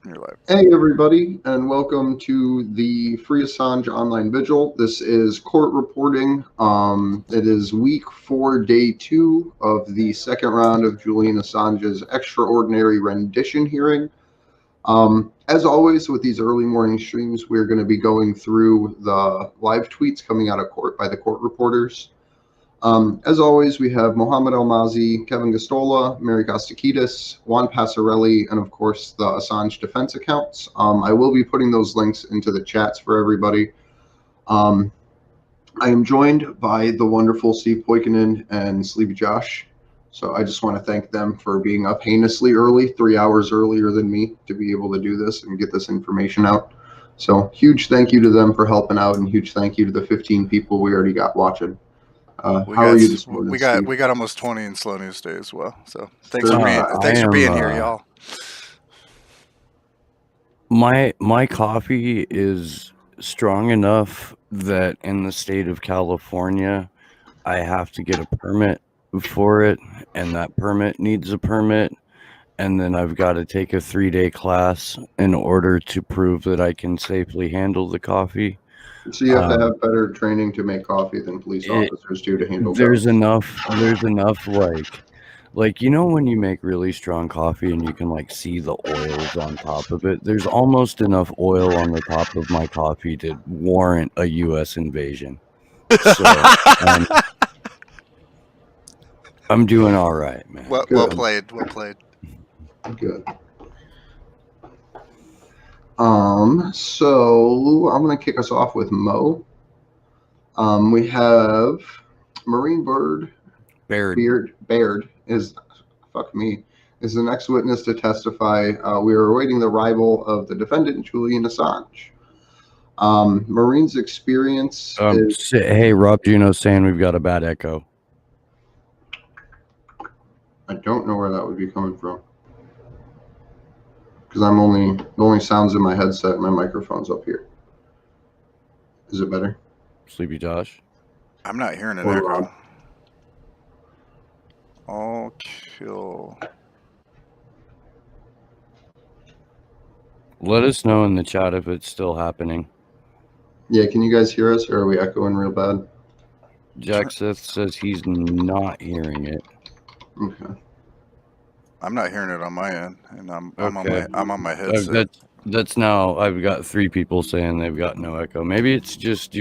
You're live. Hey, everybody, and welcome to the Free Assange Online Vigil. This is court reporting. It is week 4, day 2 of the second round of Julian Assange's extraordinary rendition hearing. As always, with these early morning streams, we're going to be going through the live tweets coming out of court by the court reporters. As always, we have Mohammed El-Mazi, Kevin Gosztola, Mary Kostakidis, Juan Passarelli, and of course the Assange defense accounts. I will be putting those links into the chats for everybody. I am joined by the wonderful Steve Poikinen and Sleepy Josh. So I just want to thank them for being up heinously early, 3 hours earlier than me, to be able to do this and get this information out. So huge thank you to them for helping out, and huge thank you to the 15 people we already got watching. How are you this morning, Steve? We got almost 20 in Slow News Day as well. So thanks for Sure. being I thanks for am. being here, y'all. My coffee is strong enough that in the state of California, I have to get a permit for it, and that permit needs a permit, and then I've got to take a 3-day class in order to prove that I can safely handle the coffee. So you have to have better training to make coffee than police officers do to handle There's guns. enough like when you make really strong coffee and you can like see the oils on top of it. There's almost enough oil on the top of my coffee to warrant a U.S. invasion. So I'm doing all right, man. Well Good. played. Well played. Good. So I'm going to kick us off with Mo. We have Marine Baird is the next witness to testify. We are awaiting the arrival of the defendant, Julian Assange. Marine's experience is... Hey, Rob Juno saying we've got a bad echo. I don't know where that would be coming from, because the only sounds in my headset, my microphone's up here. Is it better? Sleepy Josh? I'm not hearing an Or echo. Rob? I'll kill. Let us know in the chat if it's still happening. Yeah, can you guys hear us, or are we echoing real bad? Jack Sith says he's not hearing it. Okay. I'm not hearing it on my end, and I'm Okay. on my headset. That's now. I've got 3 people saying they've got no echo. Maybe it's just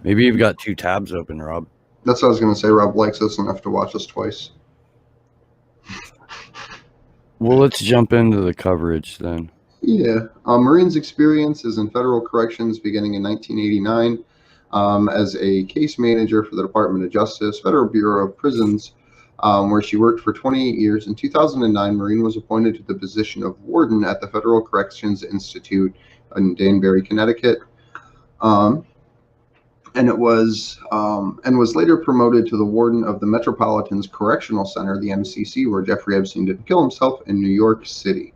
maybe you've got 2 tabs open, Rob. That's what I was going to say. Rob likes us enough to watch us twice. Well, let's jump into the coverage then. Yeah. Marine's experience is in federal corrections beginning in 1989 as a case manager for the Department of Justice, Federal Bureau of Prisons, where she worked for 28 years. In 2009, Marine was appointed to the position of warden at the Federal Corrections Institute in Danbury, Connecticut. And was later promoted to the warden of the Metropolitan Correctional Center, the MCC, where Jeffrey Epstein didn't kill himself, in New York City.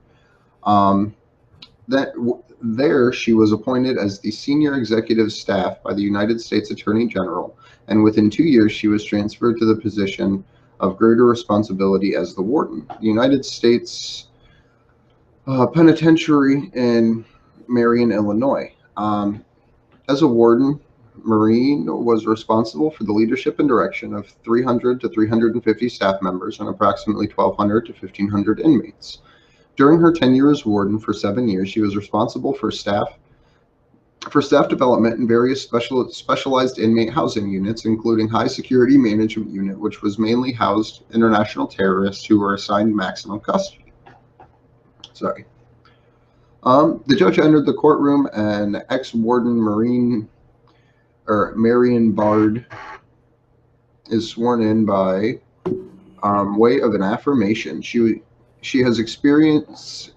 There, she was appointed as the senior executive staff by the United States Attorney General, and within 2 years, she was transferred to the position of greater responsibility as the warden. The United States Penitentiary in Marion, Illinois. As a warden, Marine was responsible for the leadership and direction of 300 to 350 staff members and approximately 1,200 to 1,500 inmates. During her tenure as warden for 7 years, she was responsible for staff development in various specialized inmate housing units, including High Security Management Unit, which was mainly housed international terrorists who were assigned maximum custody. Sorry. The judge entered the courtroom, and ex-warden Marion Bard is sworn in by way of an affirmation. She has experience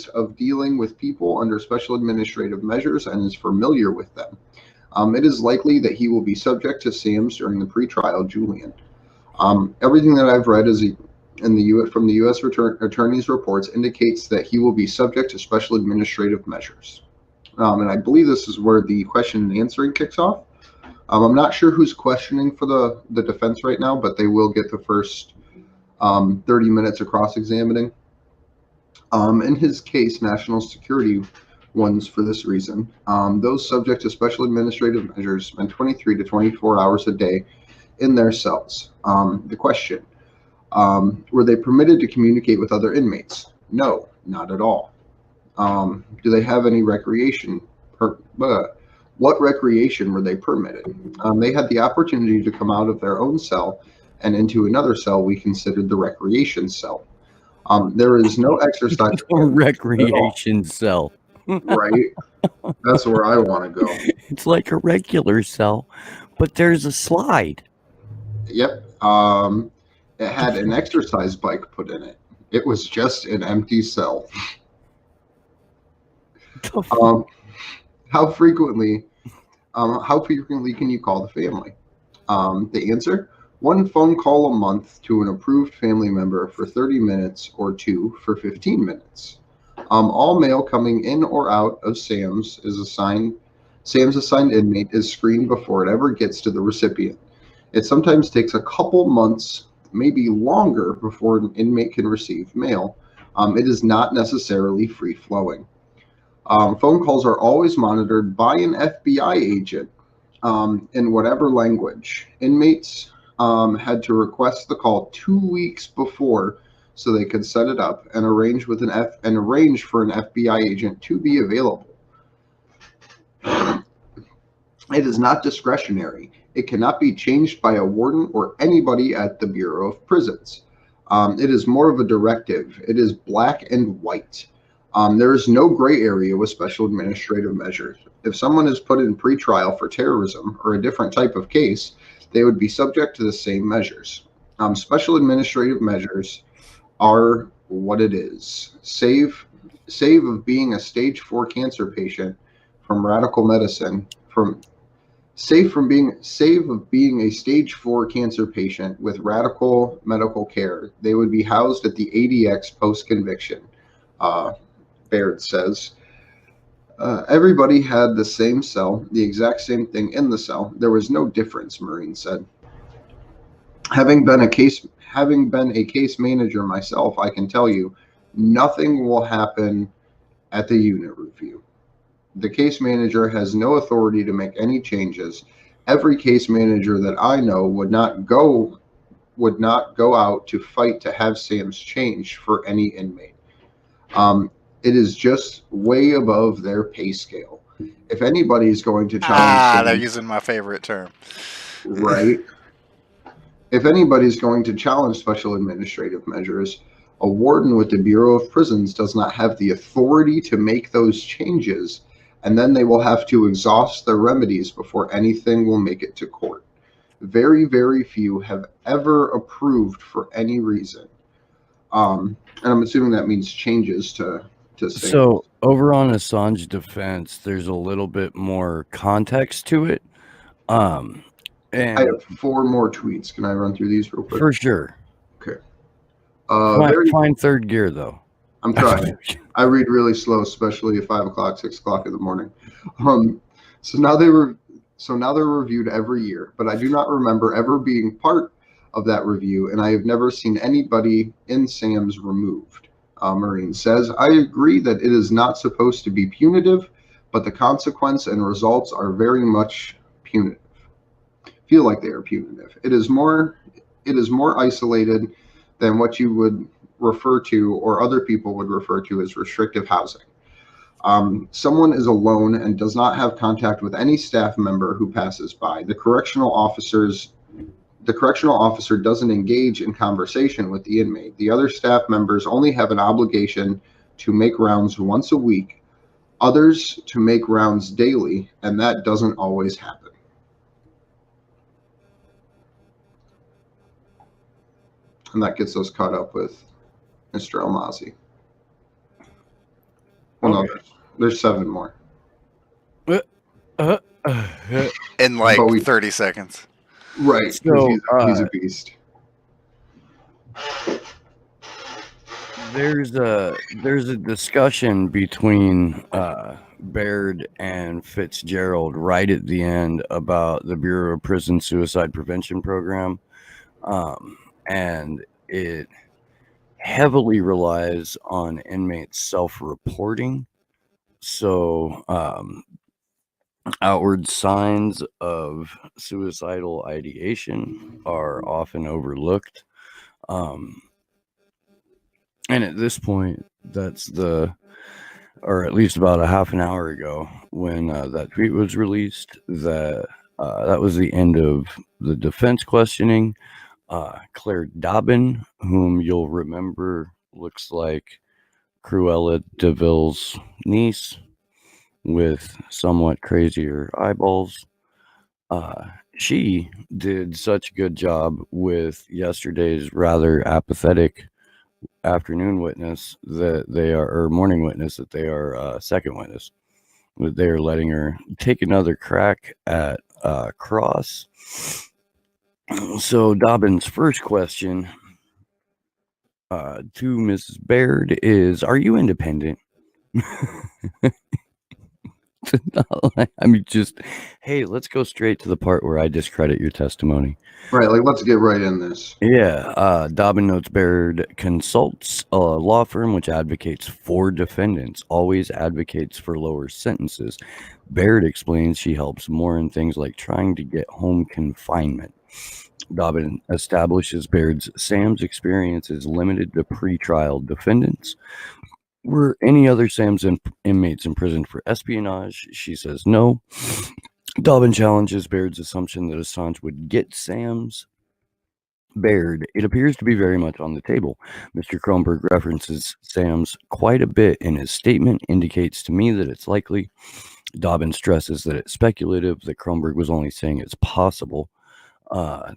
of dealing with people under special administrative measures and is familiar with them. It is likely that he will be subject to SAMs during the pretrial Julian. Everything that I've read from the U.S. Attorney's reports indicates that he will be subject to special administrative measures. And I believe this is where the question and answering kicks off. I'm not sure who's questioning for the defense right now, but they will get the first 30 minutes of cross-examining. In his case, national security ones for this reason. Those subject to special administrative measures spend 23 to 24 hours a day in their cells. The question, were they permitted to communicate with other inmates? No, not at all. Do they have any recreation? What recreation were they permitted? They had the opportunity to come out of their own cell and into another cell we considered the recreation cell. There is no exercise. Recreation cell. Right? That's where I want to go. It's like a regular cell, but there's a slide. Yep. It had an exercise bike put in it. It was just an empty cell. How frequently can you call the family? The answer, one phone call a month to an approved family member for 30 minutes or two for 15 minutes. All mail coming in or out of Sam's assigned inmate is screened before it ever gets to the recipient. It sometimes takes a couple months, maybe longer, before an inmate can receive mail. It is not necessarily free-flowing. Phone calls are always monitored by an FBI agent in whatever language. Inmates had to request the call 2 weeks before so they could set it up and arrange for an FBI agent to be available. It is not discretionary. It cannot be changed by a warden or anybody at the Bureau of Prisons. It is more of a directive. It is black and white. There is no gray area with special administrative measures. If someone is put in pretrial for terrorism or a different type of case, they would be subject to the same measures. Special administrative measures are what it is. Save of being a stage 4 cancer patient from radical medicine, save of being a stage 4 cancer patient with radical medical care. They would be housed at the ADX post-conviction, Baird says. Everybody had the same cell, the exact same thing in the cell. There was no difference, Marine said. Having been a case manager myself, I can tell you, nothing will happen at the unit review. The case manager has no authority to make any changes. Every case manager that I know would not go out to fight to have SAMs changed for any inmate. It is just way above their pay scale. If anybody's going to challenge they're using my favorite term. Right. If anybody's going to challenge special administrative measures, a warden with the Bureau of Prisons does not have the authority to make those changes, and then they will have to exhaust their remedies before anything will make it to court. Very, very few have ever approved for any reason. And I'm assuming that means changes to SAMs. So over on Assange defense, there's a little bit more context to it. And I have 4 more tweets. Can I run through these real quick? for sure. Okay. Fine third gear though. I'm trying. I read really slow, especially at 5 o'clock, 6 o'clock in the morning. So now they're reviewed every year, but I do not remember ever being part of that review, and I have never seen anybody in SAMs removed. Marine says, I agree that it is not supposed to be punitive, but the consequence and results are very much punitive. Feel like they are punitive. It is more isolated than what you would refer to or other people would refer to as restrictive housing. Someone is alone and does not have contact with any staff member who passes by. The correctional officer doesn't engage in conversation with the inmate. The other staff members only have an obligation to make rounds once a week, others to make rounds daily, and that doesn't always happen. And that gets us caught up with Mr. Almazi. Well, Okay. no, there's 7 more. In like But we- 30 seconds. Right, 'cause So, he's a beast. There's a discussion between Baird and Fitzgerald right at the end about the Bureau of Prison Suicide Prevention Program, and it heavily relies on inmates self-reporting. So outward signs of suicidal ideation are often overlooked. And at this point, or at least about a half an hour ago, when that tweet was released, that was the end of the defense questioning. Claire Dobbin, whom you'll remember looks like Cruella de Vil's niece with somewhat crazier eyeballs. She did such a good job with yesterday's rather apathetic afternoon witness that they are, or morning witness, that they are second witness. That they are letting her take another crack at Cross. So Dobbin's first question to Mrs. Baird is, are you independent? I mean, just, hey, let's go straight to the part where I discredit your testimony. Right, like, let's get right in this. Yeah, Dobbin notes Baird consults a law firm which advocates for defendants, always advocates for lower sentences. Baird explains she helps more in things like trying to get home confinement. Dobbin establishes Baird's SAMS experience is limited to pretrial defendants. Were any other SAMS inmates imprisoned for espionage? She says no. Dobbin challenges Baird's assumption that Assange would get SAMS. Baird, it appears to be very much on the table. Mr. Kronberg references SAMS quite a bit in his statement, indicates to me that it's likely. Dobbin stresses that it's speculative, that Kronberg was only saying it's possible.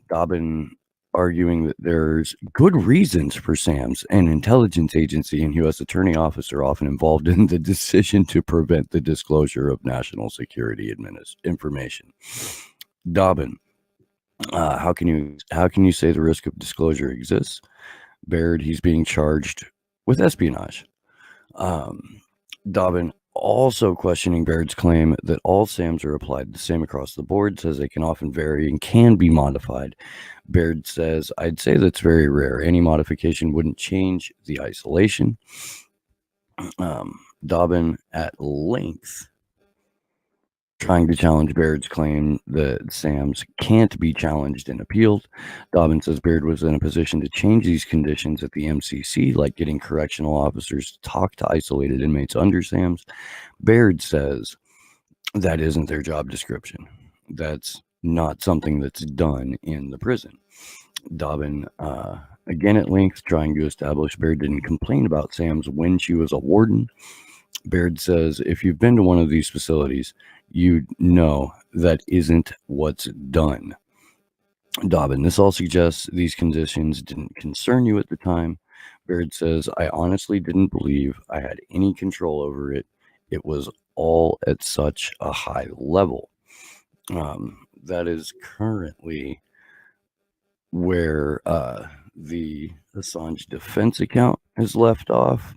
Dobbin arguing that there's good reasons for SAMS. An intelligence agency and U.S. Attorney Office are often involved in the decision to prevent the disclosure of national security information. Dobbin, how can you say the risk of disclosure exists? Baird, he's being charged with espionage. Dobbin also questioning Baird's claim that all SAMs are applied the same across the board, says they can often vary and can be modified. Baird says, I'd say that's very rare. Any modification wouldn't change the isolation. Dobbin at length trying to challenge Baird's claim that SAMs can't be challenged and appealed. Dobbin says Baird was in a position to change these conditions at the MCC, like getting correctional officers to talk to isolated inmates under SAMs. Baird says that isn't their job description. That's not something that's done in the prison. Dobbin, again at length, trying to establish Baird didn't complain about SAMs when she was a warden. Baird says, if you've been to one of these facilities, you know that isn't what's done. Dobbin, this all suggests these conditions didn't concern you at the time. Baird says, I honestly didn't believe I had any control over it. It was all at such a high level. That is currently where the Assange defense account is left off.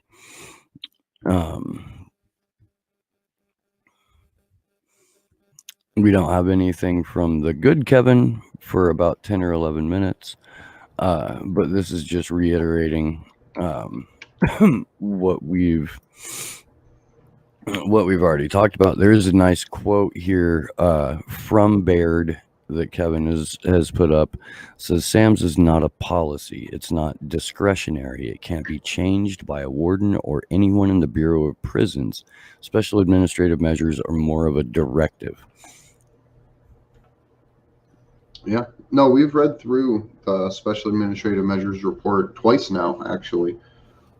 We don't have anything from the good Kevin for about 10 or 11 minutes, but this is just reiterating what we've already talked about. There is a nice quote here from Baird that Kevin has put up. It says, SAMS is not a policy. It's not discretionary. It can't be changed by a warden or anyone in the Bureau of Prisons. Special administrative measures are more of a directive. Yeah. No, we've read through the Special Administrative Measures report twice now, actually.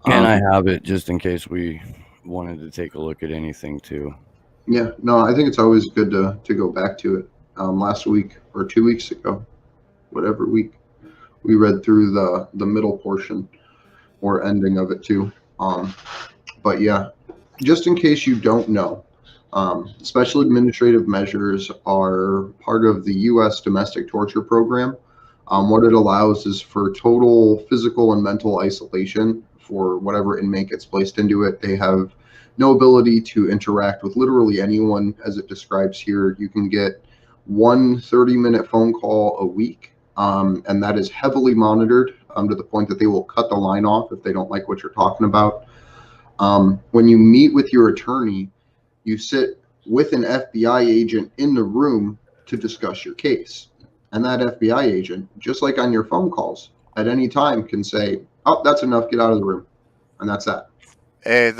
And I have it just in case we wanted to take a look at anything too. Yeah. No, I think it's always good to go back to it. Last week or 2 weeks ago, whatever week, we read through the middle portion or ending of it too. But yeah, just in case you don't know, special administrative measures are part of the U.S. domestic torture program. What it allows is for total physical and mental isolation for whatever inmate gets placed into it. They have no ability to interact with literally anyone, as it describes here. You can get one 30-minute phone call a week, and that is heavily monitored. to the point that they will cut the line off if they don't like what you're talking about. When you meet with your attorney, you sit with an FBI agent in the room to discuss your case. And that FBI agent, just like on your phone calls, at any time can say, oh, that's enough, get out of the room. And that's that. Hey,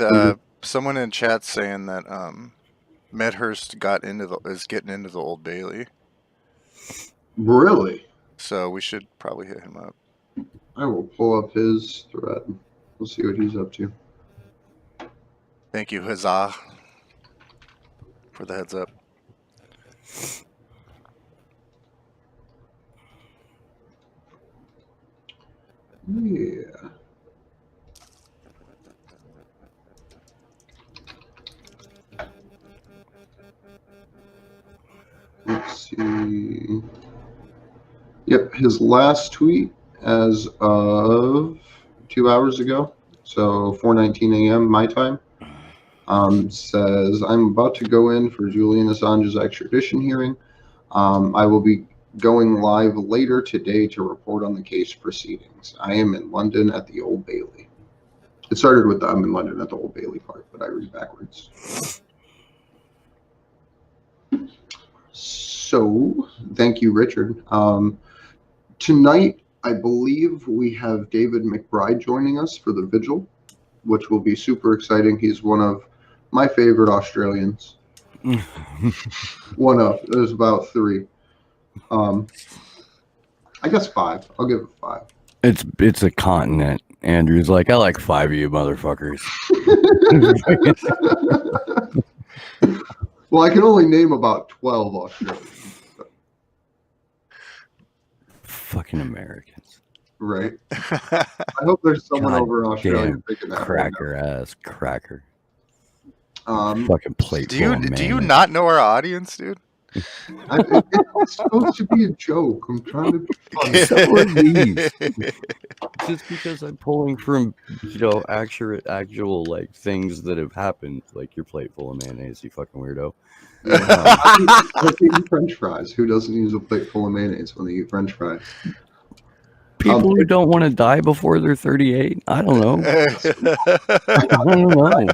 someone in chat saying that Medhurst is getting into the Old Bailey, Really? so we should probably hit him up. I will pull up his thread. We'll see what he's up to. Thank you, Huzzah, for the heads up. Yeah. Let's see. Yep, his last tweet as of 2 hours ago, so 4:19 a.m. my time, says, I'm about to go in for Julian Assange's extradition hearing. I will be going live later today to report on the case proceedings. I am in London at the Old Bailey. It started with the I'm in London at the Old Bailey part, but I read backwards. So, thank you, Richard. Tonight, I believe we have David McBride joining us for the vigil, which will be super exciting. He's one of my favorite Australians. One of. There's about 3. I guess 5. I'll give it 5. It's a continent. Andrew's like, I like 5 of you motherfuckers. Well, I can only name about 12 Australians. Fucking Americans. Right. I hope there's someone God over in Australia damn thinking that. Cracker ass cracker. Right Fucking plate. Do you not know our audience, dude? It's supposed to be a joke. I'm trying to be funny. So are these. Just because I'm pulling from, actual like things that have happened, like your plate full of mayonnaise, you fucking weirdo. Like eating French fries. Who doesn't use a plate full of mayonnaise when they eat French fries? People who don't want to die before they're 38. I don't know. I don't know.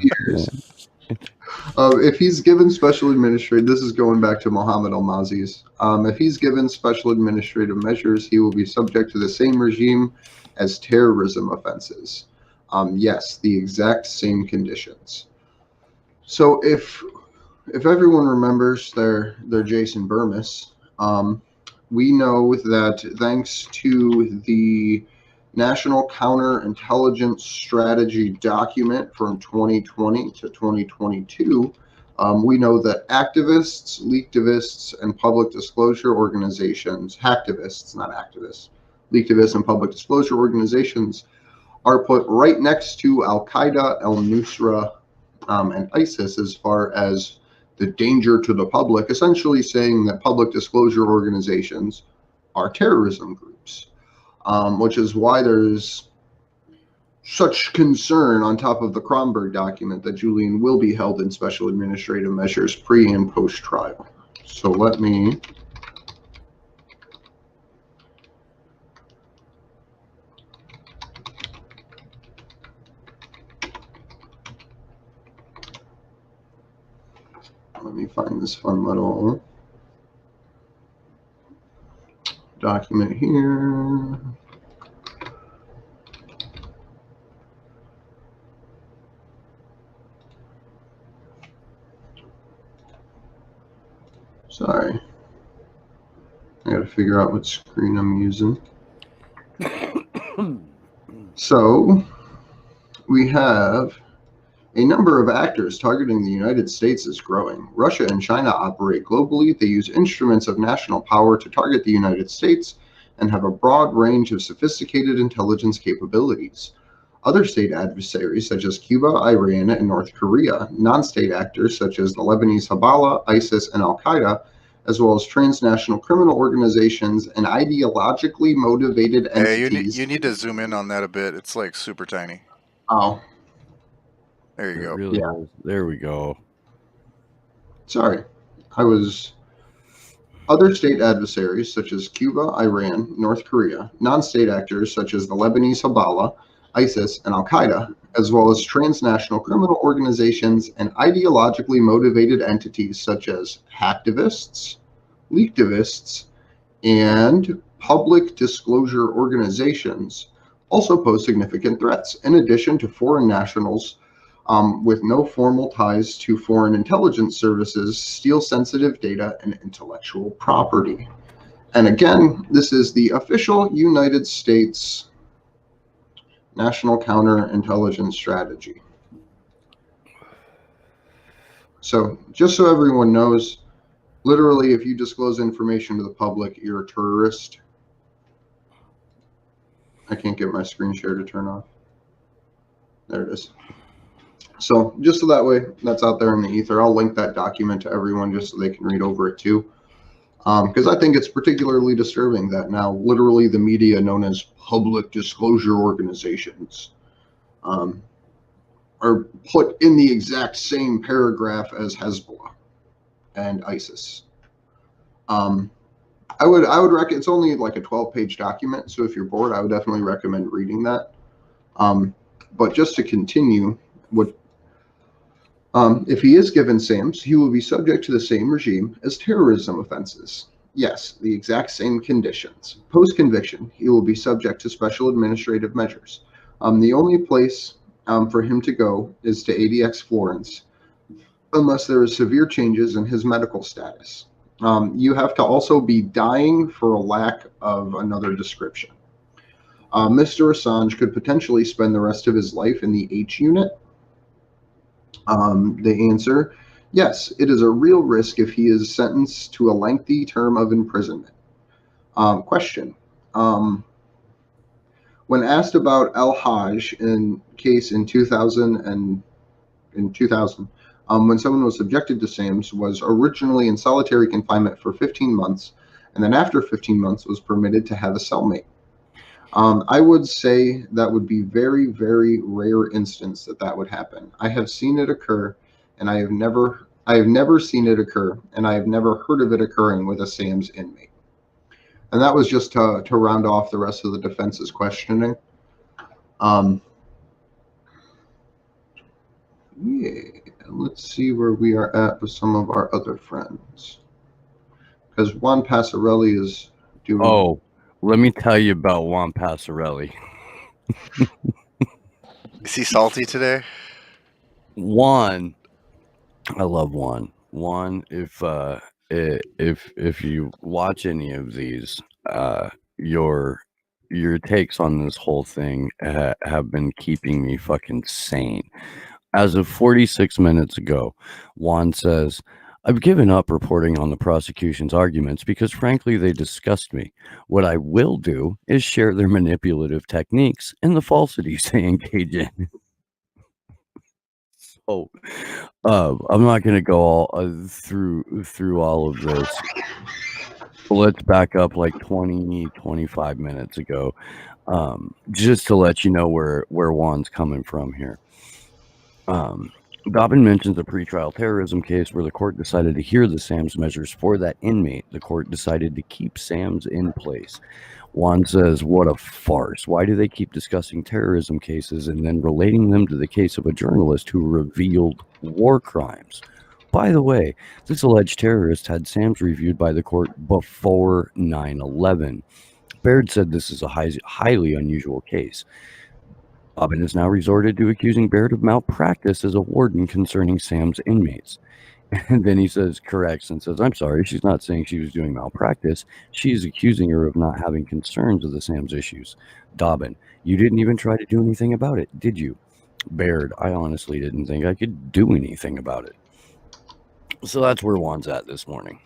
If he's given special administrative, this is going back to Mohammed Al-Mazi's. If he's given special administrative measures, he will be subject to the same regime as terrorism offenses. Yes, the exact same conditions. So if everyone remembers their Jason Burmis, we know that thanks to the National Counterintelligence Strategy document from 2020 to 2022, we know that activists, leaktivists, and public disclosure organizations, hacktivists, not activists, leaktivists and public disclosure organizations are put right next to Al-Qaeda, al-Nusra, and ISIS as far as the danger to the public, essentially saying that public disclosure organizations are terrorism groups. Which is why there's such concern on top of the Kronberg document that Julian will be held in special administrative measures pre and post trial. So let me find this fun little document here. Sorry. I gotta figure out what screen I'm using. So, we have a number of actors targeting the United States is growing. Russia and China operate globally. They use instruments of national power to target the United States and have a broad range of sophisticated intelligence capabilities. Other state adversaries such as Cuba, Iran, and North Korea, non-state actors such as the Lebanese Hezbollah, ISIS, and Al-Qaeda, as well as transnational criminal organizations and ideologically motivated entities. You need to zoom in on that a bit. It's like super tiny. Oh. There you go. Really Yeah. There we go. Sorry. I was Other state adversaries such as Cuba, Iran, North Korea, non-state actors such as the Lebanese Hezbollah, ISIS, and Al-Qaeda, as well as transnational criminal organizations and ideologically motivated entities such as hacktivists, leaktivists, and public disclosure organizations also pose significant threats, in addition to foreign nationals with no formal ties to foreign intelligence services steal sensitive data and intellectual property. And again, this is the official United States National Counterintelligence Strategy. So just so everyone knows, literally, if you disclose information to the public, you're a terrorist. I can't get my screen share to turn off. There it is. So just so that way that's out there in the ether, I'll link that document to everyone just so they can read over it too. Because I think it's particularly disturbing that now literally the media known as public disclosure organizations are put in the exact same paragraph as Hezbollah and ISIS. I would recommend, it's only like a 12-page document, so if you're bored, I would definitely recommend reading that. But just to continue, if he is given SAMs, he will be subject to the same regime as terrorism offenses. Yes, the exact same conditions. Post-conviction, he will be subject to special administrative measures. The only place for him to go is to ADX Florence, unless there is severe changes in his medical status. You have to also be dying for a lack of another description. Mr. Assange could potentially spend the rest of his life in the H unit. The answer, yes, it is a real risk if he is sentenced to a lengthy term of imprisonment. Question. When asked about Al-Hajj case in 2000, when someone was subjected to SAMs, was originally in solitary confinement for 15 months, and then after 15 months was permitted to have a cellmate. I would say that would be very, very rare instance that would happen. I have seen it occur, and I have never seen it occur, and I have never heard of it occurring with a SAMS inmate. And that was just to round off the rest of the defense's questioning. Yeah, let's see where we are at with some of our other friends. Because Juan Passarelli is doing... Oh, let me tell you about Juan Passarelli. Is he salty today? Juan, I love Juan. Juan, if you watch any of these, your takes on this whole thing have been keeping me fucking sane. As of 46 minutes ago, Juan says, I've given up reporting on the prosecution's arguments because, frankly, they disgust me. What I will do is share their manipulative techniques and the falsities they engage in. So, I'm not going to go all through all of this. Let's back up like 25 minutes ago, just to let you know where Juan's coming from here. Dobbin mentions a pretrial terrorism case where the court decided to hear the SAMS measures for that inmate. The court decided to keep SAMS in place. Juan says, what a farce. Why do they keep discussing terrorism cases and then relating them to the case of a journalist who revealed war crimes? By the way, this alleged terrorist had SAMS reviewed by the court before 9/11. Baird said this is a highly unusual case. Dobbin has now resorted to accusing Baird of malpractice as a warden concerning SAMS inmates. And then he corrects and says, I'm sorry, she's not saying she was doing malpractice. She's accusing her of not having concerns of the SAMS issues. Dobbin, you didn't even try to do anything about it, did you? Baird, I honestly didn't think I could do anything about it. So that's where Juan's at this morning.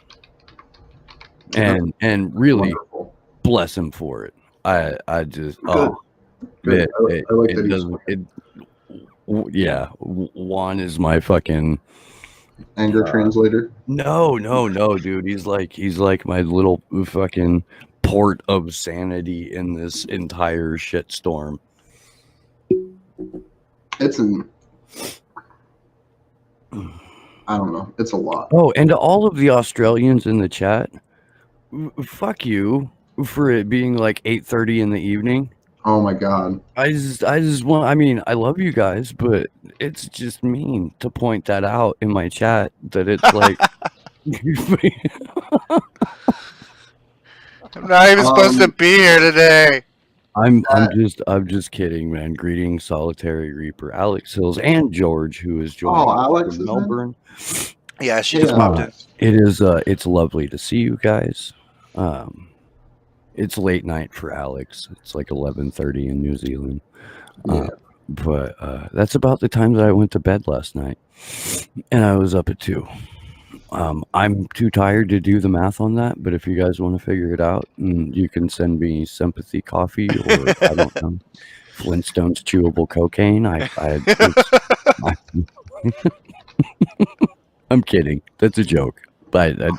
And really, wonderful. Bless him for it. I just, oh. Good. I like that. Yeah, Juan is my fucking anger translator. No, dude. He's like my little fucking port of sanity in this entire shitstorm. I don't know. It's a lot. Oh, and to all of the Australians in the chat, fuck you for it being like 8:30 in the evening. Oh my God. I just want. I mean, I love you guys, but it's just mean to point that out in my chat that it's like. I'm not even supposed to be here today. I'm just kidding, man. Greetings, Solitary Reaper, Alex Hills, and George, who is joining us Alex from is in? Melbourne. Yeah, she just popped in. It's lovely to see you guys. It's late night for Alex. It's like 11:30 in New Zealand. Yeah. But that's about the time that I went to bed last night, and I was up at 2. I'm too tired to do the math on that, but if you guys want to figure it out, you can send me sympathy coffee or I don't know, Flintstones chewable cocaine. I'm kidding. That's a joke, but I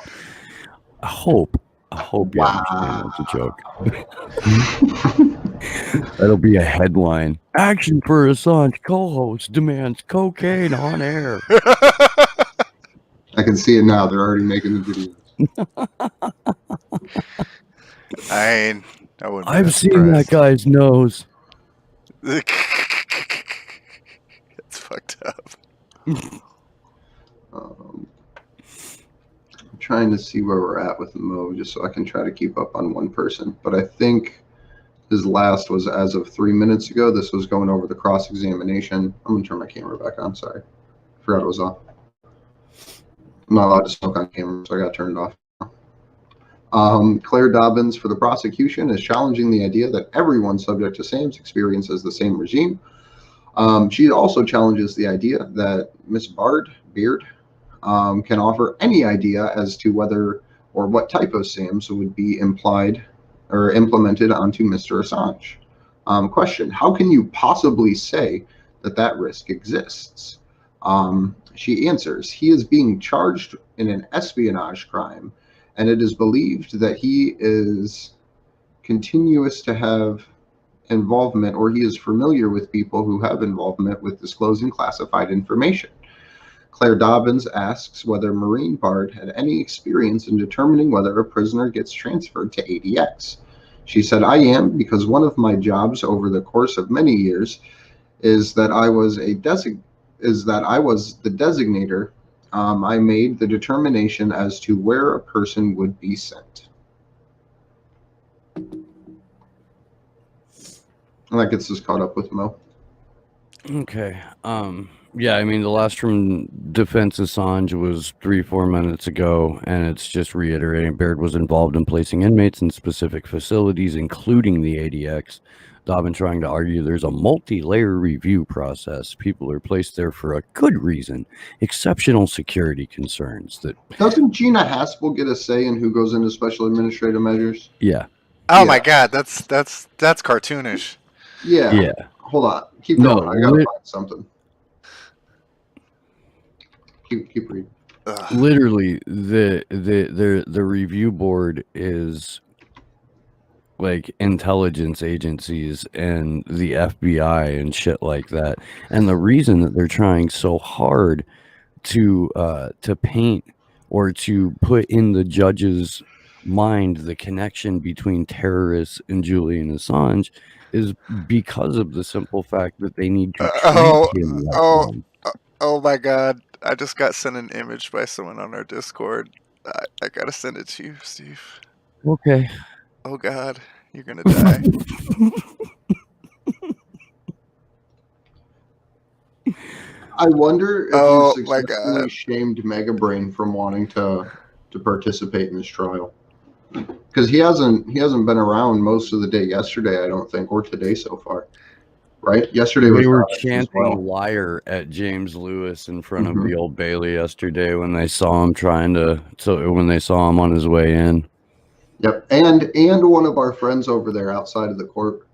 hope you understand that's a joke. That'll be a headline. Action for Assange co-host demands cocaine on air. I can see it now. They're already making the videos. I wouldn't. I've seen that guy's nose. That's fucked up. I'm trying to see where we're at with Mo, just so I can try to keep up on one person. But I think his last was as of 3 minutes ago. This was going over the cross-examination. I'm going to turn my camera back on. Sorry. Forgot it was off. I'm not allowed to smoke on camera, so I got to turn it off. Claire Dobbins for the prosecution is challenging the idea that everyone subject to SAMS experiences the same regime. She also challenges the idea that Ms. Beard can offer any idea as to whether or what type of SAMS would be implied or implemented onto Mr. Assange. Question: how can you possibly say that that risk exists? She answers: he is being charged in an espionage crime, and it is believed that he is continuous to have involvement, or he is familiar with people who have involvement with disclosing classified information. Claire Dobbins asks whether Maureen Bard had any experience in determining whether a prisoner gets transferred to ADX. She said, "I am, because one of my jobs over the course of many years is that I was the designator. I made the determination as to where a person would be sent." And that gets us caught up with Mo. Okay. Yeah, I mean, the last from Defense Assange was 3-4 minutes ago, and it's just reiterating Baird was involved in placing inmates in specific facilities, including the ADX. Dobbin trying to argue there's a multi-layer review process. People are placed there for a good reason. Exceptional security concerns that... Doesn't Gina Haspel get a say in who goes into special administrative measures? Yeah. Oh my God, that's cartoonish. Yeah. Hold on. Keep going. I gotta find something. Keep reading. Literally, the review board is like intelligence agencies and the FBI and shit like that. And the reason that they're trying so hard to paint or to put in the judge's mind the connection between terrorists and Julian Assange is because of the simple fact that they need to treat him like one. Oh my God, I just got sent an image by someone on our Discord. I gotta send it to you, Steve. Okay. Oh God, you're gonna die. I wonder if you successfully shamed Mega Brain from wanting to participate in this trial, because he hasn't been around most of the day yesterday, I don't think, or today so far. Right? Yesterday they were chanting liar at James Lewis in front of the Old Bailey yesterday when they saw him when they saw him on his way in. Yep. And one of our friends over there outside of the court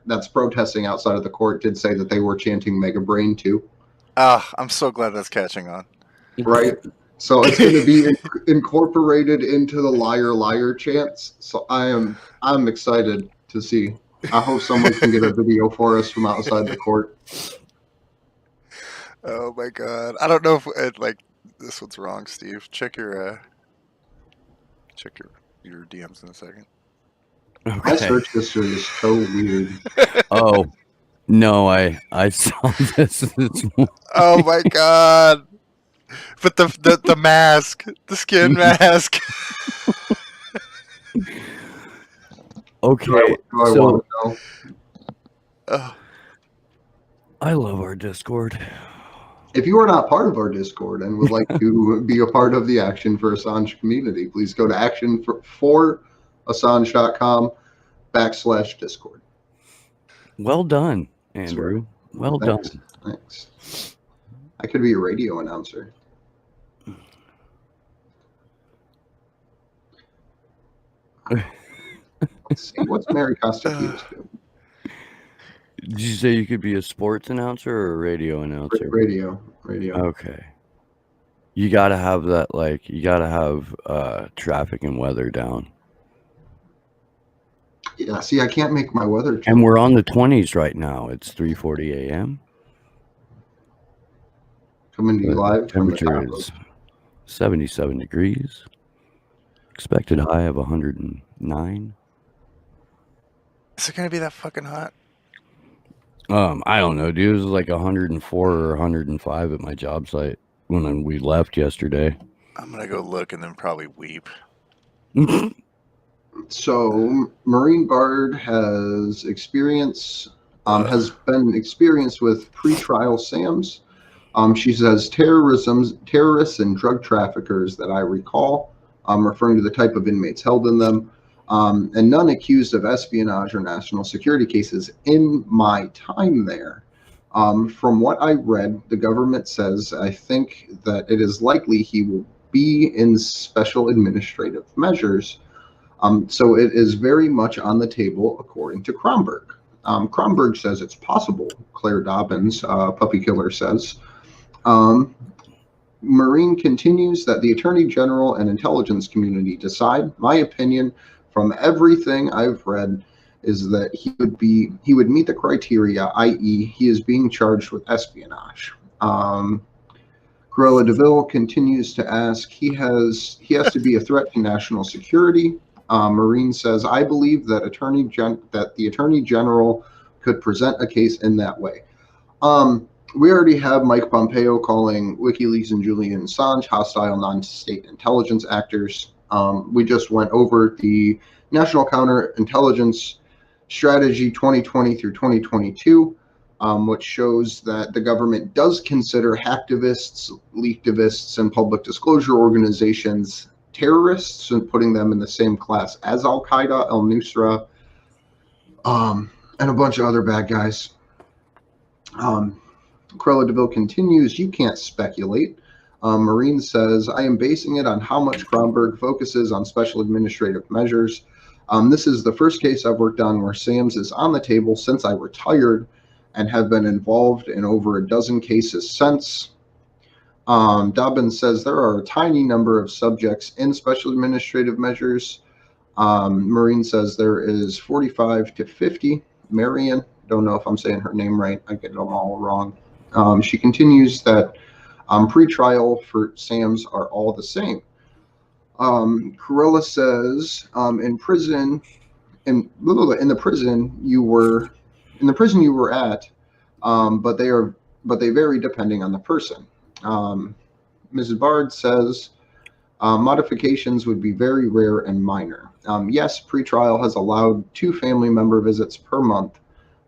that's protesting outside of the court did say that they were chanting Mega Brain too. I'm so glad that's catching on. Right? So it's going to be incorporated into the liar chants. So I'm excited to see. I hope someone can get a video for us from outside the court. Oh my God. I don't know if this one's wrong, Steve. Check your your DMs in a second. My Okay. search history is so weird. Oh no, I saw this morning. Oh my god! But the mask, the skin mask. Okay, Do I so want to know? Oh, I love our Discord. If you are not part of our Discord and would like to be a part of the Action for Assange community, please go to actionforassange.com/Discord. Well done, That's Andrew. Well Thanks. done. Thanks. I could be a radio announcer. Let's see. What's Mary Costaquitas doing? Did you say you could be a sports announcer or a radio announcer? Radio. Okay. You gotta have that, like, you gotta have traffic and weather down. Yeah, see, I can't make my weather change. And we're on the 20s right now. It's 3:40 a.m. Coming to you The live from the temperature top is 77 degrees. Expected high of 109. is it gonna be that fucking hot? I don't know, dude. It was like 104 or 105 at my job site when we left yesterday. I'm gonna go look and then probably weep. So, Maureen Bard has been experienced with pretrial SAMs. She says terrorists and drug traffickers that I recall, referring to the type of inmates held in them, and none accused of espionage or national security cases in my time there. From what I read, the government says, I think that it is likely he will be in special administrative measures. So it is very much on the table, according to Kronberg. Kronberg says it's possible, Claire Dobbins, Puppy Killer, says. Maureen continues that the Attorney General and intelligence community decide. My opinion, from everything I've read, is that he would meet the criteria, i.e., he is being charged with espionage. Cruella DeVille continues to ask, he has to be a threat to national security. Maureen says, I believe that the Attorney General could present a case in that way. We already have Mike Pompeo calling WikiLeaks and Julian Assange hostile non-state intelligence actors. We just went over the National Counterintelligence Strategy 2020 through 2022, which shows that the government does consider hacktivists, leaktivists, and public disclosure organizations terrorists and putting them in the same class as Al-Qaeda, al-Nusra, and a bunch of other bad guys. Cruella DeVille continues, you can't speculate. Maureen says, I am basing it on how much Kronberg focuses on special administrative measures. This is the first case I've worked on where SAMS is on the table since I retired and have been involved in over a dozen cases since. Dobbins says there are a tiny number of subjects in special administrative measures. Maureen says there is 45 to 50. Marion, don't know if I'm saying her name right. I get them all wrong. She continues that pretrial for SAMs are all the same. Cruella says in the prison you were at, but they vary depending on the person. Mrs. Bard says modifications would be very rare and minor. Yes, pretrial has allowed 2 family member visits per month.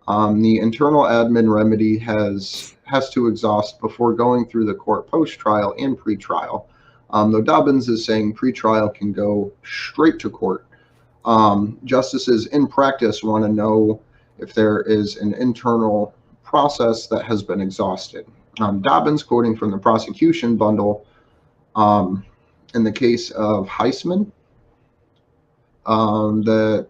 The internal admin remedy has to exhaust before going through the court post-trial and pretrial. Though Dobbins is saying pretrial can go straight to court. Justices in practice want to know if there is an internal process that has been exhausted. Dobbins, quoting from the prosecution bundle, in the case of Heisman, that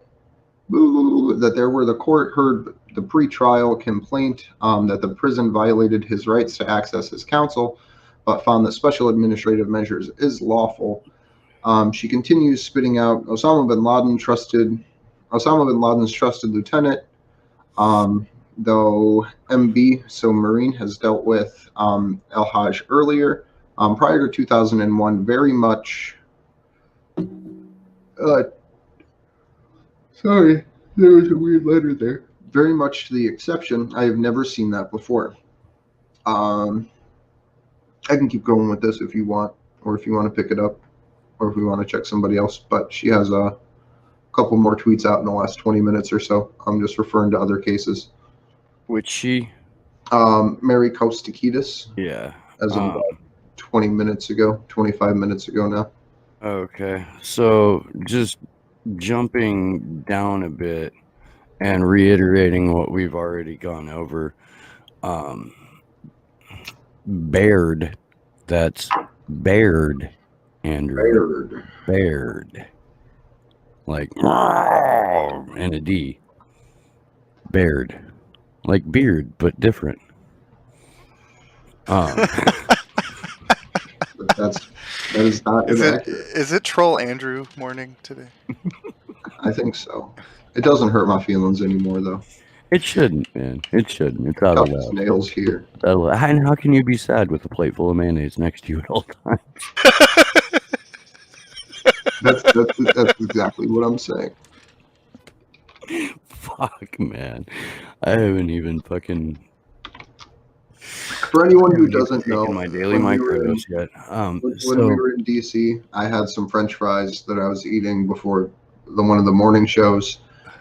there were the court heard the pretrial complaint that the prison violated his rights to access his counsel, but found that special administrative measures is lawful. She continues spitting out Osama bin Laden's trusted lieutenant, though MB, so Marine, has dealt with El-Hajj earlier. Prior to 2001, very much Sorry, there was a weird letter there. Very much to the exception. I have never seen that before. I can keep going with this if you want, or if you want to pick it up, or if we want to check somebody else. But she has a couple more tweets out in the last 20 minutes or so. I'm just referring to other cases. Which she? Mary Kostakidis, Yeah. as of about 20 minutes ago, 25 minutes ago now. Okay. So just jumping down a bit and reiterating what we've already gone over. Baird. That's Baird, Andrew. Baird. Baird. Like and a D. Baird. Like beard, but different. That is not inaccurate. Is it Troll Andrew morning today? I think so. It doesn't hurt my feelings anymore, though. It shouldn't, man. It shouldn't. It's out of Tough as love. nails here. And how can you be sad with a plate full of mayonnaise next to you at all times? That's exactly what I'm saying. Fuck, man. I haven't even fucking. For anyone who doesn't taken know, my daily when we were in- microdose yet. when So we were in DC, I had some French fries that I was eating before one of the morning shows,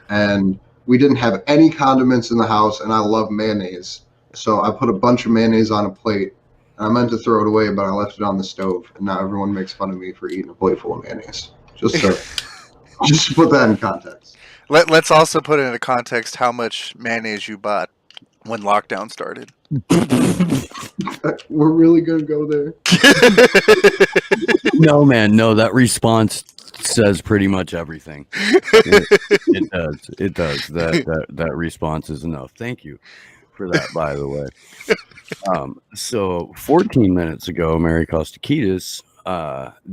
and we didn't have any condiments in the house, and I love mayonnaise. So I put a bunch of mayonnaise on a plate, and I meant to throw it away, but I left it on the stove, and now everyone makes fun of me for eating a plate full of mayonnaise. Just to put that in context. Let's also put into context how much mayonnaise you bought when lockdown started. We're really gonna go there. no, man, no. That response says pretty much everything. It does. It does. That response is enough. Thank you for that, by the way. So 14 minutes ago, Mary Kostakidis,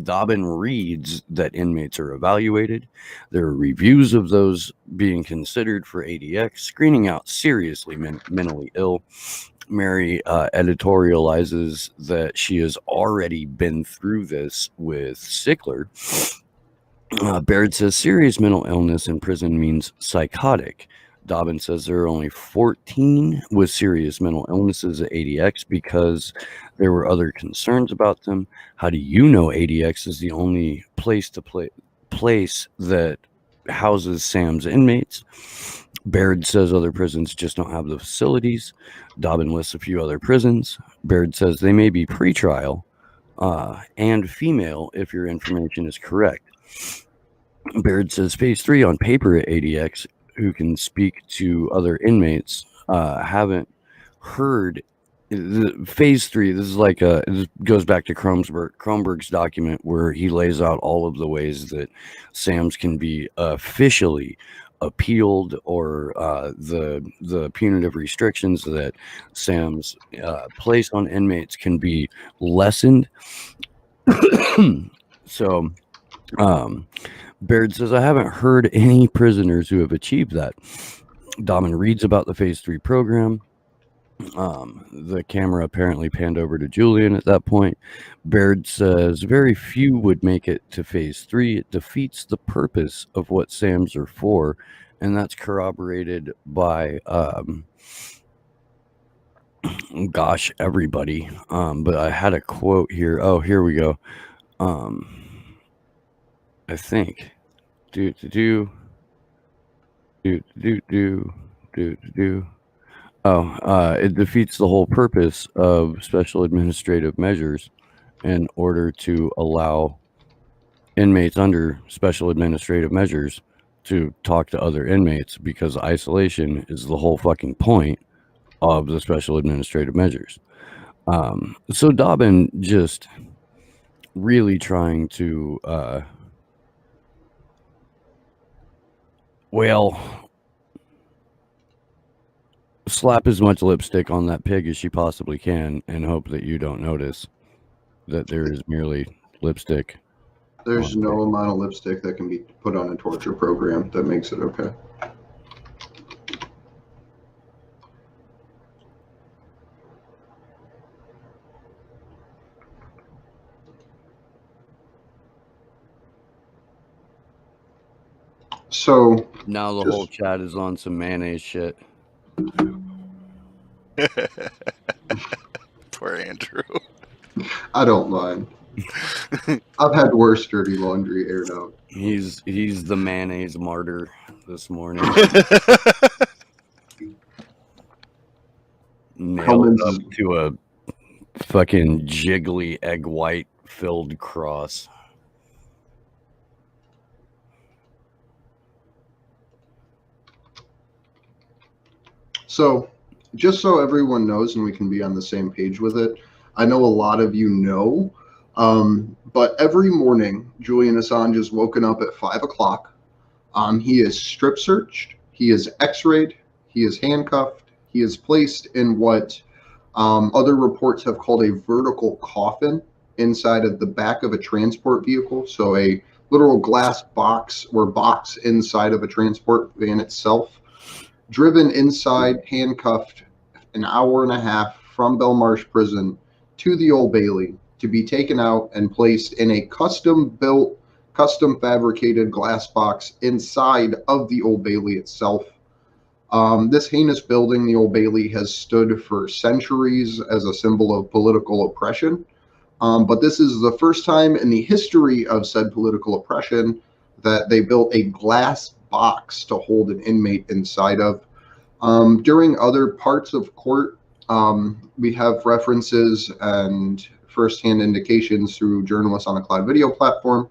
Dobbin reads that inmates are evaluated. There are reviews of those being considered for ADX, screening out seriously mentally ill. Mary editorializes that she has already been through this with Sickler. Baird says serious mental illness in prison means psychotic. Dobbin says there are only 14 with serious mental illnesses at ADX because there were other concerns about them. How do you know ADX is the only place that houses Sam's inmates? Baird says other prisons just don't have the facilities. Dobbin lists a few other prisons. Baird says they may be pretrial and female if your information is correct. Baird says phase 3 on paper at ADX, who can speak to other inmates, haven't heard phase 3. This is like this goes back to Kronberg's document where he lays out all of the ways that SAMs can be officially appealed, or the punitive restrictions that SAMs place on inmates can be lessened. So Baird says, I haven't heard any prisoners who have achieved that. Dobbin reads about the phase 3 program. The camera apparently panned over to Julian at that point. Baird says very few would make it to phase 3. It defeats the purpose of what SAMs are for, and that's corroborated by gosh, everybody. But I had a quote here. Oh, here we go. I think it defeats the whole purpose of special administrative measures in order to allow inmates under special administrative measures to talk to other inmates, because isolation is the whole fucking point of the special administrative measures. So Dobbin just really trying to slap as much lipstick on that pig as she possibly can and hope that you don't notice that there is merely lipstick. There's no amount of lipstick that can be put on a torture program that makes it okay. So Now the Just- whole chat is on some mayonnaise shit. Poor Andrew. I don't mind. I've had worse dirty laundry aired out. He's the mayonnaise martyr this morning. Nailed Hellman's up to a fucking jiggly egg white filled cross. So, just so everyone knows and we can be on the same page with it, I know a lot of you know, but every morning Julian Assange is woken up at 5 o'clock. He is strip searched, he is x-rayed, he is handcuffed, he is placed in what other reports have called a vertical coffin inside of the back of a transport vehicle. So a literal glass box or box inside of a transport van itself. Driven inside, handcuffed, an hour and a half from Belmarsh Prison to the Old Bailey to be taken out and placed in a custom-built, custom-fabricated glass box inside of the Old Bailey itself. This heinous building, the Old Bailey, has stood for centuries as a symbol of political oppression. But this is the first time in the history of said political oppression that they built a glass box to hold an inmate inside of. During other parts of court, we have references and firsthand indications through journalists on the Cloud Video platform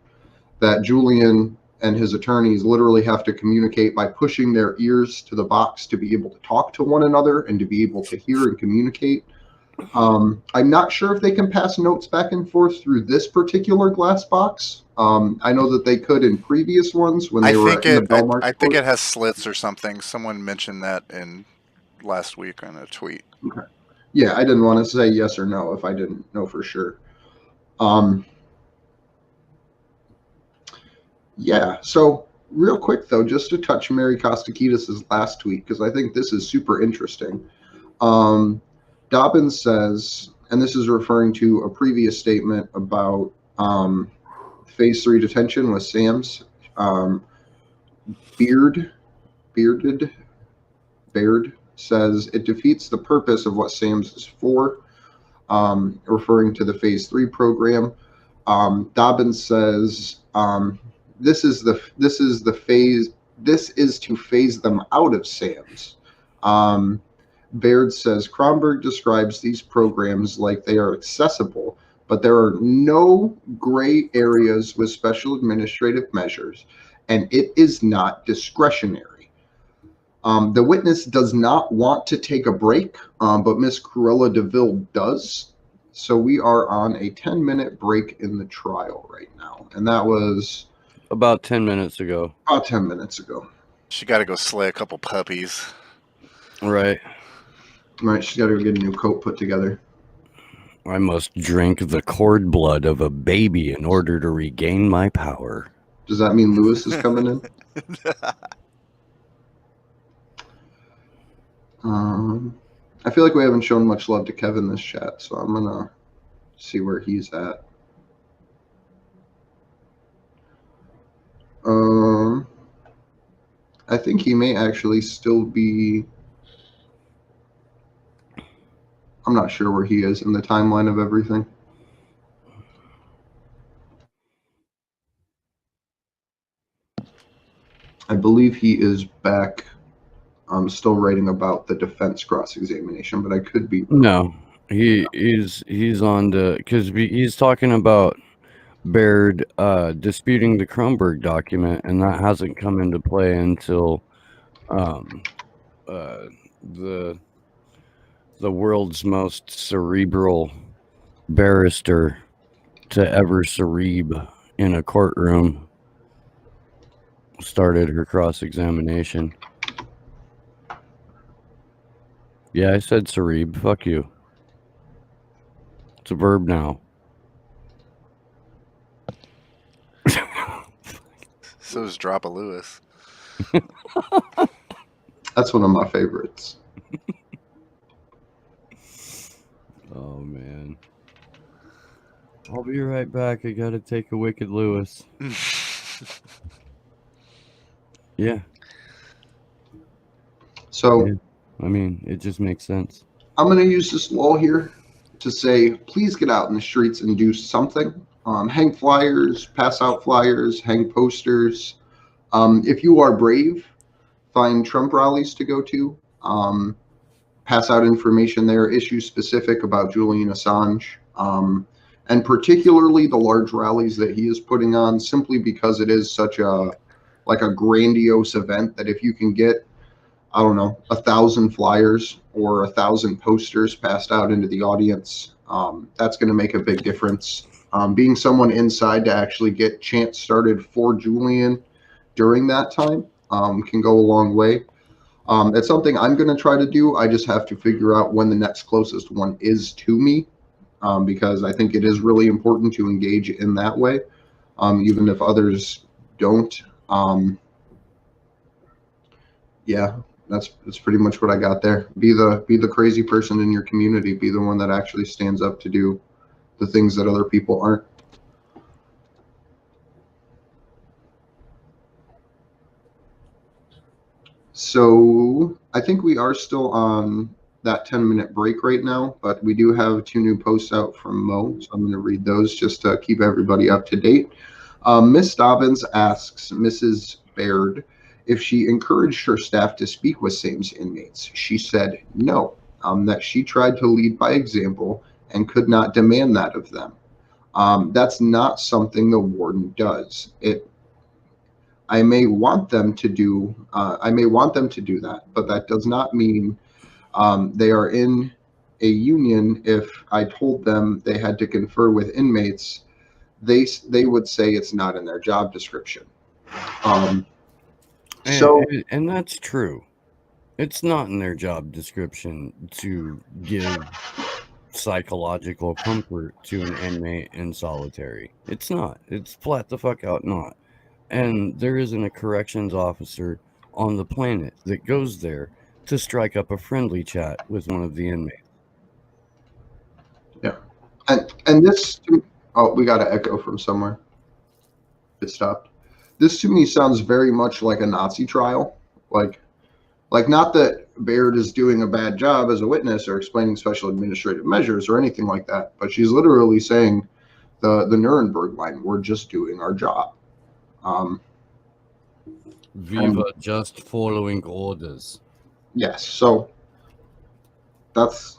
that Julian and his attorneys literally have to communicate by pushing their ears to the box to be able to talk to one another and to be able to hear and communicate. I'm not sure if they can pass notes back and forth through this particular glass box. I know that they could in previous ones when they were in the Belmarsh. I think it has slits or something. Someone mentioned that in last week on a tweet. Okay. Yeah, I didn't want to say yes or no if I didn't know for sure. Yeah, so real quick though, just to touch Mary Kostakidis' last tweet, because I think this is super interesting. Dobbins says, and this is referring to a previous statement about phase 3 detention with Sam's Baird says it defeats the purpose of what Sam's is for, referring to the phase 3 program. Dobbins says this is to phase them out of Sam's. Baird says Kronberg describes these programs like they are accessible, but there are no gray areas with special administrative measures, and it is not discretionary. The witness does not want to take a break, but Ms. Cruella DeVille does. So we are on a 10-minute break in the trial right now, and that was about 10 minutes ago. About 10 minutes ago. She got to go slay a couple puppies. Right. Right, she's got to go get a new coat put together. I must drink the cord blood of a baby in order to regain my power. Does that mean Lewis is coming in? I feel like we haven't shown much love to Kevin this chat, so I'm going to see where he's at. I think he may actually still be... I'm not sure where he is in the timeline of everything. I believe he is back. I'm still writing about the defense cross-examination, but I could be wrong. No, he's on to, because he's talking about Baird disputing the Kronberg document, and that hasn't come into play until the world's most cerebral barrister to ever cerebe in a courtroom started her cross-examination. Yeah, I said cerebe. Fuck you. It's a verb now. So is Drop a Lewis. That's one of my favorites. Oh, man. I'll be right back. I gotta take a Wicked Lewis. Yeah. So Yeah. I mean, it just makes sense. I'm going to use this lull here to say, please get out in the streets and do something. Hang flyers, pass out flyers, hang posters. If you are brave, find Trump rallies to go to. Pass out information there, issue specific about Julian Assange, and particularly the large rallies that he is putting on, simply because it is such a grandiose event that if you can get, I don't know, 1,000 flyers or 1,000 posters passed out into the audience, that's going to make a big difference. Being someone inside to actually get chants started for Julian during that time can go a long way. It's something I'm going to try to do. I just have to figure out when the next closest one is to me, because I think it is really important to engage in that way, even if others don't. Yeah, that's pretty much what I got there. Be the crazy person in your community. Be the one that actually stands up to do the things that other people aren't. So I think we are still on that 10-minute break right now, but we do have 2 new posts out from Mo, so I'm going to read those just to keep everybody up to date. Miss Dobbins asks Mrs. Baird if she encouraged her staff to speak with SAMES inmates. She said no, that she tried to lead by example and could not demand that of them. That's not something the warden does. I may want them to do that, but that does not mean they are in a union. If I told them they had to confer with inmates, they would say it's not in their job description. And that's true. It's not in their job description to give psychological comfort to an inmate in solitary. It's not. It's flat the fuck out not. And there isn't a corrections officer on the planet that goes there to strike up a friendly chat with one of the inmates. Yeah. And this, oh, we got an echo from somewhere. It stopped. This to me sounds very much like a Nazi trial. Like not that Baird is doing a bad job as a witness or explaining special administrative measures or anything like that, but she's literally saying the Nuremberg line, we're just doing our job. We were just following orders. Yes, so that's,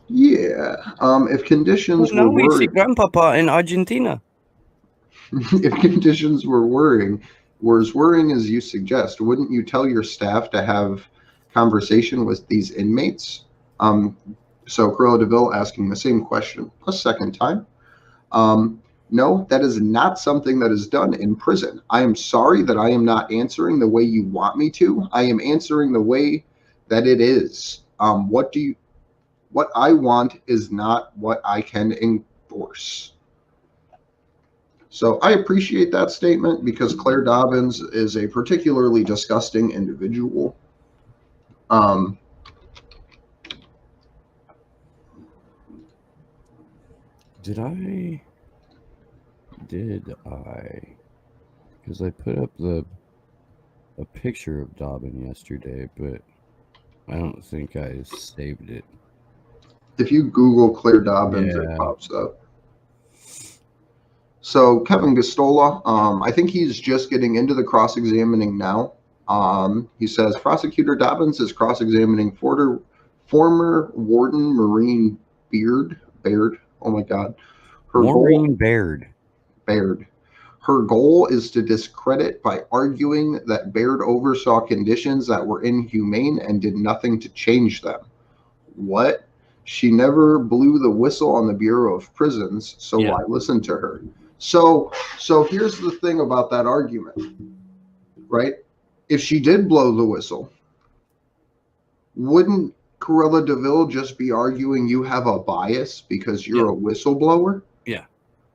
yeah. If conditions were we see worrying, Grandpapa in Argentina. if conditions were as worrying as you suggest, wouldn't you tell your staff to have conversation with these inmates? So Cruella DeVille asking the same question a second time. No, that is not something that is done in prison. I am sorry that I am not answering the way you want me to. I am answering the way that it is. What I want is not what I can enforce. So I appreciate that statement, because Claire Dobbins is a particularly disgusting individual. Did I? Because I put up a picture of Dobbin yesterday, but I don't think I saved it. If you Google Claire Dobbins, it pops up. So Kevin Gostola, I think he's just getting into the cross-examining now. He says Prosecutor Dobbins is cross-examining former Warden Maureen Baird. Oh my God. Maureen Baird. Her goal is to discredit by arguing that Baird oversaw conditions that were inhumane and did nothing to change them. What? She never blew the whistle on the Bureau of Prisons, so why listen to her? So here's the thing about that argument, right? If she did blow the whistle, wouldn't Cruella DeVille just be arguing you have a bias because you're a whistleblower?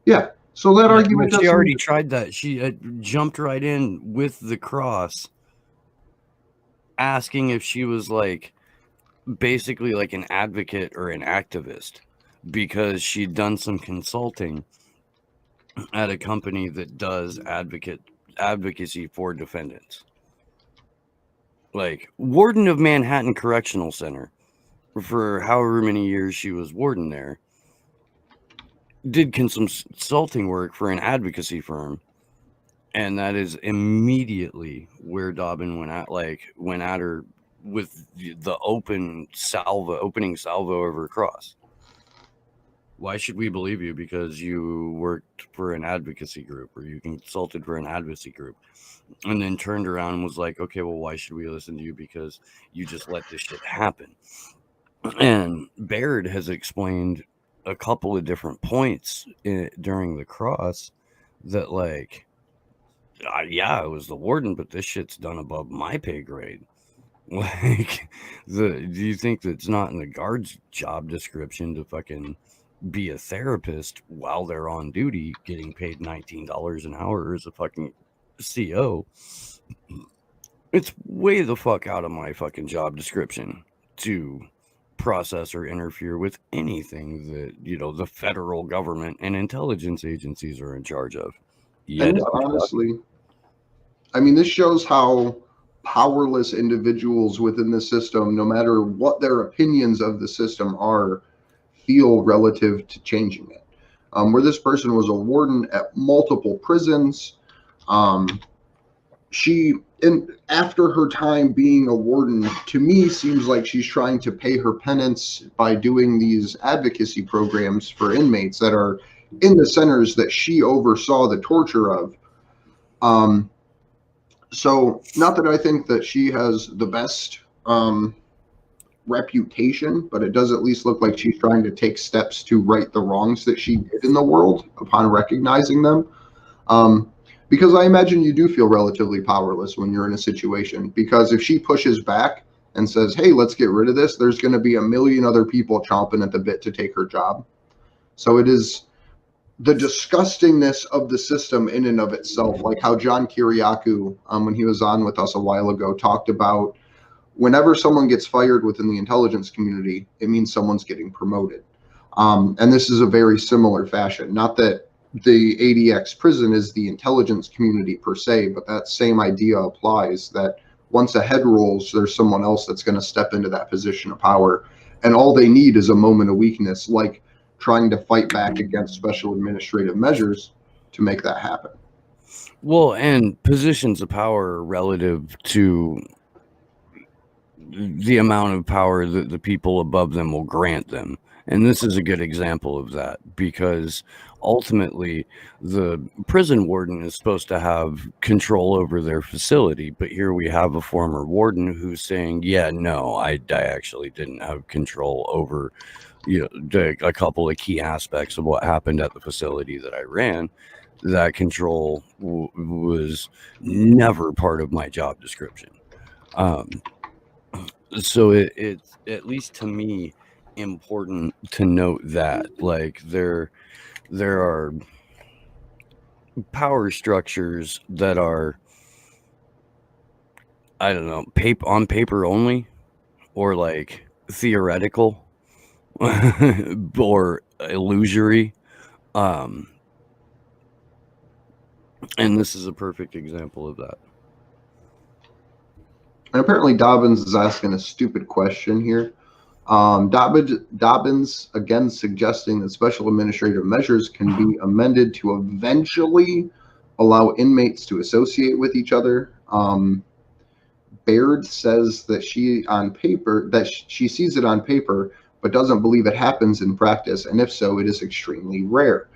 Yeah. So that argument, she already tried that. She jumped right in with the cross, asking if she was basically like an advocate or an activist, because she'd done some consulting at a company that does advocate advocacy for defendants. Like, warden of Manhattan Correctional Center, for however many years she was warden there, did consulting work for an advocacy firm, and that is immediately where Dobbin went at her with the opening salvo of her cross. Why should we believe you because you worked for an advocacy group or you consulted for an advocacy group? And then turned around and was like, okay, well, why should we listen to you because you just let this shit happen? And Baird has explained a couple of different points during the cross that, like, yeah, I was the warden, but this shit's done above my pay grade. Like, do you think that it's not in the guard's job description to fucking be a therapist while they're on duty getting paid $19 an hour as a fucking CO? It's way the fuck out of my fucking job description to process or interfere with anything that, you know, the federal government and intelligence agencies are in charge of. And honestly, I mean, this shows how powerless individuals within the system, no matter what their opinions of the system are, feel relative to changing it. Where this person was a warden at multiple prisons, after her time being a warden, to me, seems like she's trying to pay her penance by doing these advocacy programs for inmates that are in the centers that she oversaw the torture of. So not that I think that she has the best reputation, but it does at least look like she's trying to take steps to right the wrongs that she did in the world upon recognizing them. Because I imagine you do feel relatively powerless when you're in a situation, because if she pushes back and says, hey, let's get rid of this, there's going to be a million other people chomping at the bit to take her job. So it is the disgustingness of the system in and of itself, like how John Kiriakou, when he was on with us a while ago, talked about whenever someone gets fired within the intelligence community, it means someone's getting promoted. And this is a very similar fashion. Not that the ADX prison is the intelligence community per se, but that same idea applies, that once a head rolls, there's someone else that's going to step into that position of power. And all they need is a moment of weakness, like trying to fight back against special administrative measures to make that happen. Well, and positions of power relative to the amount of power that the people above them will grant them. And this is a good example of that, because ultimately the prison warden is supposed to have control over their facility. But here we have a former warden who's saying, yeah, no, I actually didn't have control over, you know, a couple of key aspects of what happened at the facility that I ran. That control was never part of my job description. So it's, at least to me, important to note that, like, there are power structures that are, I don't know, on paper only, or like theoretical, or illusory. And this is a perfect example of that. And apparently Dobbins is asking a stupid question here. Dobbins, again, suggesting that special administrative measures can be amended to eventually allow inmates to associate with each other. Baird says that she sees it on paper, but doesn't believe it happens in practice, and if so, it is extremely rare.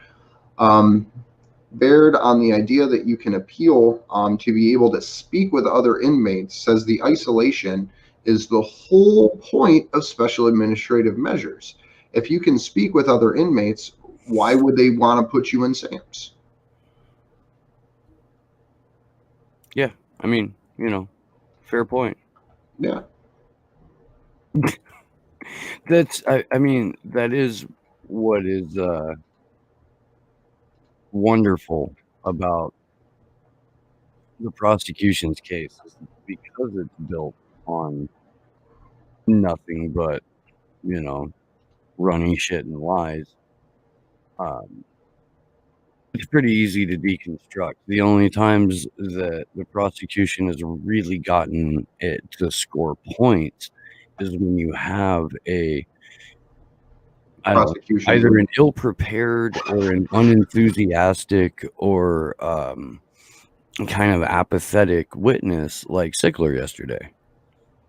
Baird, on the idea that you can appeal to be able to speak with other inmates, says the isolation is the whole point of special administrative measures. If you can speak with other inmates, why would they want to put you in SAMs? Yeah, I mean, you know, fair point. Yeah. That's, I mean, that is what is wonderful about the prosecution's case, because it's built on nothing but, you know, running shit and lies. pretty easy to deconstruct. The only times that the prosecution has really gotten it to score points is when you have Prosecution. either an ill-prepared or an unenthusiastic or kind of apathetic witness like Sickler yesterday.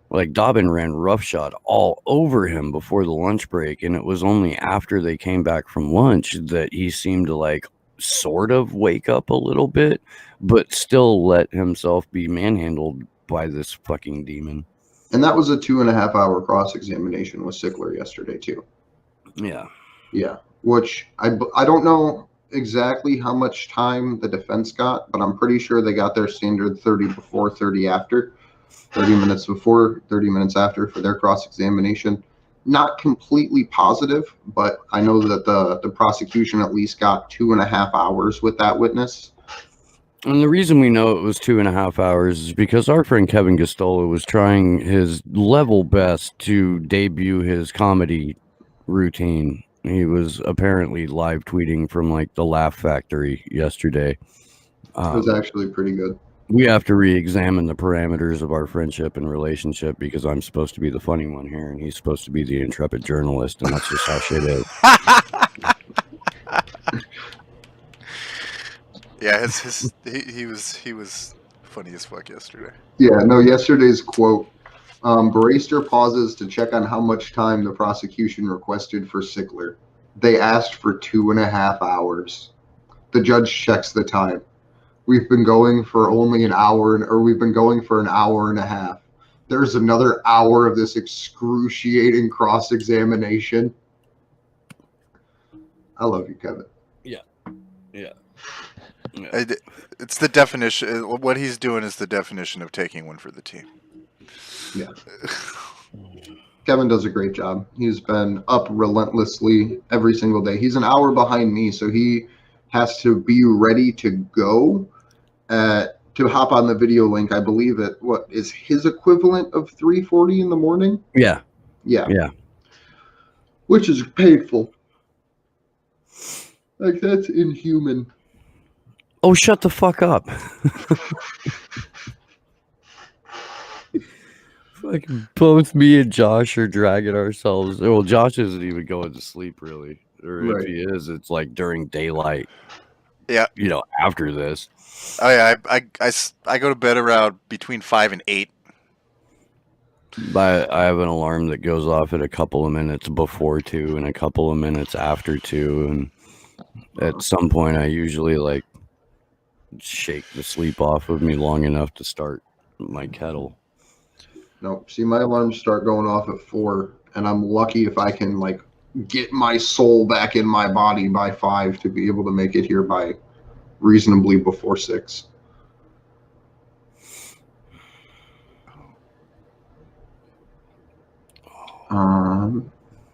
Like Dobbin ran roughshod all over him before the lunch break, and it was only after they came back from lunch that he seemed to like sort of wake up a little bit, but still let himself be manhandled by this fucking demon. And that was a 2.5 hour cross-examination with Sickler yesterday too. Yeah. Yeah, which I don't know exactly how much time the defense got, but I'm pretty sure they got their standard 30 before, 30 after, 30 minutes before, 30 minutes after for their cross-examination. Not completely positive, but I know that the prosecution at least got 2.5 hours with that witness. And the reason we know it was 2.5 hours is because our friend Kevin Gastola was trying his level best to debut his comedy routine. He was apparently live tweeting from like the Laugh Factory yesterday. It was actually pretty good. We have to re-examine the parameters of our friendship and relationship because I'm supposed to be the funny one here and he's supposed to be the intrepid journalist, and that's just how shit is. Yeah, he was funny as fuck yesterday. Yeah, no, yesterday's quote, Baraster pauses to check on how much time the prosecution requested for Sickler. They asked for 2.5 hours. The judge checks the time. We've been going for only an hour, or we've been going for an hour and a half. There's another hour of this excruciating cross-examination. I love you, Kevin. Yeah. It's the definition. What he's doing is the definition of taking one for the team. Yeah. Kevin does a great job. He's been up relentlessly every single day. He's an hour behind me, so he has to be ready to go to hop on the video link. I believe at what is his equivalent of 3:40 in the morning. Yeah. Which is painful. Like, that's inhuman. Oh, shut the fuck up. Fucking both me and Josh are dragging ourselves. Well, Josh isn't even going to sleep really. Or Right. if he is, it's like during daylight. Yeah. You know, after this. Oh yeah, I go to bed around between 5 and 8. I have an alarm that goes off at a couple of minutes before 2 and a couple of minutes after 2, and at some point I usually like shake the sleep off of me long enough to start my kettle. No, see, my alarms start going off at 4, and I'm lucky if I can like get my soul back in my body by 5 to be able to make it here by reasonably before 6.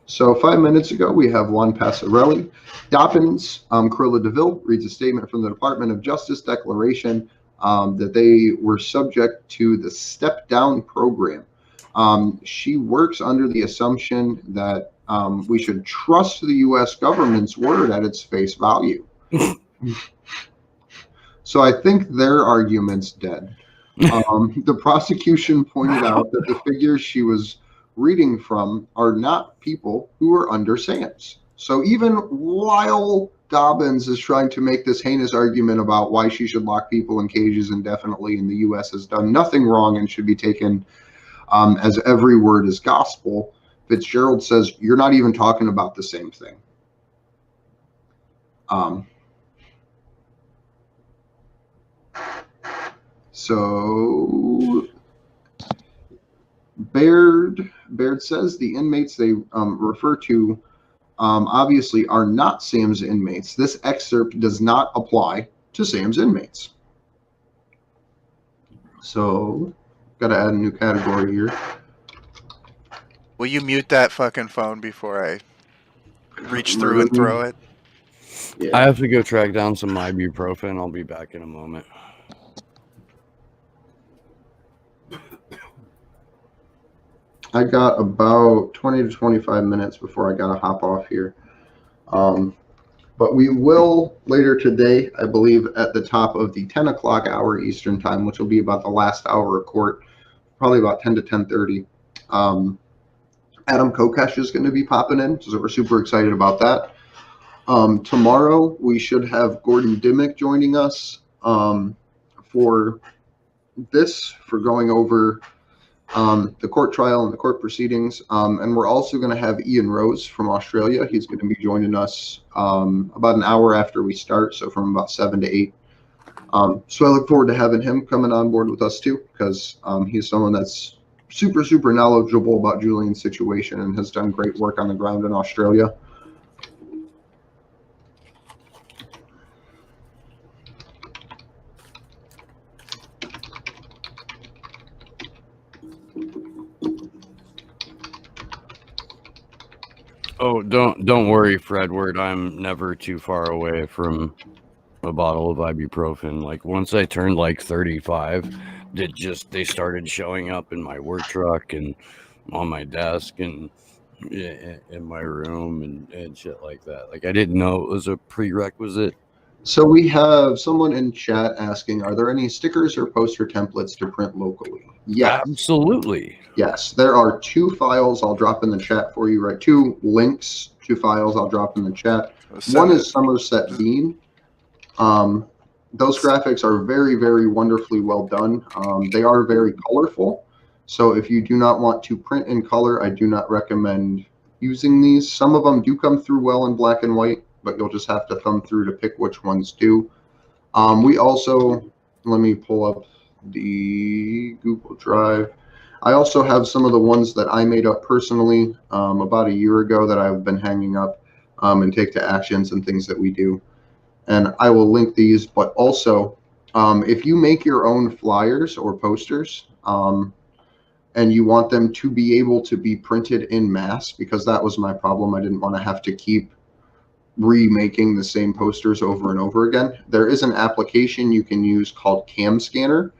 So 5 minutes ago, we have Juan Passarelli. Dobbins, Cruella DeVille reads a statement from the Department of Justice declaration that they were subject to the step-down program. She works under the assumption that we should trust the U.S. government's word at its face value. So I think their argument's dead. The prosecution pointed out that the figures she was reading from are not people who are under SAMs. So even while Dobbins is trying to make this heinous argument about why she should lock people in cages indefinitely and the U.S. has done nothing wrong and should be taken as every word is gospel, Fitzgerald says, you're not even talking about the same thing. So Baird says the inmates they refer to obviously are not SAM's inmates. This excerpt does not apply to SAM's inmates. So, got to add a new category here. Will you mute that fucking phone before I reach through and throw it? Yeah. I have to go track down some ibuprofen. I'll be back in a moment. I got about 20 to 25 minutes before I got to hop off here. But we will later today, I believe, at the top of the 10 o'clock hour Eastern time, which will be about the last hour of court, probably about 10 to 10:30. Adam Kokesh is going to be popping in, so we're super excited about that. Tomorrow we should have Gordon Dimmick joining us for going over the court trial and the court proceedings. And we're also going to have Ian Rose from Australia. He's going to be joining us about an hour after we start, so from about 7 to 8. So I look forward to having him coming on board with us too, because he's someone that's super, super knowledgeable about Julian's situation and has done great work on the ground in Australia. Oh, don't worry, Fredward. I'm never too far away from a bottle of ibuprofen. Like once I turned like 35, they started showing up in my work truck and on my desk and in my room and shit like that. Like I didn't know it was a prerequisite. So we have someone in chat asking, are there any stickers or poster templates to print locally? Yes. Absolutely. Yes, there are 2 files I'll drop in the chat for you, right? 2 links, 2 files I'll drop in the chat. One is Somerset Bean. Those graphics are very, very wonderfully well done. They are very colorful. So if you do not want to print in color, I do not recommend using these. Some of them do come through well in black and white, but you'll just have to thumb through to pick which ones do. We also, let me pull up the Google Drive. I also have some of the ones that I made up personally about a year ago that I've been hanging up and take to actions and things that we do. And I will link these, but also if you make your own flyers or posters and you want them to be able to be printed in mass, because that was my problem. I didn't want to have to keep remaking the same posters over and over again. There is an application you can use called Cam Scanner.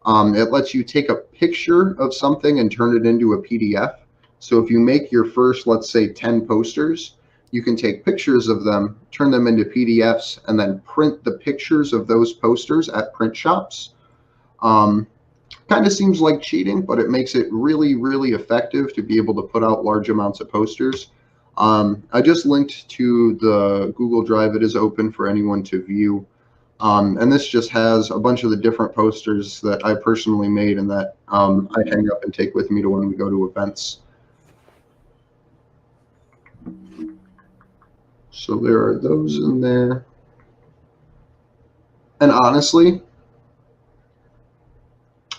It lets you take a picture of something and turn it into a PDF. So if you make your first, let's say 10 posters, you can take pictures of them, turn them into PDFs, and then print the pictures of those posters at print shops. Kind of seems like cheating, but it makes it really, really effective to be able to put out large amounts of posters. I just linked to the Google Drive. It is open for anyone to view. And this just has a bunch of the different posters that I personally made and that I hang up and take with me to when we go to events. So there are those in there. And honestly,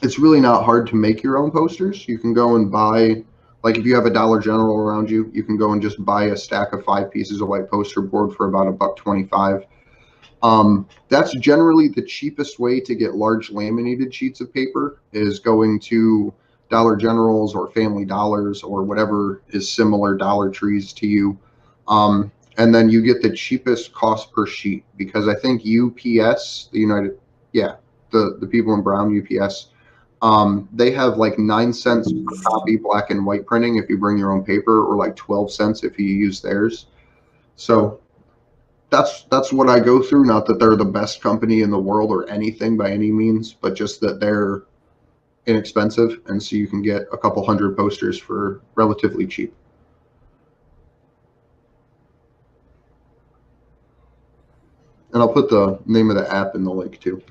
it's really not hard to make your own posters. You can go and buy, like if you have a Dollar General around you, you can go and just buy a stack of 5 pieces of white poster board for about $1.25. That's generally the cheapest way to get large laminated sheets of paper, is going to Dollar Generals or Family Dollars or whatever is similar Dollar Trees to you. And then you get the cheapest cost per sheet, because I think UPS, the people in Brown, UPS, they have like 9 cents per copy black and white printing if you bring your own paper, or like 12 cents if you use theirs. So that's what I go through. Not that they're the best company in the world or anything by any means, but just that they're inexpensive, and so you can get a couple hundred posters for relatively cheap. And I'll put the name of the app in the link too,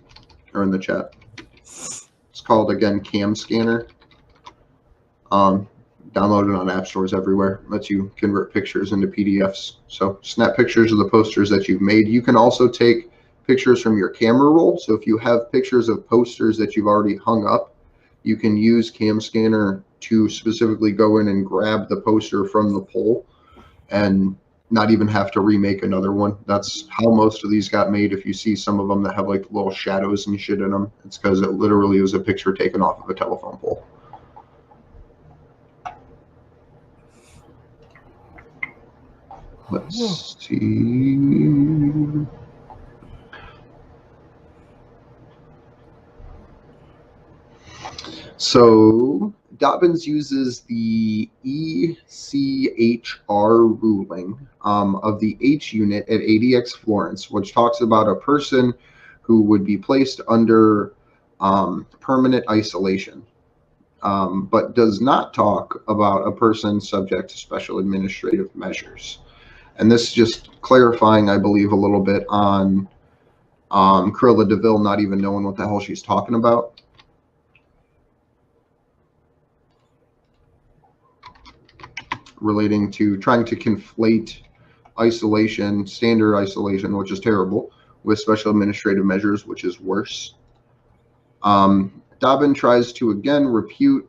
or in the chat. It's called, again, Cam Scanner. Download it on app stores everywhere. Lets you convert pictures into PDFs. So snap pictures of the posters that you've made. You can also take pictures from your camera roll. So if you have pictures of posters that you've already hung up, you can use Cam Scanner to specifically go in and grab the poster from the pole and not even have to remake another one. That's how most of these got made. If you see some of them that have like little shadows and shit in them, it's because it literally was a picture taken off of a telephone pole. Let's see. So Dobbins uses the ECHR ruling of the H unit at ADX Florence, which talks about a person who would be placed under permanent isolation, but does not talk about a person subject to special administrative measures. And this is just clarifying, I believe, a little bit on Cruella de Vil not even knowing what the hell she's talking about. Relating to trying to conflate isolation, standard isolation, which is terrible, with special administrative measures, which is worse. Dobbin tries to again refute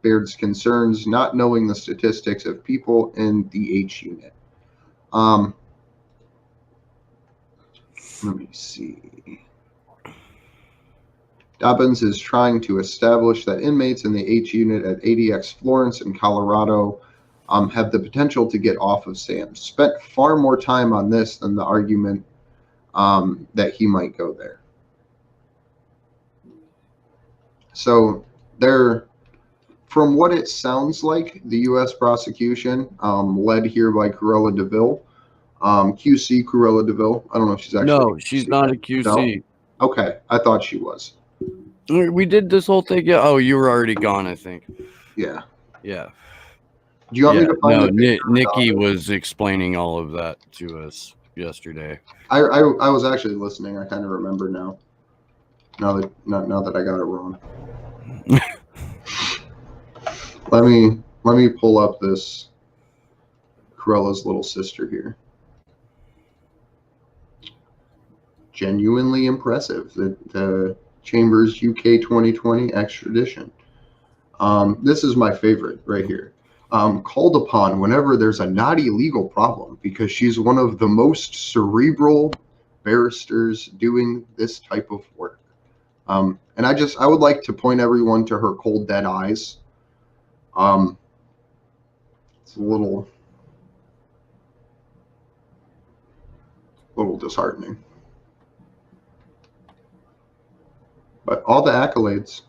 Baird's concerns, not knowing the statistics of people in the H unit. Let me see. Dobbins is trying to establish that inmates in the H unit at ADX Florence in Colorado have the potential to get off of SAMS. Spent far more time on this than the argument that he might go there. So there, from what it sounds like, the U.S. prosecution, led here by Cruella de Vil, QC Cruella de Vil. I don't know if she's actually. No, she's not a QC. No? Okay, I thought she was. We did this whole thing. Yeah. Oh, you were already gone, I think. Yeah. Yeah. Do you want me to find no, the picture of Nikki Dobbins? was explaining all of that to us yesterday. I was actually listening. I kind of remember now. Now that I got it wrong. Let me pull up this Cruella's little sister here. Genuinely impressive. The Chambers UK 2020 extradition. This is my favorite right here. Called upon whenever there's a naughty legal problem, because she's one of the most cerebral barristers doing this type of work. And I would like to point everyone to her cold, dead eyes. It's a little disheartening. But all the accolades.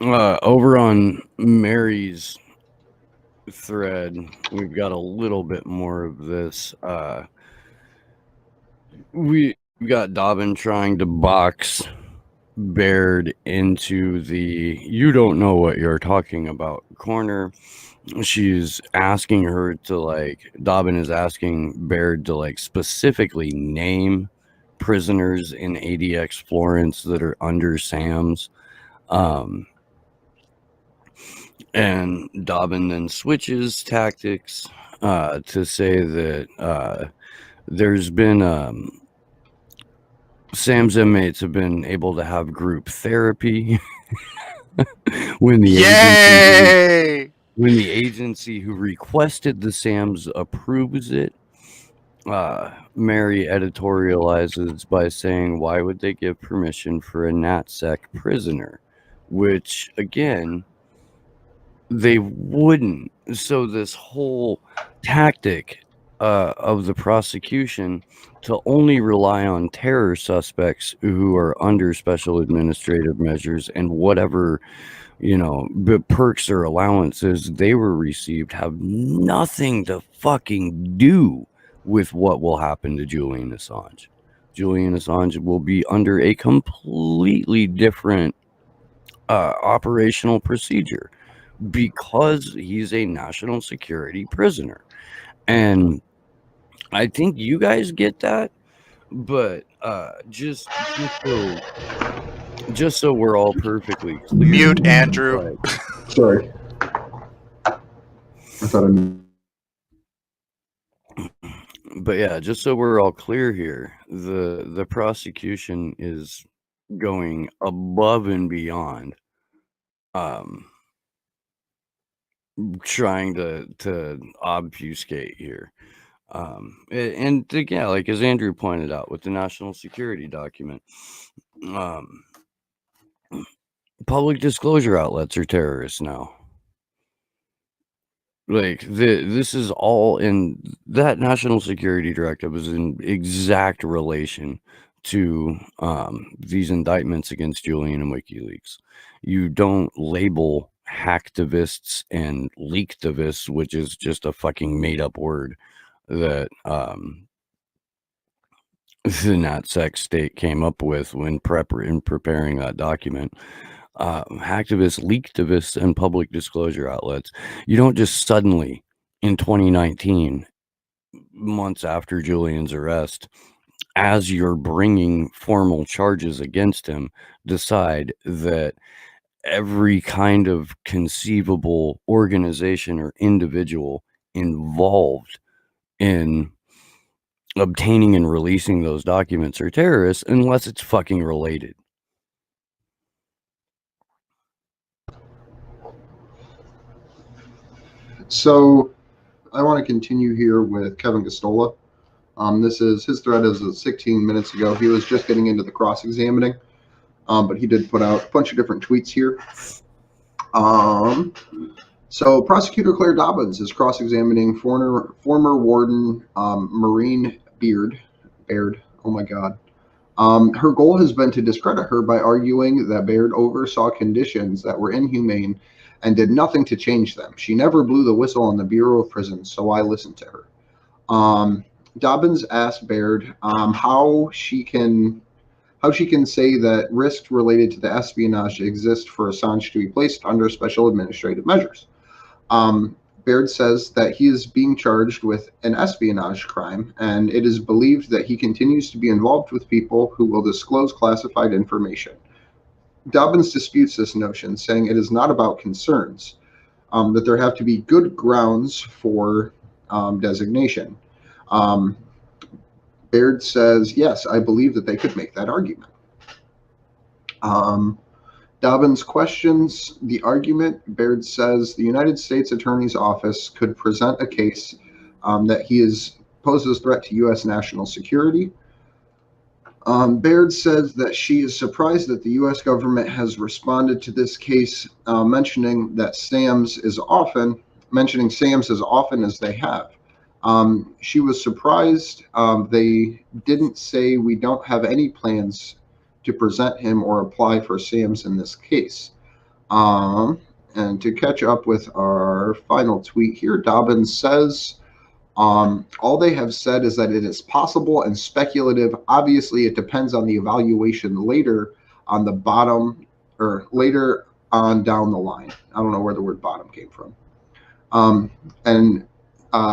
Over on Mary's thread, we've got a little bit more of this. We got Dobbin trying to box Baird into the "you don't know what you're talking about" corner. She's asking her to Dobbin is asking Baird to specifically name prisoners in ADX Florence that are under SAMS. And Dobbin then switches tactics to say that there's been SAMS inmates have been able to have group therapy when the agency who requested the SAMS approves it. Mary editorializes by saying, why would they give permission for a NatSec prisoner? Which, again, they wouldn't. So this whole tactic of the prosecution to only rely on terror suspects who are under special administrative measures and whatever, perks or allowances they were received have nothing to fucking do with what will happen to Julian Assange. Julian Assange will be under a completely different operational procedure because he's a national security prisoner. And I think you guys get that, but just so we're all perfectly clear. Mute Andrew. Sorry. I thought But yeah, just so we're all clear here, the prosecution is going above and beyond trying to obfuscate here. And yeah, as Andrew pointed out with the national security document, Public disclosure outlets are terrorists now. Like this is all in that national security directive is in exact relation to these indictments against Julian and WikiLeaks. You don't label hacktivists and leaktivists, which is just a fucking made up word that the NatSec state came up with when preparing that document. Hacktivists, leaktivists, and public disclosure outlets. You don't just suddenly in 2019, months after Julian's arrest, as you're bringing formal charges against him, decide that every kind of conceivable organization or individual involved in obtaining and releasing those documents are terrorists unless it's fucking related. So I want to continue here with Kevin Gostola. This is his thread as of 16 minutes ago. He was just getting into the cross-examining, but he did put out a bunch of different tweets here. So Prosecutor Claire Dobbins is cross-examining former warden Maureen Baird. Oh my God. Her goal has been to discredit her by arguing that Baird oversaw conditions that were inhumane and did nothing to change them. She never blew the whistle on the Bureau of Prisons, so I listened to her. Dobbins asked Baird how she can say that risks related to the espionage exist for Assange to be placed under special administrative measures. Baird says that he is being charged with an espionage crime, and it is believed that he continues to be involved with people who will disclose classified information. Dobbins disputes this notion, saying it is not about concerns, that there have to be good grounds for designation. Baird says, yes, I believe that they could make that argument. Dobbins questions the argument. Baird says the United States Attorney's Office could present a case that he poses a threat to U.S. national security. Baird says that she is surprised that the U.S. government has responded to this case, mentioning Sams as often as they have. She was surprised they didn't say we don't have any plans to present him or apply for Sams in this case. And to catch up with our final tweet here, Dobbins says, all they have said is that it is possible and speculative. Obviously, it depends on the evaluation later on the bottom or later on down the line. I don't know where the word bottom came from.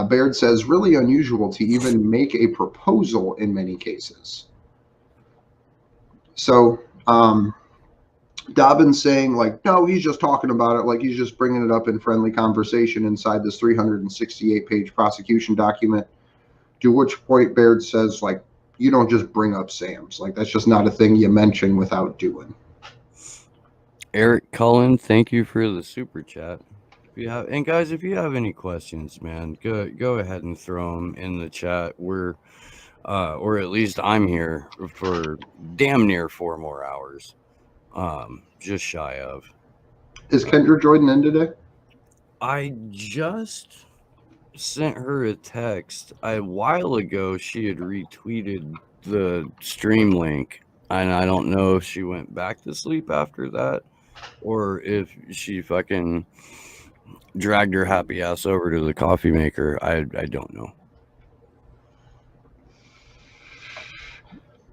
Baird says, really unusual to even make a proposal in many cases. So Dobbins saying, like, no, he's just talking about it, like he's just bringing it up in friendly conversation inside this 368-page prosecution document, to which point Baird says, like, you don't just bring up Sams. Like, that's just not a thing you mention without doing. Eric Cullen, thank you for the super chat. And guys, if you have any questions, man, go ahead and throw them in the chat. We're or at least I'm here for damn near 4 more hours. Just shy of. Is Kendra Jordan in today? I just sent her a text a while ago. She had retweeted the stream link, and I don't know if she went back to sleep after that or if she fucking dragged her happy ass over to the coffee maker. I don't know.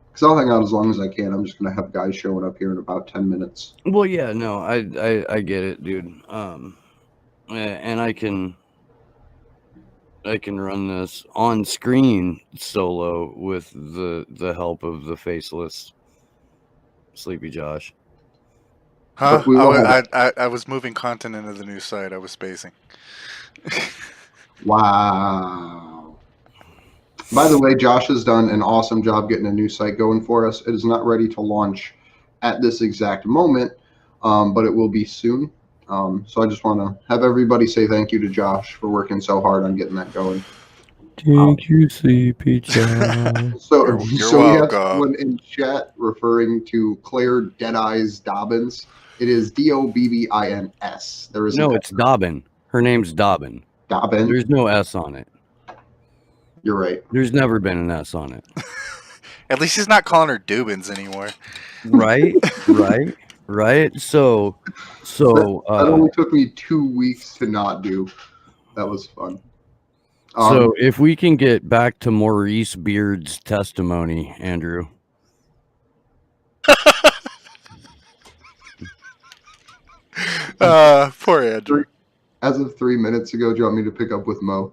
Because I'll hang out as long as I can. I'm just going to have guys showing up here in about 10 minutes. Well, yeah, no, I get it, dude. And I can run this on screen solo with the help of the faceless Sleepy Josh. Huh? I was moving content into the new site. I was spacing. Wow. By the way, Josh has done an awesome job getting a new site going for us. It is not ready to launch at this exact moment, but it will be soon. So I just want to have everybody say thank you to Josh for working so hard on getting that going. Thank you, Sleepy Josh. So You're we have welcome. someone in chat referring to Claire Deadeyes Dobbins It is Dobbins. There is No, it's Dobbin. Her name's Dobbin. Dobbin. There's no S on it. You're right. There's never been an S on it. At least he's not calling her Dubins anymore. Right? Right? So That only took me 2 weeks to not do. That was fun. So if we can get back to Maurice Beard's testimony, Andrew. Poor Andrew. As of 3 minutes ago, do you want me to pick up with Mo?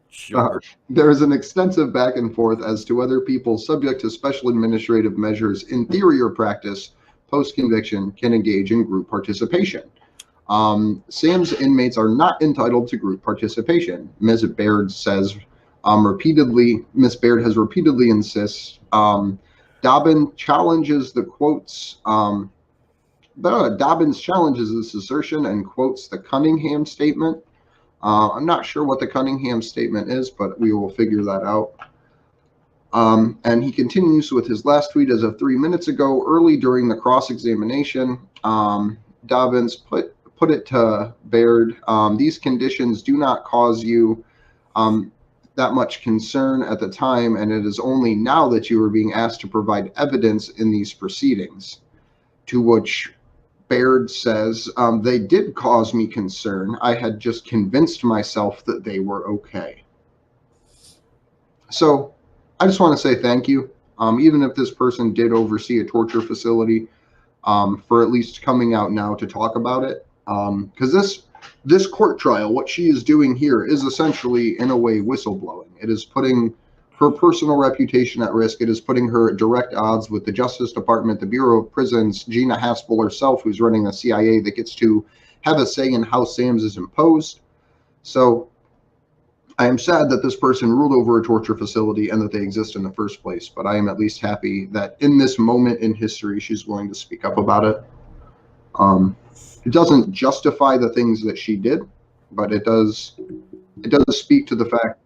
Sure. There is an extensive back and forth as to whether people subject to special administrative measures in theory or practice post-conviction can engage in group participation. SAM's inmates are not entitled to group participation. Ms. Baird says repeatedly, Ms. Baird has repeatedly insists. Dobbins challenges the quotes. Dobbins challenges this assertion and quotes the Cunningham statement. I'm not sure what the Cunningham statement is, but we will figure that out. And he continues with his last tweet as of 3 minutes ago. Early during the cross-examination, Dobbins put it to Baird, these conditions do not cause you that much concern at the time, and it is only now that you are being asked to provide evidence in these proceedings. To which Baird says, they did cause me concern. I had just convinced myself that they were okay. So I just want to say thank you. Even if this person did oversee a torture facility, for at least coming out now to talk about it. Because this court trial, what she is doing here is essentially, in a way, whistleblowing. It is putting her personal reputation at risk. It is putting her at direct odds with the Justice Department, the Bureau of Prisons, Gina Haspel herself, who's running the CIA, that gets to have a say in how SAMS is imposed. So I am sad that this person ruled over a torture facility and that they exist in the first place, but I am at least happy that in this moment in history, she's willing to speak up about it. It doesn't justify the things that she did, but it does speak to the fact.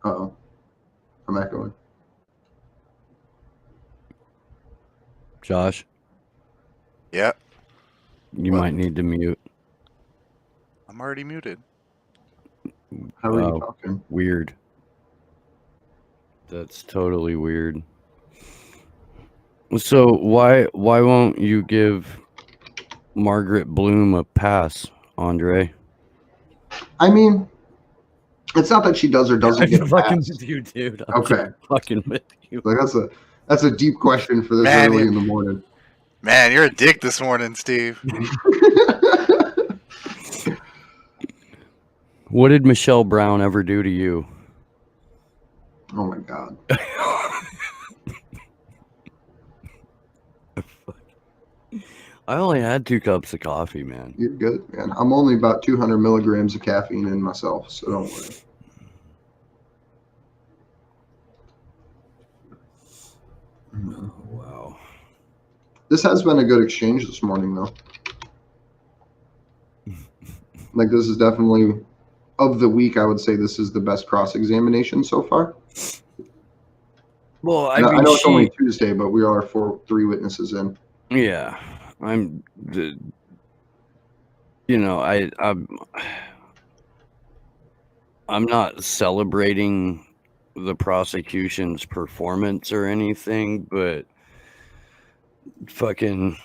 Uh-oh. I'm echoing. Josh, Yeah, you What? might need to mute. I'm already muted. How are Wow. you talking? Weird. That's totally weird. So why won't you give Margaret Bloom a pass, Andre? I mean, it's not that she does or doesn't get a pass. with you, dude. I'm Okay. fucking with you. Like that's a deep question for this Man, early you- in the morning. Man, you're a dick this morning, Steve. What did Michelle Brown ever do to you? Oh my God. I only had 2 cups of coffee, man. You're good, man. I'm only about 200 milligrams of caffeine in myself, so don't worry. Oh, wow. This has been a good exchange this morning, though. Like, this is definitely, of the week, I would say this is the best cross-examination so far. Well, I know it's only Tuesday, but we are 3 witnesses in. Yeah, I'm not celebrating the prosecution's performance or anything, but fucking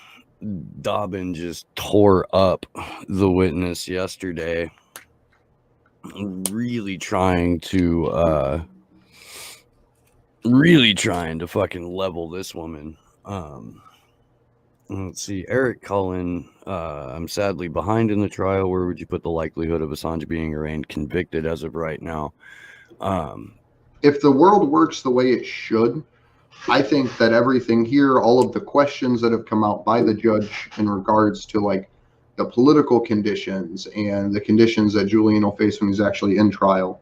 Dobbin just tore up the witness yesterday, really trying to fucking level this woman. Let's see, Eric Cullen, I'm sadly behind in the trial. Where would you put the likelihood of Assange being arraigned convicted as of right now? If the world works the way it should, I think that everything here, all of the questions that have come out by the judge in regards to like the political conditions and the conditions that Julian will face when he's actually in trial,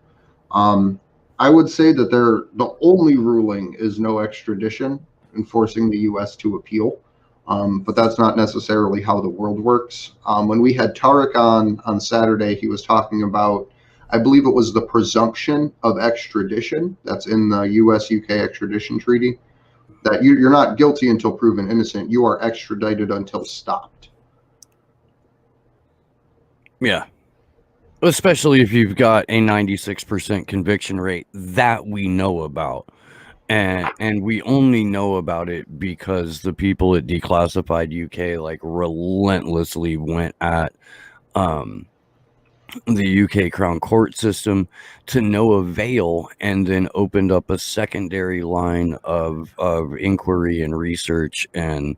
I would say that the only ruling is no extradition and forcing the U.S. to appeal. But that's not necessarily how the world works. When we had Tarek on Saturday, he was talking about, I believe it was the presumption of extradition that's in the U.S.-UK extradition treaty. that you're not guilty until proven innocent. You are extradited until stopped. Yeah. Especially if you've got a 96% conviction rate that we know about. And we only know about it because the people at Declassified UK like relentlessly went at the UK Crown Court system to no avail, and then opened up a secondary line of inquiry and research and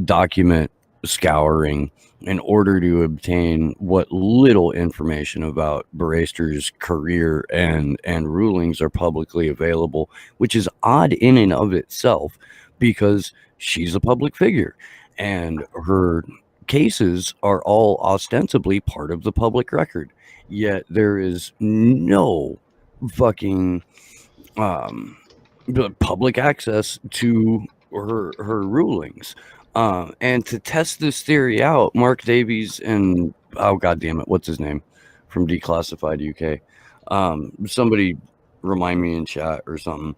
document scouring in order to obtain what little information about Baraister's career and rulings are publicly available, which is odd in and of itself because she's a public figure and her cases are all ostensibly part of the public record, yet there is no fucking public access to her rulings. And to test this theory out, Mark Davies and god damn it, what's his name from Declassified UK? Somebody remind me in chat or something.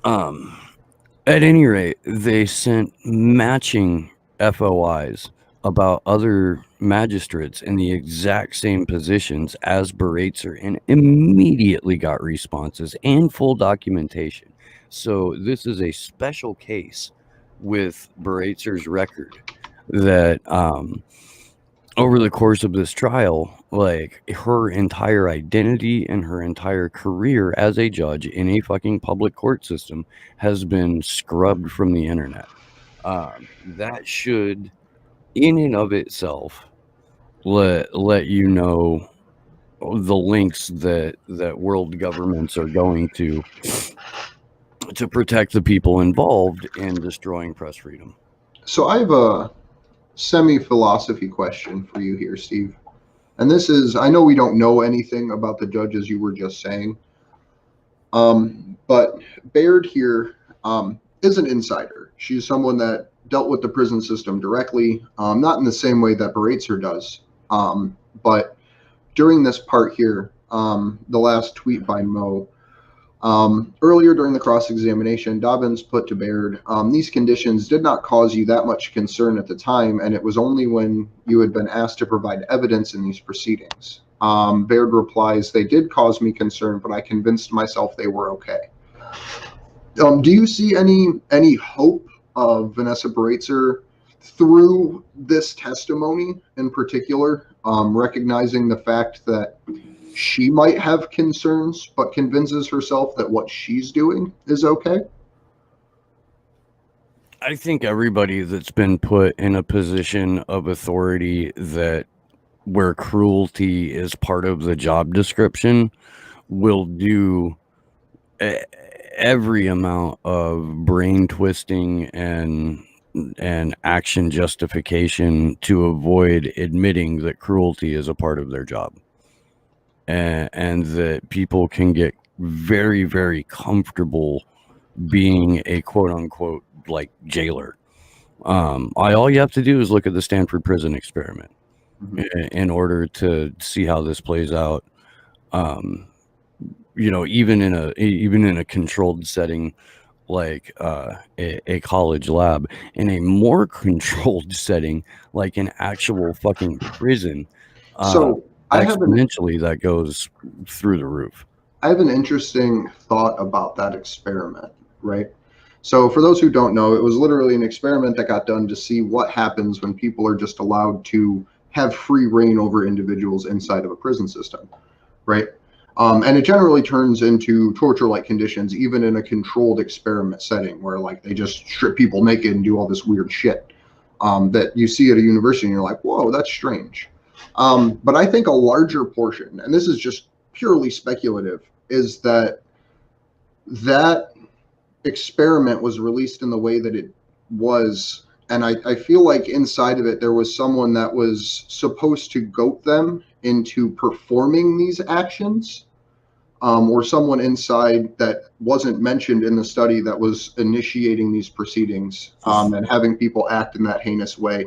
At any rate, they sent matching FOIs about other magistrates in the exact same positions as Baraitser and immediately got responses and full documentation. So this is a special case with Baraitzer's record that over the course of this trial, like her entire identity and her entire career as a judge in a fucking public court system has been scrubbed from the internet. That should, in and of itself, let you know the links that world governments are going to protect the people involved in destroying press freedom. So I have a semi-philosophy question for you here, Steve. And this is, I know we don't know anything about the judges you were just saying, but Baird here is an insider. She's someone that dealt with the prison system directly, not in the same way that Baraitser does. But during this part here, the last tweet by Mo, earlier during the cross-examination, Dobbins put to Baird, these conditions did not cause you that much concern at the time, and it was only when you had been asked to provide evidence in these proceedings. Baird replies, they did cause me concern, but I convinced myself they were okay. Do you see any hope of Vanessa Baraitser through this testimony in particular, recognizing the fact that she might have concerns, but convinces herself that what she's doing is okay? I think everybody that's been put in a position of authority where cruelty is part of the job description will do every amount of brain twisting and action justification to avoid admitting that cruelty is a part of their job. And that people can get very, very comfortable being a quote unquote like jailer. All you have to do is look at the Stanford prison experiment in order to see how this plays out. Even in a controlled setting like a college lab, in a more controlled setting like an actual fucking prison. So exponentially that goes through the roof. I have an interesting thought about that experiment, right? So for those who don't know, it was literally an experiment that got done to see what happens when people are just allowed to have free reign over individuals inside of a prison system, right? And it generally turns into torture-like conditions, even in a controlled experiment setting where like they just strip people naked and do all this weird shit that you see at a university and you're like, whoa, that's strange. But I think a larger portion, and this is just purely speculative, is that experiment was released in the way that it was. And I feel like inside of it, there was someone that was supposed to goat them into performing these actions, or someone inside that wasn't mentioned in the study that was initiating these proceedings and having people act in that heinous way.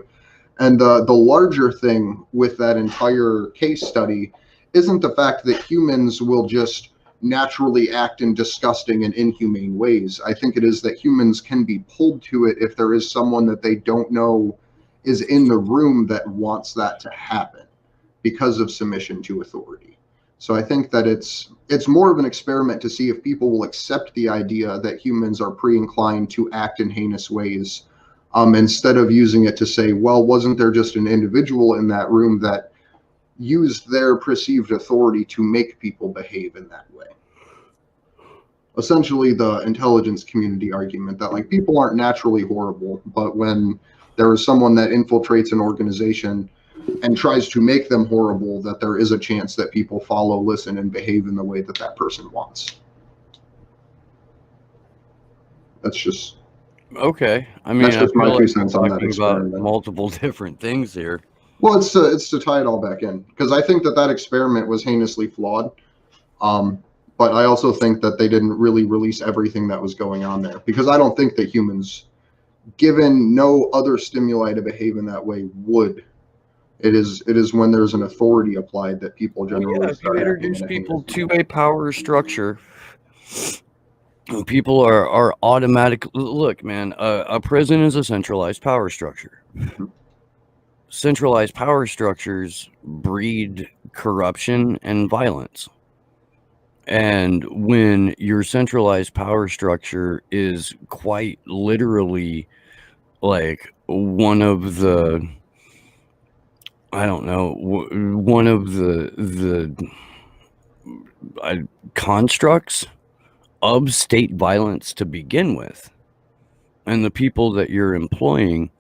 And the larger thing with that entire case study isn't the fact that humans will just naturally act in disgusting and inhumane ways. I think it is that humans can be pulled to it if there is someone that they don't know is in the room that wants that to happen because of submission to authority. So I think that it's more of an experiment to see if people will accept the idea that humans are pre-inclined to act in heinous ways, instead of using it to say, well, wasn't there just an individual in that room that used their perceived authority to make people behave in that way? Essentially the intelligence community argument that like people aren't naturally horrible, but when there is someone that infiltrates an organization and tries to make them horrible, that there is a chance that people follow, listen, and behave in the way that that person wants. That's just Okay. I mean, That's I just my feel 2 like cents we're on that talking about experiment. multiple different things here. Well, it's to tie it all back in, because I think that that experiment was heinously flawed. But I also think that they didn't really release everything that was going on there, because I don't think that humans, given no other stimuli to behave in that way, would. It is when there's an authority applied that people generally Yeah, if you start acting introduce in a people heinous to manner. a power structure, people are automatic. Look, man, a prison is a centralized power structure. Centralized power structures breed corruption and violence. And when your centralized power structure is quite literally like one of the, I don't know, one of the constructs of state violence to begin with, and the people that you're employing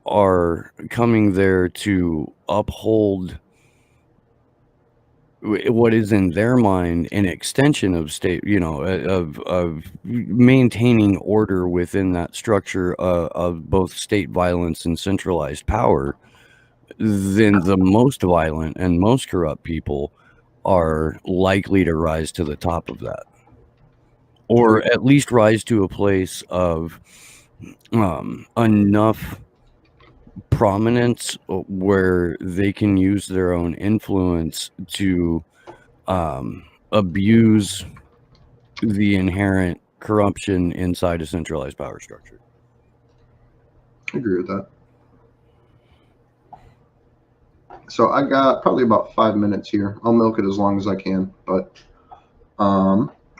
are coming there to uphold what is in their mind an extension of state, of maintaining order within that structure of both state violence and centralized power, then the most violent and most corrupt people are likely to rise to the top of that, or at least rise to a place of enough prominence where they can use their own influence to abuse the inherent corruption inside a centralized power structure. I agree with that. So I got probably about 5 minutes here. I'll milk it as long as I can, but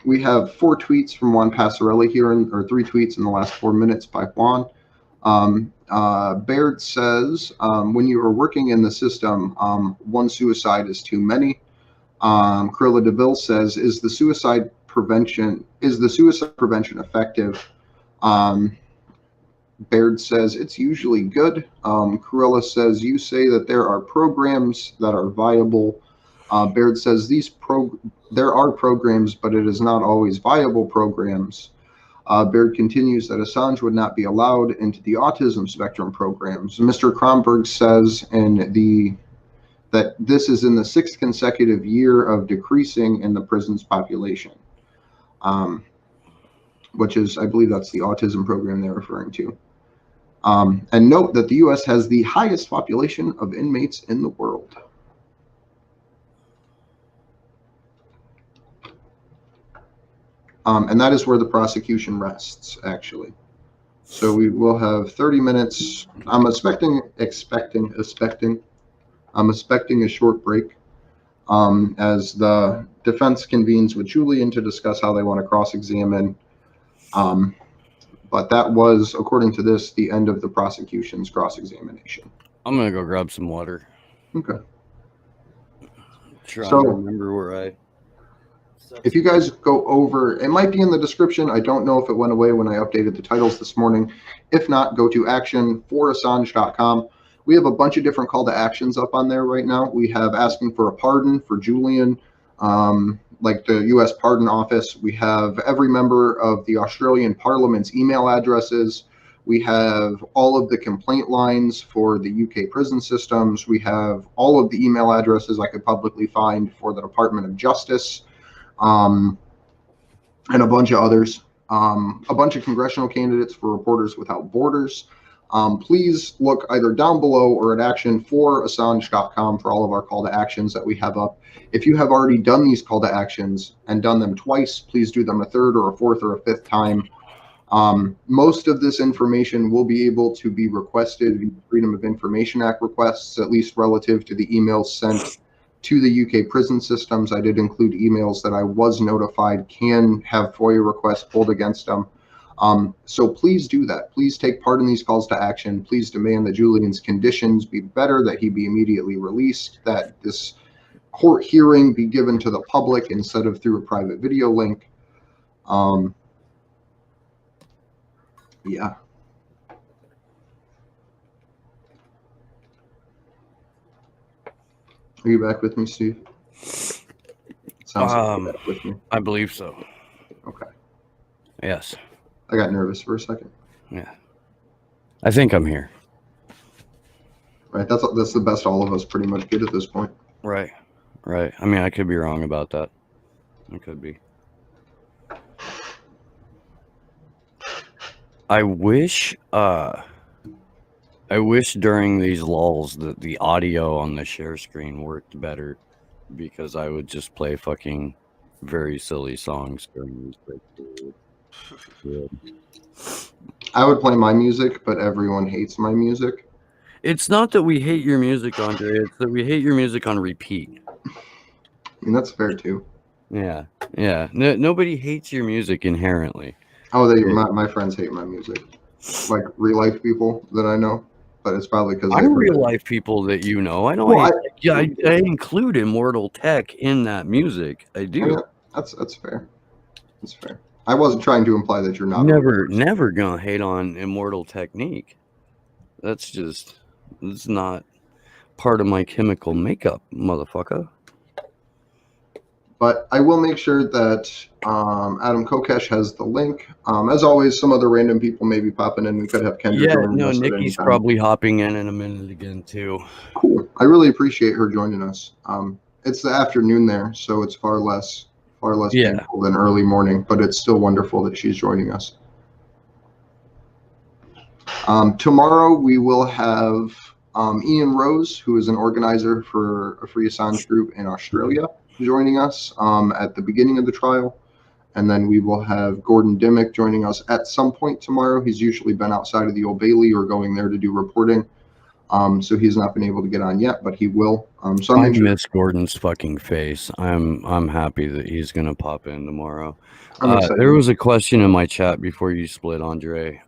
we have 4 tweets from Juan Passarelli here, or 3 tweets in the last 4 minutes by Juan. Baird says, when you are working in the system, one suicide is too many. Corilla DeVille says, is the suicide prevention effective? Baird says it's usually good. Corilla says, you say that there are programs that are viable. Baird says there are programs, but it is not always viable programs. Baird continues that Assange would not be allowed into the autism spectrum programs. Mr. Kronberg says that this is in the 6th consecutive year of decreasing in the prison's population, which is, I believe that's the autism program they're referring to. And note that the U.S. has the highest population of inmates in the world. And that is where the prosecution rests, actually. So we will have 30 minutes. I'm expecting a short break as the defense convenes with Julian to discuss how they want to cross-examine. But that was, according to this, the end of the prosecution's cross-examination. I'm gonna go grab some water. Okay. Trying So- to remember where I. If you guys go over, it might be in the description. I don't know if it went away when I updated the titles this morning. If not, go to actionforassange.com. We have a bunch of different call to actions up on there right now. We have asking for a pardon for Julian, like the U.S. Pardon Office. We have every member of the Australian Parliament's email addresses. We have all of the complaint lines for the UK prison systems. We have all of the email addresses I could publicly find for the Department of Justice. And a bunch of others, a bunch of congressional candidates for Reporters Without Borders, Please look either down below or at action4assange.com for all of our call to actions that we have up. If you have already done these call to actions and done them twice, please do them a third or a fourth or a fifth time. Most of this information will be able to be requested via Freedom of Information Act requests, at least relative to the emails sent to the UK prison systems. I did include emails that I was notified can have FOIA requests pulled against them. So please do that. Please take part in these calls to action. Please demand that Julian's conditions be better, that he be immediately released, that this court hearing be given to the public instead of through a private video link. Yeah. Are you back with me, Steve? Sounds like you're back with me. I believe so. Okay. Yes. I got nervous for a second. Yeah. I think I'm here. Right. That's the best all of us pretty much get at this point. Right. Right. I mean, I could be wrong about that. I could be. I wish during these lulls that the audio on the share screen worked better, because I would just play fucking very silly songs during these breaks. I would play my music, but everyone hates my music. It's not that we hate your music, Andre. It's that we hate your music on repeat. I mean, that's fair too. Yeah. Yeah. Nobody hates your music inherently. Oh, my friends hate my music, like real life people that I know, but it's probably because I'm real life people that you know. I know. Well, I include Immortal Tech in that music. I do. Yeah, that's fair. That's fair. I wasn't trying to imply that you're not. Never gonna hate on Immortal Technique. It's not part of my chemical makeup, motherfucker. But I will make sure that Adam Kokesh has the link. As always, some other random people may be popping in. We could have Kendra join us at any Nikki's time. probably hopping in a minute again too. Cool. I really appreciate her joining us. It's the afternoon there, so it's far less painful than early morning, but it's still wonderful that she's joining us. Tomorrow we will have Ian Rose, who is an organizer for a Free Assange group in Australia, joining us at the beginning of the trial. And then we will have Gordon Dimmick joining us at some point tomorrow. He's usually been outside of the Old Bailey or going there to do reporting. So he's not been able to get on yet, but he will. So I miss Gordon's fucking face. I'm happy that he's gonna pop in tomorrow. There was a question in my chat before you split, Andre.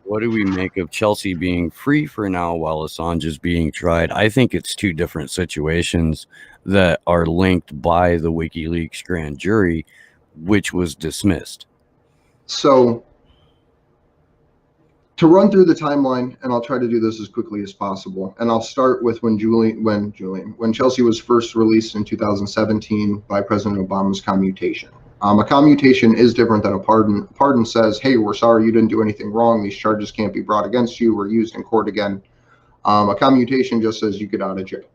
What do we make of Chelsea being free for now while Assange is being tried? I think it's two different situations that are linked by the WikiLeaks grand jury, which was dismissed. So to run through the timeline, and I'll try to do this as quickly as possible, and I'll start with when Chelsea was first released in 2017 by President Obama's commutation. A commutation is different than a pardon. A pardon says, hey, we're sorry you didn't do anything wrong. These charges can't be brought against you or used in court again. A commutation just says you get out of jail.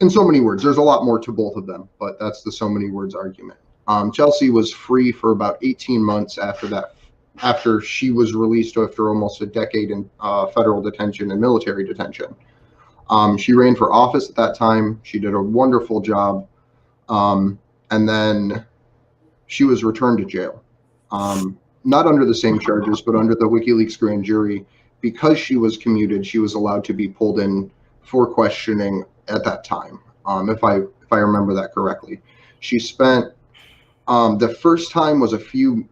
In so many words, there's a lot more to both of them, but that's the so many words argument. Chelsea was free for about 18 months after that, after she was released after almost a decade in federal detention and military detention. She ran for office at that time. She did a wonderful job. And then she was returned to jail. Not under the same charges, but under the WikiLeaks grand jury. Because she was commuted, she was allowed to be pulled in for questioning at that time, if I remember that correctly. She spent, the first time was a few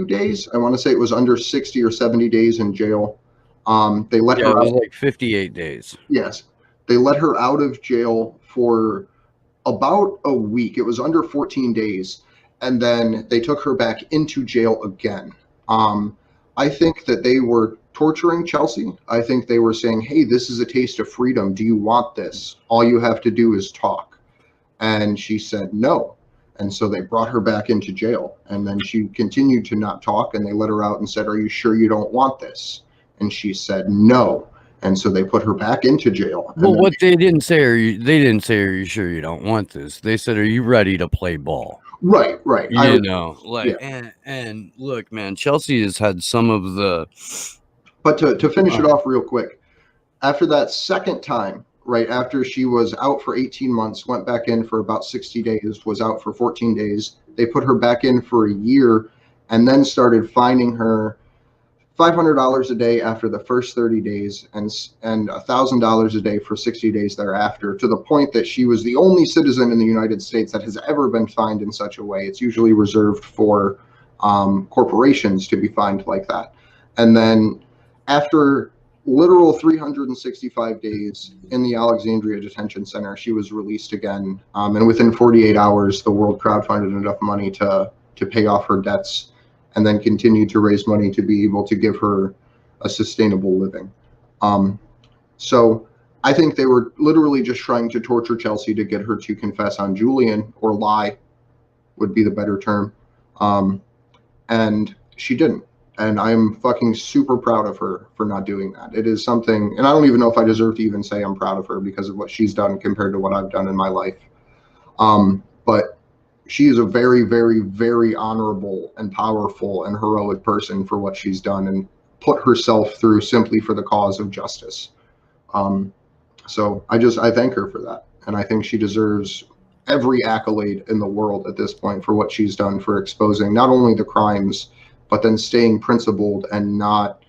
days. I want to say it was under 60 or 70 days in jail. They let her out. It was like 58 days. Yes. They let her out of jail for about a week. It was under 14 days. And then they took her back into jail again. I think that they were torturing Chelsea. I think they were saying, hey, this is a taste of freedom. Do you want this? All you have to do is talk. And she said no. And so they brought her back into jail. And then she continued to not talk. And they let her out and said, are you sure you don't want this? And she said no. And so they put her back into jail. Well, what they didn't say, are you sure you don't want this? They said, are you ready to play ball? Right. You know, like, yeah. And look, man, Chelsea has had some of the But to finish it off real quick, after that second time, right after she was out for 18 months, went back in for about 60 days, was out for 14 days, they put her back in for a year and then started fining her $500 a day after the first 30 days and $1,000 a day for 60 days thereafter, to the point that she was the only citizen in the United States that has ever been fined in such a way. It's usually reserved for corporations to be fined like that. And then after literal 365 days in the Alexandria Detention Center, she was released again. And within 48 hours, the world crowdfunded enough money to pay off her debts, and then continued to raise money to be able to give her a sustainable living. So I think they were literally just trying to torture Chelsea to get her to confess on Julian, or lie would be the better term. And she didn't. And I'm fucking super proud of her for not doing that. It is something, and I don't even know if I deserve to even say I'm proud of her because of what she's done compared to what I've done in my life. But she is a very, very, very honorable and powerful and heroic person for what she's done and put herself through simply for the cause of justice. So I thank her for that. And I think she deserves every accolade in the world at this point for what she's done for exposing not only the crimes, but then staying principled and not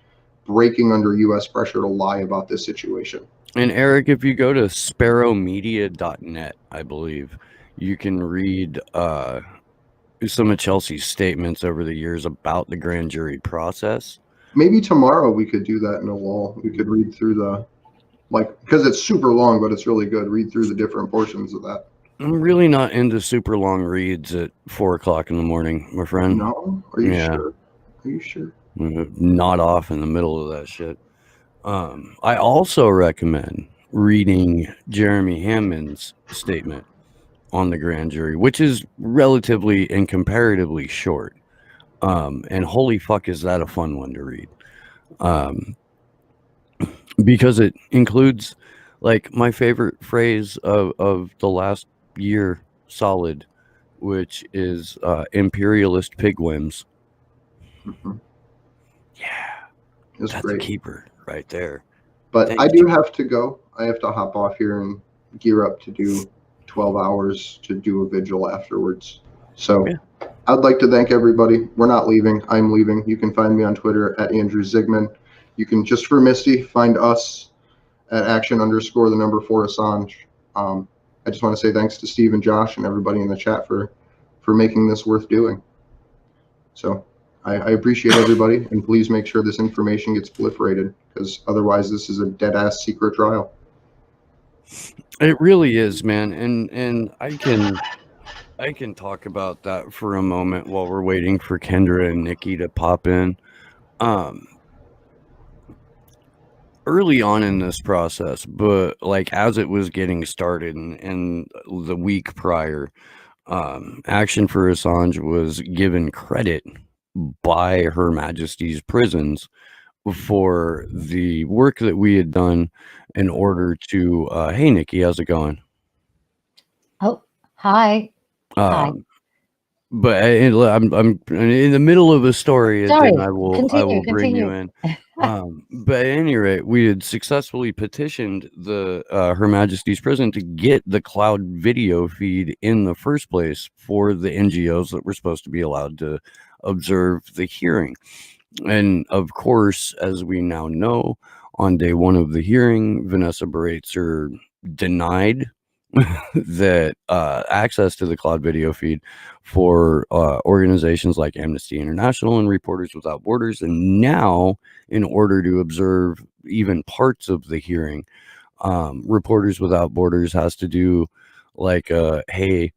breaking under U.S. pressure to lie about this situation. And Eric, if you go to sparrowmedia.net, I believe, you can read some of Chelsea's statements over the years about the grand jury process. Maybe tomorrow we could do that in a lull. We could read through because it's super long, but it's really good. Read through the different portions of that. I'm really not into super long reads at 4 o'clock in the morning, my friend. No? Are you sure? Are you sure? Not off in the middle of that shit. I also recommend reading Jeremy Hammond's statement on the grand jury, which is relatively and comparatively short. And holy fuck, is that a fun one to read. Because it includes, like, my favorite phrase of the last year solid, which is imperialist pigwins. Mm-hmm. Yeah, that's great. A keeper right there. But I do have to go. I have to hop off here and gear up to do 12 hours to do a vigil afterwards. So yeah. I'd like to thank everybody. We're not leaving. I'm leaving. You can find me on Twitter at Andrew Zigman. You can, just for Misty, find us at action_4 Assange. I just want to say thanks to Steve and Josh and everybody in the chat for making this worth doing. So I appreciate everybody, and please make sure this information gets proliferated, because otherwise this is a dead-ass secret trial. It really is, man. And I can talk about that for a moment while we're waiting for Kendra and Nikki to pop in. Early on in this process, but like as it was getting started and the week prior, Action for Assange was given credit by Her Majesty's prisons for the work that we had done in order to hey Nikki, how's it going? Oh, hi. Hi. But I'm in the middle of a story. Sorry, and I will bring you in. But at any rate, we had successfully petitioned the Her Majesty's prison to get the cloud video feed in the first place for the NGOs that were supposed to be allowed to observe the hearing. And of course, as we now know, on day one of the hearing, Vanessa Baraitser denied that access to the cloud video feed for organizations like Amnesty International and Reporters Without Borders. And now, in order to observe even parts of the hearing, Reporters Without Borders has to do like, hey,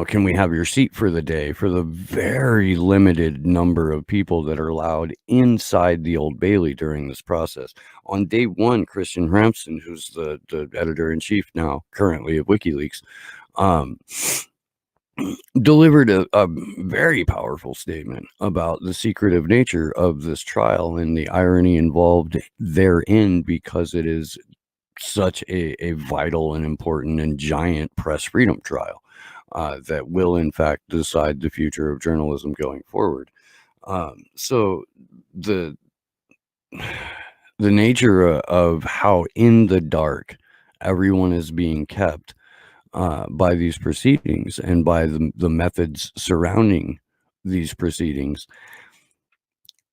can we have your seat for the day, for the very limited number of people that are allowed inside the Old Bailey during this process. On day one, Christian Ramsden, who's the editor-in-chief now currently of WikiLeaks, delivered a very powerful statement about the secretive nature of this trial and the irony involved therein, because it is such a vital and important and giant press freedom trial that will in fact decide the future of journalism going forward. So the nature of how in the dark everyone is being kept by these proceedings and by the methods surrounding these proceedings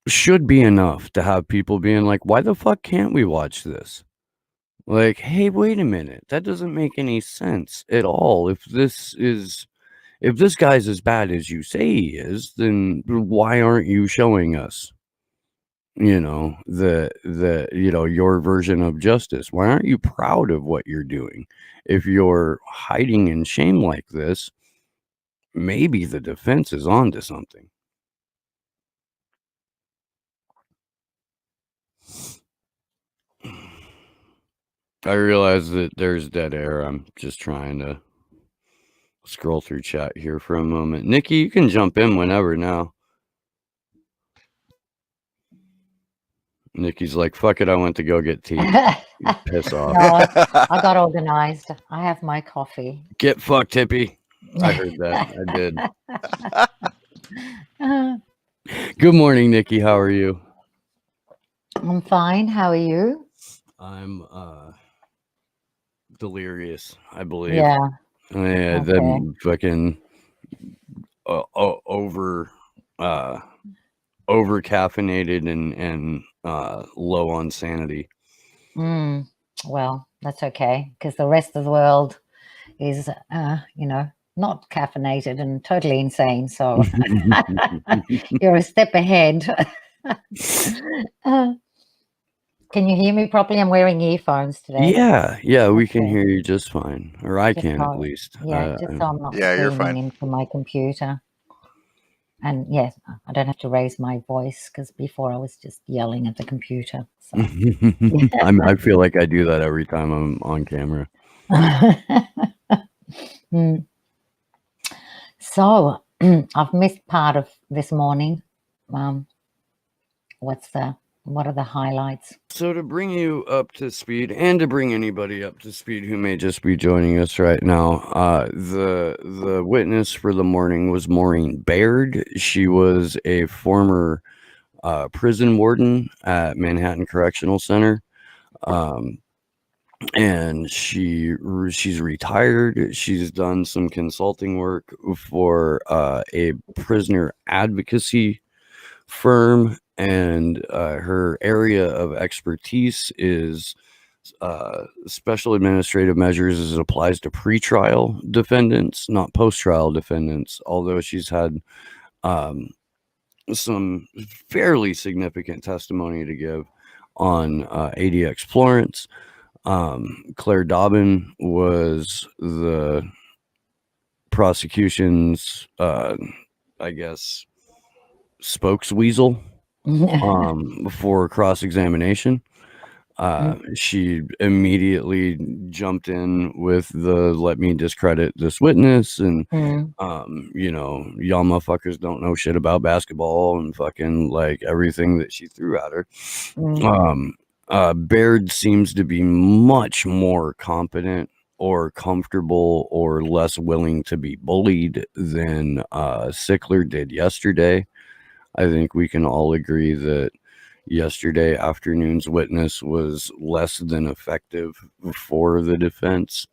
should be enough to have people being like, why the fuck can't we watch this? Like, hey, wait a minute, that doesn't make any sense at all. If this guy's as bad as you say he is, then why aren't you showing us, your version of justice? Why aren't you proud of what you're doing? If you're hiding in shame like this, maybe the defense is onto something. I realize that there's dead air. I'm just trying to scroll through chat here for a moment. Nikki, you can jump in whenever now. Nikki's like, fuck it, I went to go get tea. Piss off. No, I got organized. I have my coffee. Get fucked, hippie. I heard that. I did. Good morning, Nikki. How are you? I'm fine. How are you? I'm delirious, I believe. Yeah. Yeah, Okay. them fucking over caffeinated and low on sanity. Well, that's okay, because the rest of the world is, not caffeinated and totally insane. So you're a step ahead. Can you hear me properly? I'm wearing earphones today. Yeah, we can Okay. hear you just fine, or I Just can at so- least. Yeah, just so I'm not Yeah, you're screaming fine. into my computer. And yes, I don't have to raise my voice, because before I was just yelling at the computer. So. I feel like I do that every time I'm on camera. So I've missed part of this morning. What are the highlights? So to bring you up to speed, and to bring anybody up to speed who may just be joining us right now, the witness for the morning was Maureen Baird. She was a former prison warden at Manhattan Correctional Center, and she's retired. She's done some consulting work for a prisoner advocacy firm, and her area of expertise is special administrative measures as it applies to pretrial defendants, not post-trial defendants, although she's had some fairly significant testimony to give on ADX Florence. Claire Dobbin was the prosecution's spokesweasel for cross-examination. She immediately jumped in with the let me discredit this witness, and y'all motherfuckers don't know shit about basketball, and fucking like everything that she threw at her. Baird seems to be much more competent or comfortable or less willing to be bullied than Sickler did yesterday. I think we can all agree that yesterday afternoon's witness was less than effective for the defense,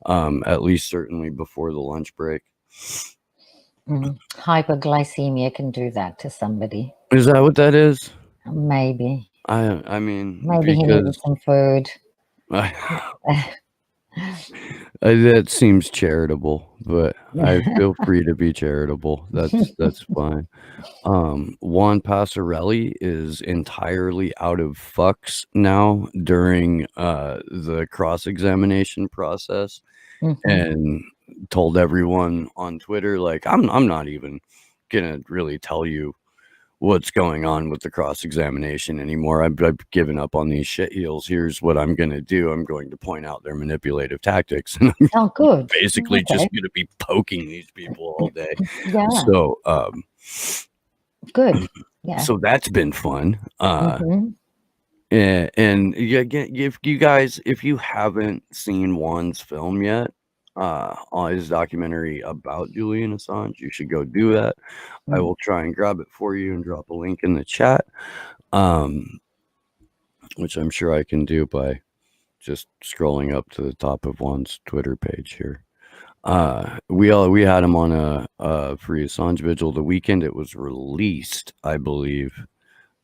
at least certainly before the lunch break. Hyperglycemia can do that to somebody. Is that what that is? Maybe. I mean, Maybe he needed some food. That seems charitable, but I feel free to be charitable. That's fine. Juan Passarelli is entirely out of fucks now during the cross-examination process, and told everyone on Twitter, like, I'm not even gonna really tell you what's going on with the cross-examination anymore. I've given up on these shitheels. Here's what I'm going to do. I'm going to point out their manipulative tactics. And I'm good. Basically just going to be poking these people all day. Yeah. So, good. Yeah. So that's been fun. And if you guys, if you haven't seen Juan's film yet, on his documentary about Julian Assange. You should go do that. I Mm. will try and grab it for you and drop a link in the chat, which I'm sure I can do by just scrolling up to the top of Juan's Twitter page here. We had him on a Free Assange vigil the weekend it was released, I believe,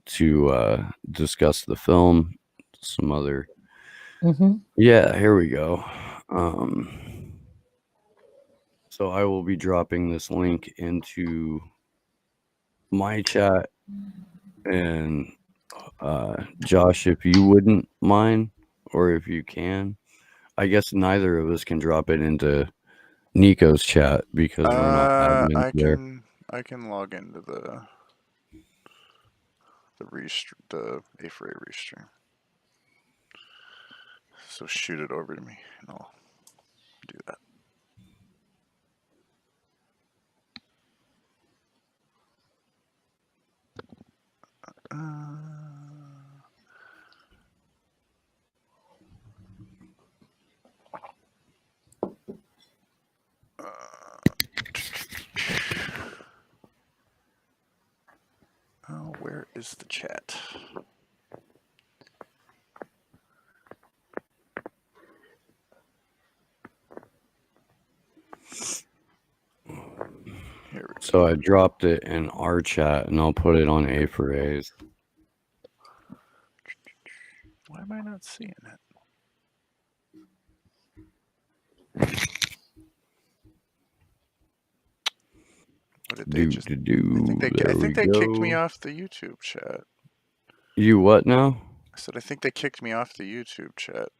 to discuss the film. Some other, yeah, here we go. So I will be dropping this link into my chat, and Josh, if you wouldn't mind, or if you can, I guess neither of us can drop it into Nico's chat because we're not admins there. I can log into the A4A restream. So shoot it over to me, and I'll do that. Where is the chat? So I dropped it in our chat, and I'll put it on A4A's. Why am I not seeing it? What did they just do? I think they kicked me off the YouTube chat. You what now? I said I think they kicked me off the YouTube chat.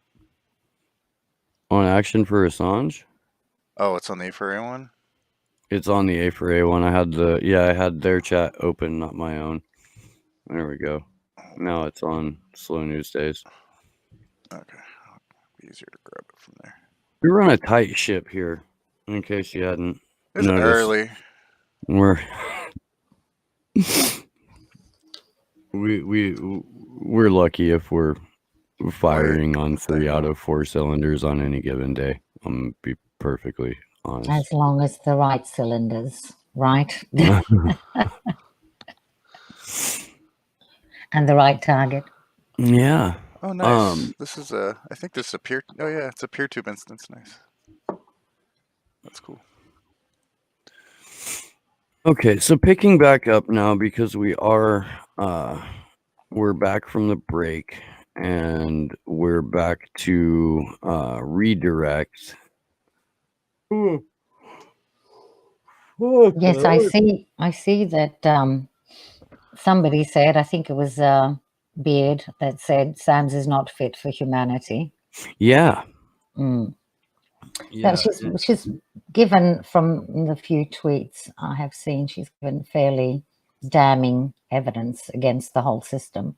On Action for Assange? Oh, it's on the A4A one? It's on the A4A one. I had their chat open, not my own. There we go. Now it's on Slow News Days. Okay. Easier to grab it from there. We run a tight ship here, in case you hadn't It's noticed. early. We're lucky if we're firing on 3 out of 4 cylinders on any given day. I'm gonna be perfectly honest. As long as the right cylinders, right? And the right target. Yeah. Oh, nice. This is I think this is a peer. Oh yeah, it's a PeerTube instance. Nice. That's cool. Okay, so picking back up now because we're back from the break and we're back to redirect. Yes, I see that somebody said, I think it was Beard that said Sams is not fit for humanity. Yeah. Yeah, she's given, from the few tweets I have seen, she's given fairly damning evidence against the whole system.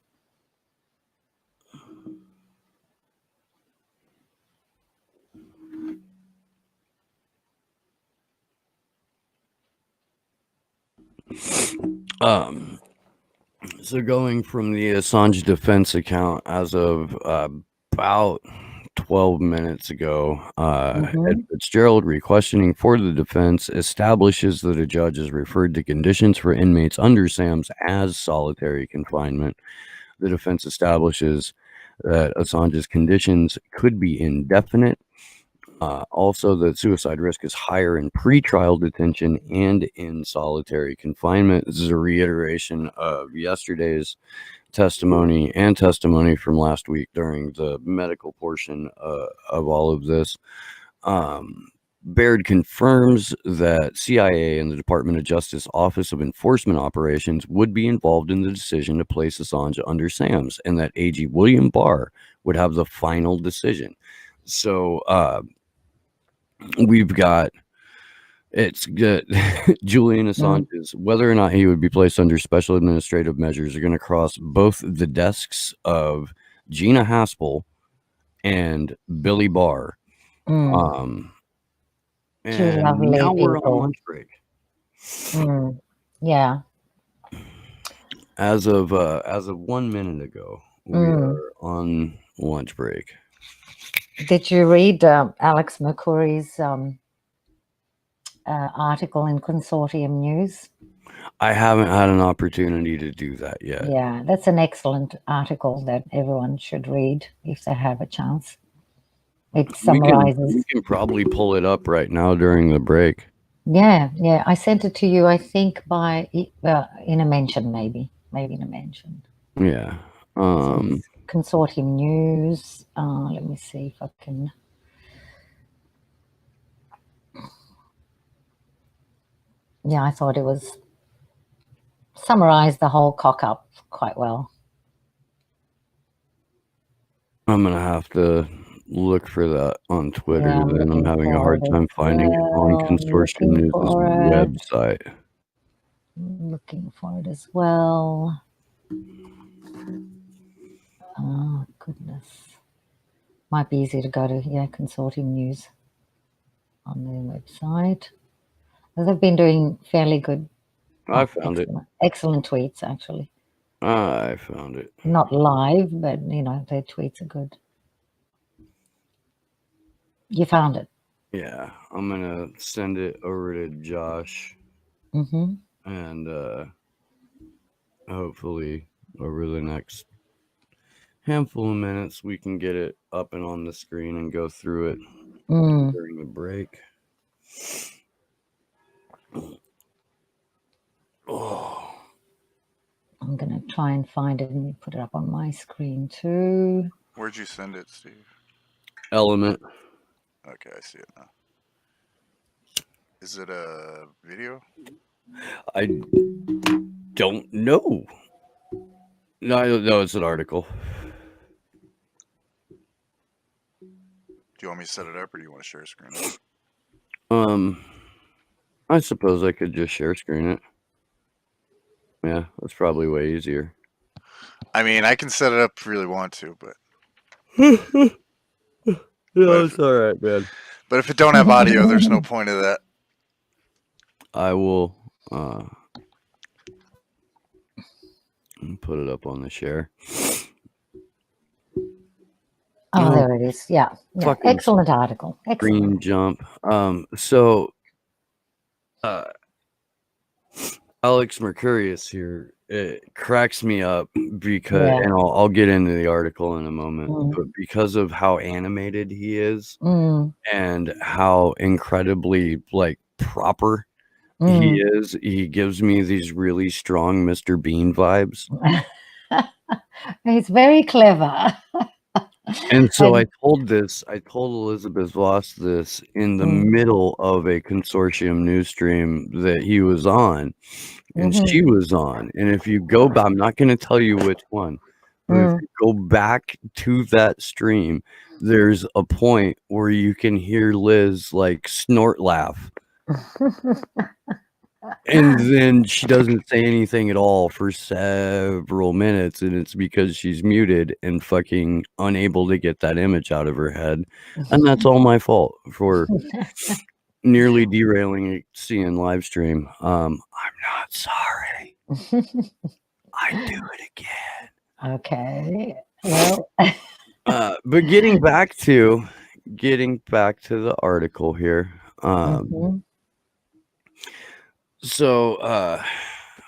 So going from the Assange defense account as of about 12 minutes ago, Ed Fitzgerald, re-questioning for the defense, establishes that a judge has referred to conditions for inmates under SAMS as solitary confinement. The defense establishes that Assange's conditions could be indefinite. Also, that suicide risk is higher in pretrial detention and in solitary confinement. This is a reiteration of yesterday's testimony and testimony from last week during the medical portion of all of this. Baird confirms that CIA and the Department of Justice Office of Enforcement Operations would be involved in the decision to place Assange under SAMS, and that AG William Barr would have the final decision. So we've got, it's good. Julian Assange's, whether or not he would be placed under special administrative measures, are going to cross both the desks of Gina Haspel and Billy Barr. And now we're on lunch break. Yeah. As of 1 minute ago, we are on lunch break. Did you read Alex McCurry's article in Consortium News? I haven't had an opportunity to do that yet. Yeah, that's an excellent article that everyone should read if they have a chance. It summarizes. We can probably pull it up right now during the break. Yeah. I sent it to you, I think, by in a mention, maybe in a mention. Yeah. Consortium News. Let me see if I can. Yeah, I thought it was summarized the whole cock up quite well. I'm gonna have to look for that on Twitter. Yeah, then I'm having a hard time finding it on Consortium News' website. I'm looking for it as well. Oh goodness, might be easy to go to Consortium News on their website. They've been doing fairly good. I found it. Excellent tweets, actually. I found it. Not live, but their tweets are good. You found it? Yeah, I'm gonna send it over to Josh, and hopefully over the next handful of minutes we can get it up and on the screen and go through it during the break. Oh. I'm gonna try and find it and put it up on my screen too. Where'd you send it, Steve? Element. Okay, I see it now. Is it a video? I don't know. No, it's an article. Do you want me to set it up, or do you want to share a screen? I suppose I could just share screen it. Yeah, that's probably way easier. I mean, I can set it up if you really want to, but it's all right, man. But if it don't have audio, there's no point of that. I will put it up on the share. Oh, there it is. Yeah. Excellent article. Excellent. Green jump. So Alex Mercurius here, it cracks me up because, and I'll get into the article in a moment, but because of how animated he is and how incredibly proper he is, he gives me these really strong Mr. Bean vibes. He's very clever. And so I told Elizabeth Voss this in the middle of a Consortium news stream that he was on and she was on. And if you go back, I'm not going to tell you which one, but if you go back to that stream, there's a point where you can hear Liz snort laugh. And then she doesn't say anything at all for several minutes, and it's because she's muted and fucking unable to get that image out of her head. And that's all my fault for nearly derailing seeing live stream. I'm not sorry. I do it again. Okay. Well, but getting back to the article here. So,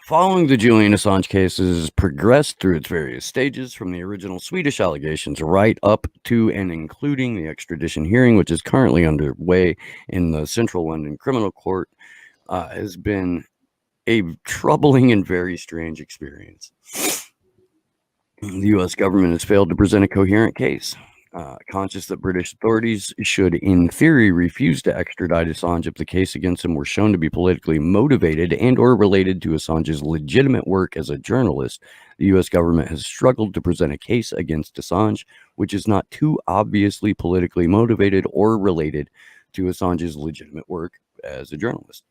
following the Julian Assange case has progressed through its various stages, from the original Swedish allegations right up to and including the extradition hearing, which is currently underway in the Central London Criminal Court, has been a troubling and very strange experience. The U.S. government has failed to present a coherent case. Conscious that British authorities should, in theory, refuse to extradite Assange if the case against him were shown to be politically motivated and or related to Assange's legitimate work as a journalist, the U.S. government has struggled to present a case against Assange which is not too obviously politically motivated or related to Assange's legitimate work as a journalist.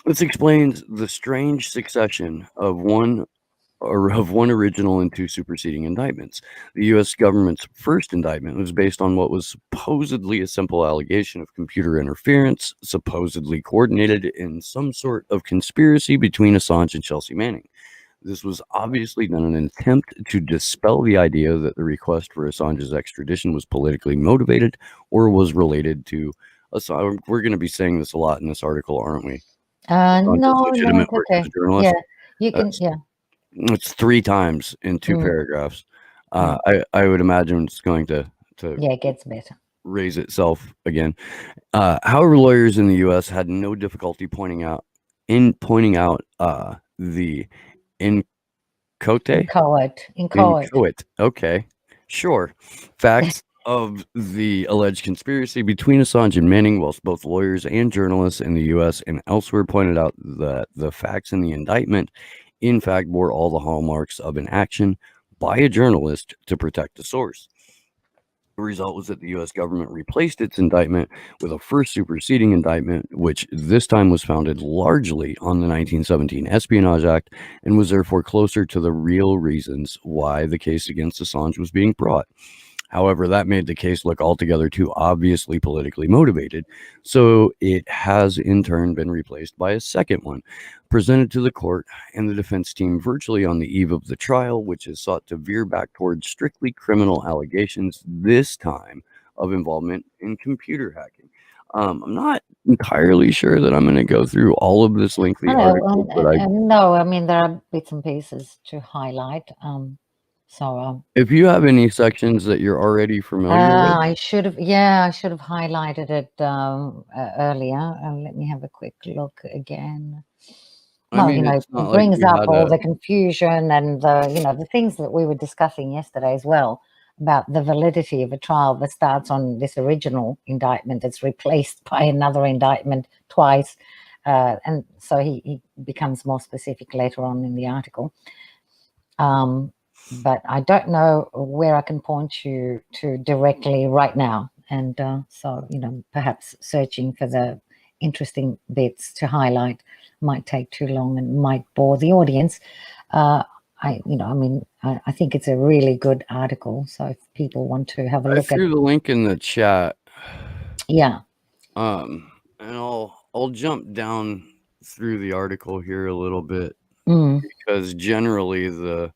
This explains the strange succession of one original and two superseding indictments. The U.S. government's first indictment was based on what was supposedly a simple allegation of computer interference, supposedly coordinated in some sort of conspiracy between Assange and Chelsea Manning. This was obviously done in an attempt to dispel the idea that the request for Assange's extradition was politically motivated or was related to Assange. We're going to be saying this a lot in this article, aren't we? Assange's No, legitimate it's work as okay. a journalist. Yeah, you can. That's, Yeah. it's 3 times in 2 Mm. paragraphs. I would imagine it's going to Yeah, it gets better. raise itself again. However, lawyers in the U.S. had no difficulty pointing out the inchoate. Okay, sure. Facts of the alleged conspiracy between Assange and Manning, whilst both lawyers and journalists in the U.S. and elsewhere pointed out that the facts in the indictment, in fact, bore all the hallmarks of an action by a journalist to protect the source. The result was that the U.S. government replaced its indictment with a first superseding indictment, which this time was founded largely on the 1917 Espionage Act and was therefore closer to the real reasons why the case against Assange was being brought. However, that made the case look altogether too obviously politically motivated, so it has in turn been replaced by a second one, presented to the court and the defense team virtually on the eve of the trial, which is sought to veer back towards strictly criminal allegations, this time of involvement in computer hacking. I'm not entirely sure that I'm going to go through all of this lengthy article, but no, I mean, there are bits and pieces to highlight. If you have any sections that you're already familiar with, I should have highlighted it earlier. Let me have a quick look again. Well, it brings up all the confusion and the things that we were discussing yesterday as well about the validity of a trial that starts on this original indictment that's replaced by another indictment twice. And so he becomes more specific later on in the article. But I don't know where I can point you to directly right now. And so, perhaps searching for the interesting bits to highlight might take too long and might bore the audience. I think it's a really good article. So if people want to have a look I threw the link in the chat. Yeah. And I'll jump down through the article here a little bit because generally the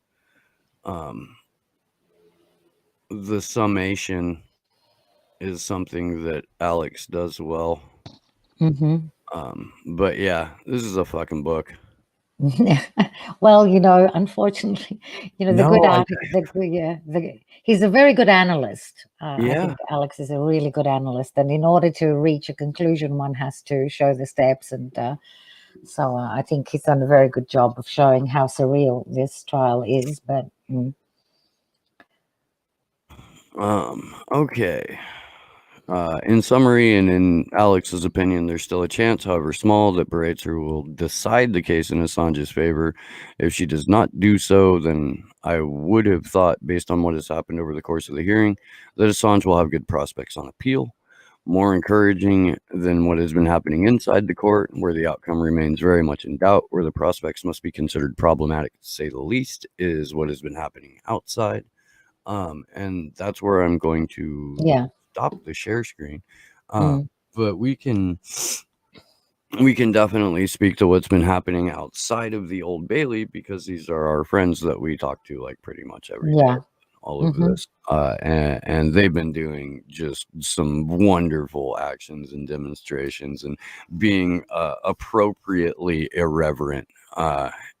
summation is something that Alex does well. But yeah, this is a fucking book. Well, unfortunately, he's a very good analyst. I think Alex is a really good analyst, and in order to reach a conclusion, one has to show the steps, and so I think he's done a very good job of showing how surreal this trial is. But okay. In summary, and in Alex's opinion, there's still a chance, however small, that Breitzer will decide the case in Assange's favor. If she does not do so, then I would have thought, based on what has happened over the course of the hearing, that Assange will have good prospects on appeal. More encouraging than what has been happening inside the court, where the outcome remains very much in doubt, where the prospects must be considered problematic, to say the least, is what has been happening outside. And that's where I'm going to stop the share screen. But we can definitely speak to what's been happening outside of the Old Bailey, because these are our friends that we talk to like pretty much every day. All of this, and they've been doing just some wonderful actions and demonstrations and being appropriately irreverent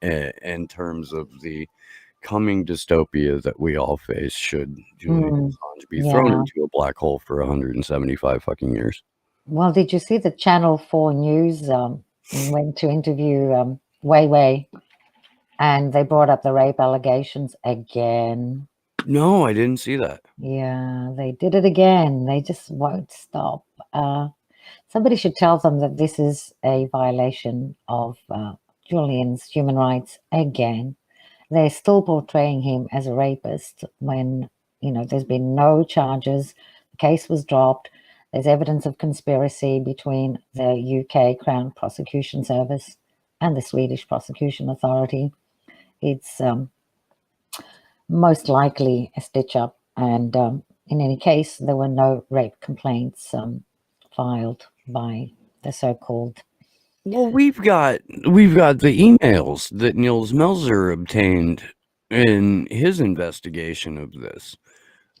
in terms of the coming dystopia that we all face should Julian Assange be thrown into a black hole for 175 fucking years. Well, did you see the Channel 4 News went to interview Wei, and they brought up the rape allegations again? No, I didn't see that. Yeah, they did it again. They just won't stop. Somebody should tell them that this is a violation of Julian's human rights again. They're still portraying him as a rapist when, there's been no charges. The case was dropped. There's evidence of conspiracy between the UK Crown Prosecution Service and the Swedish Prosecution Authority. It's most likely a stitch-up, and in any case, there were no rape complaints filed by the so-called Well, we've got the emails that Niels Melzer obtained in his investigation of this.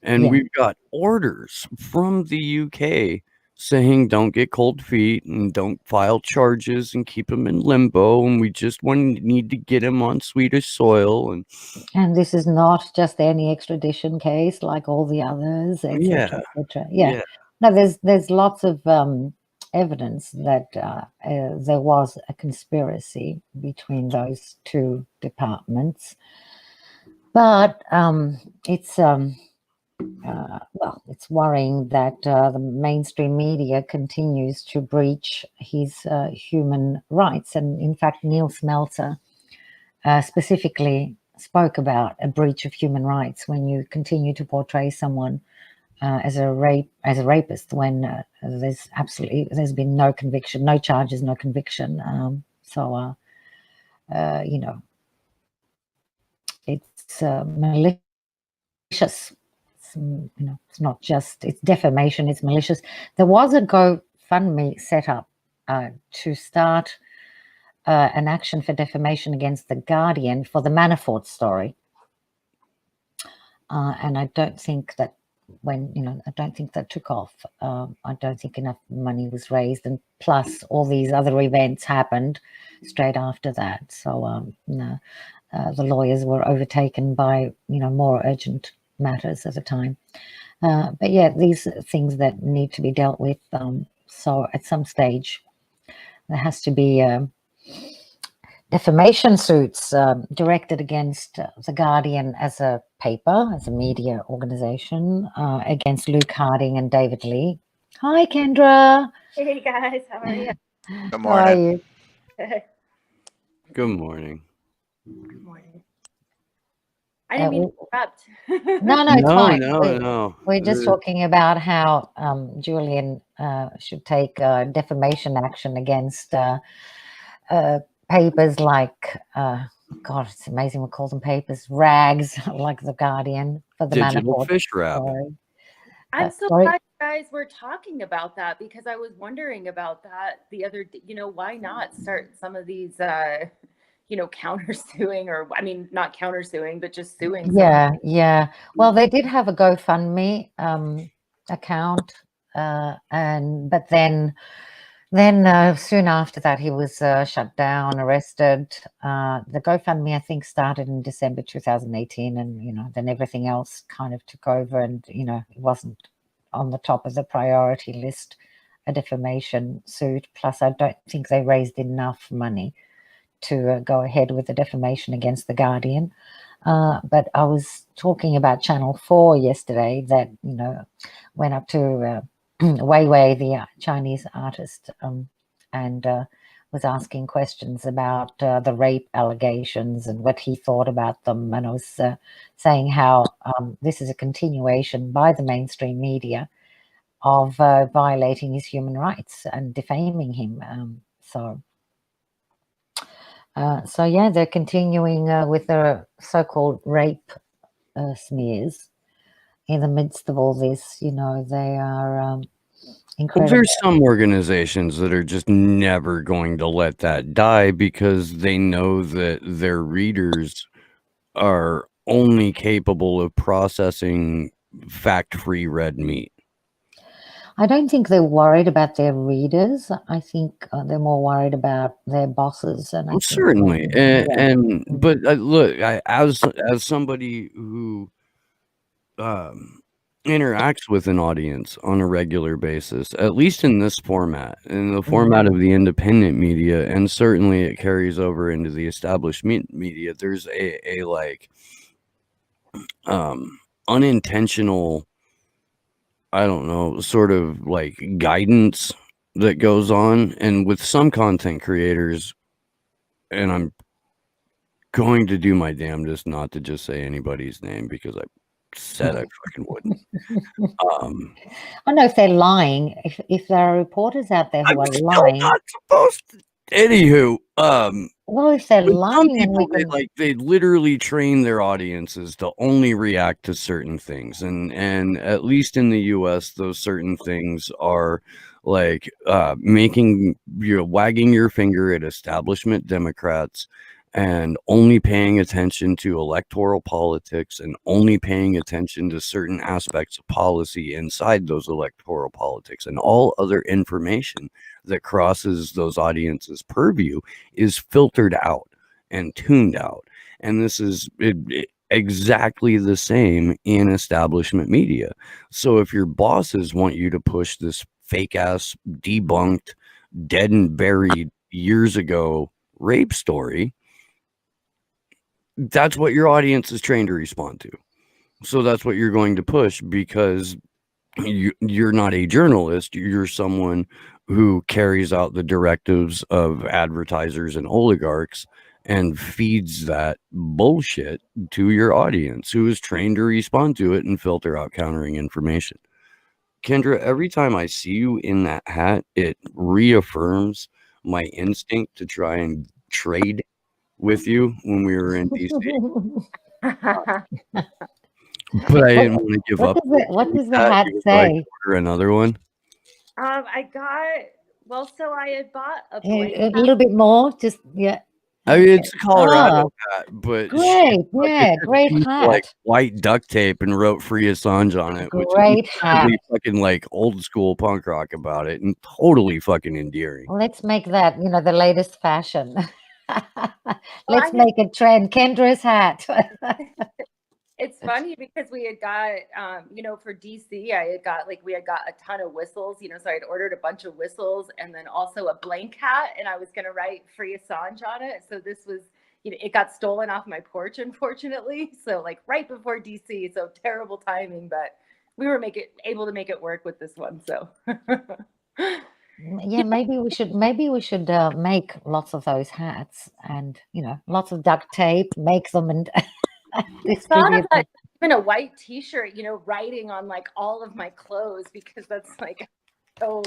And Yeah. we've got orders from the UK saying don't get cold feet and don't file charges and keep him in limbo. And we just need to get him on Swedish soil. And And this is not just any extradition case like all the others, yeah, etc., etc. Yeah. No, there's lots of evidence that there was a conspiracy between those two departments, but it's it's worrying that the mainstream media continues to breach his human rights, and in fact, Niels Melzer specifically spoke about a breach of human rights when you continue to portray someone as a rapist when there's been no conviction, no charges, no conviction. You know, it's malicious. It's not just, it's defamation, it's malicious. There was a GoFundMe set up to start an action for defamation against The Guardian for the Manafort story. And I don't think that I don't think that took off. I don't think enough money was raised. And plus all these other events happened straight after that. So the lawyers were overtaken by, more urgent matters at the time. But yeah, these are things that need to be dealt with. So at some stage, there has to be defamation suits directed against The Guardian as a paper, as a media organization, against Luke Harding and David Lee. Hi, Kendra. Hey guys, how are you? Good How are morning. you? good morning. Good morning. I didn't mean to interrupt. No, it's fine. No. We're just talking about how Julian should take defamation action against papers like, God, it's amazing we call them papers, rags, like The Guardian for the Digital Manafort fish wrap. story. I'm so sorry? glad you guys were talking about that because I was wondering about that the other day. Why not start some of these, countersuing, or I mean, not countersuing, but just suing. Yeah. Well, they did have a GoFundMe account, but then soon after that, he was shut down, arrested. The GoFundMe, I think, started in December 2018, and then everything else kind of took over, and it wasn't on the top of the priority list, a defamation suit. Plus, I don't think they raised enough money to go ahead with the defamation against The Guardian. But I was talking about Channel 4 yesterday that, went up to Weiwei, the Chinese artist, and was asking questions about the rape allegations and what he thought about them. And I was saying how this is a continuation by the mainstream media of violating his human rights and defaming him. So yeah, they're continuing with their so-called rape smears in the midst of all this. They are incredible. Well, there's some organizations that are just never going to let that die because they know that their readers are only capable of processing fact-free red meat. I don't think they're worried about their readers. I think they're more worried about their bosses. And certainly, but look, as somebody who interacts with an audience on a regular basis, at least in this format, in the format of the independent media, and certainly it carries over into the established media. There's a unintentional, I don't know, sort of like guidance that goes on. And with some content creators, and I'm going to do my damnedest not to just say anybody's name because I said I fucking wouldn't. I don't know if they're lying. If there are reporters out there who are lying, not supposed to. Anywho, well, if they're lying, some people, they literally train their audiences to only react to certain things, and at least in the U.S., those certain things are like wagging your finger at establishment Democrats and only paying attention to electoral politics and only paying attention to certain aspects of policy inside those electoral politics, and all other information that crosses those audiences' purview is filtered out and tuned out. And this is exactly the same in establishment media. So if your bosses want you to push this fake ass, debunked, dead and buried years ago rape story, that's what your audience is trained to respond to. So that's what you're going to push, because you're not a journalist. You're someone who carries out the directives of advertisers and oligarchs and feeds that bullshit to your audience, who is trained to respond to it and filter out countering information. Kendra, every time I see you in that hat, it reaffirms my instinct to try and trade with you when we were in DC. But I didn't want to give up. What does the hat say? Order another one. I so I had bought a A blanket. little bit more, just yeah. I mean, it's a Colorado hat, but Great, she yeah, great used, hat. like white duct tape and wrote "Free Assange" on it, which Great is hat. really fucking like old school punk rock about it, and totally fucking endearing. Let's make that, the latest fashion. Let's I- make a trend. Kendra's hat. It's funny because we had got, for DC, we had got a ton of whistles, so I had ordered a bunch of whistles and then also a blank hat, and I was going to write "Free Assange" on it. So this was, it got stolen off my porch, unfortunately. So like right before DC, so terrible timing, but we were able to make it work with this one. So Yeah, maybe we should make lots of those hats, and lots of duct tape, make them and thought distribute them. about even a white T-shirt, writing on like all of my clothes, because that's like so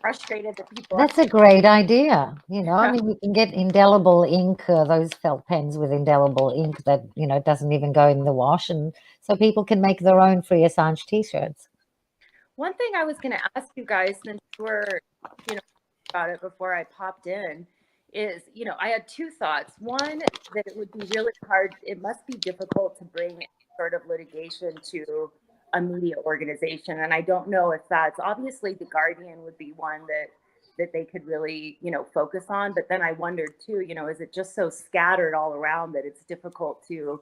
frustrated that people. That's a great idea. I mean, you can get indelible ink, those felt pens with indelible ink that doesn't even go in the wash, and so people can make their own Free Assange T-shirts. One thing I was going to ask you guys, since you were, about it before I popped in, is, I had two thoughts. One, that it would be really hard. It must be difficult to bring sort of litigation to a media organization. And I don't know if that's, obviously The Guardian would be one that they could really, focus on. But then I wondered too, is it just so scattered all around that it's difficult to,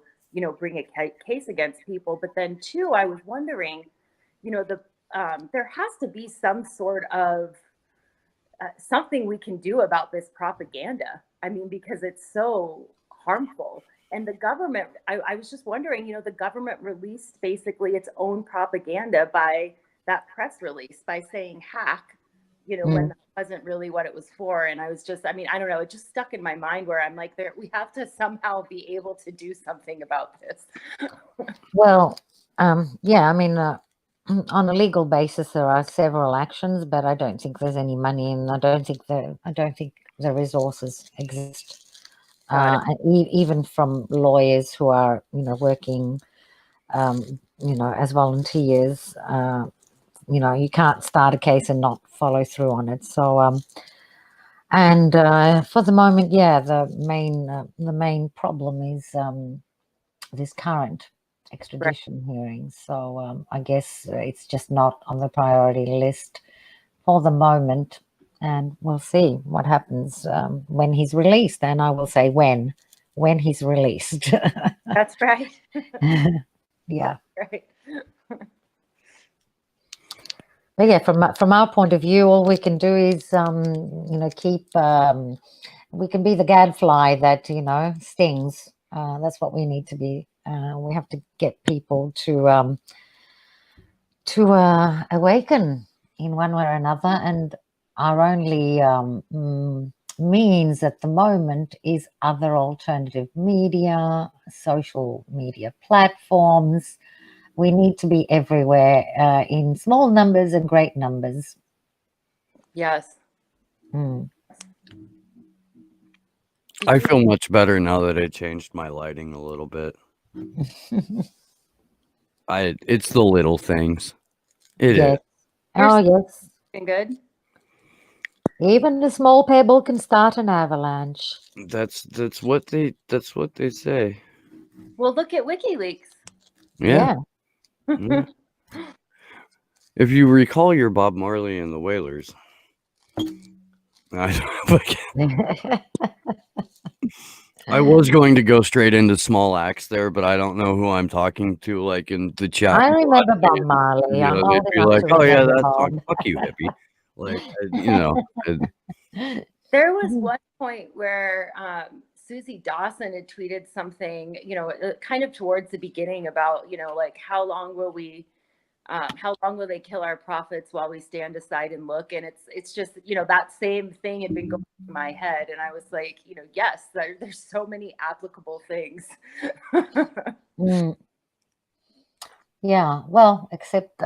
bring a case against people? But then two, I was wondering, there has to be some sort of something we can do about this propaganda. I mean, because it's so harmful. And the government, I was just wondering, the government released basically its own propaganda by that press release, by saying hack, when that wasn't really what it was for. And I was just, I don't know, it just stuck in my mind where I'm like, we have to somehow be able to do something about this. Well, yeah, on a legal basis, there are several actions, but I don't think there's any money, and I don't think the resources exist. Even from lawyers who are, working, as volunteers, you can't start a case and not follow through on it. So, for the moment, yeah, the main problem is this current extradition hearings. So I guess it's just not on the priority list for the moment, and we'll see what happens when he's released. And I will say when he's released. That's right. Yeah. Right. But yeah, from our point of view, all we can do is keep we can be the gadfly that stings. That's what we need to be. We have to get people to awaken in one way or another, and our only means at the moment is other alternative media, social media platforms. We need to be everywhere in small numbers and great numbers. Yes. I feel much better now that I changed my lighting a little bit. It's the little things. It is. Yes. Oh, yes. looking good. Even a small pebble can start an avalanche. That's what they say. Well, look at WikiLeaks. Yeah. Yeah. If you recall your Bob Marley and the Wailers, I was going to go straight into small acts there, but I don't know who I'm talking to, like in the chat. I remember Bob Marley. You I'm know, they'd old be enough like, to "Oh yeah, remember that Bob. song, fuck you, hippie." Like, you know, There was one point where Susie Dawson had tweeted something, kind of towards the beginning about, like how long will they kill our prophets while we stand aside and look? And it's just, that same thing had been going through my head, and I was like, yes, there's so many applicable things. Mm. Yeah, well, except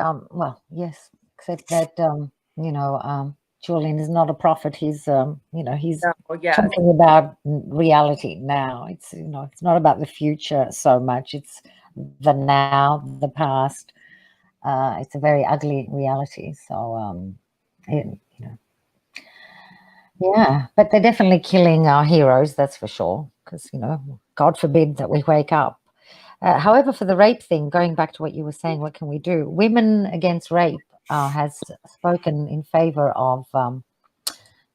yes, except that Julian is not a prophet. He's he's Yes. talking about reality now. It's it's not about the future so much. It's the now, the past. It's a very ugly reality. So yeah, but they're definitely killing our heroes, that's for sure, because God forbid that we wake up. However, for the rape thing, going back to what you were saying, what can we do? Women Against Rape has spoken in favor of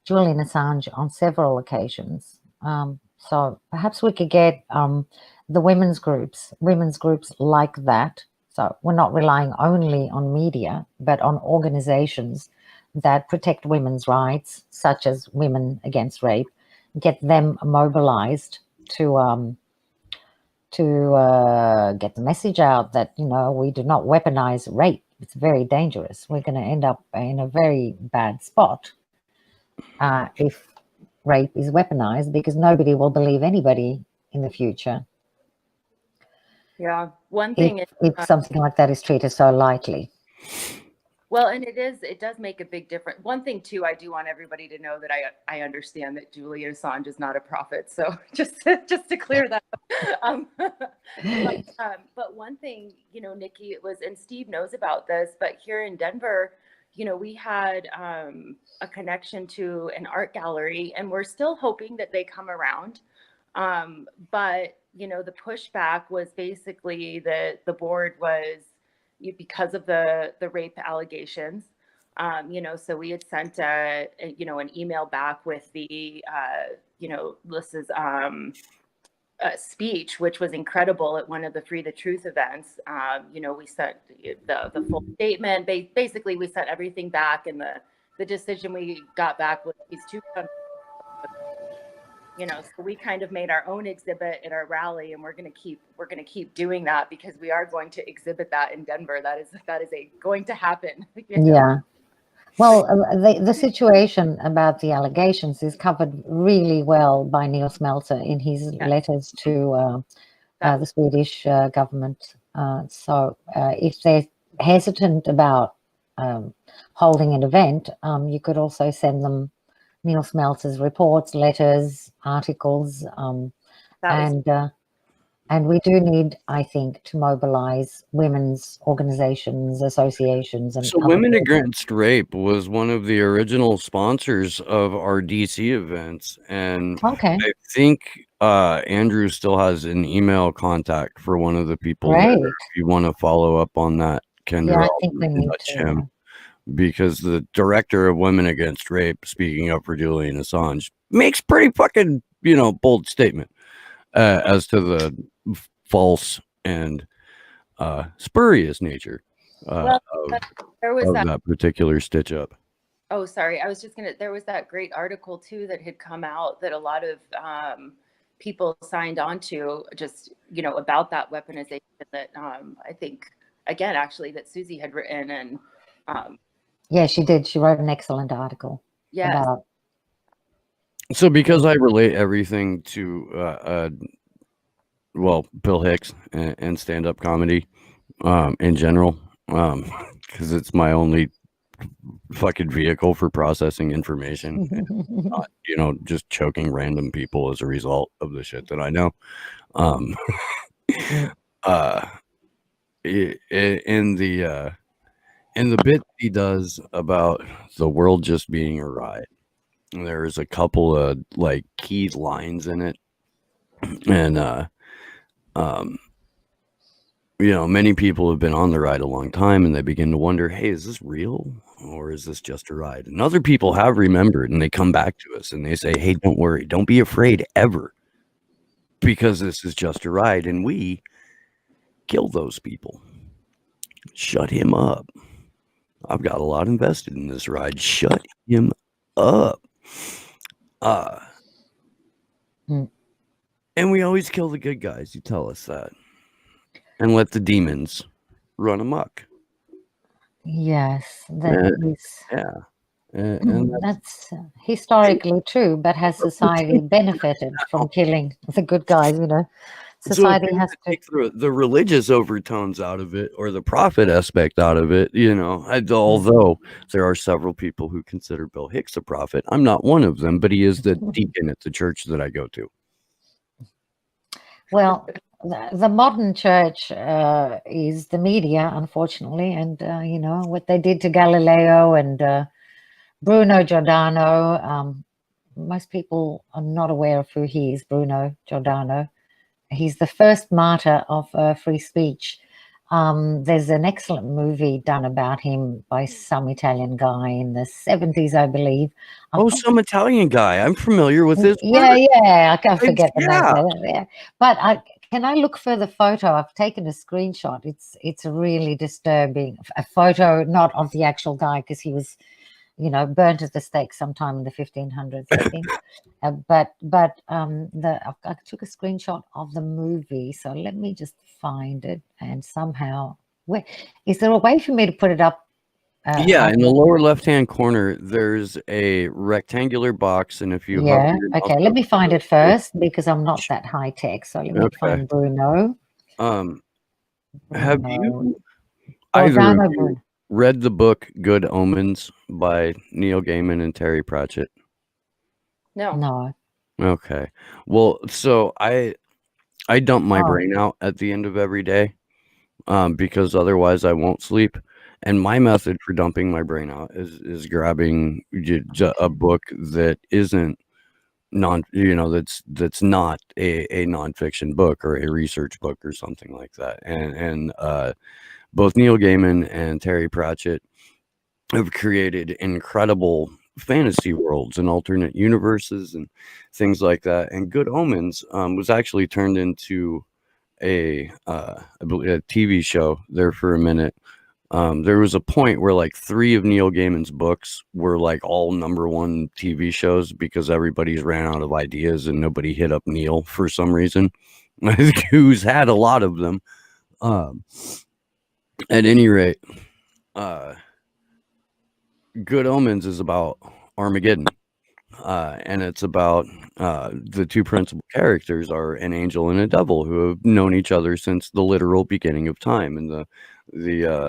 Julian Assange on several occasions. So perhaps we could get the women's groups like that. So we're not relying only on media, but on organizations that protect women's rights, such as Women Against Rape, get them mobilized to get the message out that we do not weaponize rape. It's very dangerous. We're going to end up in a very bad spot if rape is weaponized, because nobody will believe anybody in the future. Yeah, one thing if something like that is treated so lightly. Well, and it does make a big difference. One thing too, I do want everybody to know that I understand that Julian Assange is not a prophet. So just to clear that up. But one thing, Nikki, it was, and Steve knows about this, but here in Denver, we had a connection to an art gallery, and we're still hoping that they come around. But the pushback was basically that the board was, because of the rape allegations, so we had sent an email back with the Lissa's speech, which was incredible at one of the Free the Truth events. We sent the full statement. Basically, we sent everything back, and the decision we got back was these two countries. So we kind of made our own exhibit at our rally, and we're going to keep doing that, because we are going to exhibit that in Denver. That is going to happen. Yeah. Well, the situation about the allegations is covered really well by Neil Smelter in his letters to the Swedish government. So if they're hesitant about holding an event, you could also send them Neil Smelter's reports, letters, articles, and we do need, I think, to mobilize women's organizations, associations. And so Women Against Rape was one of the original sponsors of our DC events, and okay. I think Andrew still has an email contact for one of the people there. If you want to follow up on that, Kendra, I think we need to. Him. Because the director of Women Against Rape, speaking up for Julian Assange, makes pretty fucking, bold statement as to the false and spurious nature of that particular stitch up. Oh, sorry. I was there was that great article too that had come out that a lot of people signed on to, just, about that weaponization that I think, again, actually, that Susie had written. And yeah, she did. She wrote an excellent article. Yeah. So because I relate everything to, Bill Hicks and stand-up comedy in general, because it's my only fucking vehicle for processing information, and not, just choking random people as a result of the shit that I know. In And the bit he does about the world just being a ride, there's a couple of like key lines in it, and many people have been on the ride a long time, and they begin to wonder, hey, is this real or is this just a ride? And other people have remembered, and they come back to us and they say, hey, don't worry, don't be afraid ever, because this is just a ride. And we kill those people. Shut him up. I've got a lot invested in this ride. Shut him up. And we always kill the good guys. You tell us that. And let the demons run amok. Yes, that is. Yeah. And That's historically true, but has society benefited from killing the good guys? Society so has to. take the religious overtones out of it, or the prophet aspect out of it, although there are several people who consider Bill Hicks a prophet. I'm not one of them, but he is the deacon at the church that I go to. Well, the modern church is the media, unfortunately, and what they did to Galileo and Bruno Giordano. Most people are not aware of who he is, Bruno Giordano. He's the first martyr of free speech. There's an excellent movie done about him by some Italian guy in the 70s, I believe. Some Italian guy. I'm familiar with his work. Yeah, I can't forget the name. Yeah. But can I look for the photo? I've taken a screenshot. It's really disturbing. A photo, not of the actual guy, because he was, burnt at the stake sometime in the 1500s, I think. But I took a screenshot of the movie. So let me just find it, and somehow, is there a way for me to put it up? In the lower left-hand corner, there's a rectangular box, and if you okay, let me find it first, because I'm not that high tech. So let me find Bruno. Have you either read the book Good Omens by Neil Gaiman and Terry Pratchett? No. Okay. Well, so I dump my brain out at the end of every day, because otherwise I won't sleep. And my method for dumping my brain out is grabbing a book that isn't that's not a nonfiction book or a research book or something like that. And both Neil Gaiman and Terry Pratchett have created incredible fantasy worlds and alternate universes and things like that. And Good Omens was actually turned into I believe a TV show there for a minute. There was a point where like 3 of Neil Gaiman's books were like all #1 TV shows because everybody's ran out of ideas and nobody hit up Neil for some reason, who's had a lot of them. At any rate, Good Omens is about Armageddon. And it's about the 2 principal characters are an angel and a devil who have known each other since the literal beginning of time, and the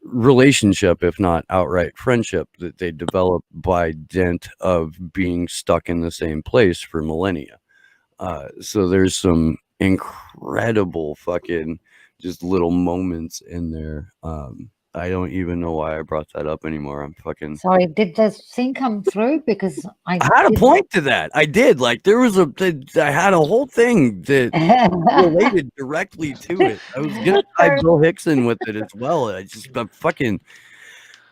relationship, if not outright friendship, that they develop by dint of being stuck in the same place for millennia. So there's some incredible fucking just little moments in there. I don't even know why I brought that up anymore. I'm fucking sorry. Did the thing come through? Because I had a point to that. I did. Like I had a whole thing that related directly to it. I was gonna tie Bill Hicks in with it as well. I'm fucking.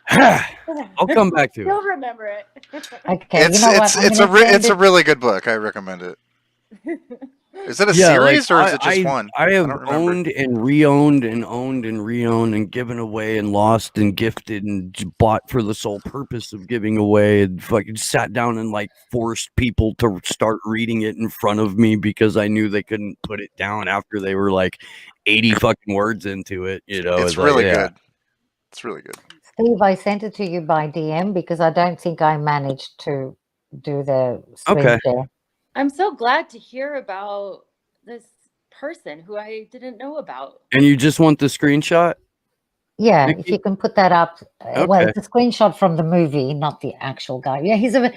I'll come back to it. You'll remember it. Okay, it's a really good book. I recommend it. Is it a series or is it just one? I have owned and re-owned and owned and re-owned and given away and lost and gifted and bought for the sole purpose of giving away, and fucking sat down and like forced people to start reading it in front of me because I knew they couldn't put it down after they were like 80 fucking words into it. It's really good. It's really good. Steve, I sent it to you by DM because I don't think I managed to do the screen share. I'm so glad to hear about this person who I didn't know about. And you just want the screenshot? Yeah, if you can put that up. Okay. Well, it's a screenshot from the movie, not the actual guy. Yeah, he's a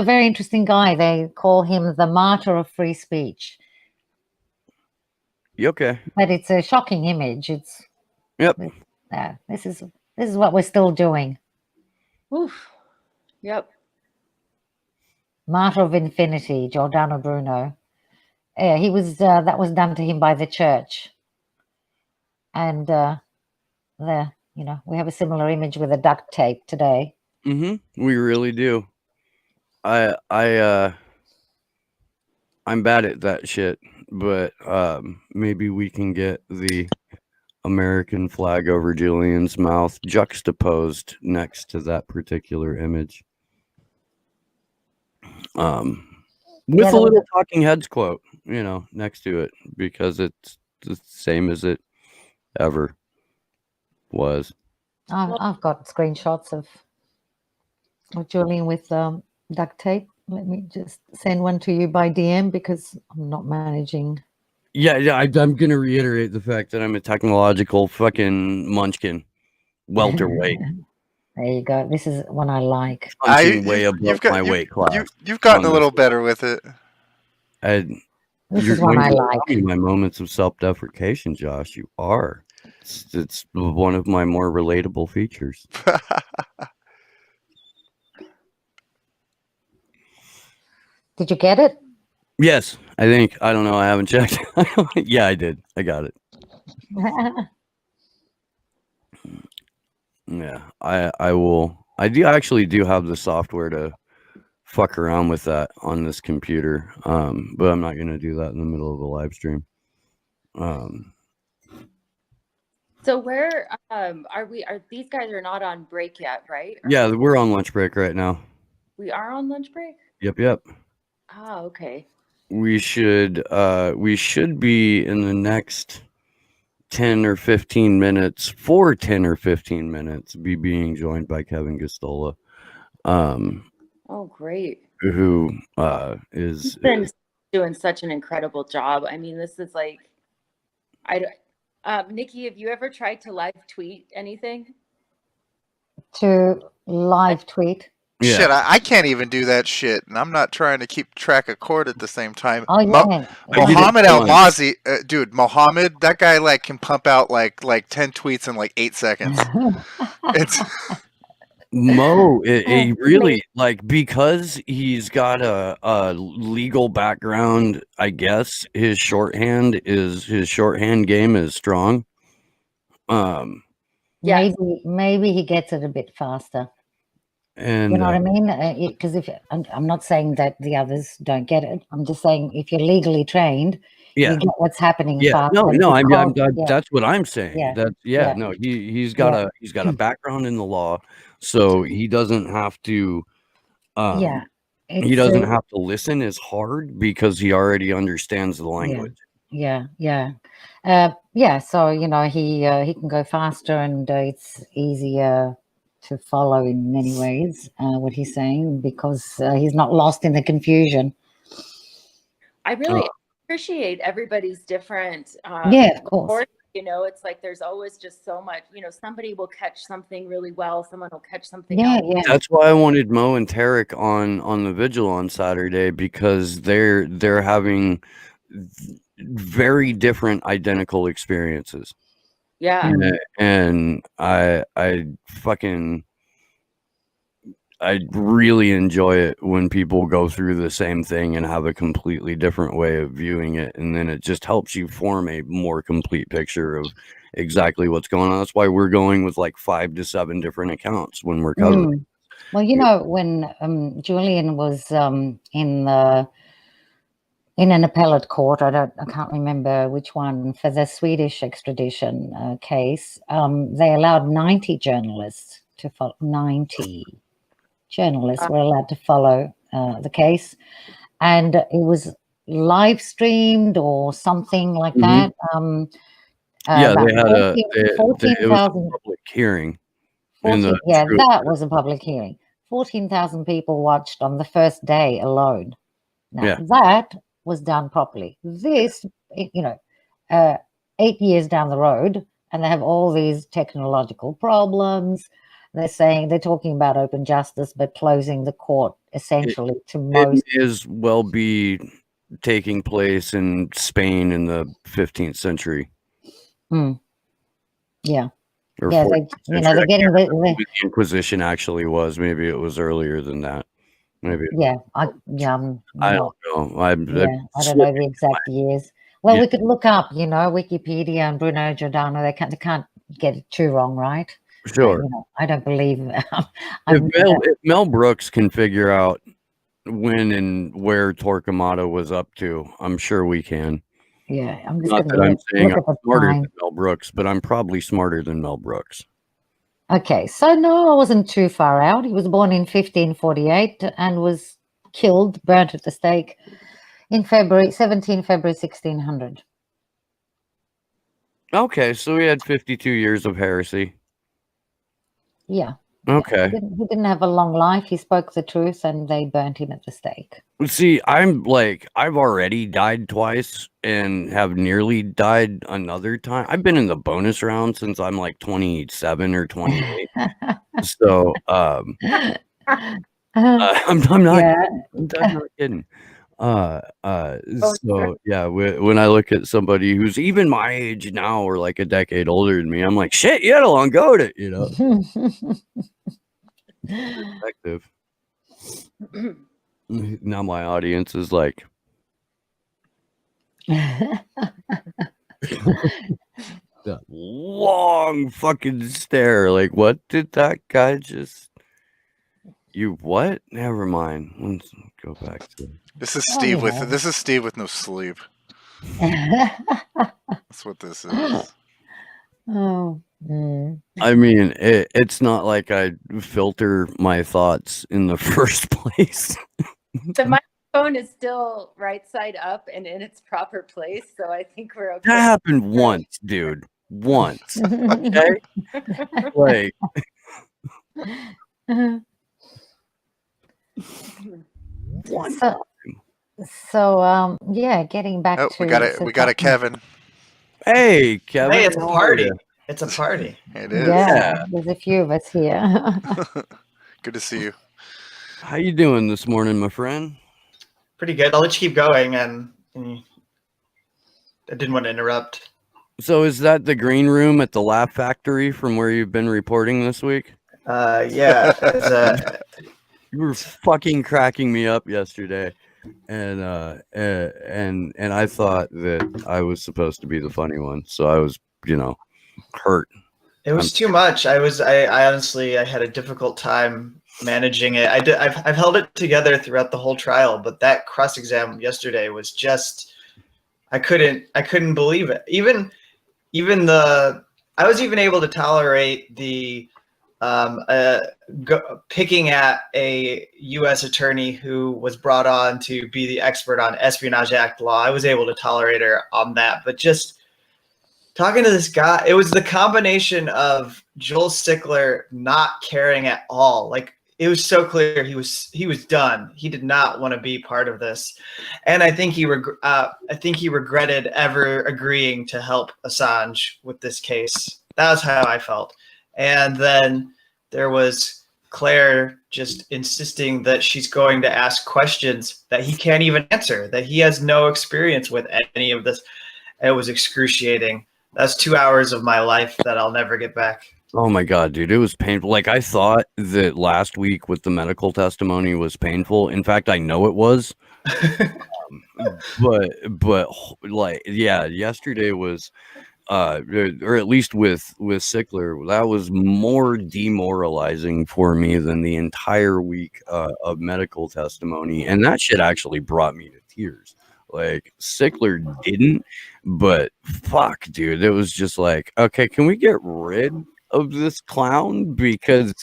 very interesting guy. They call him the martyr of free speech. Okay. But it's a shocking image. Yep. this is what we're still doing. Oof. Yep. Martyr of Infinity, Giordano Bruno. Yeah, he was that was done to him by the church. And we have a similar image with a duct tape today. We really do. I'm bad at that shit, but maybe we can get the American flag over Julian's mouth juxtaposed next to that particular image. With Yeah, a little Talking Heads quote, next to it, because it's the same as it ever was. I've got screenshots of Julian with duct tape. Let me just send one to you by DM because I'm not managing. Yeah, I'm gonna reiterate the fact that I'm a technological fucking munchkin, welterweight, There you go. This is one I like. punching way above my weight class. You've gotten on a little this. better with it. This You're is one going I to like. allow me my moments of self-deprecation, Josh. You are. It's one of my more relatable features. Did you get it? Yes, I think. I don't know. I haven't checked. Yeah, I did. I got it. Yeah, I will. I actually do have the software to fuck around with that on this computer. But I'm not gonna do that in the middle of a live stream. So where are we? Are these guys are not on break yet, right? Yeah, we're on lunch break right now. We are on lunch break? Yep. Ah, okay. We should be in the next 10 or 15 minutes, for 10 or 15 minutes, be being joined by Kevin Gostola, Oh, great. who is He's been doing such an incredible job. I mean, this is like, Nikki, have you ever tried to live tweet anything? To live tweet. Yeah. Shit, I can't even do that shit, and I'm not trying to keep track of cord at the same time. Oh yeah. Mohammed Al-Mazi, dude, Mohammed, that guy like can pump out like 10 tweets in like 8 seconds. It's Mo, he really, like, because he's got a legal background, I guess his shorthand game is strong. Yes. Maybe he gets it a bit faster. And You know what I mean? Because I'm not saying that the others don't get it. I'm just saying if you're legally trained, yeah, you get what's happening yeah, faster. no, I'm because- yeah. that's what I'm saying. Yeah. No, he's got a background in the law, so he doesn't have to. Yeah. He doesn't have to listen as hard because he already understands the language. Yeah. So he can go faster, and it's easier to follow in many ways what he's saying because he's not lost in the confusion. I really appreciate everybody's different. Of course. It's like there's always just so much. Somebody will catch something really well. Someone will catch something Yeah, else. yeah. That's why I wanted Mo and Tarek on the vigil on Saturday, because they're having very different identical experiences. Yeah. And I really enjoy it when people go through the same thing and have a completely different way of viewing it, and then it just helps you form a more complete picture of exactly what's going on. That's why we're going with like 5 to 7 different accounts when we're covering. Well, when Julian was in an appellate court, I can't remember which one, for the Swedish extradition case, they allowed 90 journalists to follow. 90 journalists were allowed to follow the case, and it was live streamed or something like that. Yeah, they had it was a 14,000 public hearing. that was a public hearing. 14,000 people watched on the first day alone. Now, that was done properly. This, 8 years down the road, and they have all these technological problems. They're talking about open justice, but closing the court essentially to most. It may as well be taking place in Spain in the 15th century. Yeah. Or Yeah, 14th they're century. getting the, When the Inquisition actually was. Maybe it was earlier than that. Maybe I'm I not, don't know. I don't know the exact years. Well, Yeah. we could look up, Wikipedia and Bruno Giordano. They can't get it too wrong, right? Sure. I don't believe. If Mel Brooks can figure out when and where Torquemada was up to, I'm sure we can. Yeah, I'm just Not going that I'm to saying look I'm at the smarter time. than Mel Brooks, but I'm probably smarter than Mel Brooks. Okay, so no, I wasn't too far out. He was born in 1548 and was killed, burnt at the stake in February 1600. Okay, so he had 52 years of heresy. Yeah. Okay. He didn't have a long life. He spoke the truth and they burnt him at the stake. See, I'm like, I've already died twice and have nearly died another time. I've been in the bonus round since I'm like 27 or 28. So, I'm not, Yeah. I'm not kidding. So yeah, when I look at somebody who's even my age now or like a decade older than me, I'm like, shit, you had a long go at it, Perspective. Now my audience is like, that long fucking stare. Like, what did that guy just? You what? Never mind. Let's go back to. This is Steve with no sleep. That's what this is. Oh. Mm. I mean, it's not like I filter my thoughts in the first place. The microphone is still right side up and in its proper place, so I think we're okay. That happened once, dude. Once. Okay? Like. So, yeah, getting back to. We got a Kevin. Hey, Kevin. Hey, it's a party. It's a party. It is. Yeah, there's a few of us here. Good to see you. How you doing this morning, my friend? Pretty good. I'll let you keep going, and I didn't want to interrupt. So is that the green room at the Laugh Factory from where you've been reporting this week? Yeah. You were fucking cracking me up yesterday, and I thought that I was supposed to be the funny one, so I was, hurt. It was too much. I honestly had a difficult time managing it. I've held it together throughout the whole trial, but that cross exam yesterday was just, I couldn't believe it. Even I was even able to tolerate the picking at a U.S. attorney who was brought on to be the expert on Espionage Act law. I was able to tolerate her on that, but just talking to this guy, it was the combination of Joel Sickler not caring at all. Like, it was so clear he was done. He did not want to be part of this, and I think he regretted ever agreeing to help Assange with this case. That was how I felt. And then there was Claire just insisting that she's going to ask questions that he can't even answer, that he has no experience with any of this. It was excruciating. That's 2 hours of my life that I'll never get back. Oh my God, dude, it was painful. Like, I thought that last week with the medical testimony was painful. In fact, I know it was. But like, yeah, yesterday was, or at least with Sickler, that was more demoralizing for me than the entire week of medical testimony. And that shit actually brought me to tears. Like, Sickler didn't, but fuck, dude, it was just like, okay, can we get rid of this clown, because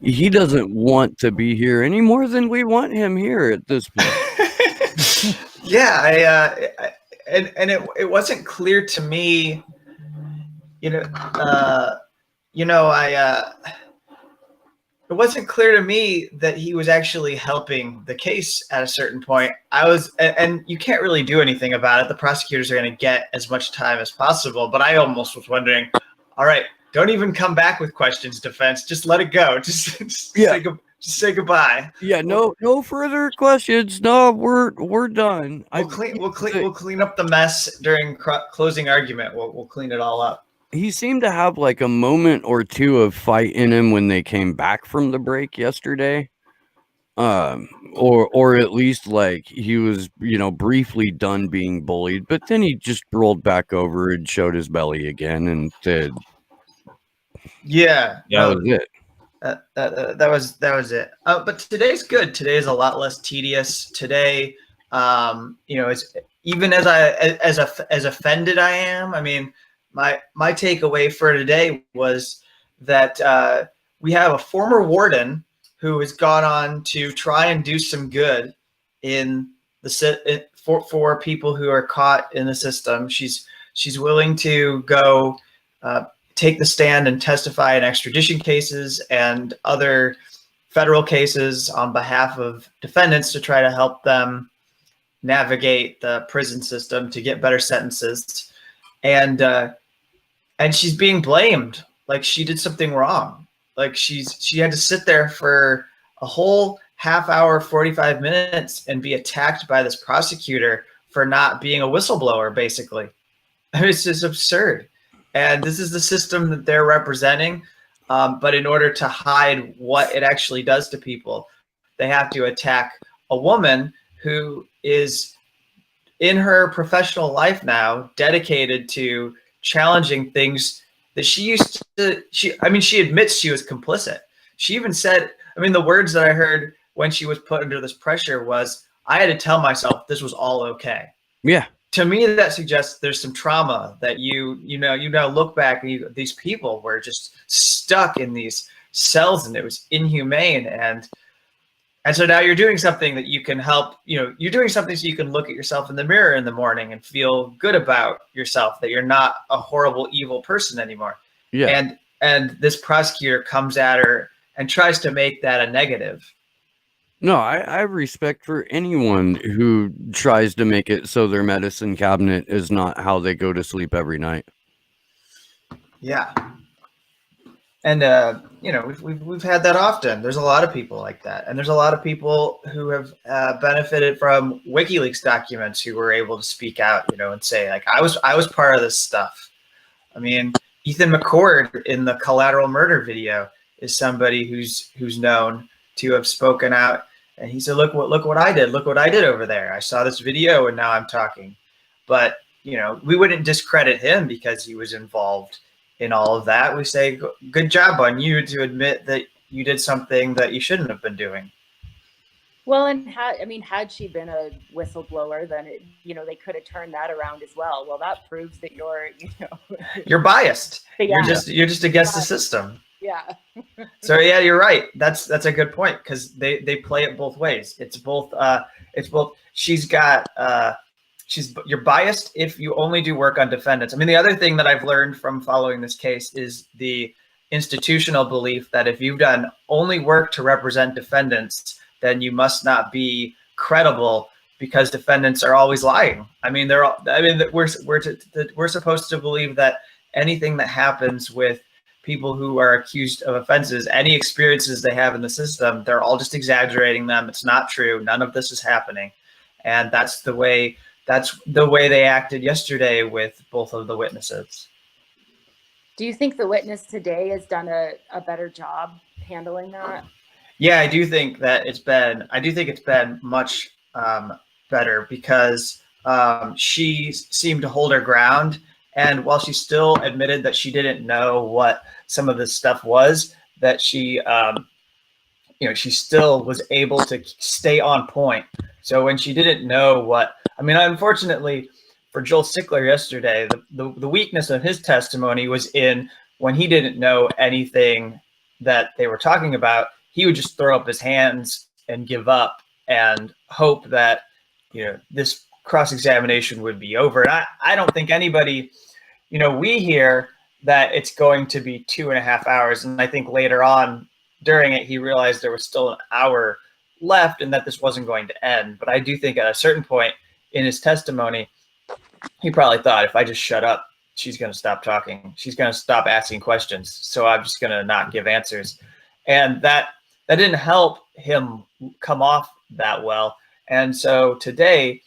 he doesn't want to be here any more than we want him here at this point. Yeah, it wasn't clear to me, it wasn't clear to me that he was actually helping the case at a certain point. And you can't really do anything about it. The prosecutors are going to get as much time as possible, but I almost was wondering, all right, don't even come back with questions, defense. Just let it go. Just say goodbye. Yeah, no further questions. No, we're done. We'll clean up the mess during closing argument. We'll clean it all up. he seemed to have like a moment or two of fight in him when they came back from the break yesterday. Or at least like he was, briefly done being bullied, but then he just rolled back over and showed his belly again and said, Yeah, that no, was it. that was it. But today's good. Today is a lot less tedious. Today, it's even as offended I am. I mean, my takeaway for today was that we have a former warden who has gone on to try and do some good in the for people who are caught in the system. She's willing to go take the stand and testify in extradition cases and other federal cases on behalf of defendants to try to help them navigate the prison system to get better sentences. And she's being blamed like she did something wrong. Like she had to sit there for a whole half hour, 45 minutes and be attacked by this prosecutor for not being a whistleblower, basically. I mean, it's just absurd. And this is the system that they're representing. But in order to hide what it actually does to people, they have to attack a woman who is in her professional life now dedicated to challenging things that she used to. She admits she was complicit. She even said, the words that I heard when she was put under this pressure was, I had to tell myself this was all okay. Yeah. To me, that suggests there's some trauma that you now look back and these people were just stuck in these cells and it was inhumane. And so now you're doing something that you can help, you're doing something so you can look at yourself in the mirror in the morning and feel good about yourself, that you're not a horrible, evil person anymore. Yeah. And this prosecutor comes at her and tries to make that a negative. No, I have respect for anyone who tries to make it so their medicine cabinet is not how they go to sleep every night. Yeah. And, we've had that often. There's a lot of people like that. And there's a lot of people who have benefited from WikiLeaks documents who were able to speak out, and say, like, I was part of this stuff. I mean, Ethan McCord in the Collateral Murder video is somebody who's known to have spoken out. And he said, look what I did. Look what I did over there. I saw this video and now I'm talking. But, we wouldn't discredit him because he was involved in all of that. We say, good job on you to admit that you did something that you shouldn't have been doing. Well, and had she been a whistleblower, then they could have turned that around as well. Well, that proves that you're biased. Yeah. You're just against the system. Yeah. So yeah, you're right. That's a good point because they play it both ways. It's both. You're biased if you only do work on defendants. The other thing that I've learned from following this case is the institutional belief that if you've done only work to represent defendants, then you must not be credible because defendants are always lying. We're supposed to believe that anything that happens with people who are accused of offenses, any experiences they have in the system, they're all just exaggerating them. It's not true. None of this is happening. And that's the way they acted yesterday with both of the witnesses. Do you think the witness today has done a better job handling that? Yeah, I do think it's been much better because she seemed to hold her ground. And while she still admitted that she didn't know what some of this stuff was, that she still was able to stay on point. So when she didn't know unfortunately for Joel Sickler yesterday, the weakness of his testimony was in when he didn't know anything that they were talking about, he would just throw up his hands and give up and hope that, this cross-examination would be over. And I don't think anybody, we hear that it's going to be 2.5 hours. And I think later on during it, he realized there was still an hour left and that this wasn't going to end. But I do think at a certain point in his testimony, he probably thought, if I just shut up, she's going to stop talking. She's going to stop asking questions. So I'm just going to not give answers. And that didn't help him come off that well. And so today,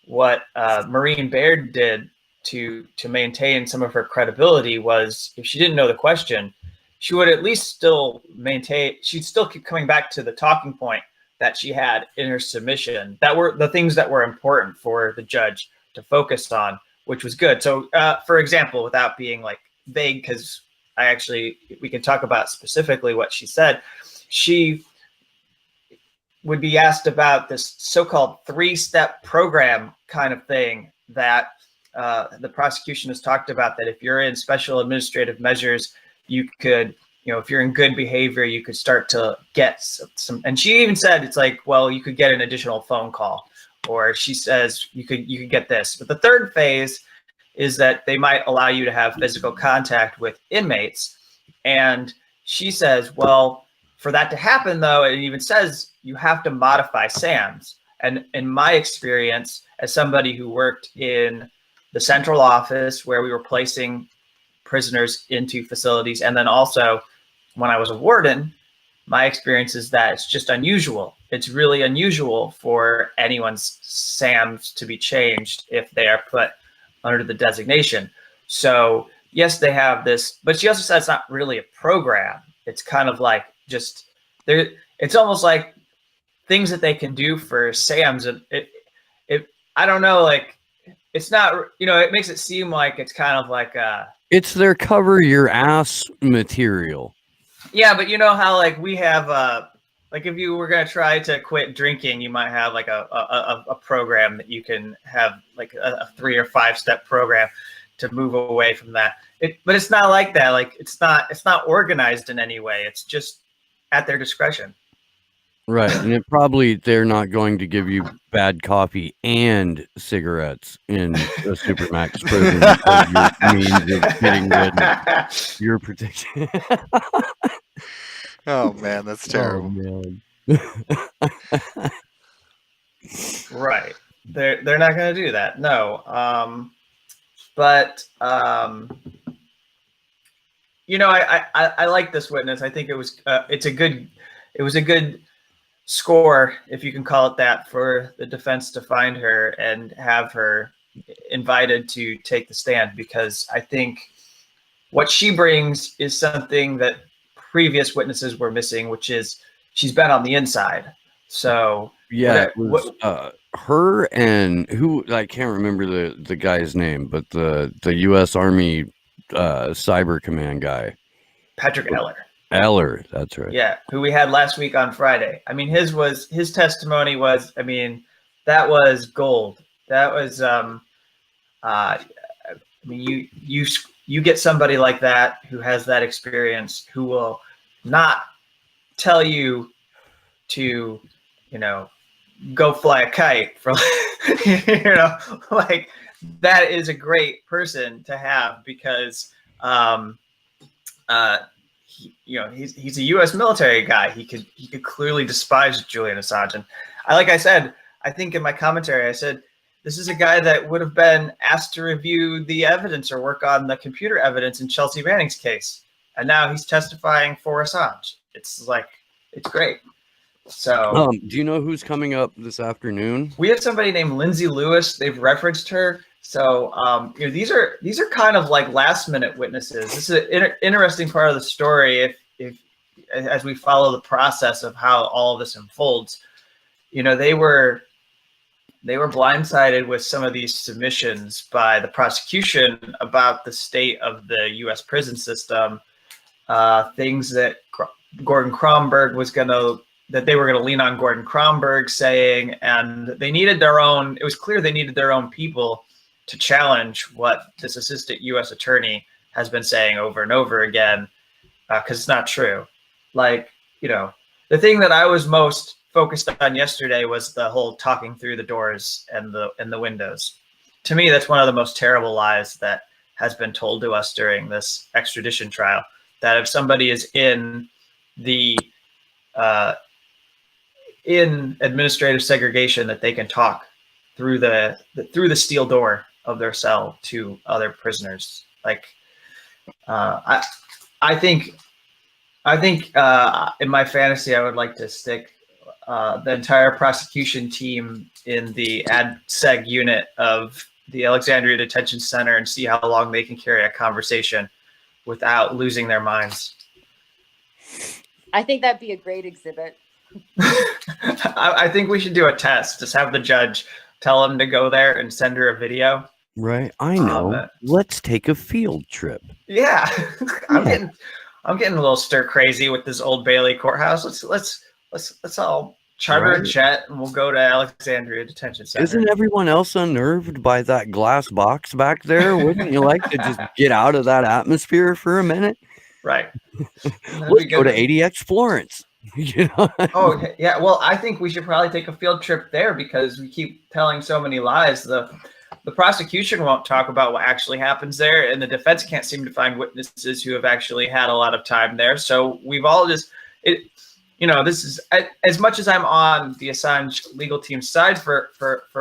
what Maureen Baird did to maintain some of her credibility was if she didn't know the question, she would at least still maintain, she'd still keep coming back to the talking point that she had in her submission that were the things that were important for the judge to focus on, which was good. So for example, without being like vague, because we can talk about specifically what she said, she would be asked about this so-called 3-step program kind of thing that the prosecution has talked about, that if you're in special administrative measures, you could, if you're in good behavior, you could start to get some, and she even said, it's like, well, you could get an additional phone call, or she says you could get this. But the third phase is that they might allow you to have physical contact with inmates. And she says, well, for that to happen though, it even says you have to modify SAMs. And in my experience, as somebody who worked in the central office where we were placing prisoners into facilities, and then also when I was a warden, my experience is that it's just unusual. It's really unusual for anyone's SAMs to be changed if they are put under the designation. So yes, they have this, but she also said it's not really a program. It's kind of like just there. It's almost like things that they can do for SAMs. I don't know, like it's not, it makes it seem like it's kind of like It's their cover your ass material. Yeah, but you know how like we have like if you were gonna try to quit drinking, you might have like a program that you can have, like a 3 or 5 step program to move away from that. But it's not like that. Like it's not organized in any way. It's just at their discretion. Right, and they're not going to give you bad coffee and cigarettes in a Supermax prison because your means of getting rid of your protection. Oh man, that's terrible. Oh, man. Right. They're not going to do that. No. But I like this witness. I think it was a good score, if you can call it that, for the defense to find her and have her invited to take the stand, because I think what she brings is something that previous witnesses were missing, which is she's been on the inside. So yeah, it was her and who, I can't remember the guy's name, but the U.S. Army Cyber Command guy, Patrick Eller, that's right. Yeah, who we had last week on Friday. I mean, his testimony was, I mean, that was gold. That was, I mean, you get somebody like that who has that experience, who will not tell you to, go fly a kite for, like that is a great person to have, because, he's a U.S. military guy. He could clearly despise Julian Assange. And I said, I think in my commentary, I said, this is a guy that would have been asked to review the evidence or work on the computer evidence in Chelsea Manning's case. And now he's testifying for Assange. It's great. So do you know who's coming up this afternoon? We have somebody named Lindsay Lewis. They've referenced her. So these are kind of like last minute witnesses. This is an interesting part of the story. If as we follow the process of how all of this unfolds, they were blindsided with some of these submissions by the prosecution about the state of the U.S. prison system, things that Gordon Kromberg that they were going to lean on Gordon Kromberg saying, and they needed their own. It was clear they needed their own people to challenge what this assistant U.S. attorney has been saying over and over again, because it's not true. The thing that I was most focused on yesterday was the whole talking through the doors and the windows. To me, that's one of the most terrible lies that has been told to us during this extradition trial, that if somebody is in the in administrative segregation, that they can talk through the steel door of their cell to other prisoners. I think in my fantasy, I would like to stick the entire prosecution team in the ad seg unit of the Alexandria Detention Center and see how long they can carry a conversation without losing their minds. I think that'd be a great exhibit. I think we should do a test. Just have the judge tell him to go there and send her a video. Right. I know. man. Let's take a field trip. Yeah, Yeah. I'm getting a little stir crazy with this Old Bailey courthouse. Let's all charter a Right. jet and we'll go to Alexandria Detention Center. Isn't everyone else unnerved by that glass box back there? Wouldn't you like to just get out of that atmosphere for a minute? right? That'd Let's be go to good. ADX Florence. You know? Oh yeah, well, I think we should probably take a field trip there because we keep telling so many lies. The prosecution won't talk about what actually happens there, and the defense can't seem to find witnesses who have actually had a lot of time there. So we've all just this is as much as I'm on the Assange legal team's side for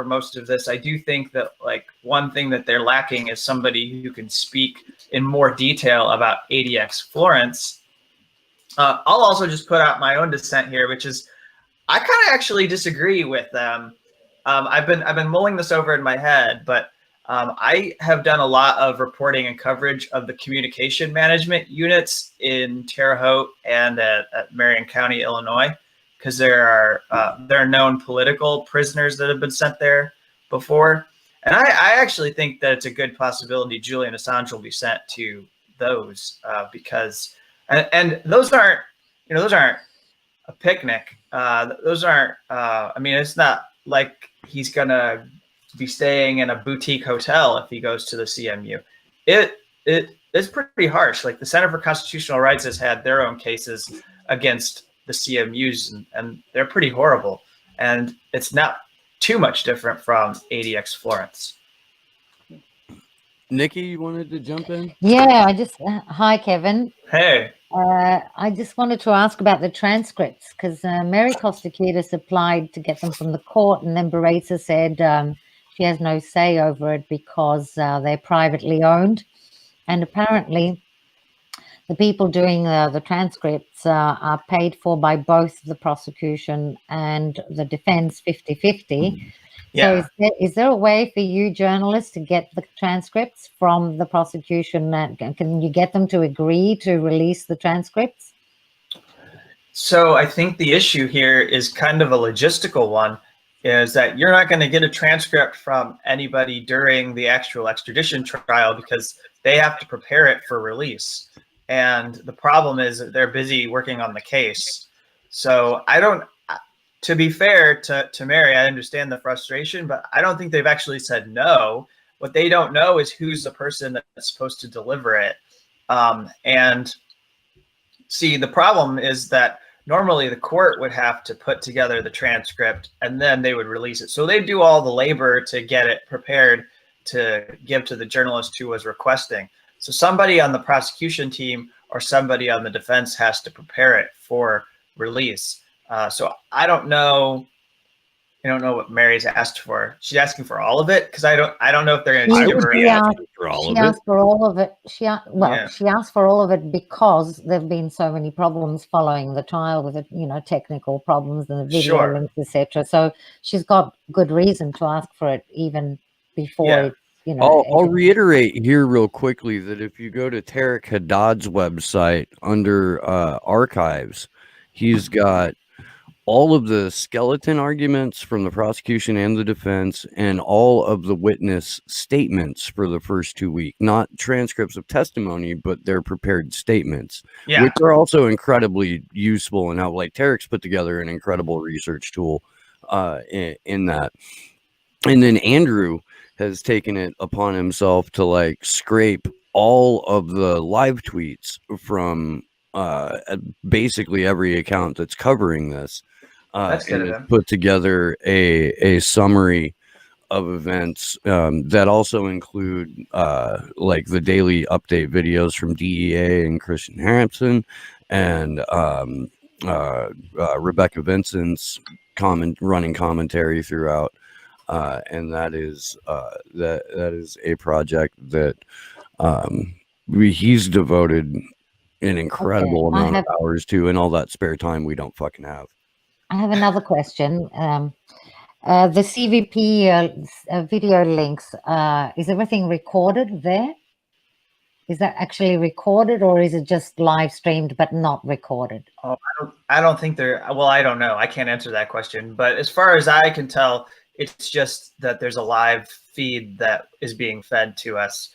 most of this. I do think that like one thing that they're lacking is somebody who can speak in more detail about ADX Florence. I'll also just put out my own dissent here, which is I kind of actually disagree with them. I've been mulling this over in my head, but I have done a lot of reporting and coverage of the communication management units in Terre Haute and at Marion County, Illinois, because there are known political prisoners that have been sent there before. And I actually think that it's a good possibility Julian Assange will be sent to those because and those aren't a picnic. Those aren't. I mean, it's not like he's gonna be staying in a boutique hotel if he goes to the CMU. It's pretty harsh. Like the Center for Constitutional Rights has had their own cases against the CMUs, and they're pretty horrible. And it's not too much different from ADX Florence. Nikki, you wanted to jump in? Yeah, hi, Kevin. Hey, I just wanted to ask about the transcripts because Mary Kostakidis applied to get them from the court, and then Beretta said she has no say over it because they're privately owned. And apparently, the people doing the transcripts are paid for by both the prosecution and the defense 50-50. yeah. So is there a way for you journalists to get the transcripts from the prosecution? Can you get them to agree to release the transcripts? So I think the issue here is kind of a logistical one, is that you're not going to get a transcript from anybody during the actual extradition trial because they have to prepare it for release. And the problem is that they're busy working on the case. So to be fair to Mary, I understand the frustration, but I don't think they've actually said no. What they don't know is who's the person that's supposed to deliver it. And see, the problem is that normally the court would have to put together the transcript and then they would release it. So they do all the labor to get it prepared to give to the journalist who was requesting. So somebody on the prosecution team or somebody on the defense has to prepare it for release. So I don't know what Mary's asked for. She's asking for all of it because I don't know if they're going to give her. She asked For all She of it. asked for all of it. She Yeah. asked for all of it because there've been so many problems following the trial with the technical problems and the video Sure. links, etc. So she's got good reason to ask for it even before Yeah. it's, I'll reiterate here real quickly that if you go to Tariq Haddad's website under archives, he's got all of the skeleton arguments from the prosecution and the defense and all of the witness statements for the first 2 weeks, not transcripts of testimony, but their prepared statements, Yeah. which are also incredibly useful. And how like Tariq's put together an incredible research tool in that. And then Andrew has taken it upon himself to like scrape all of the live tweets from basically every account that's covering this. That's good and of has him. put together a summary of events that also include like the daily update videos from DEA and Christian Harrison and Rebecca Vincent's running commentary throughout. And that is a project that he's devoted an incredible Okay, I amount have- of hours to, and all that spare time we don't fucking have. I have another question. The CVP video links, is everything recorded there? Is that actually recorded, or is it just live streamed but not recorded? Oh, I don't think they're. Well, I don't know. I can't answer that question. But as far as I can tell, it's just that there's a live feed that is being fed to us.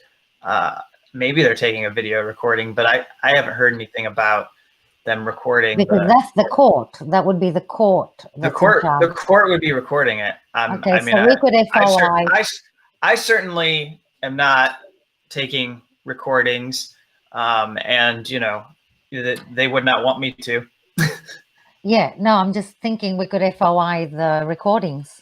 Maybe they're taking a video recording, but I haven't heard anything about them recording. Because that's the court. That would be the court. The court would be recording it. Okay, I mean, so we could FOI. I certainly am not taking recordings, and you know, they would not want me to. Yeah, no, I'm just thinking we could FOI the recordings.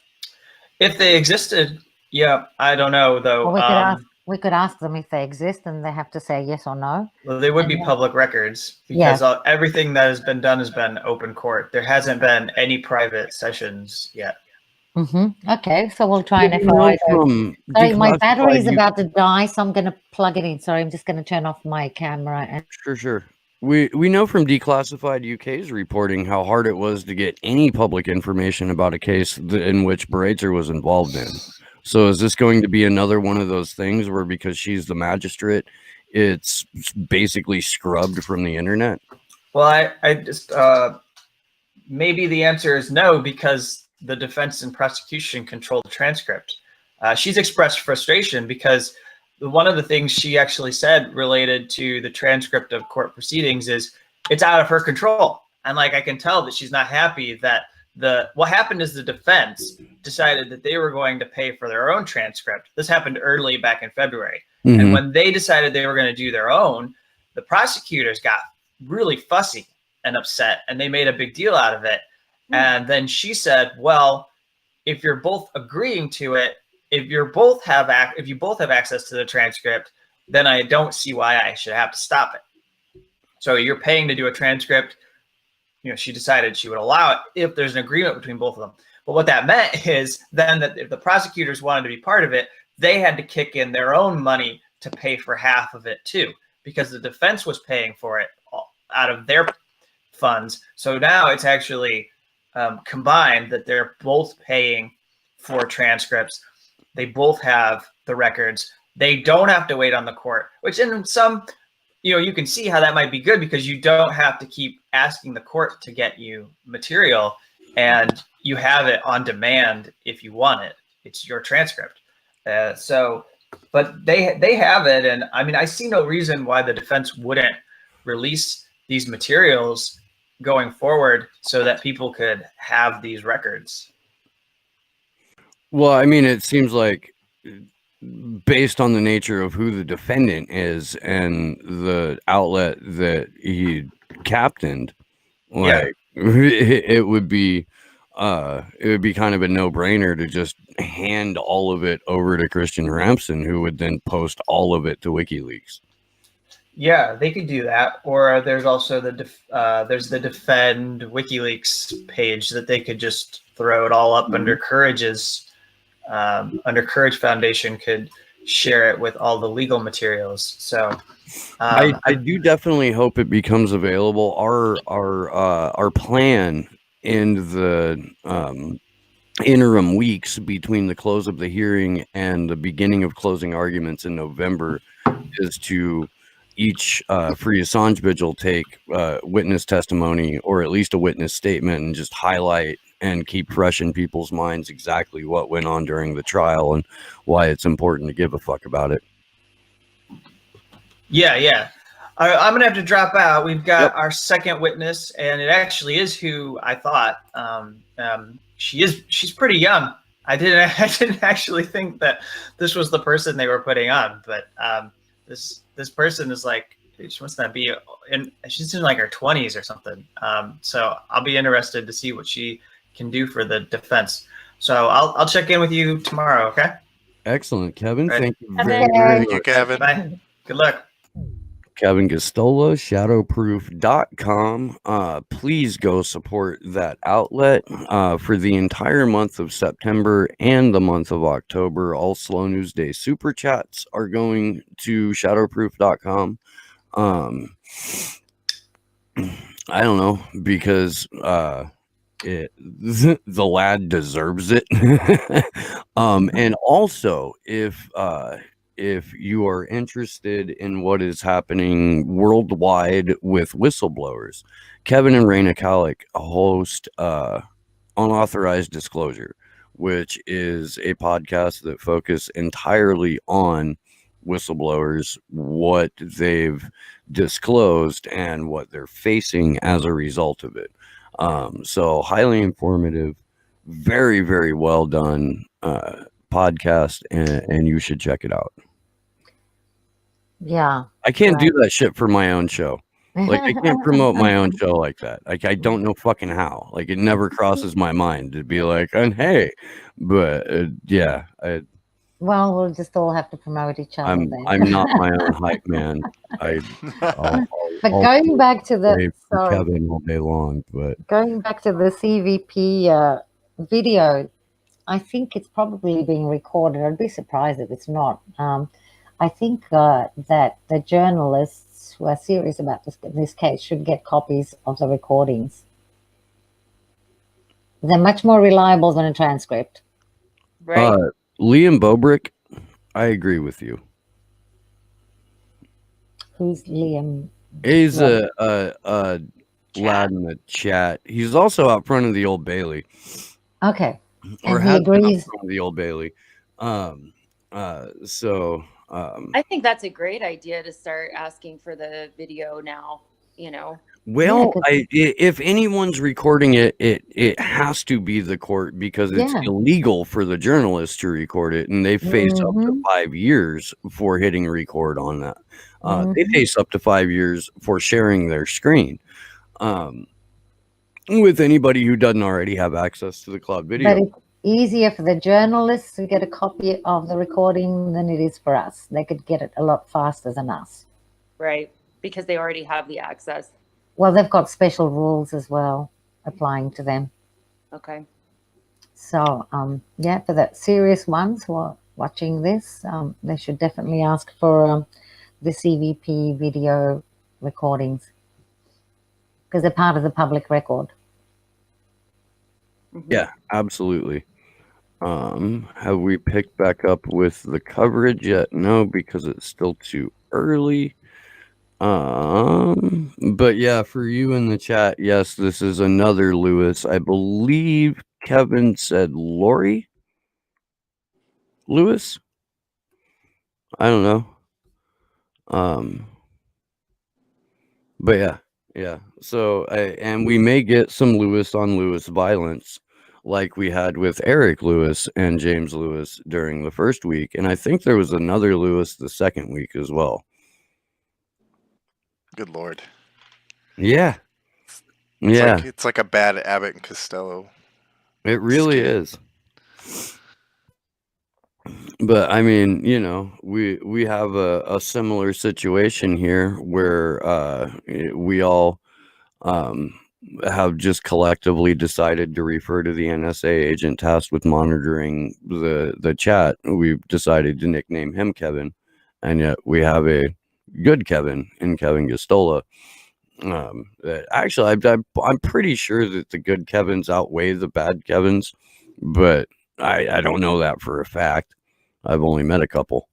If they existed, yeah, I don't know though. Or we could ask them if they exist, and they have to say yes or no. Well, they would be public records because everything that has been done has been open court. There hasn't been any private sessions yet. Okay, so we'll try and FOI. Sorry, my battery is about to die, so I'm going to plug it in. Sorry, I'm just going to turn off my camera. And Sure. We know from Declassified UK's reporting how hard it was to get any public information about a case in which Breitzer was involved in. So is this going to be another one of those things where because she's the magistrate, it's basically scrubbed from the internet? Well, I just maybe the answer is no, because the defense and prosecution control the transcript. She's expressed frustration because one of the things she actually said related to the transcript of court proceedings is it's out of her control. And like, I can tell that she's not happy that what happened is the defense decided that they were going to pay for their own transcript. This happened early back in February. And when they decided they were going to do their own, the prosecutors got really fussy and upset, and they made a big deal out of it. And then she said, well, if you're both agreeing to it, if you both have access to the transcript, then I don't see why I should have to stop it. So you're paying to do a transcript. You know, she decided she would allow it if there's an agreement between both of them. But what that meant is then that if the prosecutors wanted to be part of it, they had to kick in their own money to pay for half of it too, because the defense was paying for it out of their funds. So now it's actually combined that they're both paying for transcripts. They both have the records. They don't have to wait on the court, which in some, you know, you can see how that might be good because you don't have to keep asking the court to get you material, and you have it on demand if you want it. It's your transcript. But they have it, and I mean, I see no reason why the defense wouldn't release these materials going forward so that people could have these records. Well, I mean, it seems like based on the nature of who the defendant is and the outlet that he captained, like it would be kind of a no-brainer to just hand all of it over to Christian Ramsden, who would then post all of it to WikiLeaks. Yeah, they could do that. Or there's also the Defend WikiLeaks page that they could just throw it all up under Courage's. Under Courage Foundation could share it with all the legal materials. So I do definitely hope it becomes available. Our plan in the interim weeks between the close of the hearing and the beginning of closing arguments in November is to each Free Assange vigil take witness testimony or at least a witness statement and just highlight and keep fresh in people's minds exactly what went on during the trial and why it's important to give a fuck about it. Yeah. I'm gonna have to drop out. We've got our second witness, and it actually is who I thought. She's pretty young. I didn't actually think that this was the person they were putting on, but this person is like, she must not be she's in like her 20s or something. So I'll be interested to see what she can do for the defense. So I'll check in with you tomorrow. Okay. Excellent, Kevin. Right. Thank you very Thank you, Kevin. Bye. Good luck. Kevin Gostola, shadowproof.com. Please go support that outlet for the entire month of September and the month of October. All Slow News Day super chats are going to shadowproof.com. I don't know, because the lad deserves it. And also, if you are interested in what is happening worldwide with whistleblowers, Kevin and Raina Kalik host Unauthorized Disclosure, which is a podcast that focuses entirely on whistleblowers, what they've disclosed, and what they're facing as a result of it. So highly informative, very, very well done podcast, and you should check it out. Yeah. I can't do Right. that shit for my own show. Like, I can't promote my own show like that. Like, I don't know fucking how. Like, it never crosses my mind to be like, and hey, but yeah, Well, we'll just all have to promote each other then. I'm not my own hype man. I'll But going back to pray the for sorry, Kevin all day long, but going back to the CVP video, I think it's probably being recorded. I'd be surprised if it's not. I think that the journalists who are serious about this case should get copies of the recordings. They're much more reliable than a transcript. Right. Liam Bobrick, I agree with you. Who's Liam? He's Yeah. a lad in the chat. He's also out front of the Old Bailey, Okay. or And he has been out agrees. front of the Old Bailey. I think that's a great idea to start asking for the video now, you know. Well, 'cause- if anyone's recording it, it has to be the court, because it's Yeah. illegal for the journalists to record it, and they face up to Mhm. 5 years for hitting record on that. They Mhm. face up to 5 years for sharing their screen with anybody who doesn't already have access to the cloud video. But it's easier for the journalists to get a copy of the recording than it is for us. They could get it a lot faster than us. Right. Because they already have the access. Well, they've got special rules as well applying to them. Okay. So, yeah, for the serious ones who are watching this, they should definitely ask for the CVP video recordings because they're part of the public record. Mhm. Yeah, absolutely. Have we picked back up with the coverage yet? No, because it's still too early. But yeah, for you in the chat, yes, this is another Lewis. I believe Kevin said Lori Lewis. I don't know. But yeah. So, and we may get some Lewis on Lewis violence, like we had with Eric Lewis and James Lewis during the first week, and I think there was another Lewis the second week as well. Good lord. Yeah. It's Yeah, it's like a bad Abbott and Costello. it really skit. is. But I mean, you know, we have a similar situation here where we all have just collectively decided to refer to the NSA agent tasked with monitoring the chat. We've decided to nickname him Kevin, and yet we have a good Kevin in Kevin Gostola. Actually, I'm pretty sure that the good Kevins outweigh the bad Kevins, but I don't know that for a fact. I've only met a couple.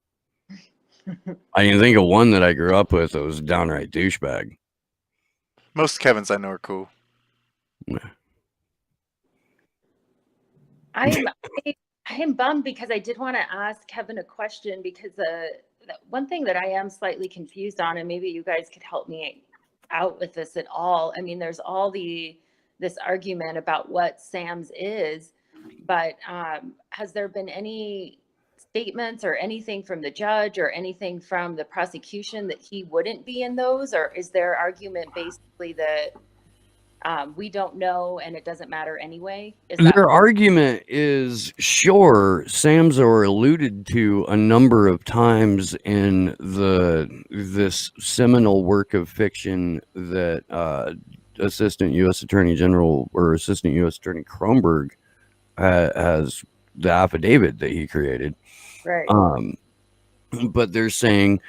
I can think of one that I grew up with that was a downright douchebag. Most Kevins I know are cool. I'm bummed because I did want to ask Kevin a question, because the one thing that I am slightly confused on, and maybe you guys could help me out with this at all. I mean, there's all this argument about what SAMS is, but has there been any statements or anything from the judge or anything from the prosecution that he wouldn't be in those? Or is their argument basically that we don't know and it doesn't matter anyway? Is that Their argument is, sure, Samsor alluded to a number of times in this seminal work of fiction that Assistant U.S. Attorney General or Assistant U.S. Attorney Kronberg has the affidavit that he created. right? But they're saying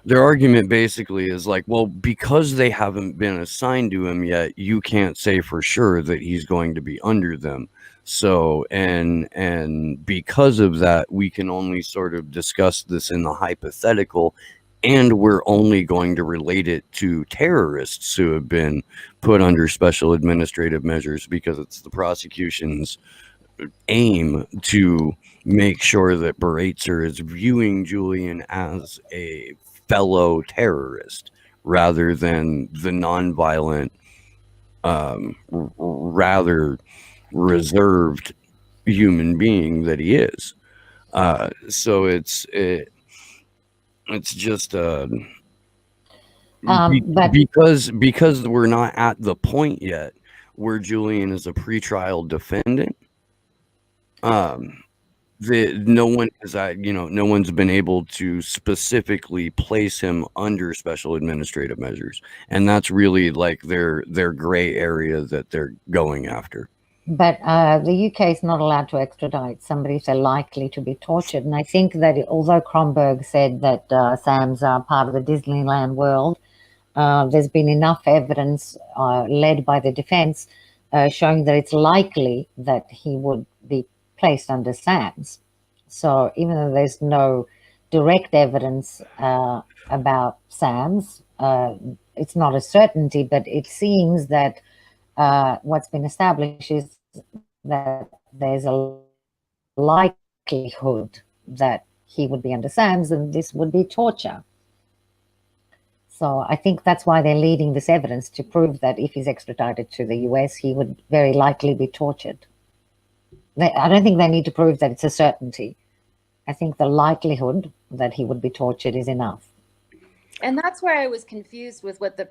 Their argument basically is like, well, because they haven't been assigned to him yet, you can't say for sure that he's going to be under them. So, and because of that, we can only sort of discuss this in the hypothetical, and we're only going to relate it to terrorists who have been put under special administrative measures because it's the prosecution's aim to make sure that Baratzer is viewing Julian as a fellow terrorist rather than the nonviolent, rather reserved human being that he is. So it's just But because we're not at the point yet where Julian is a pretrial defendant. No one's been able to specifically place him under special administrative measures, and that's really like their gray area that they're going after. But the UK is not allowed to extradite somebody if they're likely to be tortured. And I think that although Kronberg said that Sam's part of the Disneyland world, there's been enough evidence led by the defense showing that it's likely that he would be placed under SAMS. So even though there's no direct evidence about SAMS, it's not a certainty, but it seems that what's been established is that there's a likelihood that he would be under SAMS, and this would be torture. So I think that's why they're leading this evidence to prove that if he's extradited to the US, he would very likely be tortured. I don't think they need to prove that it's a certainty. I think the likelihood that he would be tortured is enough. And that's where I was confused with what the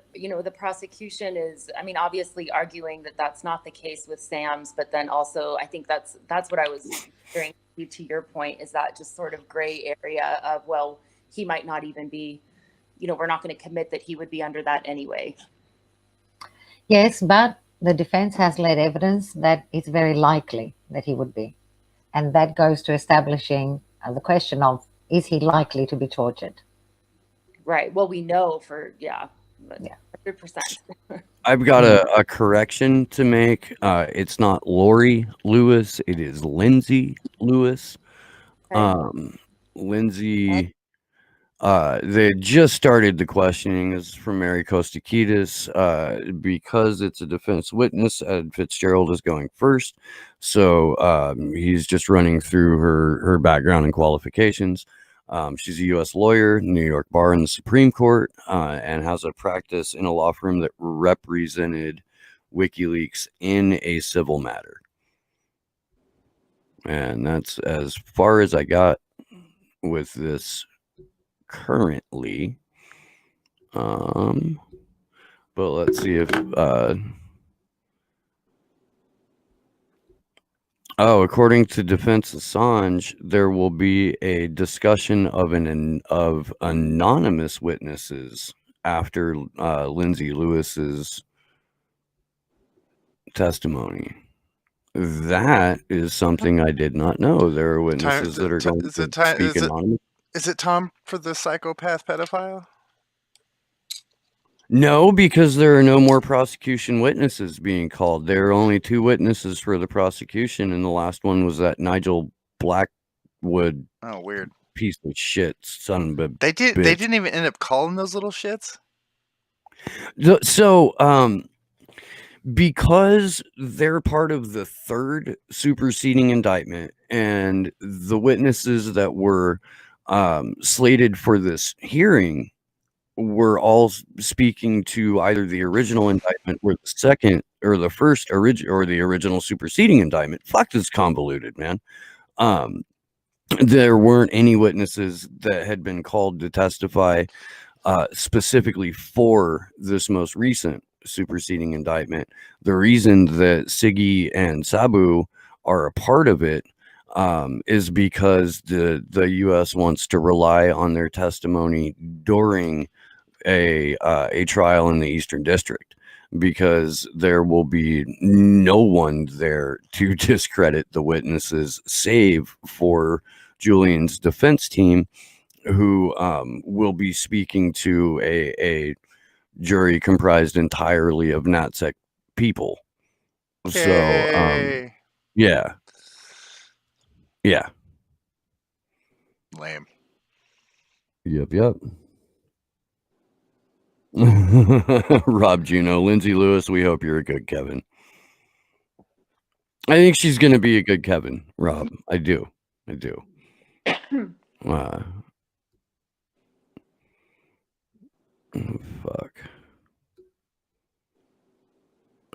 prosecution is. I mean, obviously arguing that that's not the case with Sam's, but then also I think that's what I was hearing to your point, is that just sort of gray area of, well, he might not even be, we're not going to commit that he would be under that anyway. Yes, but the defense has led evidence that it's very likely that he would be. And that goes to establishing the question of, is he likely to be tortured? Right. Well, we know for, 100%. I've got a correction to make. It's not Lori Lewis. It is Lindsay Lewis. Okay. Lindsay, they just started the questioning. This is from Mary Kostakidis. Because it's a defense witness, Ed Fitzgerald is going first. So he's just running through her background and qualifications. She's a U.S. lawyer, New York Bar and the Supreme Court, and has a practice in a law firm that represented WikiLeaks in a civil matter. And that's as far as I got with this currently. But let's see if according to Defense Assange, there will be a discussion of anonymous witnesses after Lindsay Lewis's testimony. That is something I did not know. There are witnesses that are going to speak anonymously. Is it Tom for the psychopath pedophile? No, because there are no more prosecution witnesses being called. There are only 2 witnesses for the prosecution, and the last one was that Nigel Blackwood. Oh, weird piece of shit, son of a. They didn't even end up calling those little shits. So, because they're part of the 3rd superseding indictment, and the witnesses that were slated for this hearing were all speaking to either the original indictment or the second or the first or the original superseding indictment. Fuck, this convoluted, man. There weren't any witnesses that had been called to testify specifically for this most recent superseding indictment. The reason that Siggy and Sabu are a part of it is because the U.S. wants to rely on their testimony during a trial in the Eastern District, because there will be no one there to discredit the witnesses save for Julian's defense team, who will be speaking to a jury comprised entirely of NatSec people. So, Yay. yeah. Lame. Yep. Rob Juno, Lindsay Lewis, we hope you're a good Kevin. I think she's going to be a good Kevin, Rob. I do. Oh, fuck.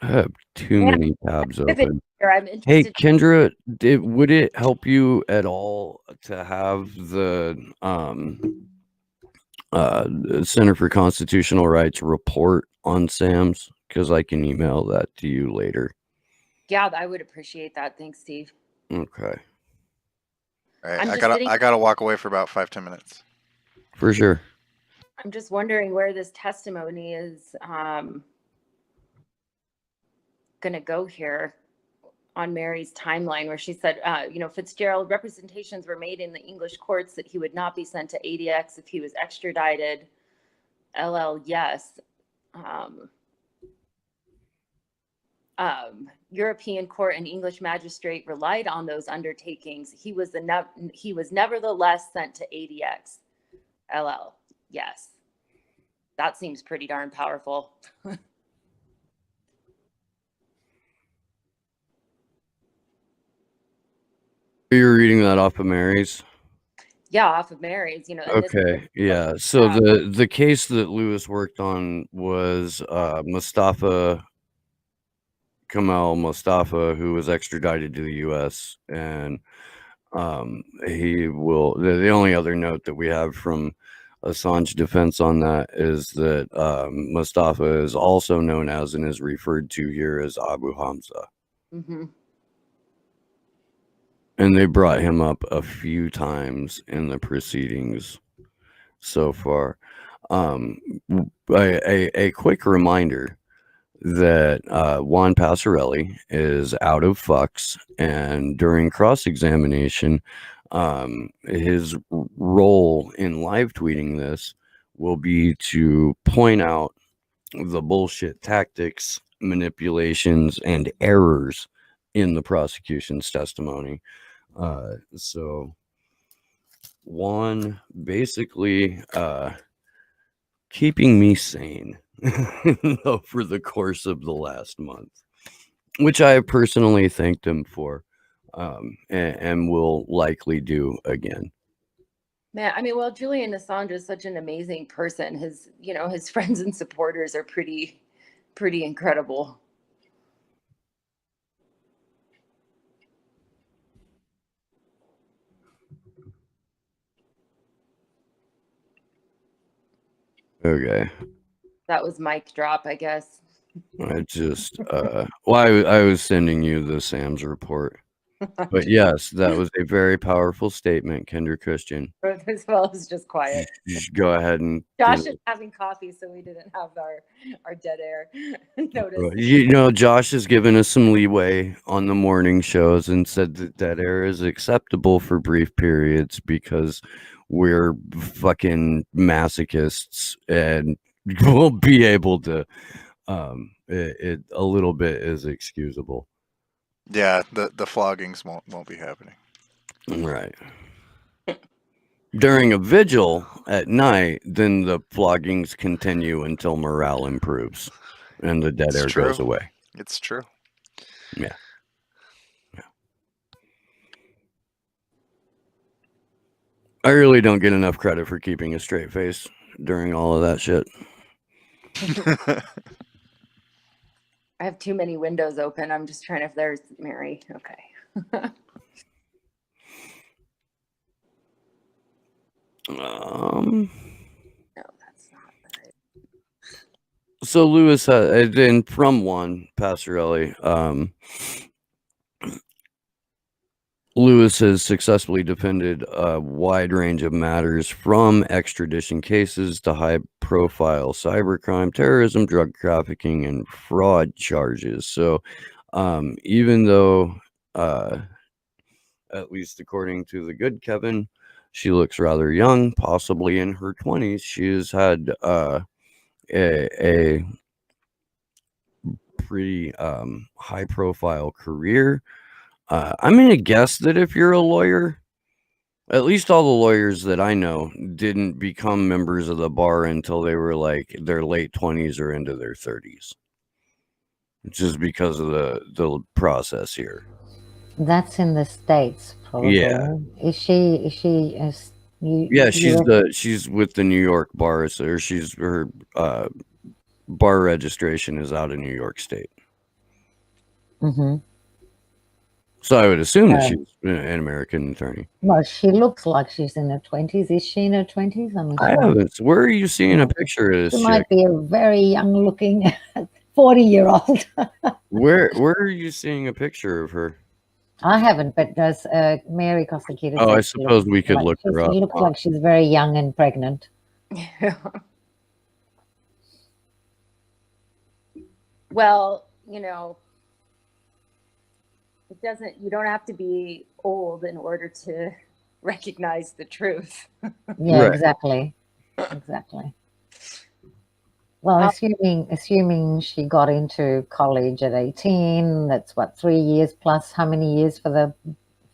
I have too Yeah. many tabs I'm open. interested. Hey, Kendra, would it help you at all to have the Center for Constitutional Rights report on SAMs? Because I can email that to you later. Yeah, I would appreciate that. Thanks, Steve. Okay. All right, I'm I just gotta sitting- I gotta walk away for about 5-10 minutes. For sure. I'm just wondering where this testimony is going to go here on Mary's timeline, where she said, Fitzgerald, representations were made in the English courts that he would not be sent to ADX if he was extradited. LL, yes. European court and English magistrate relied on those undertakings. He was nevertheless sent to ADX. LL, yes. That seems pretty darn powerful. You're reading that off of Mary's? Yeah, off of Mary's, and Okay, yeah. So the case that Lewis worked on was Mustafa Kemal Mustafa, who was extradited to the U.S. and he will. The only other note that we have from Assange defense on that is that Mustafa is also known as and is referred to here as Abu Hamza. Mm-hmm. And they brought him up a few times in the proceedings so far. A quick reminder that Juan Passarelli is out of fucks, and during cross-examination, his role in live tweeting this will be to point out the bullshit tactics, manipulations, and errors in the prosecution's testimony. So Juan basically keeping me sane over the course of the last month, which I have personally thanked him for, and will likely do again. Man, Julian Assange is such an amazing person. His friends and supporters are pretty incredible. Okay. That was mic drop, I guess. I just, I was sending you the Sam's report. But yes, that was a very powerful statement, Kendra Christian. As well as just quiet. Just go ahead and Josh is having coffee, so we didn't have our dead air notice. Josh has given us some leeway on the morning shows and said that dead air is acceptable for brief periods because we're fucking masochists and we'll be able to it a little bit is excusable. Yeah, the floggings won't be happening. Right. During a vigil at night, then the floggings continue until morale improves and the dead air goes away. It's true. Yeah. I really don't get enough credit for keeping a straight face during all of that shit. I have too many windows open. I'm just trying if there's Mary. Okay. No, that's not right. So Lewis, and from Juan Passarelli, Lewis has successfully defended a wide range of matters from extradition cases to high-profile cybercrime, terrorism, drug trafficking, and fraud charges. So even though, at least according to the good Kevin, She looks rather young, possibly in her 20s. She has had a pretty high profile career. I'm going to guess that if you're a lawyer, at least all the lawyers that I know didn't become members of the bar until they were like their late 20s or into their 30s. Just because of the process here. That's in the States, probably. Yeah. Is she Yeah, she's with the New York bar, so her bar registration is out of New York State. Mm-hmm. So I would assume that she's an American attorney. Well, she looks like she's in her 20s. Is she in her 20s? I'm I sure. haven't. Where are you seeing a picture of this She chick? might be a very young-looking 40-year-old. Where are you seeing a picture of her? I haven't, but does Mary Kostakidis? Oh, I suppose we could look her up. She looks like she's very young and pregnant. Well, you know, you don't have to be old in order to recognize the truth. Yeah, Right. exactly. Well, assuming she got into college at 18, that's what, 3 years plus how many years for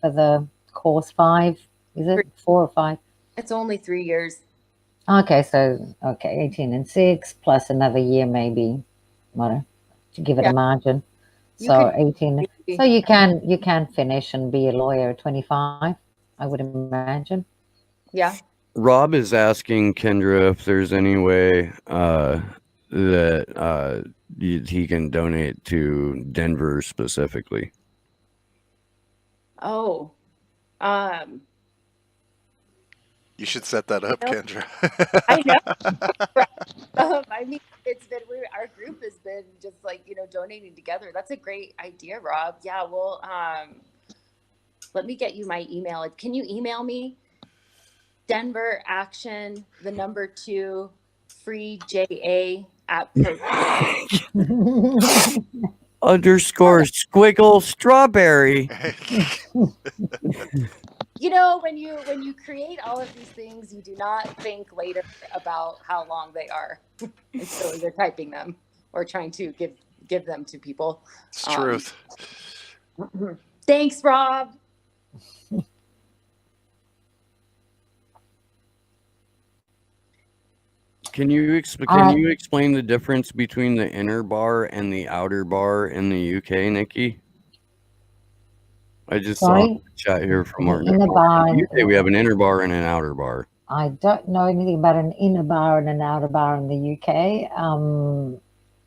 the course? 5? Is it 4 or 5? It's only 3 years. Okay, so 18 and 6 plus another year maybe, what, to give it a margin. You So could- 18. So you can finish and be a lawyer at 25, I would imagine. Yeah. Rob is asking Kendra if there's any way that he can donate to Denver specifically. Oh. You should set that up, Nope. Kendra. I know. I mean, our group has been just like, donating together. That's a great idea, Rob. Yeah, well, let me get you my email. Can you email me? Denver Action, the number 2, free JA at _ squiggle strawberry. When you create all of these things, you do not think later about how long they are. And so you're typing them or trying to give them to people. It's truth. Thanks, Rob. Can you explain the difference between the inner bar and the outer bar in the UK, Nikki? I just saw in the chat here from our inner bar. In the UK, we have an inner bar and an outer bar. I don't know anything about an inner bar and an outer bar in the UK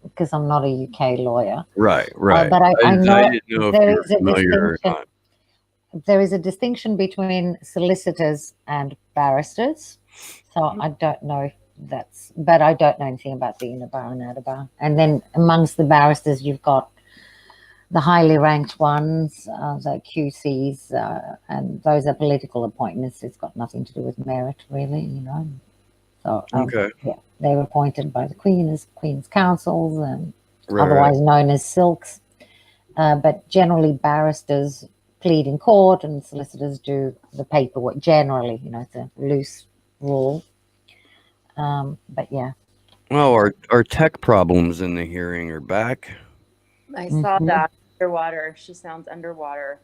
because I'm not a UK lawyer. Right. But I know I didn't know there if is you're a familiar or distinction. not. There is a distinction between solicitors and barristers. So I don't know if but I don't know anything about the inner bar and outer bar. And then amongst the barristers, you've got the highly ranked ones, the QCs, and those are political appointments. It's got nothing to do with merit, really, So, Okay. yeah, they were appointed by the Queen as Queen's counsels, and Right. otherwise known as silks. But generally, barristers plead in court, and solicitors do the paperwork. Generally, it's a loose rule. But yeah. Well, our tech problems in the hearing are back. I saw that underwater. She sounds underwater.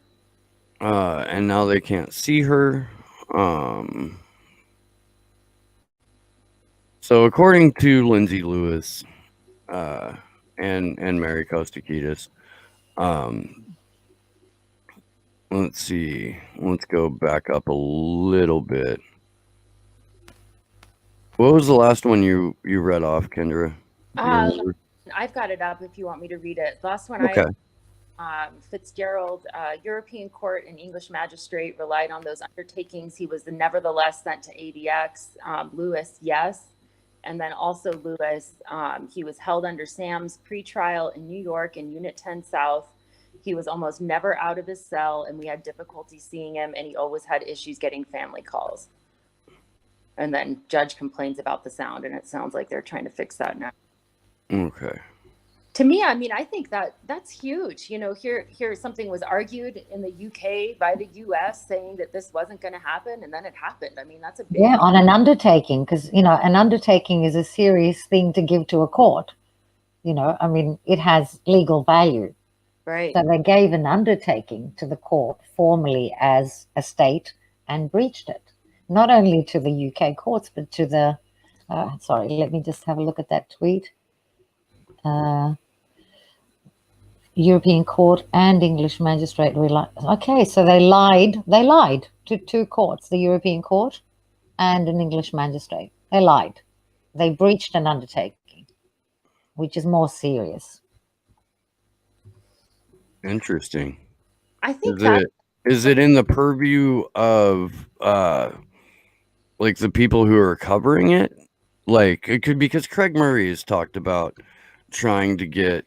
And now they can't see her. So according to Lindsay Lewis, and Mary Kostakidis, let's see. Let's go back up a little bit. What was the last one you read off, Kendra? I've got it up if you want me to read it. The last one Okay. Fitzgerald, European Court and English magistrate relied on those undertakings. He was nevertheless sent to ADX. Lewis, yes. And then also Lewis, he was held under Sam's pretrial in New York in Unit 10 South. He was almost never out of his cell, and we had difficulty seeing him, and he always had issues getting family calls. And then judge complains about the sound, and it sounds like they're trying to fix that now. Okay. To me, I mean, I think that that's huge. You know, here something was argued in the UK by the US saying that this wasn't going to happen, and then it happened. I mean, that's a big Yeah, on an undertaking, because, you know, an undertaking is a serious thing to give to a court. You know, I mean, it has legal value. right. So they gave an undertaking to the court formally as a state and breached it, not only to the UK courts, but to the, sorry, let me just have a look at that tweet. European Court and English Magistrate. Okay, so they lied to two courts, the European Court and an English Magistrate. They lied. They breached an undertaking, which is more serious. Interesting. I think Is that it in the purview of like the people who are covering it? Like it could, because Craig Murray has talked about trying to get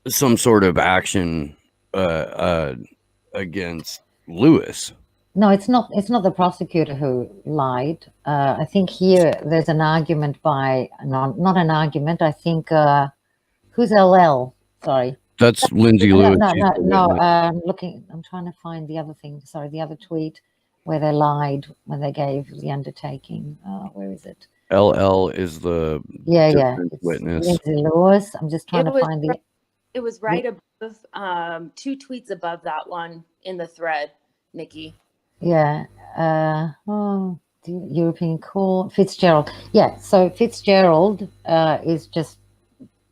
some sort of action against Lewis. No, it's not. It's not the prosecutor who lied. I think here there's an argument by not an argument. I think who's LL? Sorry, That's Lindsay Lewis. no. I'm trying to find the other thing. Sorry, the other tweet where they lied when they gave the undertaking. Where is it? LL is the Yeah. defense It's witness. Lindsay Lewis. I'm just trying It to was find the. it was right above, 2 tweets above that one in the thread, Nikki. Yeah. The European Court, Fitzgerald. Yeah. So Fitzgerald is just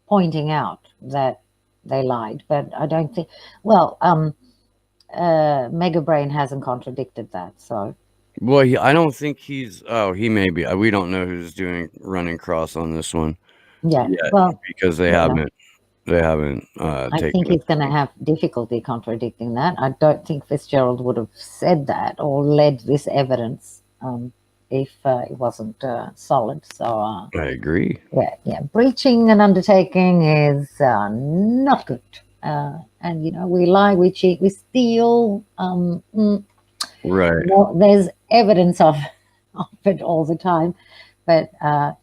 pointing out that they lied, but I don't think. Well, Mega Brain hasn't contradicted that. So. Well, I don't think he's. Oh, he may be. We don't know who's running cross on this one. Yeah. Yet, Well, because they haven't. They haven't. I think he's going to have difficulty contradicting that. I don't think Fitzgerald would have said that or led this evidence if it wasn't solid. So I agree. yeah, breaching an undertaking is not good. And you know, we lie, we cheat, we steal. Right. Well, there's evidence of it all the time, but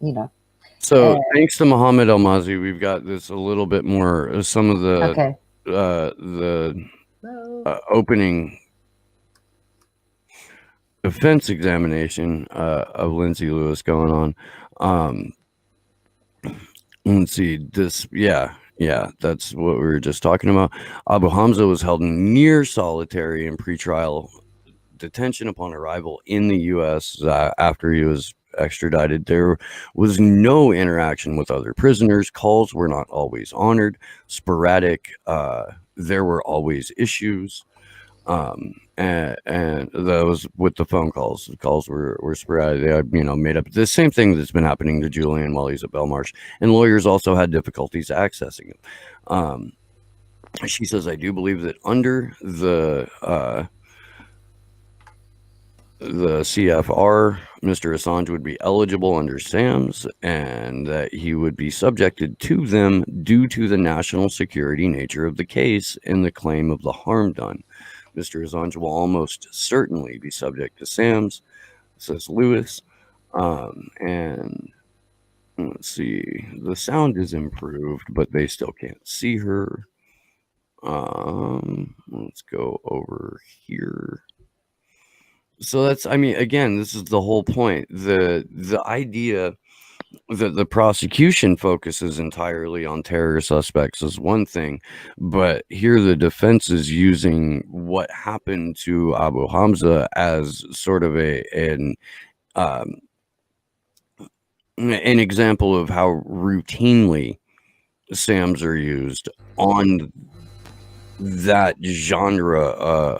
you know. So thanks to Muhammad Almazi, we've got this a little bit more. Some of the Okay. Opening defense examination of Lindsay Lewis going on. Let's see this. Yeah, that's what we were just talking about. Abu Hamza was held in near solitary and pretrial detention upon arrival in the U.S. After he was extradited. There was no interaction with other prisoners. Calls were not always honored. Sporadic. There were always issues. And that was with the phone calls. The calls were sporadic. They had, made up the same thing that's been happening to Julian while he's at Belmarsh. And lawyers also had difficulties accessing him. She says, I do believe that under the CFR, Mr. Assange would be eligible under SAMS, and that he would be subjected to them due to the national security nature of the case and the claim of the harm done. Mr. Assange will almost certainly be subject to SAMS, says Lewis. And let's see, the sound is improved, but they still can't see her. Let's go over here. So that's, again, this is the whole point. The idea that the prosecution focuses entirely on terror suspects is one thing, but here the defense is using what happened to Abu Hamza as sort of an example of how routinely SAMs are used on that genre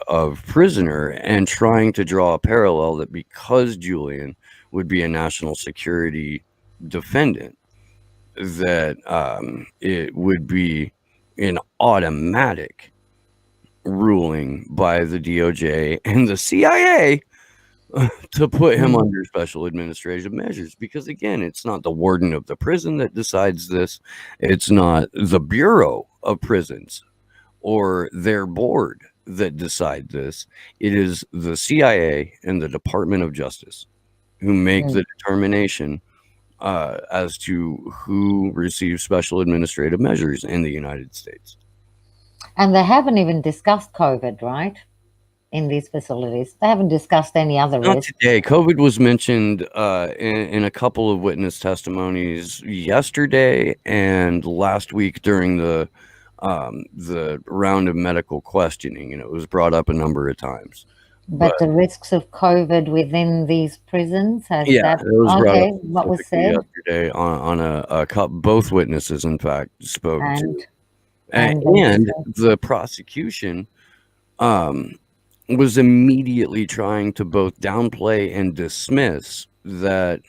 of prisoner, and trying to draw a parallel that because Julian would be a national security defendant, that it would be an automatic ruling by the DOJ and the CIA to put him under special administrative measures, because again, it's not the warden of the prison that decides this. It's not the Bureau of Prisons or their board that decide this. It is the CIA and the Department of Justice who make the determination as to who receives special administrative measures in the United States. And they haven't even discussed COVID, right? In these facilities. They haven't discussed any other Not risks. today. COVID was mentioned in a couple of witness testimonies yesterday and last week during the round of medical questioning, and it was brought up a number of times. But the risks of COVID within these prisons, has Yeah, that it was brought okay? up What was specifically said? yesterday on both witnesses, in fact, spoke to, And and the prosecution was immediately trying to both downplay and dismiss that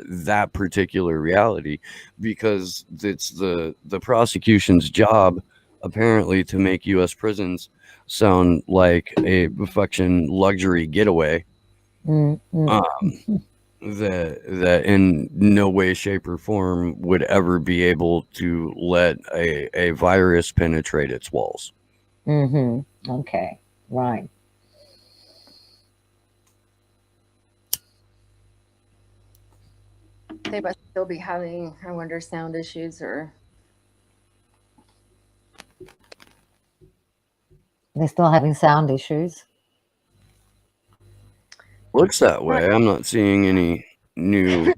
that particular reality, because it's the prosecution's job apparently to make U.S. prisons sound like a fucking luxury getaway that in no way, shape, or form would ever be able to let a virus penetrate its walls. Okay, right. They must still be having, I wonder, sound issues or. They're still having sound issues. Looks that way. I'm not seeing any new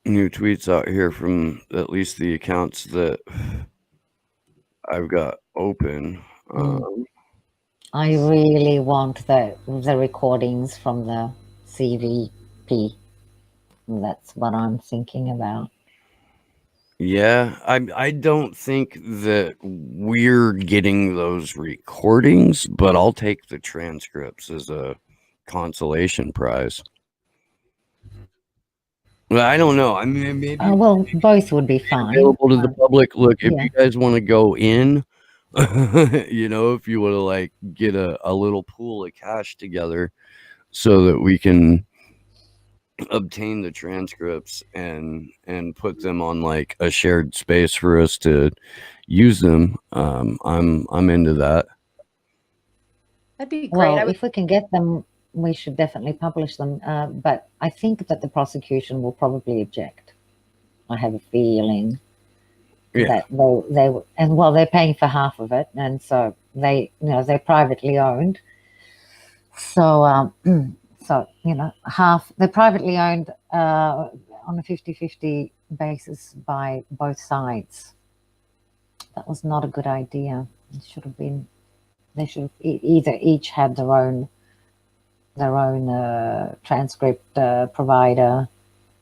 tweets out here from at least the accounts that I've got open. I really want the recordings from the CVP. That's what I'm thinking about. Yeah, I don't think that we're getting those recordings, but I'll take the transcripts as a consolation prize. Well, I don't know. I mean, maybe Well, both would be fine. available to the public. Look, if yeah. you guys want to go in, you know, if you want to like get a little pool of cash together so that we can obtain the transcripts and put them on like a shared space for us to use them, I'm into that. That'd be great. Well, if we can get them, we should definitely publish them. But I think that the prosecution will probably object. I have a feeling that they and well, they're paying for half of it, and so they're privately owned. So so they're privately owned on a 50-50 basis by both sides. That was not a good idea. It should have been. They should have either each had their own transcript provider.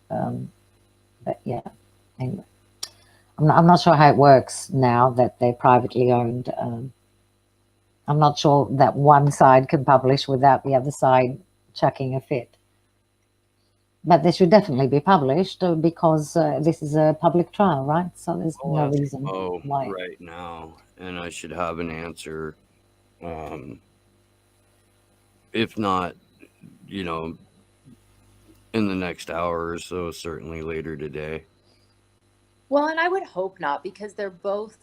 But yeah, anyway, I'm not sure how it works now that they're privately owned. I'm not sure that one side can publish without the other side chucking a fit. But they should definitely be published because this is a public trial, right? So there's no reason why. Right now, and I should have an answer. If not, in the next hour or so, certainly later today. Well, and I would hope not, because they're both,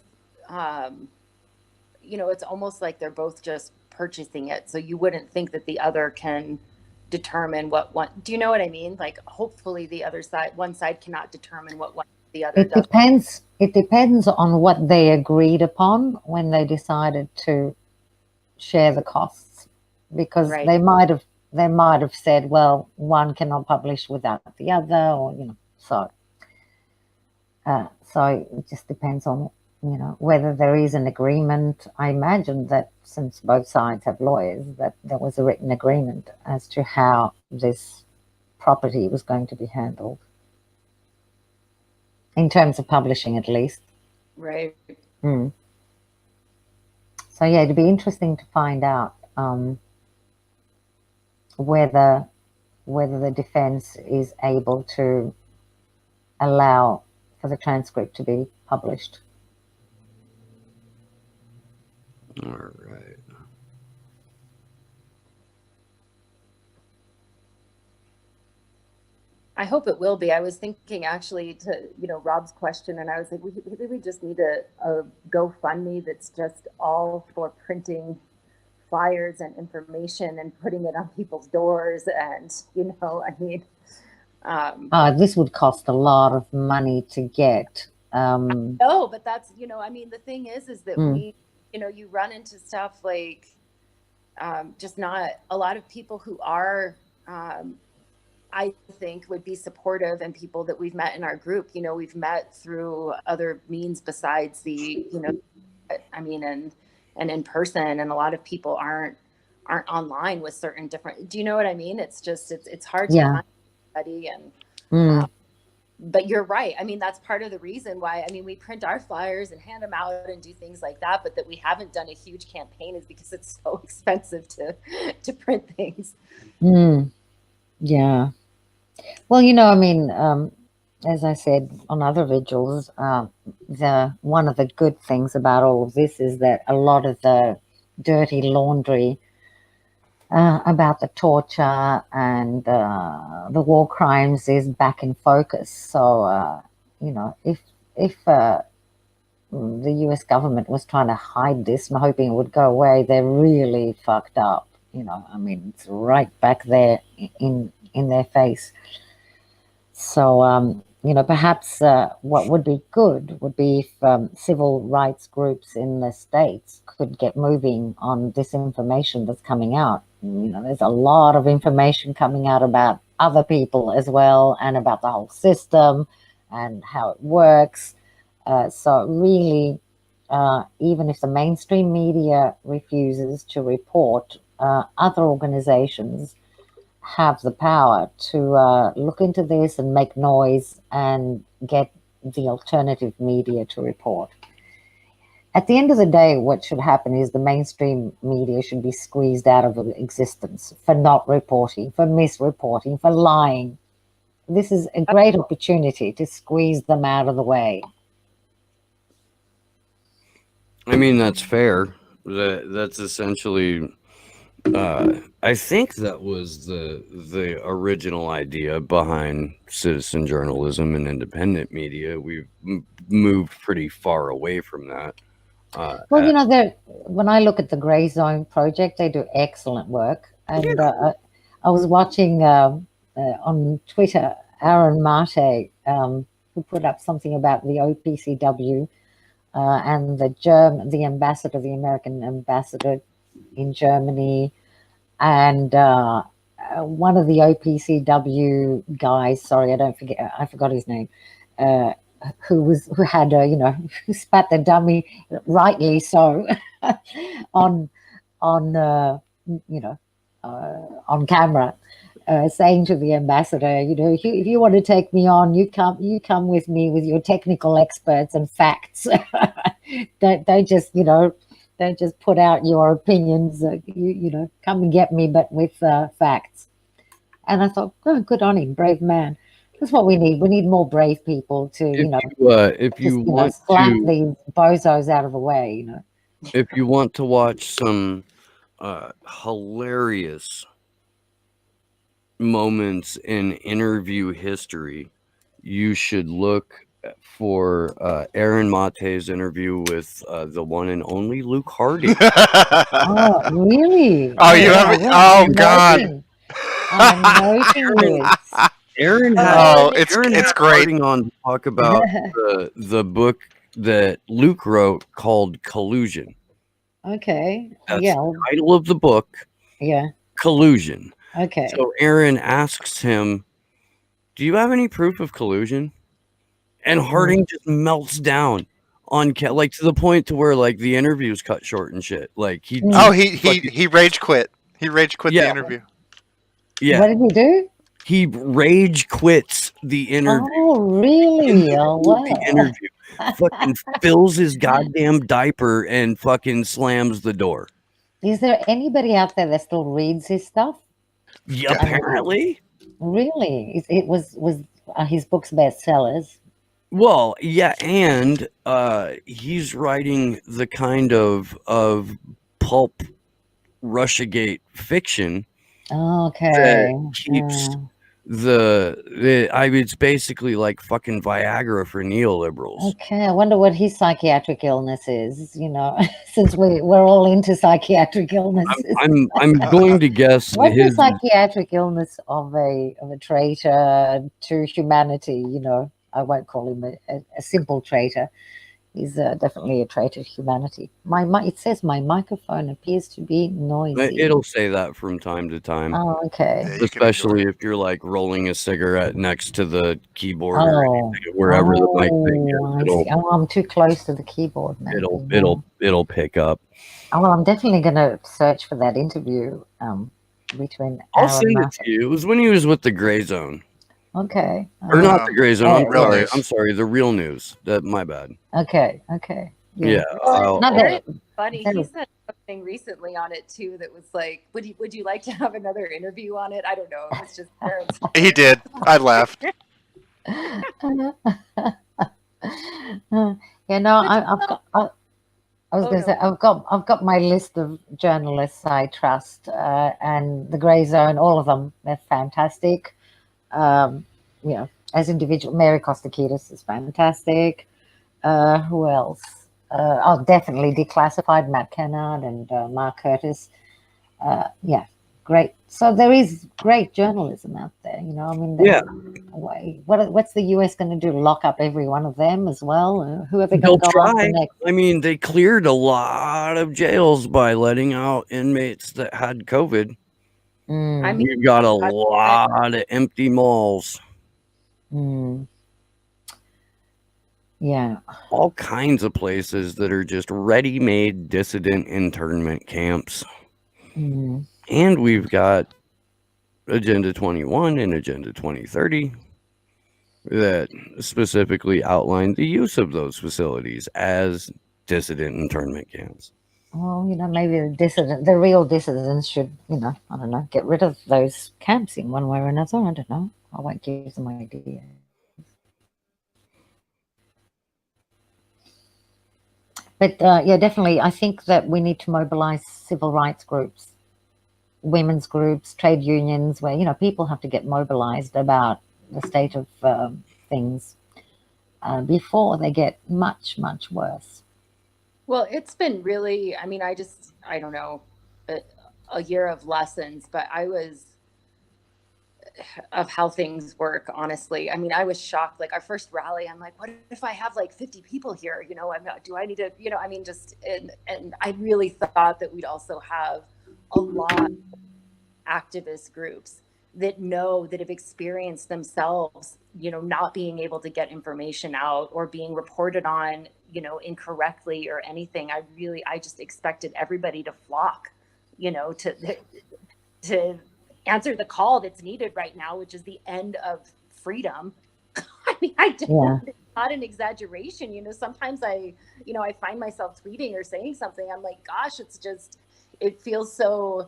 it's almost like they're both just purchasing it. So you wouldn't think that the other can determine what one. Do you know what I mean? Like, hopefully the other side, one side cannot determine what one the other does. Depends. It depends on what they agreed upon when they decided to share the costs, because they might have said, well, one cannot publish without the other, or so it just depends on whether there is an agreement. I imagine that since both sides have lawyers, that there was a written agreement as to how this property was going to be handled in terms of publishing, at least. Right. So yeah, it'd be interesting to find out whether the defense is able to allow for the transcript to be published. All right. I hope it will be. I was thinking actually to, Rob's question, and I was like, we just need a GoFundMe that's just all for printing flyers and information and putting it on people's doors. And, This would cost a lot of money to get. No, but that's, I mean, the thing is that Mm. you run into stuff like just not a lot of people who are, I think, would be supportive, and people that we've met in our group, we've met through other means besides I mean, and in person, and a lot of people aren't online with certain different, do you know what I mean? It's just, it's hard to Yeah. find somebody, and Mm. but you're right. I mean, that's part of the reason why, I mean, we print our flyers and hand them out and do things like that, but that we haven't done a huge campaign is because it's so expensive to print things. Mm. Yeah. Well, I mean, as I said on other vigils, one of the good things about all of this is that a lot of the dirty laundry about the torture and the war crimes is back in focus. So, if the U.S. government was trying to hide this and hoping it would go away, they're really fucked up. I mean, it's right back there in their face. So, perhaps what would be good would be if civil rights groups in the States could get moving on this information that's coming out. There's a lot of information coming out about other people as well, and about the whole system and how it works. So really, even if the mainstream media refuses to report, other organizations have the power to look into this and make noise and get the alternative media to report. At the end of the day, what should happen is the mainstream media should be squeezed out of existence for not reporting, for misreporting, for lying. This is a great opportunity to squeeze them out of the way. I mean, that's fair. That's essentially. I think that was the original idea behind citizen journalism and independent media. We've moved pretty far away from that. Well, when I look at the Grey Zone Project, they do excellent work. And I was watching on Twitter, Aaron Mate, who put up something about the OPCW and the ambassador, the American ambassador in Germany, and one of the OPCW guys. Sorry, I forgot his name. Who had who spat the dummy, rightly so, on camera, saying to the ambassador, if you want to take me on, you come with me with your technical experts and facts. don't just put out your opinions. Come and get me, but with facts. And I thought, oh, good on him, brave man. That's what we need. We need more brave people to, if you want slap to, these bozos out of the way. If you want to watch some hilarious moments in interview history, you should look for Aaron Mate's interview with the one and only Luke Hardy. Oh, really? Oh, you haven't? Oh, God. I'm noting this. Aaron it's had great. Harding on to talk about the book that Luke wrote called Collusion. Okay. That's Yeah. the title of the book. Yeah. Collusion. Okay. So Aaron asks him, "Do you have any proof of collusion?" And Harding just melts down on like to the point to where like the interview's cut short and shit. Like he rage quit. He rage quit the interview. Yeah. What did he do? He rage quits the interview. Oh, really? Oh, wow. The interview. Fucking fills his goddamn diaper and fucking slams the door. Is there anybody out there that still reads his stuff? Yeah, apparently. Really? It was his books bestsellers? Well, yeah, and he's writing the kind of pulp Russiagate fiction Okay. that keeps it's basically like fucking Viagra for neoliberals. Okay, I wonder what his psychiatric illness is. Since we're all into psychiatric illnesses. I'm going to guess What's the his. psychiatric illness of a traitor to humanity? I won't call him a simple traitor. He's definitely a traitor to humanity. It says my microphone appears to be noisy. It'll say that from time to time. Oh, okay. Yeah, you can Especially ignore it. if you're like rolling a cigarette next to the keyboard or Oh, anything, wherever the mic thing I is, see. I'm too close to the keyboard. Maybe. it'll pick up. Oh, well, I'm definitely going to search for that interview between I'll Aaron send it Martin. to you. It was when he was with the Gray Zone, Okay. or not the Gray Zone. Oh, Real I'm sorry. News. I'm sorry. The Real News. My bad. Okay. Yeah. Well, Not very that- funny. that He was- said something recently on it too that was like, would you like to have another interview on it? I don't know. It's just parents. He did. I laughed. I was going to say I've got my list of journalists I trust, and the Grey Zone, all of them, they're fantastic. As individual, Mary Kostakidis is fantastic. Who else? Definitely Declassified, Matt Kennard and Mark Curtis. Great. So there is great journalism out there. Yeah. What's the US going to do? Lock up every one of them as well? Who are they They'll going to go after try. next? I mean, they cleared a lot of jails by letting out inmates that had COVID. Mm, I mean, We've got a lot of empty malls. Yeah. All kinds of places that are just ready-made dissident internment camps. Mm. And we've got Agenda 21 and Agenda 2030 that specifically outline the use of those facilities as dissident internment camps. Well, maybe the real dissidents should, I don't know, get rid of those camps in one way or another. I don't know. I won't give them ideas. But definitely, I think that we need to mobilize civil rights groups, women's groups, trade unions, where, people have to get mobilized about the state of things before they get much, much worse. well, it's been really, I mean, I don't know, a year of lessons, but of how things work, honestly. I mean, I was shocked. Like our first rally, I'm like, what if I have like 50 people here? Do I need to, and I really thought that we'd also have a lot of activist groups that have experienced themselves, not being able to get information out or being reported on, incorrectly or anything. I just expected everybody to flock, to answer the call that's needed right now, which is the end of freedom. I mean, it's not an exaggeration. Sometimes I find myself tweeting or saying something. I'm like, gosh, it feels so,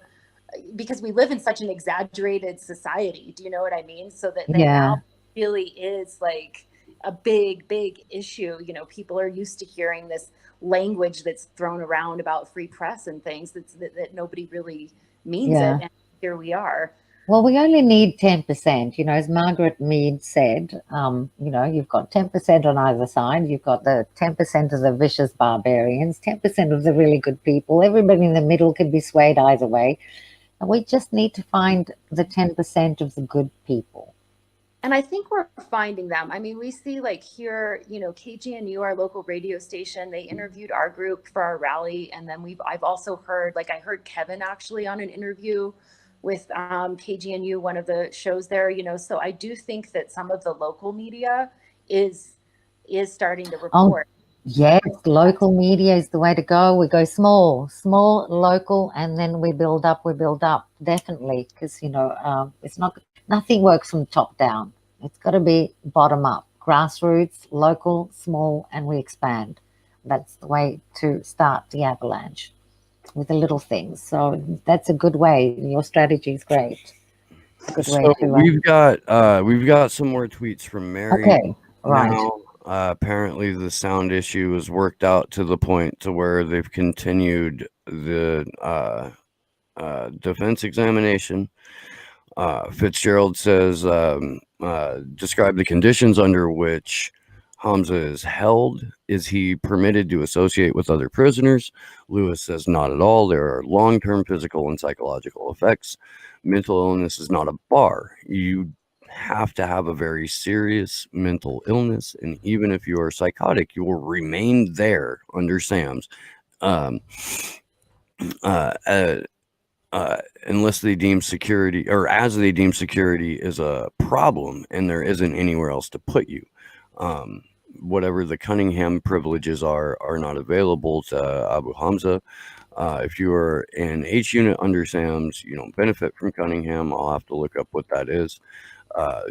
because we live in such an exaggerated society. Do you know what I mean? So that now really is like a big, big issue. People are used to hearing this language that's thrown around about free press and things that nobody really means it. And here we are. Well, we only need 10%, as Margaret Mead said, you've got 10% on either side. You've got the 10% of the vicious barbarians, 10% of the really good people. Everybody in the middle could be swayed either way. And we just need to find the 10% of the good people. And I think we're finding them. I mean, we see like here, KGNU, our local radio station, they interviewed our group for our rally. And then I've also heard, like I heard Kevin actually on an interview with KGNU, one of the shows there, so I do think that some of the local media is starting to report. Yes, local media is the way to go. We go small, local, and then we build up, definitely, because, nothing works from top down. It's got to be bottom up, grassroots, local, small, and we expand. That's the way to start the avalanche, with the little things. So that's a good way. Your strategy is great. It's a good way to. We've got some more tweets from Mary. Okay, right. Now, apparently the sound issue is worked out to the point to where they've continued the defense examination. Fitzgerald says, describe the conditions under which Hamza is held. Is he permitted to associate with other prisoners? Lewis says not at all. There are long-term physical and psychological effects. Mental illness is not a bar. You have to have a very serious mental illness, and even if you are psychotic, you will remain there under SAMS. Unless they deem security, or as they deem security is a problem and there isn't anywhere else to put you. Whatever the Cunningham privileges are not available to Abu Hamza. If you are in H unit under SAMS, you don't benefit from Cunningham. I'll have to look up what that is.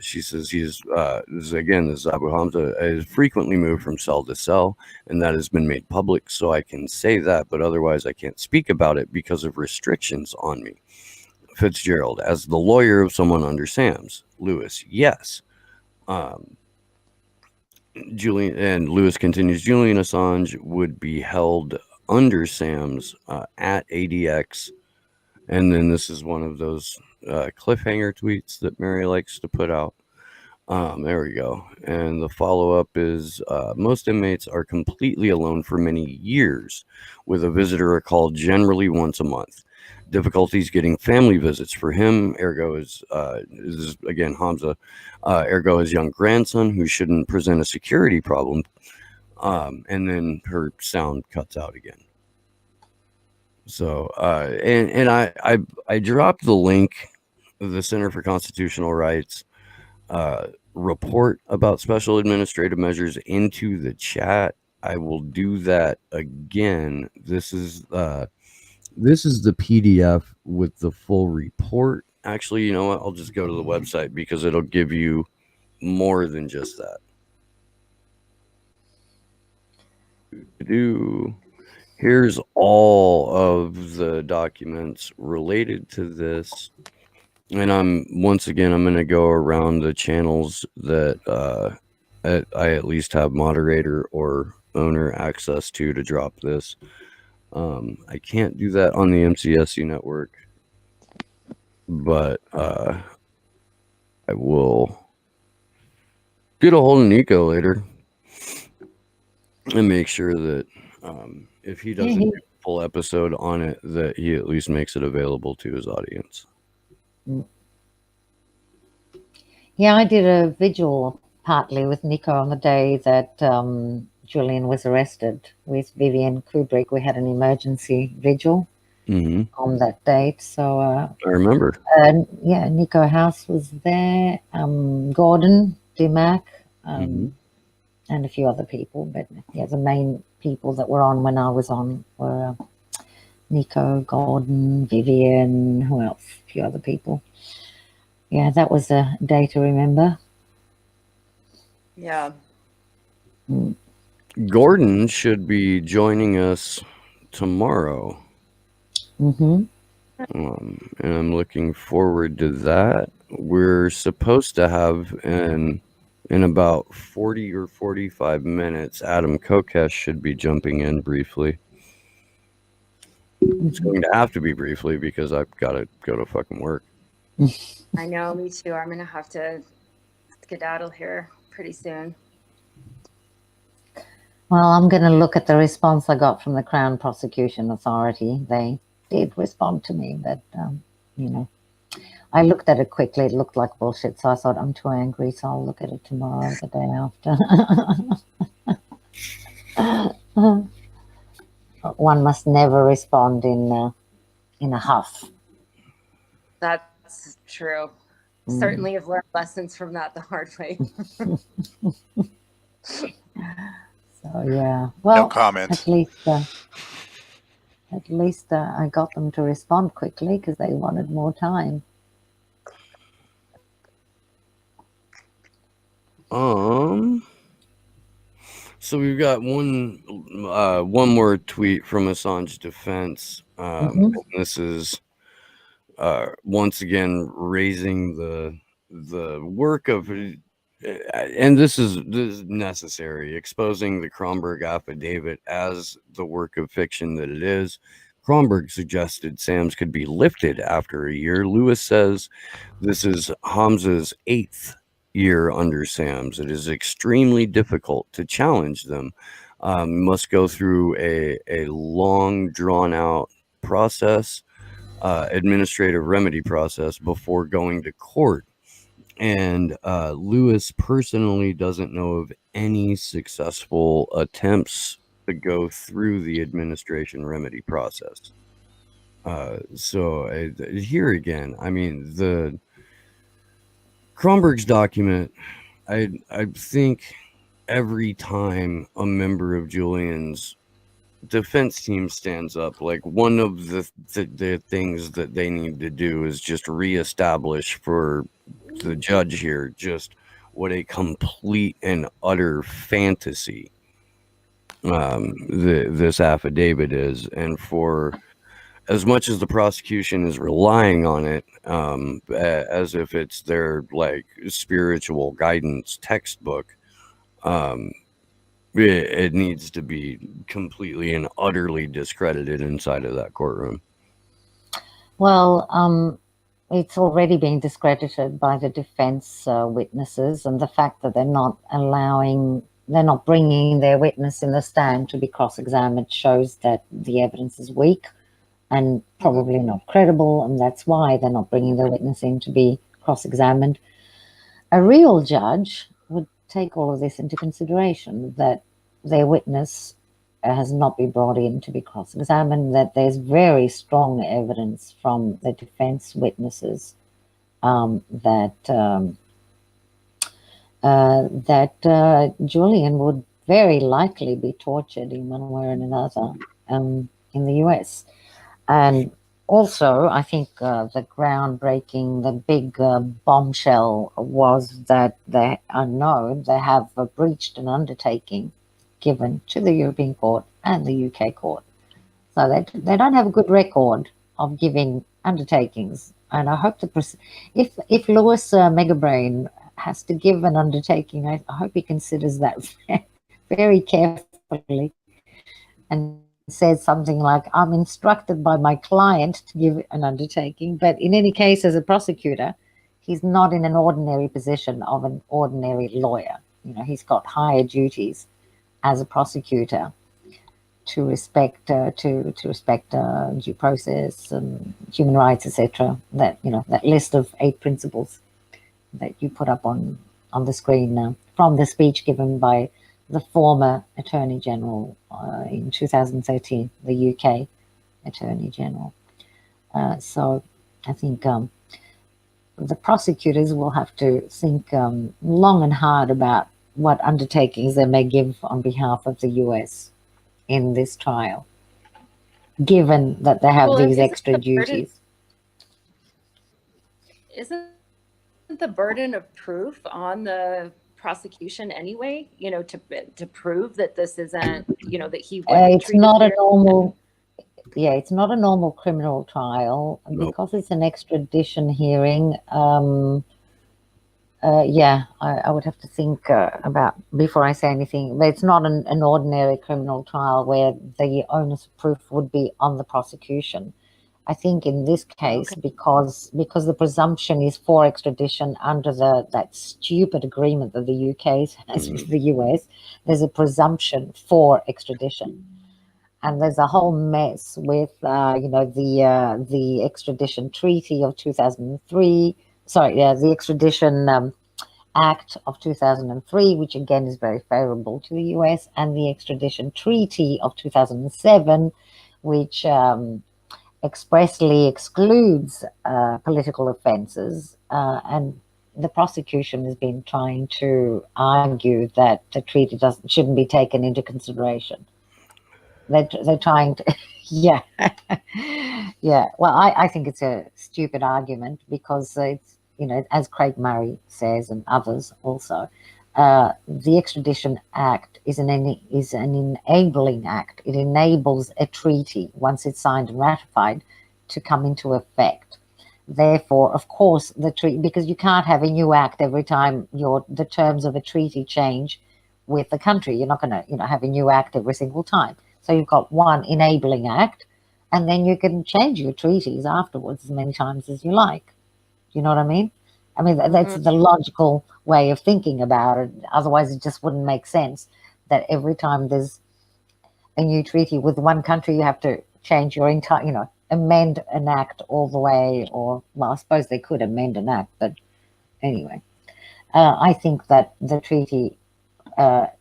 She says this is Abu Hamza is frequently moved from cell to cell, and that has been made public, so I can say that, but otherwise I can't speak about it because of restrictions on me. Fitzgerald, as the lawyer of someone under SAMS. Lewis, yes. Julian, and Lewis continues, Julian Assange would be held under SAMS at ADX, and then this is one of those cliffhanger tweets that Mary likes to put out. There we go. And the follow-up is most inmates are completely alone for many years, with a visitor or call generally once a month. Difficulties getting family visits for him, ergo is again Hamza, ergo his young grandson who shouldn't present a security problem. And then her sound cuts out again. So and I dropped the link of the Center for Constitutional Rights report about special administrative measures into the chat. I will do that again. This is the PDF with the full report. Actually, you know what? I'll just go to the website because it'll give you more than just that. Here's all of the documents related to this. And I'm going to go around the channels that I at least have moderator or owner access to drop this. I can't do that on the MCSU network, but I will get a hold of Nico later and make sure that if he doesn't do a full episode on it, that he at least makes it available to his audience. Yeah, I did a vigil partly with Nico on the day that Julian was arrested with Vivian Kubrick. We had an emergency vigil on that date. So I remember. Yeah, Nico House was there, Gordon DeMac, and a few other people. But yeah, the main people that were on when I was on were Nico, Gordon, Vivian, who else? A few other people. Yeah, that was a day to remember. Yeah. Gordon should be joining us tomorrow. And I'm looking forward to that. We're supposed to have in about 40 or 45 minutes, Adam Kokesh should be jumping in briefly. It's going to have to be briefly because I've got to go to fucking work. I know, me too. I'm going to have to skedaddle here pretty soon. Well, I'm going to look at the response I got from the Crown Prosecution Authority. They did respond to me, but, you know, I looked at it quickly. It looked like bullshit, so I thought, I'm too angry, so I'll look at it tomorrow, the day after. One must never respond in a huff. That's true. Certainly have learned lessons from that the hard way. So yeah, well, No comment. At least I got them to respond quickly because they wanted more time. So we've got one more tweet from Assange Defense. This is once again raising the work of, and this is necessary, exposing the Kronberg affidavit as the work of fiction that it is. Kronberg suggested SAMs could be lifted after a year. Lewis says this is Hamza's 8th year under SAMs. It is extremely difficult to challenge them. Must go through a long, drawn-out process, administrative remedy process before going to court. And Lewis personally doesn't know of any successful attempts to go through the administration remedy process. So here again, I mean, the Kronberg's document, I think every time a member of Julian's defense team stands up, like one of the things that they need to do is just reestablish for the judge here just what a complete and utter fantasy this affidavit is, and for as much as the prosecution is relying on it as if it's their like spiritual guidance textbook, it needs to be completely and utterly discredited inside of that courtroom. Well, it's already being discredited by the defense witnesses, and the fact that they're not bringing their witness in the stand to be cross-examined shows that the evidence is weak and probably not credible, and that's why they're not bringing their witness in to be cross-examined. A real judge would take all of this into consideration, that their witness has not been brought in to be cross-examined, that there's very strong evidence from the defense witnesses that Julian would very likely be tortured in one way or another in the US. And also, I think the groundbreaking, the big bombshell was that they have breached an undertaking given to the European Court and the UK Court. So they don't have a good record of giving undertakings. And I hope if Lewis Megabrain has to give an undertaking, I hope he considers that very carefully and says something like, I'm instructed by my client to give an undertaking. But in any case, as a prosecutor, he's not in an ordinary position of an ordinary lawyer. You know, he's got higher duties as a prosecutor to respect due process and human rights, etc. That, you know, that list of 8 principles that you put up on the screen now from the speech given by the former Attorney General in 2013, the UK Attorney General. So I think the prosecutors will have to think long and hard about what undertakings they may give on behalf of the US in this trial, given that they have these extra duties. Isn't the burden of proof on the prosecution anyway, you know, to prove that this isn't, you know, that he it's not a normal it's not a normal criminal trial. Nope. Because it's an extradition hearing. I would have to think about before I say anything. But it's not an ordinary criminal trial where the onus of proof would be on the prosecution. I think in this case, because the presumption is for extradition under that stupid agreement that the UK has with the US, there's a presumption for extradition, and there's a whole mess with the extradition treaty of 2003. The extradition Act of 2003, which again is very favorable to the US, and the extradition treaty of 2007, which expressly excludes political offences, and the prosecution has been trying to argue that the treaty shouldn't be taken into consideration. They're trying to, yeah. Well, I think it's a stupid argument because it's, you know, as Craig Murray says and others also, the Extradition Act is an enabling act. It enables a treaty, once it's signed and ratified, to come into effect. Therefore, of course, the treaty, because you can't have a new act every time the terms of a treaty change with the country. You're not going to, have a new act every single time. So you've got one enabling act, and then you can change your treaties afterwards as many times as you like. Do you know what I mean? I mean, that's the logical way of thinking about it. Otherwise, it just wouldn't make sense that every time there's a new treaty with one country, you have to change your entire, amend an act all the way, or, well, I suppose they could amend an act, but anyway. I think that the treaty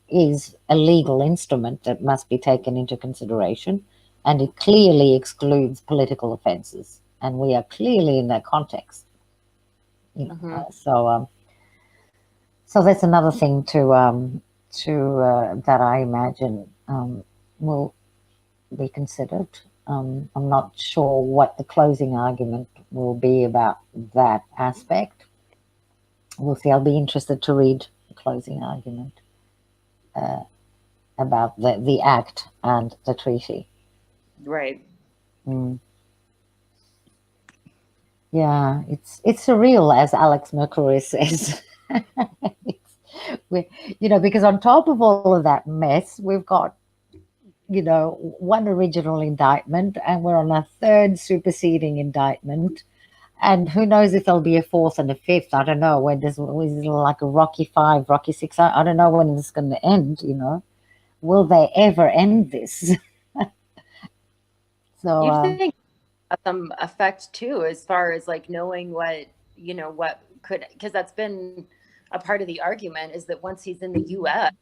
is a legal instrument that must be taken into consideration, and it clearly excludes political offences, and we are clearly in that context. So that's another thing to that I imagine will be considered. I'm not sure what the closing argument will be about that aspect. We'll see. I'll be interested to read the closing argument about the act and the treaty. Right. Yeah, it's surreal, as Alex Mercury says. Because on top of all of that mess, we've got, one original indictment, and we're on a third superseding indictment. And who knows if there'll be a fourth and a fifth. I don't know. When is like a Rocky 5, Rocky 6? I don't know when it's going to end, Will they ever end this? So You think some effect too, as far as like knowing what could, because that's been a part of the argument, is that once he's in the U.S.,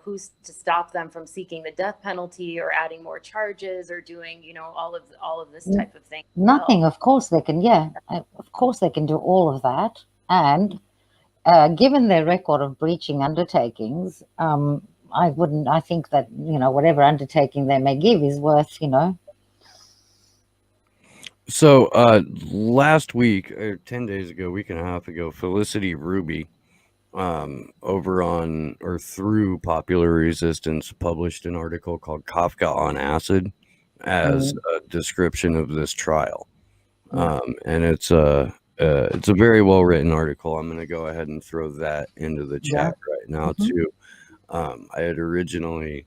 who's to stop them from seeking the death penalty or adding more charges or doing, all of this type of thing? Nothing. Of course they can. Yeah, of course they can do all of that. And given their record of breaching undertakings, I think that, whatever undertaking they may give is worth, So last week, or 10 days ago, week and a half ago, Felicity Ruby over on or through Popular Resistance published an article called Kafka on Acid as a description of this trial. And it's a very well written article. I'm going to go ahead and throw that into the chat right now too. I had originally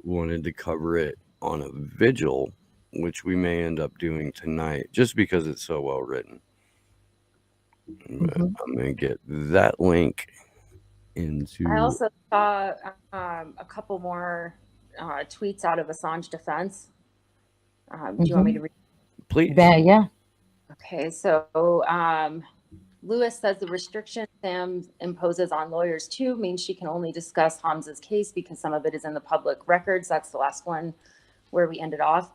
wanted to cover it on a vigil, which we may end up doing tonight, just because it's so well written. I'm going to get that link into. I also saw a couple more tweets out of Assange defense. Do you want me to read? Please. Yeah. Okay, so Lewis says the restriction Sam imposes on lawyers too means she can only discuss Hamza's case because some of it is in the public records. That's the last one where we ended off.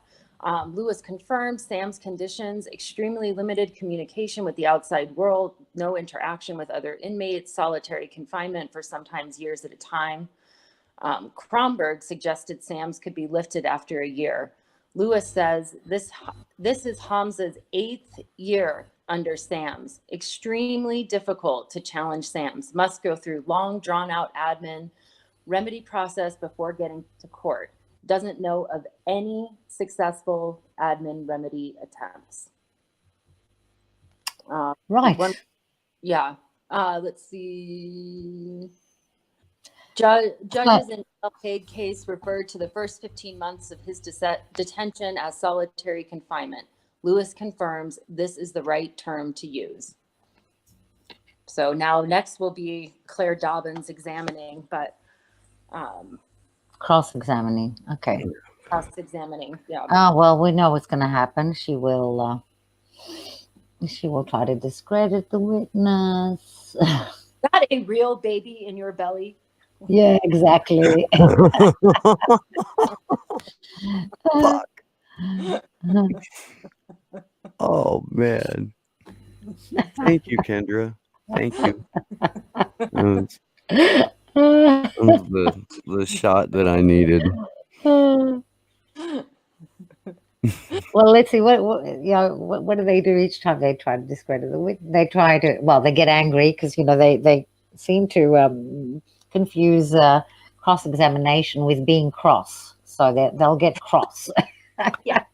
Lewis confirmed Sam's conditions: extremely limited communication with the outside world, no interaction with other inmates, solitary confinement for sometimes years at a time. Kromberg suggested Sam's could be lifted after a year. Lewis says this is Hamza's 8th year under Sam's. Extremely difficult to challenge Sam's. Must go through long, drawn-out admin remedy process before getting to court. Doesn't know of any successful admin remedy attempts. Right. Let's see. Judges in El Hague case referred to the first 15 months of his detention as solitary confinement. Lewis confirms this is the right term to use. So now next will be Claire Dobbins examining, but cross-examining. Okay. Cross-examining. Yeah. Well, we know what's going to happen. She will try to discredit the witness. Got a real baby in your belly? Yeah, exactly. Fuck. Oh man. Thank you, Kendra. Thank you. That was the shot that I needed. Well, let's see what do they do each time they try to discredit the witness? They try to, well, they get angry because they seem to confuse cross-examination with being cross, so they'll get cross. Yeah.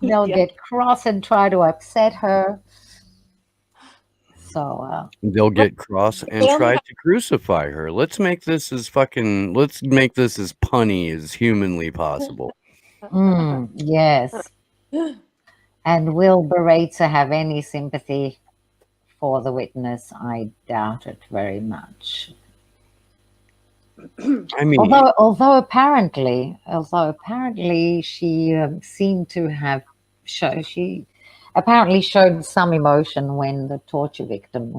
They'll get cross and try to upset her. So they'll get cross and try to crucify her. Let's make this as punny as humanly possible. Yes. And will Baritza have any sympathy for the witness? I doubt it very much. I mean, Although apparently she seemed to have she apparently showed some emotion when the torture victim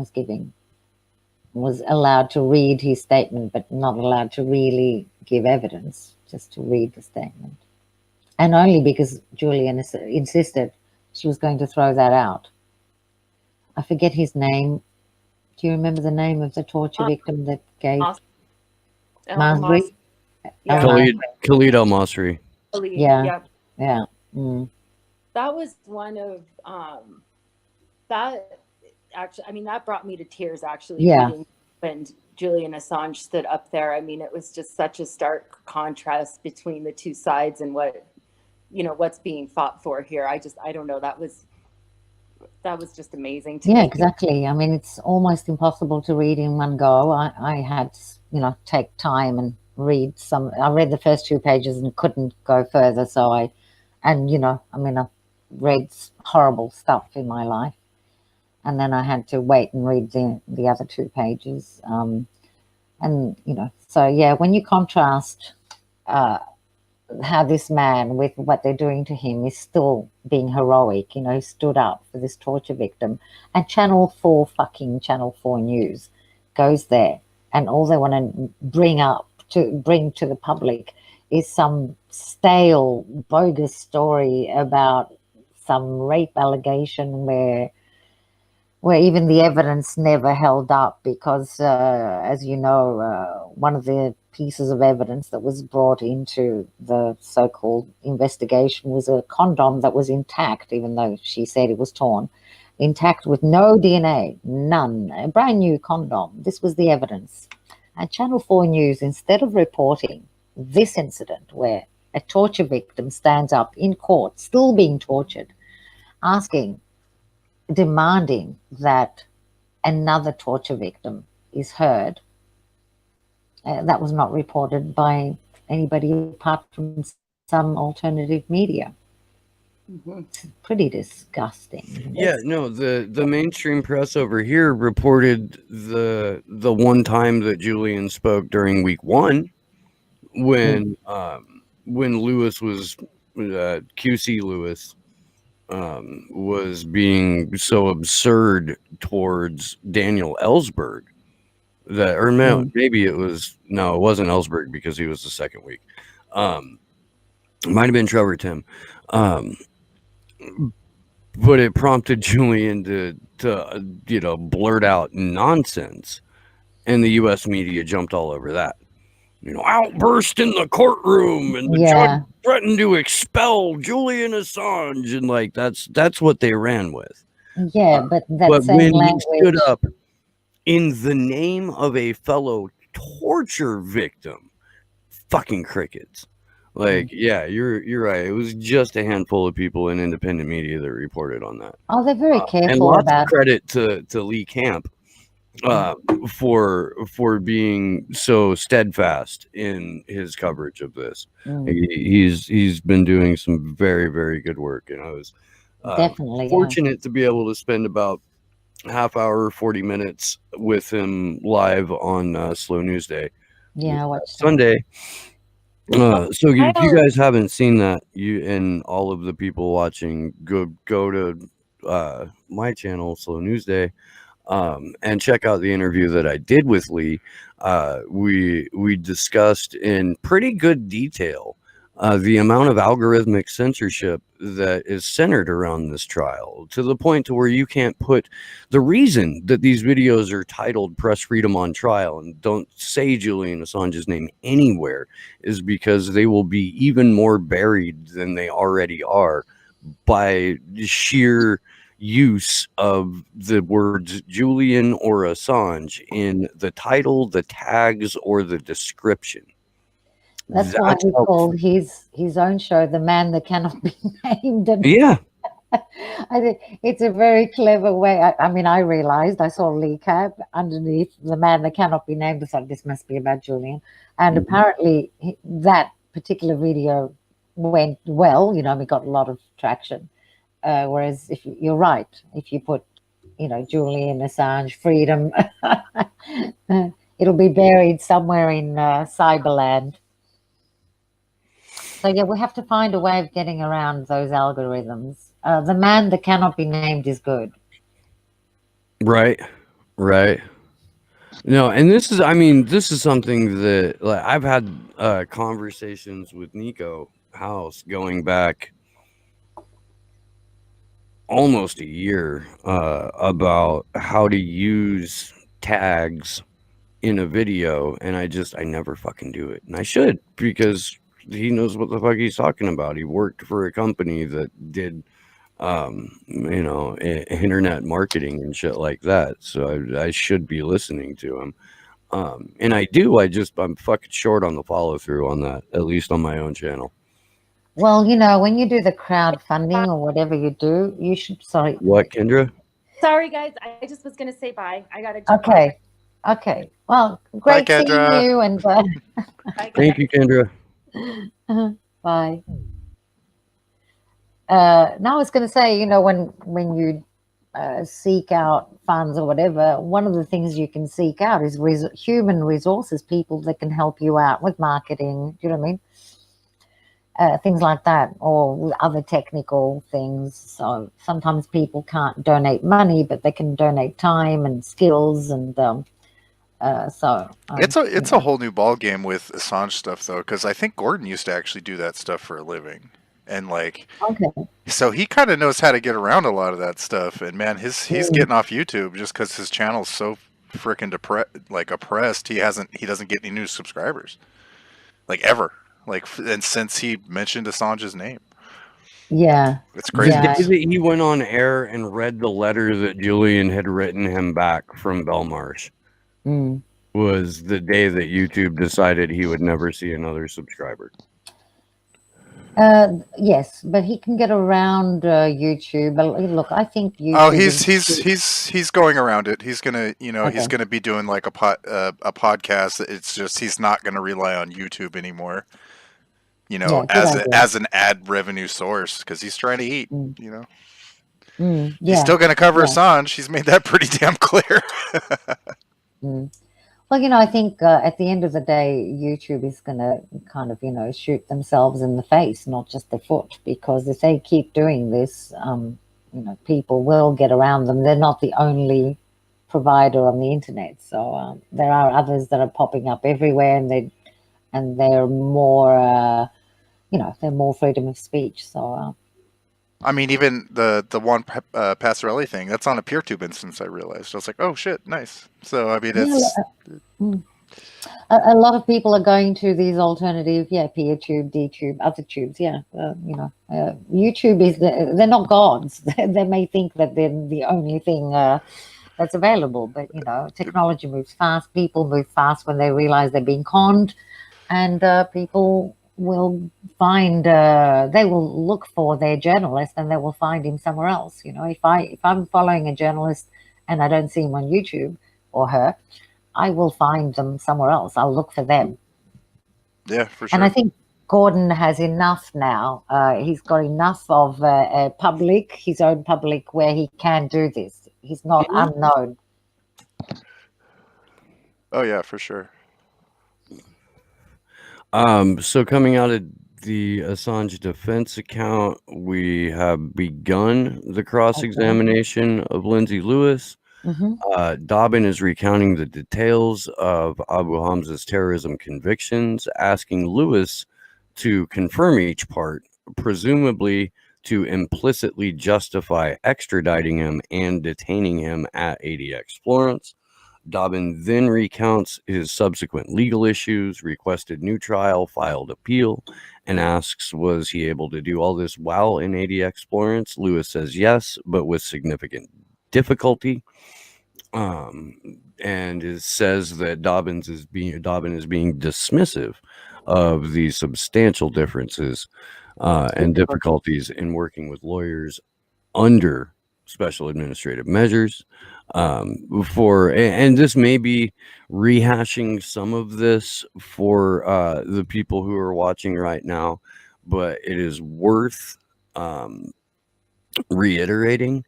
was allowed to read his statement, but not allowed to really give evidence, just to read the statement, and only because Julian insisted she was going to throw that out. I forget his name. Do you remember the name of the torture victim that gave Masri? Yeah. Khalid Al Masri. Yeah. Yeah. That was one of that actually, I mean, that brought me to tears actually. Yeah. Reading when Julian Assange stood up there. I mean, it was just such a stark contrast between the two sides and what, what's being fought for here. I don't know. That was just amazing to me. Yeah, exactly. I mean, it's almost impossible to read in one go. I had to, take time and read some. I read the first 2 pages and couldn't go further. So I've read horrible stuff in my life. And then I had to wait and read the other 2 pages. So yeah, when you contrast how this man, with what they're doing to him, is still being heroic, he stood up for this torture victim, and Channel 4 News goes there, and all they want to bring to the public is some stale, bogus story about some rape allegation where even the evidence never held up, because, as you know, one of the pieces of evidence that was brought into the so-called investigation was a condom that was intact, even though she said it was torn, intact with no DNA, none, a brand new condom. This was the evidence. And Channel 4 News, instead of reporting this incident where a torture victim stands up in court, still being tortured, demanding that another torture victim is heard, that was not reported by anybody apart from some alternative media. It's pretty disgusting. Yeah, no, the mainstream press over here reported the one time that Julian spoke during week 1 when Lewis was QC Lewis was being so absurd towards Daniel Ellsberg that, or no, maybe it wasn't Ellsberg because he was the second week. It might have been Trevor Tim. But it prompted Julian to blurt out nonsense, and the U.S. media jumped all over that. Outburst in the courtroom, and the judge threatened to expel Julian Assange, and that's what they ran with. Yeah, but same when language. he stood up in the name of a fellow torture victim, fucking crickets. Yeah, you're right. It was just a handful of people in independent media that reported on that. Oh, they're very careful and lots about. of credit to Lee Camp for being so steadfast in his coverage of this. He's been doing some very, very good work, and I was definitely fortunate to be able to spend about half hour, 40 minutes with him live on Slow News Day. Yeah, I watched Sunday. So if you guys haven't seen that, you and all of the people watching, go to my channel, Slow News Day, and check out the interview that I did with Lee. We discussed in pretty good detail the amount of algorithmic censorship that is centered around this trial, to the point to where you can't put the reason that these videos are titled Press Freedom on Trial and don't say Julian Assange's name anywhere is because they will be even more buried than they already are by sheer use of the words Julian or Assange in the title, the tags, or the description. That's why he called his own show "The Man That Cannot Be Named." And yeah, I think it's a very clever way. I realized I saw Lee Camp underneath "The Man That Cannot Be Named." I thought this must be about Julian, and apparently that particular video went well. We got a lot of traction. Whereas if you're right, if you put, Julian Assange freedom, it'll be buried somewhere in Cyberland. So yeah, we have to find a way of getting around those algorithms. The man that cannot be named is good. Right. No, and this is something that, like, I've had conversations with Nico House going back almost a year about how to use tags in a video, and I never fucking do it, and I should, because he knows what the fuck he's talking about. He worked for a company that did internet marketing and shit like that, so I should be listening to him. And I do. I'm fucking short on the follow through on that, at least on my own channel. Well, when you do the crowdfunding or whatever you do, you should. Sorry. What, Kendra? Sorry, guys. I just was going to say bye. I got to jump Okay. Well, great seeing Kendra. you. And Bye, Thank you, Kendra. bye. Now I was going to say, when you seek out funds or whatever, one of the things you can seek out is human resources, people that can help you out with marketing. Do you know what I mean? Things like that, or other technical things. So sometimes people can't donate money, but they can donate time and skills, and it's a whole new ball game with Assange stuff though, because I think Gordon used to actually do that stuff for a living, and like, okay. so he kind of knows how to get around a lot of that stuff. And man, he's getting off YouTube just because his channel's so freaking oppressed. He doesn't get any new subscribers, like, ever. Like, and since he mentioned Assange's name. Yeah. It's crazy. Yeah. The day that he went on air and read the letter that Julian had written him back from Belmarsh was the day that YouTube decided he would never see another subscriber. Yes, but he can get around YouTube. Look, I think YouTube. Oh, he's going around it. He's gonna, he's gonna be doing like a podcast. It's just he's not gonna rely on YouTube anymore. As an ad revenue source, because he's trying to eat. He's still gonna cover Assange. He's made that pretty damn clear. Well, I think at the end of the day, YouTube is going to kind of, shoot themselves in the face, not just the foot, because if they keep doing this, people will get around them. They're not the only provider on the internet. So there are others that are popping up everywhere, and they're more, they're more freedom of speech. So. I mean, even the one Passarelli thing, that's on a PeerTube instance, I realized. I was like, oh, shit, nice. So, I mean, it's... A lot of people are going to these alternative, PeerTube, DTube, other tubes, YouTube is, they're not gods. They may think that they're the only thing that's available, but, technology moves fast. People move fast when they realize they're being conned, and people will find they will look for their journalist, and they will find him somewhere else. If I'm following a journalist and I don't see him on YouTube or her, I will find them somewhere else. I'll look for them. Yeah, for sure. And I think Gordon has enough now. He's got enough of a public, his own public, where he can do this. He's not unknown. Oh yeah, for sure. So coming out of the Assange defense account, we have begun the cross-examination of Lindsay Lewis. Dobbin is recounting the details of Abu Hamza's terrorism convictions, asking Lewis to confirm each part, presumably to implicitly justify extraditing him and detaining him at ADX Florence. Dobbin then recounts his subsequent legal issues, requested new trial, filed appeal, and asks, was he able to do all this while in ADX Florence? Lewis says yes, but with significant difficulty, and says that Dobbin is being dismissive of the substantial differences and difficulties in working with lawyers under special administrative measures. And this may be rehashing some of this for the people who are watching right now, but it is worth reiterating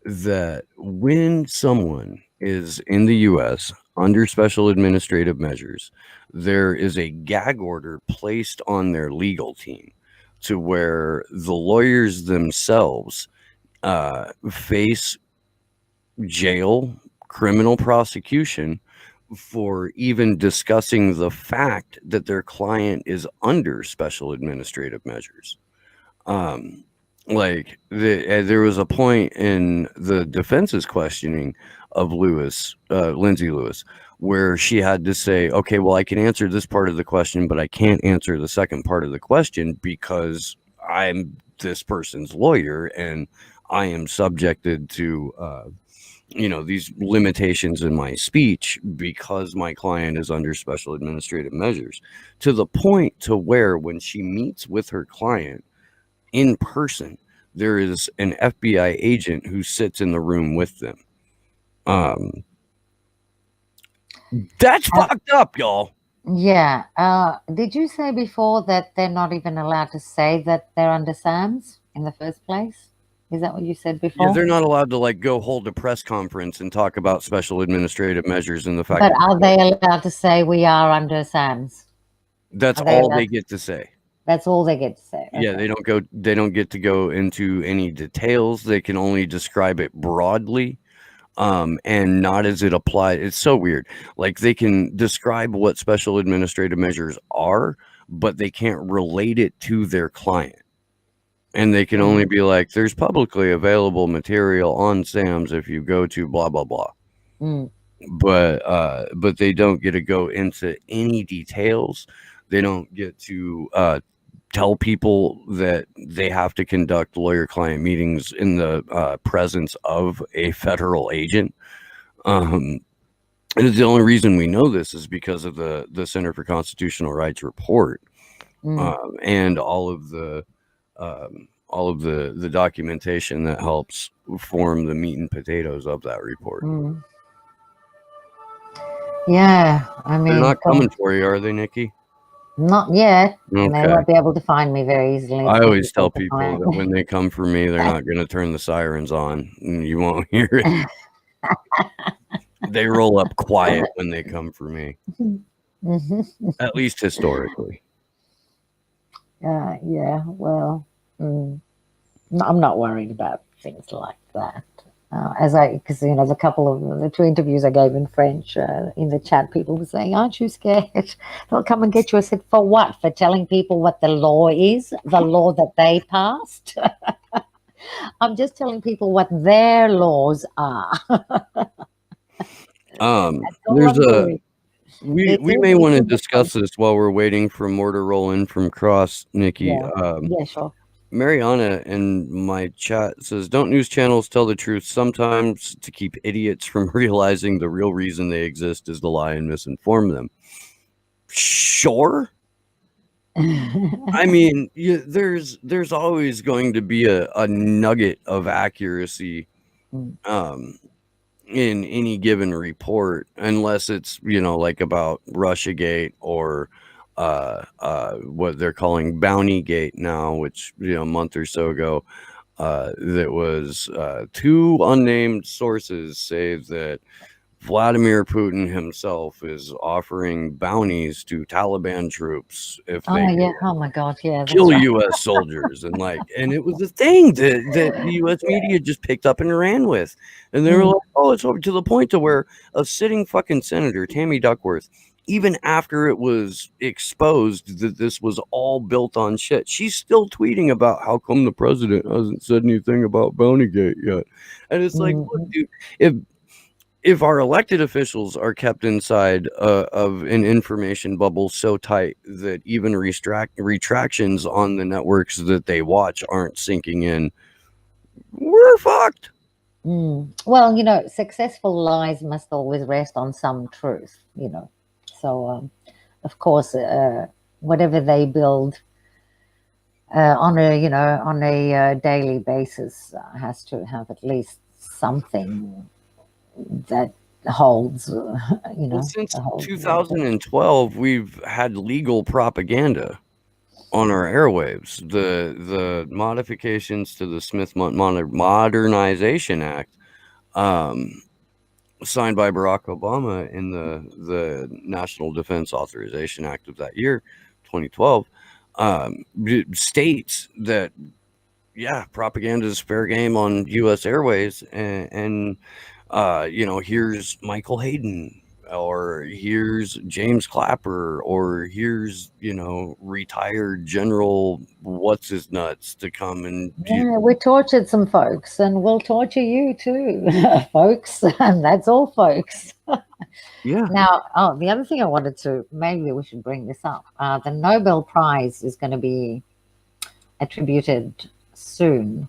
that when someone is in the U.S. under special administrative measures, there is a gag order placed on their legal team to where the lawyers themselves face jail, criminal prosecution for even discussing the fact that their client is under special administrative measures. There was a point in the defense's questioning of Lindsay Lewis, where she had to say, okay, well, I can answer this part of the question, but I can't answer the second part of the question because I'm this person's lawyer and I am subjected to, these limitations in my speech because my client is under special administrative measures, to the point to where when she meets with her client in person, there is an FBI agent who sits in the room with them. That's fucked up, y'all. Yeah. Did you say before that they're not even allowed to say that they're under SAMS in the first place? Is that what you said before? Yeah, they're not allowed to go hold a press conference and talk about special administrative measures and the fact. But are they allowed to say we are under SAMS? That's all they get to say. That's all they get to say. Okay. Yeah, they don't get to go into any details. They can only describe it broadly, and not as it applies. It's so weird. Like, they can describe what special administrative measures are, but they can't relate it to their client. And they can only be like, there's publicly available material on SAMS if you go to blah, blah, blah. But they don't get to go into any details. They don't get to tell people that they have to conduct lawyer-client meetings in the presence of a federal agent. And the only reason we know this is because of the Center for Constitutional Rights report, and all of the documentation that helps form the meat and potatoes of that report. Yeah, I mean, they're not coming for you, are they, Nikki? Not yet. Okay. And they won't be able to find me very easily. I always tell people that when they come for me, they're not going to turn the sirens on, and you won't hear it. They roll up quiet when they come for me, at least historically. Yeah, well, I'm not worried about things like that. Because the couple of the 2 interviews I gave in French, in the chat, people were saying, "Aren't you scared? They'll come and get you." I said, "For what? For telling people what the law is, the law that they passed." I'm just telling people what their laws are. We may want to discuss this while we're waiting for more to roll in from Cross, Nikki. Yeah, sure. Mariana in my chat says, don't news channels tell the truth sometimes to keep idiots from realizing the real reason they exist is to lie and misinform them? Sure. I mean, there's always going to be a nugget of accuracy in any given report, unless it's like about Russiagate or what they're calling Bountygate now, which a month or so ago, that was 2 unnamed sources say that Vladimir Putin himself is offering bounties to Taliban troops if they oh my god, yeah, kill U.S. soldiers, and it was a thing that the U.S. media just picked up and ran with, and they were like, oh, it's over, to the point to where a sitting fucking senator, Tammy Duckworth, even after it was exposed that this was all built on shit, she's still tweeting about how come the president hasn't said anything about Bountygate yet. And it's like, look, dude, if our elected officials are kept inside of an information bubble so tight that even retractions on the networks that they watch aren't sinking in, we're fucked. Well, successful lies must always rest on some truth, So, of course, whatever they build on a daily basis has to have at least something that holds, Well, since 2012, we've had legal propaganda on our airwaves. The modifications to the Smith Modernization Act, signed by Barack Obama in the National Defense Authorization Act of that year, 2012, states that propaganda is fair game on U.S. Airways, and here's Michael Hayden, or here's James Clapper, or here's retired General what's his nuts to come and Yeah, we tortured some folks, and we'll torture you too, folks. And that's all, folks. yeah. Now, the other thing I wanted to, maybe we should bring this up. The Nobel Prize is going to be attributed soon.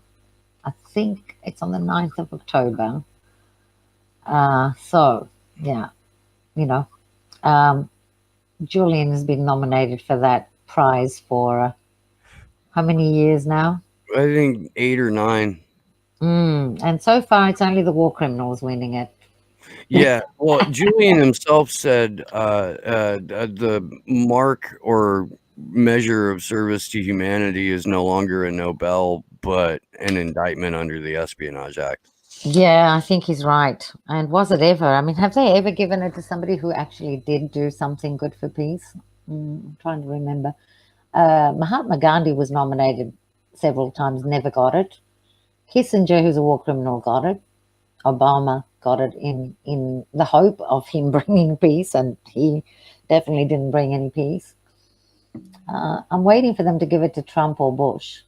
I think it's on the 9th of October. So, yeah, Julian has been nominated for that prize for how many years now? I think 8 or 9. And so far, it's only the war criminals winning it. Yeah, well, Julian himself said the mark or measure of service to humanity is no longer a Nobel, but an indictment under the Espionage Act. Yeah, I think he's right. And was it ever? I mean, have they ever given it to somebody who actually did do something good for peace? I'm trying to remember. Mahatma Gandhi was nominated several times, never got it. Kissinger, who's a war criminal, got it. Obama got it in the hope of him bringing peace, and he definitely didn't bring any peace. I'm waiting for them to give it to Trump or Bush.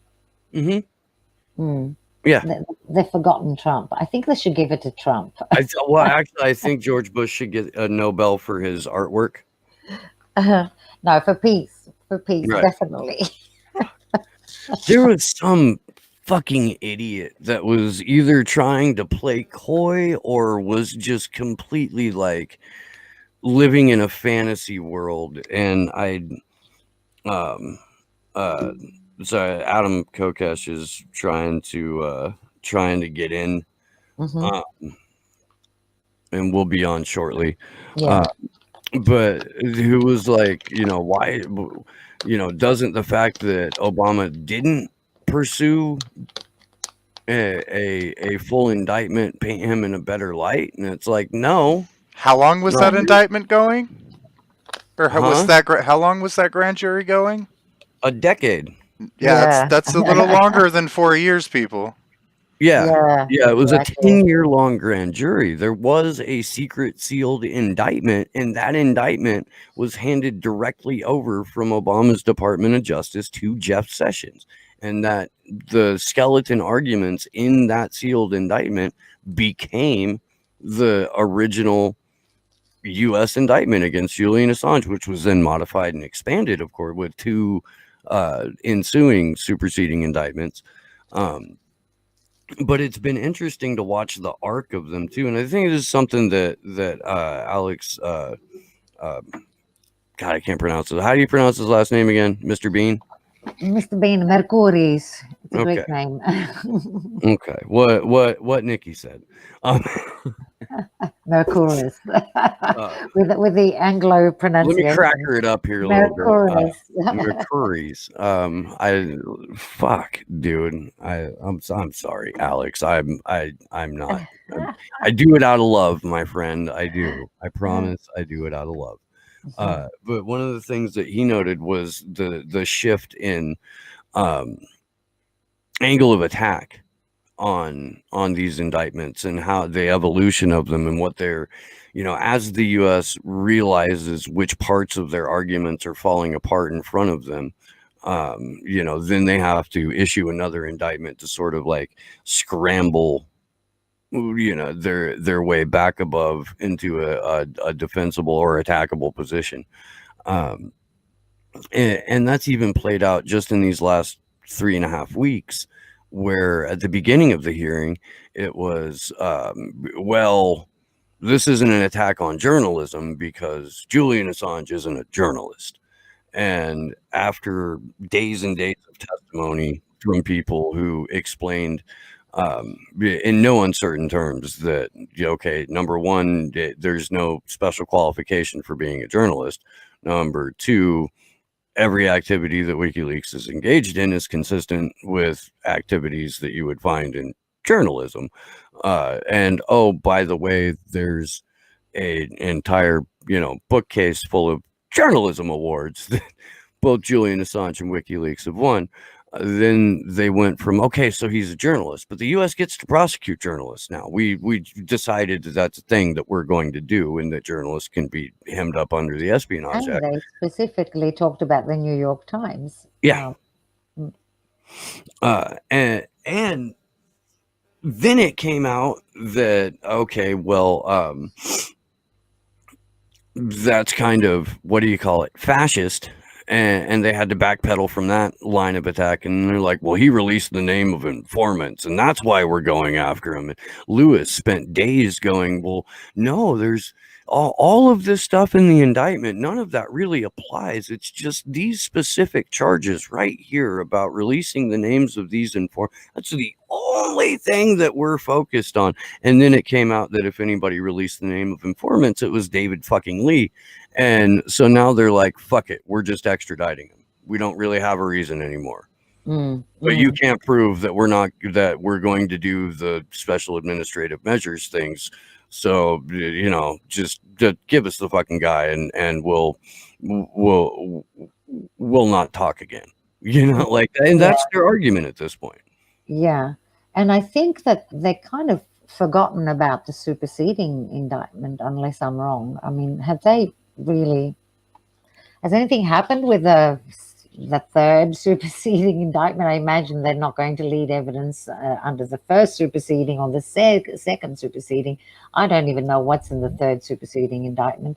Mm-hmm. Yeah. They've forgotten Trump. I think they should give it to Trump. I think George Bush should get a Nobel for his artwork. No, for peace. For peace, Right. definitely. There was some fucking idiot that was either trying to play coy or was just completely like living in a fantasy world. And so Adam Kokesh is trying to get in, and we'll be on shortly. Yeah. But who was like, why, doesn't the fact that Obama didn't pursue a full indictment paint him in a better light? And it's like, no. How long was that indictment going? Or how long was that grand jury going? A decade. Yeah, that's a little longer than 4 years, people. Yeah, it was a 10-year-long grand jury. There was a secret sealed indictment, and that indictment was handed directly over from Obama's Department of Justice to Jeff Sessions, and that the skeleton arguments in that sealed indictment became the original U.S. indictment against Julian Assange, which was then modified and expanded, of course, with 2 ensuing superseding indictments. But it's been interesting to watch the arc of them too, and I think this is something that Alex, God, I can't pronounce it. How do you pronounce his last name again, Mr. Bean? Mr. Bean, Mercuris. It's a great name. Okay, what Nikki said. Mercuris. with the Anglo pronunciation. Let me cracker it up here a little bit. Mercuries. Dude. I'm sorry, Alex. I'm not. I do it out of love, my friend. I do. I promise. I do it out of love. But one of the things that he noted was the shift in angle of attack on these indictments and how the evolution of them and what they're, as the U.S. realizes which parts of their arguments are falling apart in front of them, then they have to issue another indictment to sort of like scramble, their way back above into a defensible or attackable position. And that's even played out just in these last 3.5 weeks, where at the beginning of the hearing, it was, this isn't an attack on journalism because Julian Assange isn't a journalist. And after days and days of testimony from people who explained in no uncertain terms that, number one, there's no special qualification for being a journalist. Number two, every activity that WikiLeaks is engaged in is consistent with activities that you would find in journalism. And oh, by the way, there's an entire, bookcase full of journalism awards that both Julian Assange and WikiLeaks have won. Then they went from, okay, so he's a journalist, but the U.S. gets to prosecute journalists now. We decided that that's a thing that we're going to do, and that journalists can be hemmed up under the Espionage And Act. they specifically talked about the New York Times. Yeah. And then it came out that, okay, well, that's kind of, what do you call it, fascist. And they had to backpedal from that line of attack. And they're like, well, he released the name of informants, and that's why we're going after him. And Lewis spent days going, well, no, there's all of this stuff in the indictment. None of that really applies. It's just these specific charges right here about releasing the names of these informants. That's the only thing that we're focused on. And then it came out that if anybody released the name of informants, it was David fucking Lee. And so now they're like, fuck it, we're just extraditing him. We don't really have a reason anymore. But you can't prove that we're going to do the special administrative measures things. So, just give us the fucking guy, and we'll not talk again. And that's their argument at this point. Yeah. And I think that they kind of forgotten about the superseding indictment, unless I'm wrong. I mean, has anything happened with the third superseding indictment? I imagine they're not going to lead evidence under the first superseding or the second superseding. I don't even know what's in the third superseding indictment.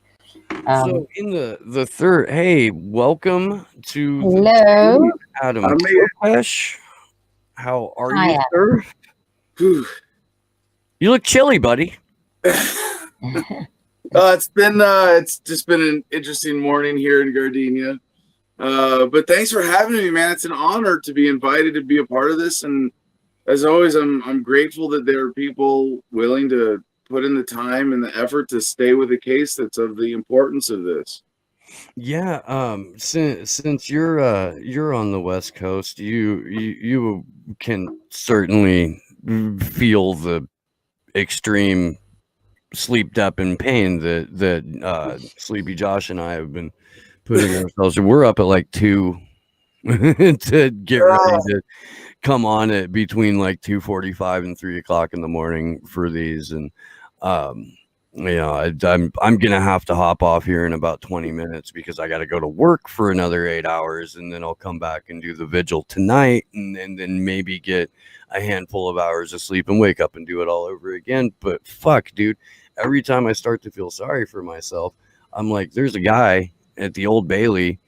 So in the third, hey, welcome to hello, Adam Kopesh. How are Hi, you, sir? You look chilly, buddy. It's just been an interesting morning here in Gardenia. But thanks for having me, man. It's an honor to be invited to be a part of this. And as always, I'm grateful that there are people willing to put in the time and the effort to stay with a case that's of the importance of this. Yeah, since you're on the West Coast, you can certainly feel the extreme sleep dep and pain that Sleepy Josh and I have been putting ourselves. We're up at like 2 to get ready to come on at between like 2:45 and 3 o'clock in the morning for these, and I'm gonna have to hop off here in about 20 minutes because I got to go to work for another 8 hours, and then I'll come back and do the vigil tonight, and then maybe get a handful of hours of sleep and wake up and do it all over again. But fuck, dude, every time I start to feel sorry for myself, I'm like, there's a guy at the Old Bailey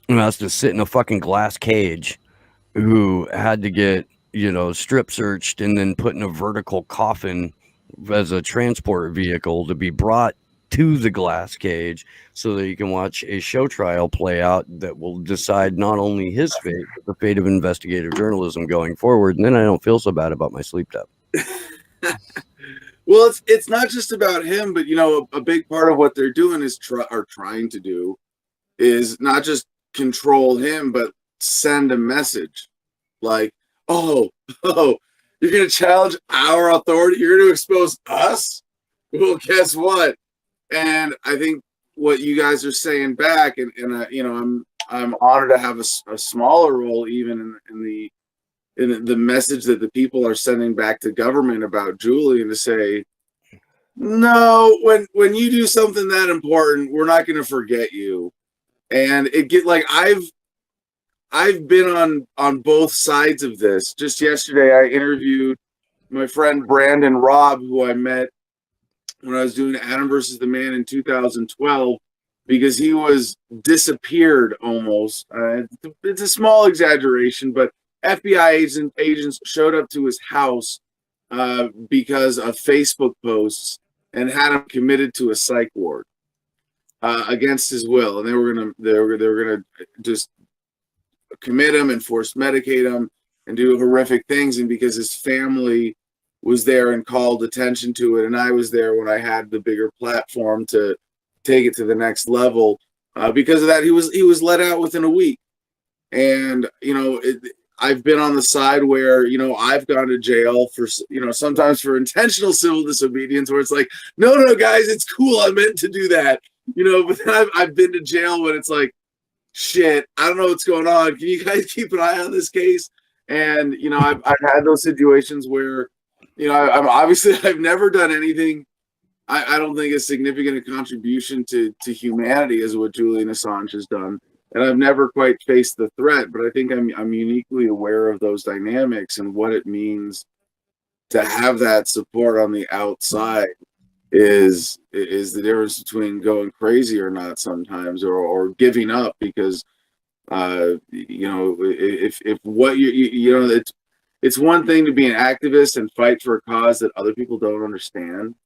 who has to sit in a fucking glass cage, who had to get, strip searched and then put in a vertical coffin as a transport vehicle to be brought to the glass cage so that you can watch a show trial play out that will decide not only his fate, but the fate of investigative journalism going forward. And then I don't feel so bad about my sleep debt. Well, it's not just about him, but a big part of what they're doing is trying to do is not just control him, but send a message like, oh, you're going to challenge our authority. You're going to expose us. Well, guess what? And I think what you guys are saying back, and I'm honored to have a smaller role even in the message that the people are sending back to government about Julian, to say, no, when you do something that important, we're not going to forget you. And I've been on both sides of this. Just yesterday, I interviewed my friend Brandon Robb, who I met when I was doing Adam versus the Man in 2012, because he was disappeared almost. It's a small exaggeration, but FBI agents showed up to his house because of Facebook posts and had him committed to a psych ward against his will, and they were gonna just commit him and force medicate him and do horrific things. And because his family was there and called attention to it, and I was there when I had the bigger platform to take it to the next level, because of that. He was let out within a week, and I've been on the side where I've gone to jail for sometimes for intentional civil disobedience, where it's like, no guys, it's cool, I meant to do that, but then I've been to jail when it's like, shit, I don't know what's going on. Can you guys keep an eye on this case? And I've had those situations where I'm obviously I've never done anything. I don't think as significant a contribution to humanity as what Julian Assange has done, and I've never quite faced the threat. But I think I'm uniquely aware of those dynamics and what it means to have that support on the outside. Is the difference between going crazy or not sometimes, or giving up because if what it's one thing to be an activist and fight for a cause that other people don't understand,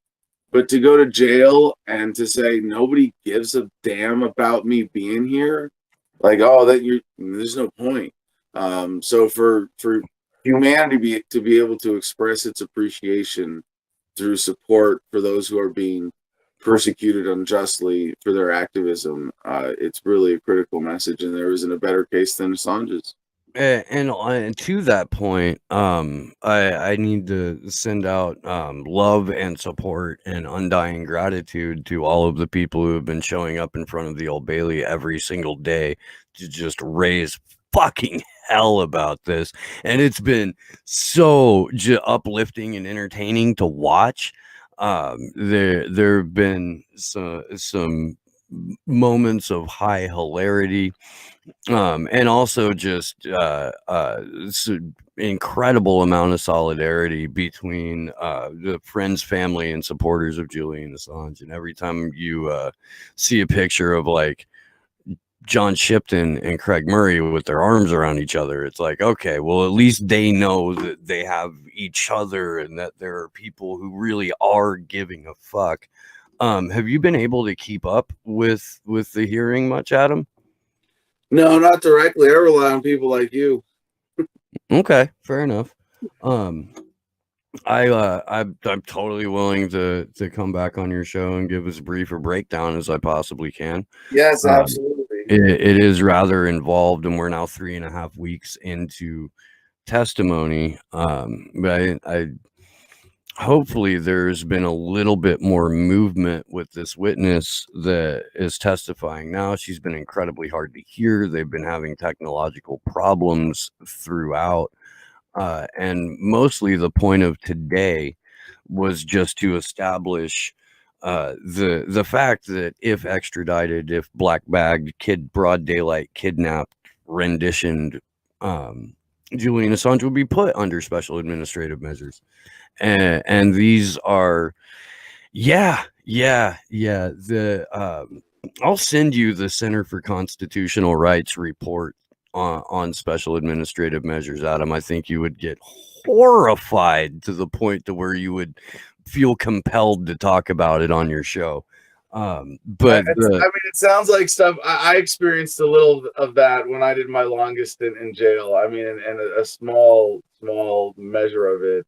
but to go to jail and to say nobody gives a damn about me being here, like, oh, there's no point. So for humanity to be able to express its appreciation through support for those who are being persecuted unjustly for their activism, it's really a critical message, and there isn't a better case than Assange's. And to that point, I need to send out love and support and undying gratitude to all of the people who have been showing up in front of the Old Bailey every single day to just raise fucking hell about this. And it's been so uplifting and entertaining to watch. There have been some moments of high hilarity, and also just incredible amount of solidarity between the friends, family, and supporters of Julian Assange. And every time you see a picture of like John Shipton and Craig Murray with their arms around each other, it's like, okay, well, at least they know that they have each other and that there are people who really are giving a fuck. Have you been able to keep up with the hearing much, Adam? No, not directly. I rely on people like you. Okay, fair enough. I'm totally willing to come back on your show and give as brief a breakdown as I possibly can. Yes, absolutely. It is rather involved, and we're now 3.5 weeks into testimony. But I hopefully there's been a little bit more movement with this witness that is testifying now. She's been incredibly hard to hear. They've been having technological problems throughout. And mostly the point of today was just to establish the fact that if extradited, if black bagged, broad daylight kidnapped, renditioned, Julian Assange would be put under special administrative measures. And these are, I'll send you the Center for Constitutional Rights report on special administrative measures, Adam. I think you would get horrified to the point to where you would feel compelled to talk about it on your show. But it sounds like stuff I experienced a little of that when I did my longest in jail. I mean, and a small measure of it.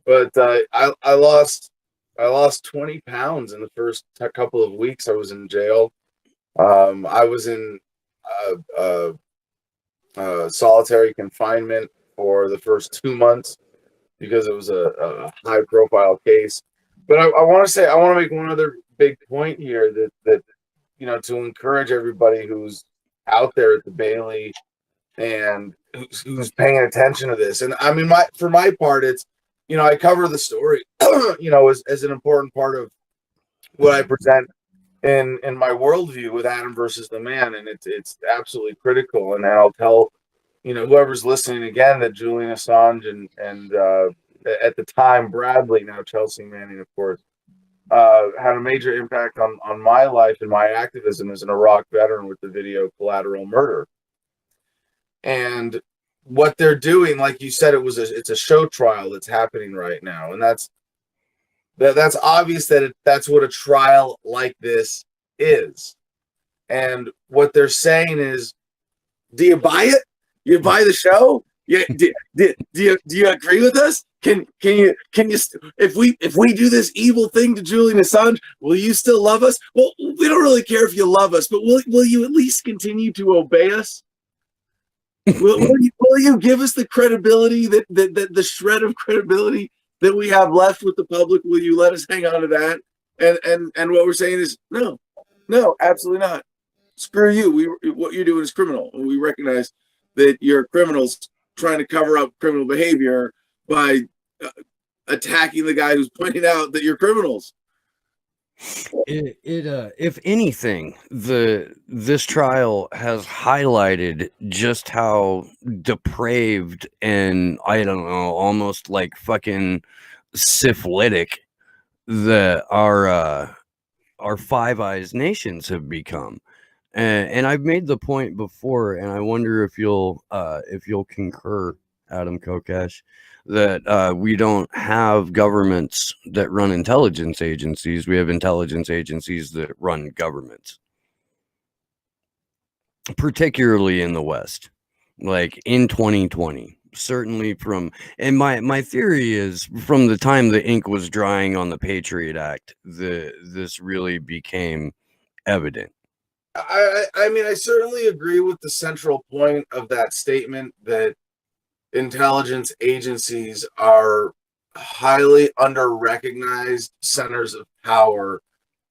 But I lost 20 pounds in the first couple of weeks I was in jail. I was in solitary confinement for the first 2 months because it was a high profile case. But I want to make one other big point here that to encourage everybody who's out there at the Bailey and who's paying attention to this. And I mean, for my part, it's I cover the story as an important part of what I present in my worldview with Adam versus the Man, and it's absolutely critical. And I'll tell whoever's listening again that Julian Assange and at the time Bradley, now Chelsea Manning, of course, had a major impact on my life and my activism as an Iraq veteran with the video Collateral Murder. And what they're doing, like you said, it's a show trial that's happening right now, and that's obvious that's what a trial like this is. And what they're saying is, do you buy it? You buy the show? Yeah, do you agree with us? Can you if we do this evil thing to Julian Assange, will you still love us? Well, we don't really care if you love us, but will you at least continue to obey us? Will you give us the credibility that the shred of credibility that we have left with the public? Will you let us hang on to that? And what we're saying is no, absolutely not. Screw you. What you're doing is criminal. We recognize that you're criminals trying to cover up criminal behavior by attacking the guy who's pointing out that you're criminals. If anything, this trial has highlighted just how depraved and, I don't know, almost like fucking syphilitic that our Five Eyes nations have become. And I've made the point before, and I wonder if you'll concur, Adam Kokesh, that we don't have governments that run intelligence agencies. We have intelligence agencies that run governments, particularly in the West, like in 2020. Certainly and my theory is from the time the ink was drying on the Patriot Act, this really became evident. I mean, I certainly agree with the central point of that statement that intelligence agencies are highly under-recognized centers of power,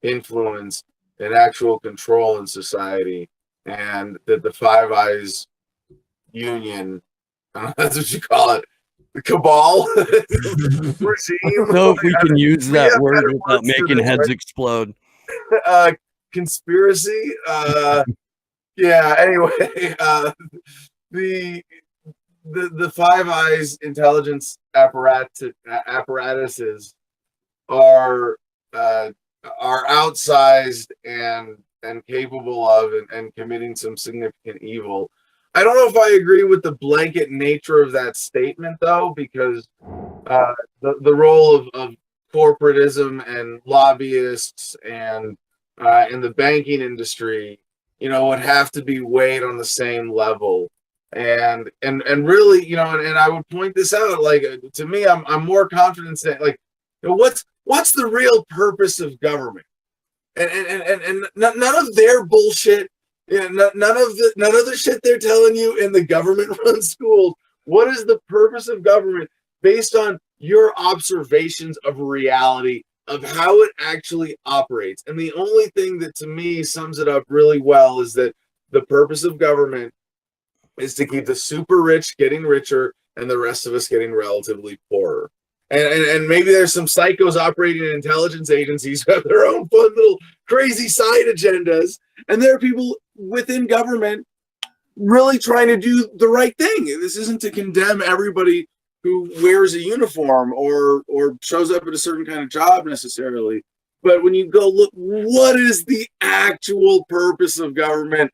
influence, and actual control in society, and that the Five Eyes Union, I don't know, that's what you call it, the cabal regime. I don't know if we can use that word without making heads explode. Conspiracy. Yeah. Anyway, the Five Eyes intelligence apparatuses are outsized and capable of and committing some significant evil. I don't know if I agree with the blanket nature of that statement, though, because the role of corporatism and lobbyists and in the banking industry, would have to be weighed on the same level. And really, and I would point this out, like, to me, I'm more confident that, like, what's the real purpose of government? And none of their bullshit, none of the shit they're telling you in the government-run schools. What is the purpose of government based on your observations of reality, of how it actually operates? And the only thing that to me sums it up really well is that the purpose of government is to keep the super rich getting richer and the rest of us getting relatively poorer. And maybe there's some psychos operating in intelligence agencies who have their own fun little crazy side agendas, and there are people within government really trying to do the right thing. This isn't to condemn everybody who wears a uniform or shows up at a certain kind of job necessarily. But when you go look, what is the actual purpose of government?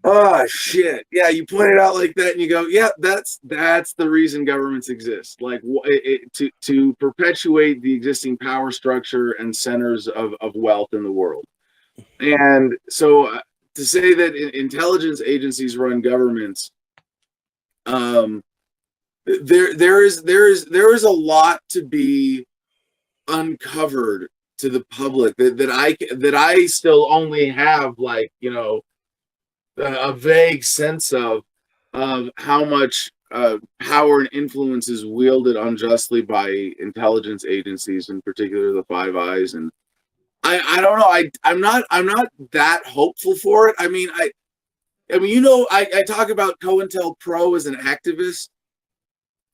Oh shit! Yeah, you point it out like that, and you go, "Yeah, that's the reason governments exist. Like, to perpetuate the existing power structure and centers of wealth in the world." And so, to say that intelligence agencies run governments, there is a lot to be uncovered to the public that I still only have, like, a vague sense of how much power and influence is wielded unjustly by intelligence agencies, in particular the Five Eyes. And I don't know. I'm not that hopeful for it. I mean, I talk about COINTELPRO as an activist.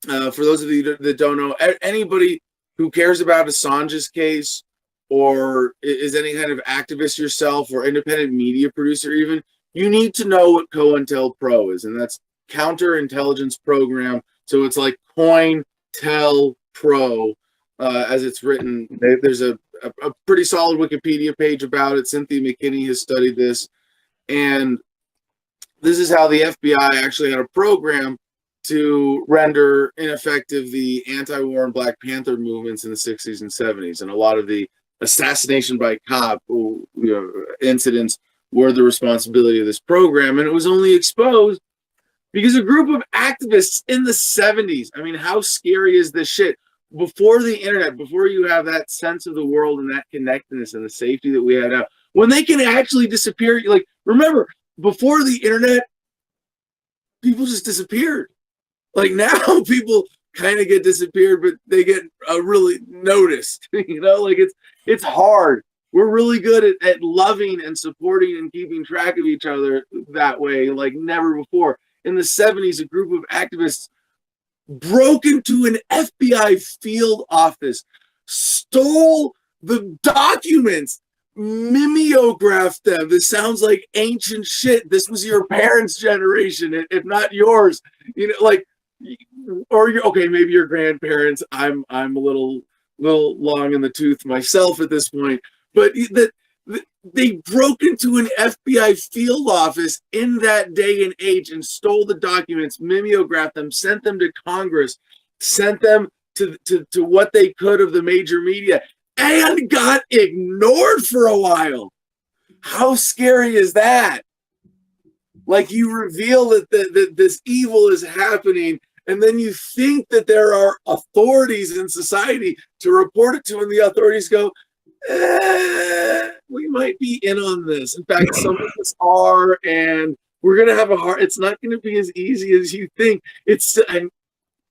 For those of you that don't know, anybody who cares about Assange's case or is any kind of activist yourself or independent media producer even, you need to know what COINTELPRO is, and that's Counterintelligence Program. So it's like COINTELPRO, as it's written. There's a pretty solid Wikipedia page about it. Cynthia McKinney has studied this, and this is how the FBI actually had a program to render ineffective the anti-war and Black Panther movements in the 60s and 70s, and a lot of the assassination by cop incidents were the responsibility of this program. And it was only exposed because a group of activists in the 70s, I mean, how scary is this shit? Before the internet, before you have that sense of the world and that connectedness and the safety that we had now, when they can actually disappear, like, remember, before the internet, people just disappeared. Like now, people kind of get disappeared, but they get really noticed. You know, like it's hard. We're really good at loving and supporting and keeping track of each other that way, like never before. In the 70s, a group of activists broke into an FBI field office, stole the documents, mimeographed them. This sounds like ancient shit. This was your parents' generation, if not yours. You know, like, or you're okay, maybe your grandparents. I'm a little long in the tooth myself at this point, but that they broke into an FBI field office in that day and age and stole the documents, mimeographed them, sent them to Congress, sent them to what they could of the major media, and got ignored for a while. How scary is that? Like, you reveal that this evil is happening, and then you think that there are authorities in society to report it to, and the authorities go, we might be in on this. In fact, some of us are, and we're going to have it's not going to be as easy as you think. It's in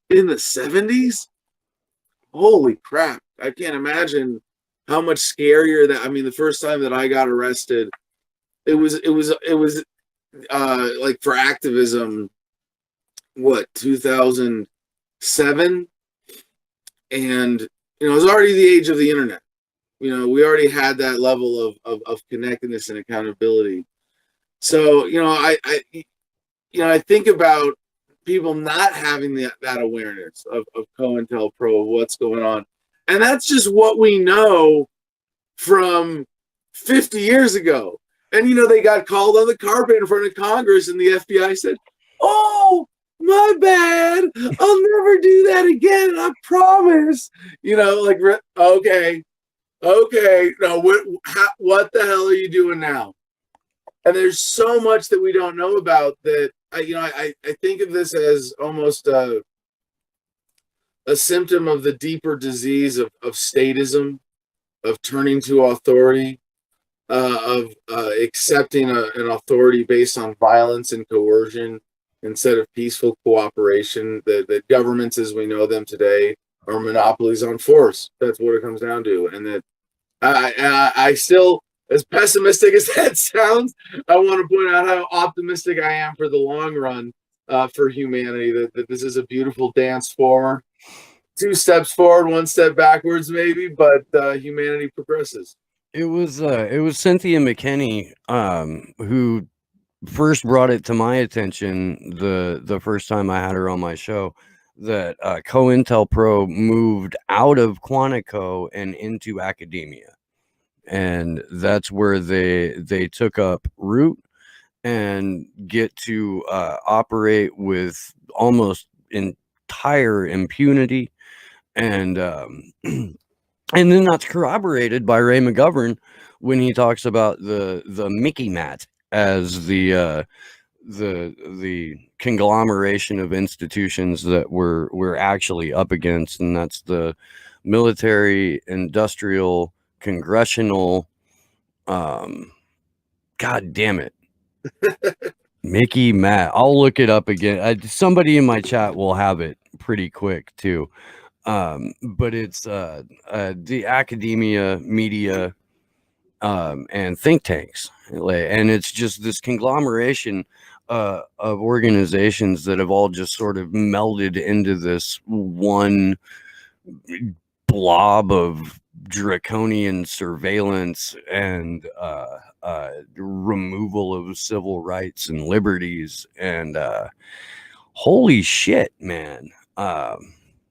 the 70s. Holy crap. I can't imagine how much scarier that, I mean, the first time that I got arrested, it was like for activism, what, 2007? And, you know, it was already the age of the internet. You know, we already had that level of connectedness and accountability. So, you know, I think about people not having that awareness of COINTELPRO, of what's going on. And that's just what we know from 50 years ago. And, you know, they got called on the carpet in front of Congress, and the FBI said, oh, my bad. I'll never do that again. I promise. You know, like, okay. Now, what the hell are you doing now? And there's so much that we don't know about that. I think of this as almost a symptom of the deeper disease of statism, of turning to authority, of accepting an authority based on violence and coercion instead of peaceful cooperation. That governments as we know them today are monopolies on force. That's what it comes down to. And that I still, as pessimistic as that sounds, I want to point out how optimistic I am for the long run for humanity, that this is a beautiful dance forward. 2 steps forward, 1 step backwards, maybe, but humanity progresses. It was Cynthia McKinney who first brought it to my attention the first time I had her on my show, that COINTELPRO moved out of Quantico and into academia, and that's where they took up root and get to operate with almost entire impunity, and and then that's corroborated by Ray McGovern when he talks about the Mickey Mat as the conglomeration of institutions that we're actually up against, and that's the military, industrial, congressional, god damn it, Mickey Mat. I'll look it up again. Somebody in my chat will have it pretty quick too. But it's the academia, media, and think tanks, and it's just this conglomeration of organizations that have all just sort of melded into this one blob of draconian surveillance and removal of civil rights and liberties, and holy shit, man.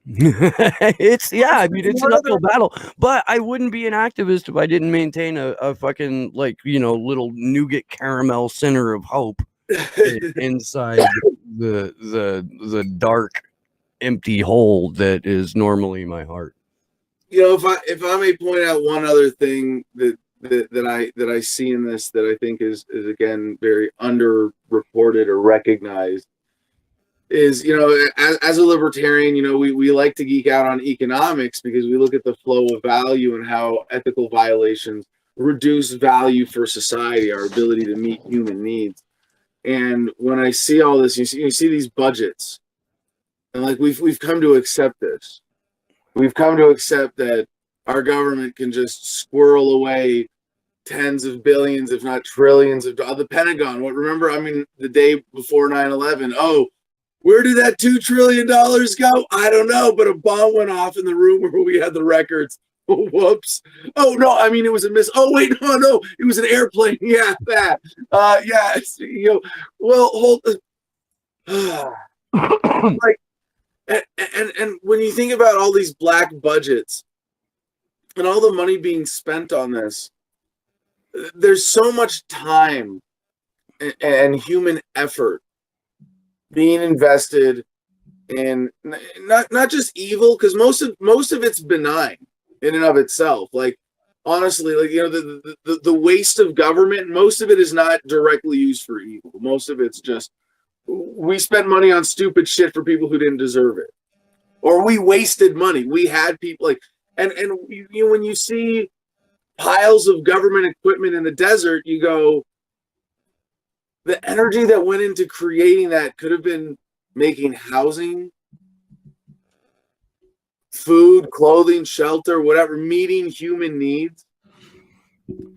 It's an uphill battle, but I wouldn't be an activist if I didn't maintain a fucking, like, you know, little nougat caramel center of hope inside the dark, empty hole that is normally my heart. You know, if I may point out one other thing that I see in this that I think is again very underreported or recognized, is, you know, as a libertarian, you know, we like to geek out on economics because we look at the flow of value and how ethical violations reduce value for society, our ability to meet human needs. And when I see all this, you see these budgets, and like we've come to accept this. We've come to accept that our government can just squirrel away tens of billions, if not trillions of dollars. The Pentagon, what, remember, I mean, the day before 9/11, oh, where did that $2 trillion go? I don't know, but a bomb went off in the room where we had the records. Oh, whoops. Oh, no, I mean, it was a miss. Oh, wait, no, it was an airplane. Yeah, that. Yeah, you know, well, hold. Like, and when you think about all these black budgets and all the money being spent on this, there's so much time and human effort being invested in not just evil, because most of it's benign in and of itself. Like, honestly, like, you know, the waste of government, most of it is not directly used for evil. Most of it's just, we spent money on stupid shit for people who didn't deserve it, or we wasted money. We had people like, and you know, when you see piles of government equipment in the desert, you go, the energy that went into creating that could have been making housing, food, clothing, shelter, whatever, meeting human needs.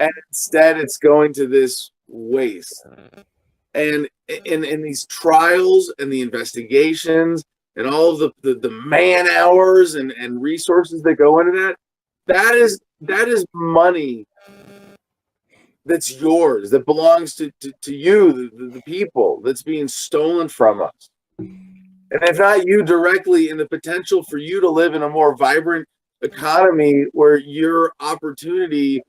And instead it's going to this waste. And in these trials and the investigations and all of the man hours and resources that go into that is money that's yours, that belongs to you, the people, that's being stolen from us. And if not you directly, in the potential for you to live in a more vibrant economy where your opportunity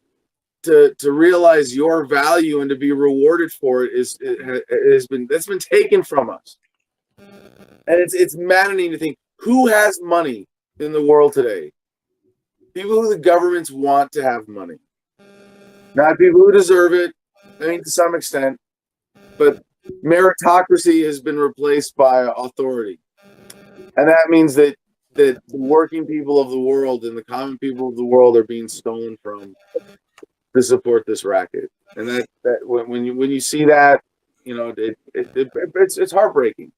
to realize your value and to be rewarded for it that's been taken from us. And it's maddening to think, who has money in the world today? People who the governments want to have money. Not people who deserve it, I mean, to some extent, but meritocracy has been replaced by authority. And that means that the working people of the world and the common people of the world are being stolen from to support this racket. And that when you see that, you know, it's heartbreaking.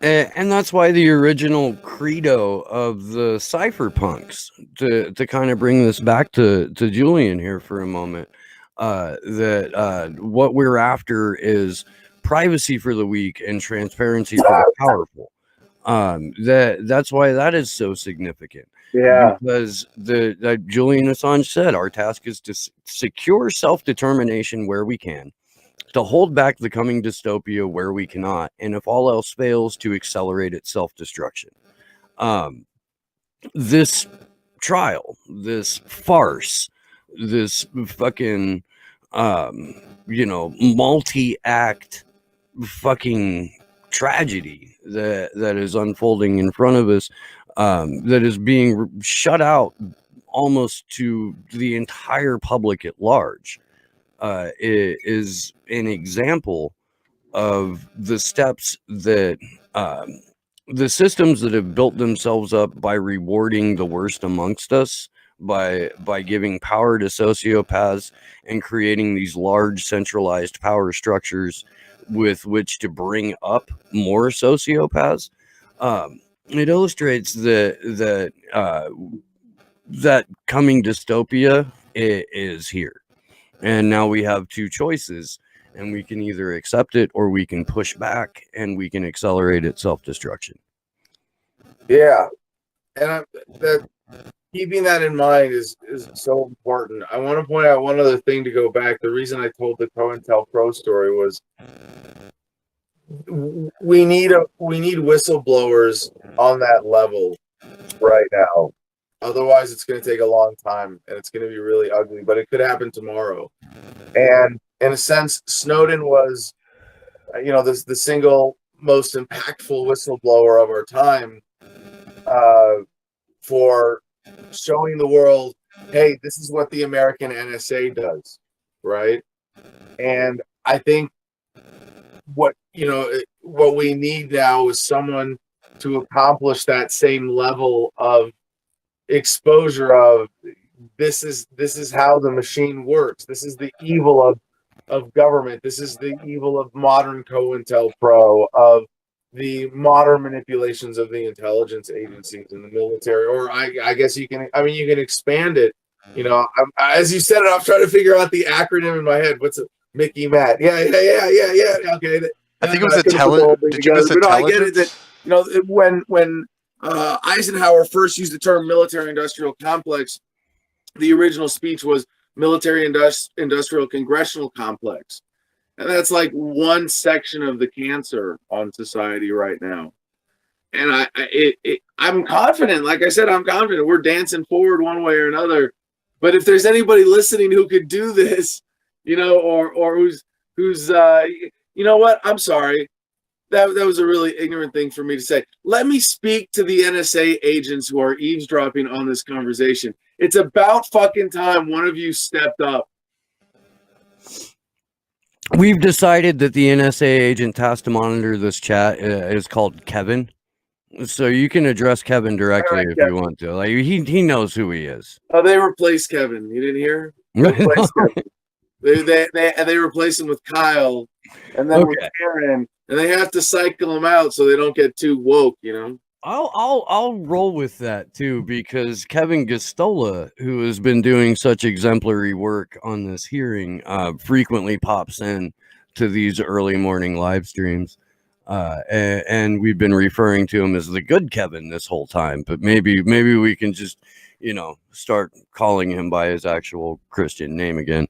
And that's why the original credo of the cypherpunks, to kind of bring this back to Julian here for a moment, that what we're after is privacy for the weak and transparency for the powerful. That's why that is so significant. Yeah. Because like Julian Assange said, our task is to secure self-determination where we can, to hold back the coming dystopia where we cannot, and if all else fails, to accelerate its self-destruction. This trial, this farce, this fucking, you know, multi-act fucking tragedy that is unfolding in front of us, that is being shut out almost to the entire public at large, is an example of the steps that the systems that have built themselves up by rewarding the worst amongst us, by giving power to sociopaths and creating these large centralized power structures with which to bring up more sociopaths. It illustrates that coming dystopia is here. And now we have two choices, and we can either accept it or we can push back and we can accelerate its self-destruction. Yeah. And keeping that in mind is so important. I want to point out one other thing to go back. The reason I told the COINTELPRO story was we need whistleblowers on that level right now. Otherwise, it's going to take a long time and it's going to be really ugly, but it could happen tomorrow. And in a sense, Snowden was, you know, the single most impactful whistleblower of our time, for showing the world, hey, this is what the American NSA does, right? And I think what what we need now is someone to accomplish that same level of exposure of this is how the machine works. This is the evil of government. This is the evil of modern COINTELPRO, of the modern manipulations of the intelligence agencies and the military. Or I guess you can expand it. As you said it, I'm trying to figure out the acronym in my head. What's it? Mickey Matt. Yeah. Okay. I think it was intelligence. Did you miss intelligence? I get it that when Eisenhower first used the term military-industrial complex, the original speech was military-industrial congressional complex. And that's like one section of the cancer on society right now. And I'm confident. Like I said, I'm confident. We're dancing forward one way or another. But if there's anybody listening who could do this, or who's you know what? I'm sorry. That was a really ignorant thing for me to say. Let me speak to the NSA agents who are eavesdropping on this conversation. It's about fucking time one of you stepped up. We've decided that the NSA agent tasked to monitor this chat is called Kevin. So you can address Kevin directly if you want to. Like he knows who he is. Oh, they replaced Kevin. You didn't hear? They replaced Kevin. They replace him with Kyle, and then with Karen, and they have to cycle them out so they don't get too woke. I'll roll with that too, because Kevin Gostola, who has been doing such exemplary work on this hearing, frequently pops in to these early morning live streams, and we've been referring to him as the good Kevin this whole time. But maybe we can just start calling him by his actual Christian name again.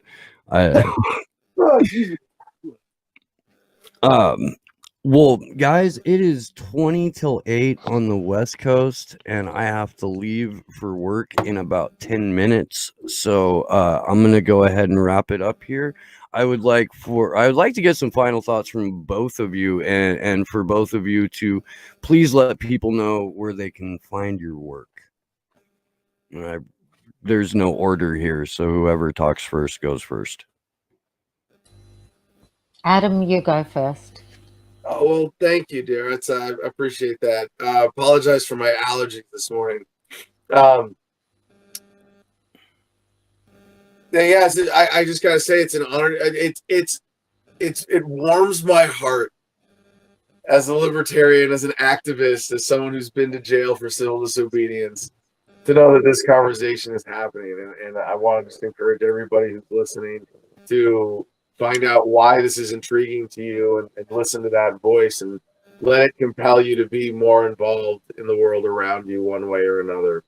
Well, guys, it is 20 till 8 on the West Coast, and I have to leave for work in about 10 minutes. So I'm gonna go ahead and wrap it up here. I would like to get some final thoughts from both of you, and for both of you to please let people know where they can find your work. There's no order here, so whoever talks first goes first. Adam, you go first. Oh, well, thank you, dear. I appreciate that. Apologize for my allergies this morning. Yes, I just gotta say it's an honor. It warms my heart as a libertarian, as an activist, as someone who's been to jail for civil disobedience, to know that this conversation is happening. And I want to just encourage everybody who's listening to find out why this is intriguing to you and listen to that voice and let it compel you to be more involved in the world around you one way or another.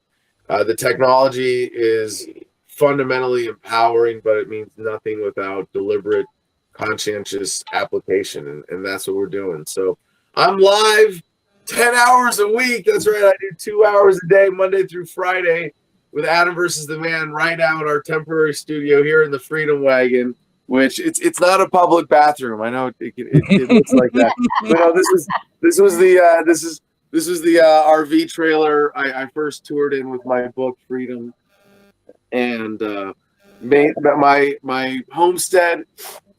The technology is fundamentally empowering, but it means nothing without deliberate, conscientious application. And that's what we're doing. So I'm live 10 hours a week. That's right. I do 2 hours a day, Monday through Friday, with Adam versus the Man right now in our temporary studio here in the Freedom Wagon. Which it's not a public bathroom. I know it looks like that. But no, this was the RV trailer I first toured in with my book Freedom, and my homestead,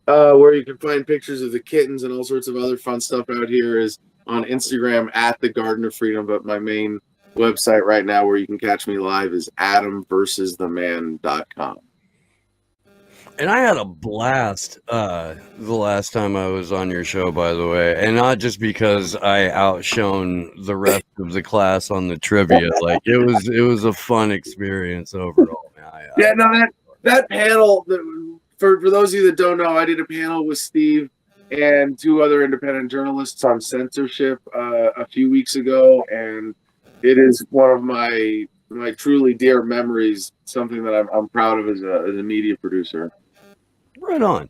where you can find pictures of the kittens and all sorts of other fun stuff out here, is on Instagram at the Garden of Freedom. But my main website right now, where you can catch me live, is AdamVersusTheMan.com. And I had a blast the last time I was on your show, by the way, and not just because I outshone the rest of the class on the trivia. Like it was a fun experience overall. That panel. For those of you that don't know, I did a panel with Steve and 2 other independent journalists on censorship a few weeks ago, and it is one of my truly dear memories. Something that I'm proud of as a media producer. Right on.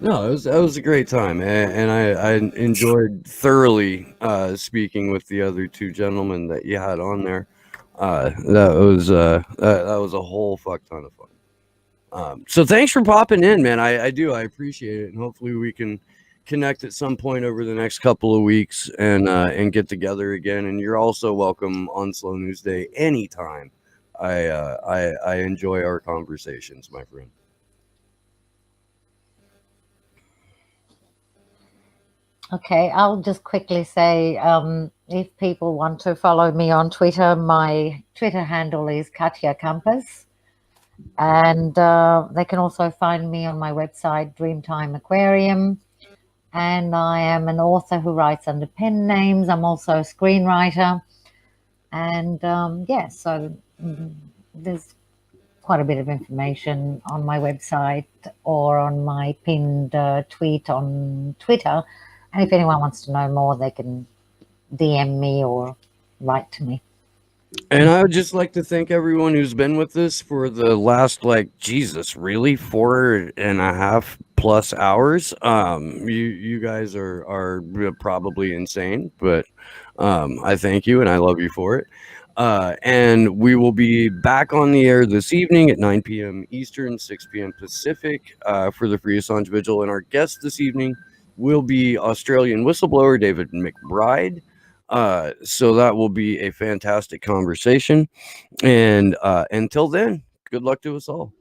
No, that was a great time, and I enjoyed thoroughly speaking with the other 2 gentlemen that you had on there. That was a whole fuck ton of fun. So thanks for popping in, man. I appreciate it, and hopefully we can connect at some point over the next couple of weeks and get together again. And you're also welcome on Slow News Day anytime. I enjoy our conversations, my friend. Okay, I'll just quickly say if people want to follow me on Twitter, my Twitter handle is Katya Compass. And they can also find me on my website, Dreamtime Aquarium. And I am an author who writes under pen names. I'm also a screenwriter. And yeah, so there's quite a bit of information on my website or on my pinned tweet on Twitter. And if anyone wants to know more, they can DM me or write to me. And I would just like to thank everyone who's been with us for the last, like, Jesus, really 4.5+ hours. You guys are probably insane, but I thank you and I love you for it. And we will be back on the air this evening at 9 p.m. Eastern, 6 p.m. Pacific for the Free Assange Vigil. And our guest this evening will be Australian whistleblower David McBride. So that will be a fantastic conversation. And until then, good luck to us all.